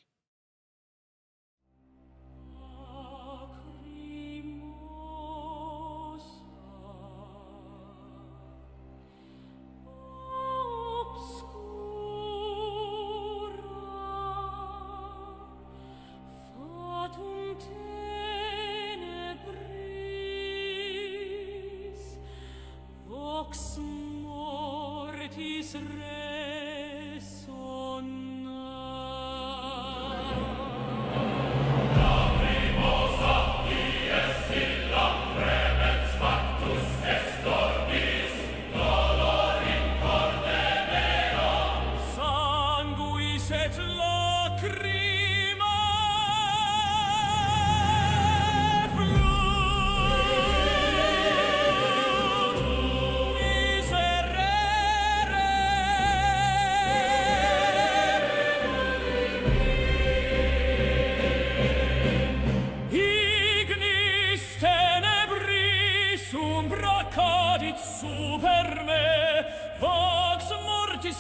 Vox mortis re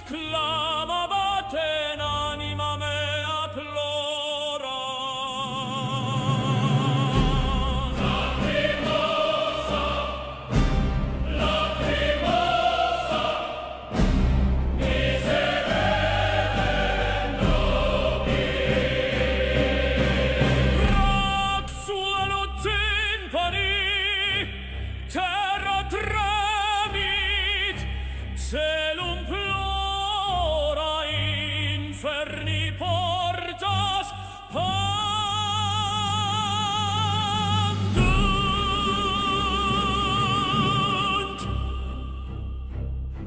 clamavate in anima mea plora. Lacrimosa, lacrimosa, miserere nobis. Rock suono timpani, terra tremit, celum plora, inferni portas pandunt.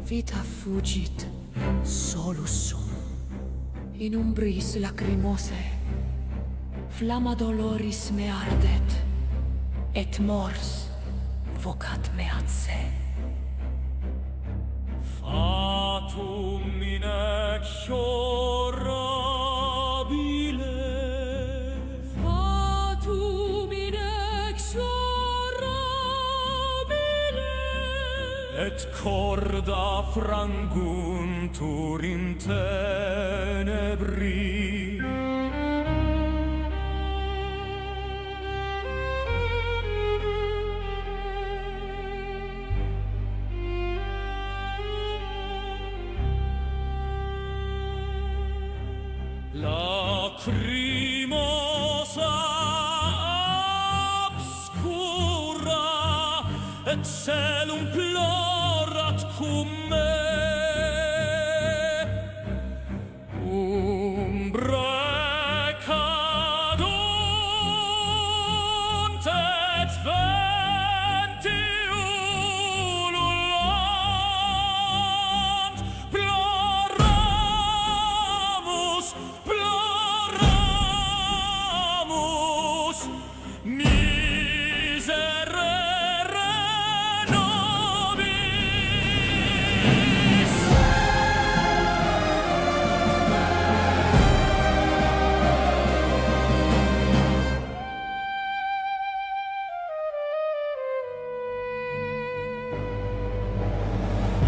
Vita fugit solus sum in umbris lacrimose, flamma doloris me ardet, et mors vocat me ad se. Fatum inexorabile, fatum inexorabile, et corda franguntur in tenebri. Lacrimosa obscura, et celum plorat cum me. Umbrae cadunt et venti ululant. Ploramus, ploramus, miserere nobis.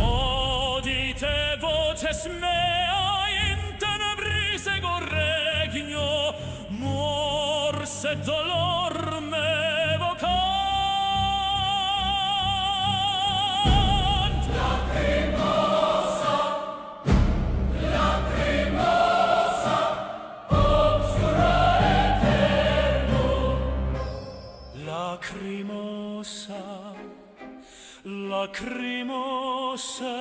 Odite voces mea in tenebris ego regno, mors et dolor me vocant. Lacrimosa, lacrimosa, obscura eterno. Lacrimosa, lacrimosa,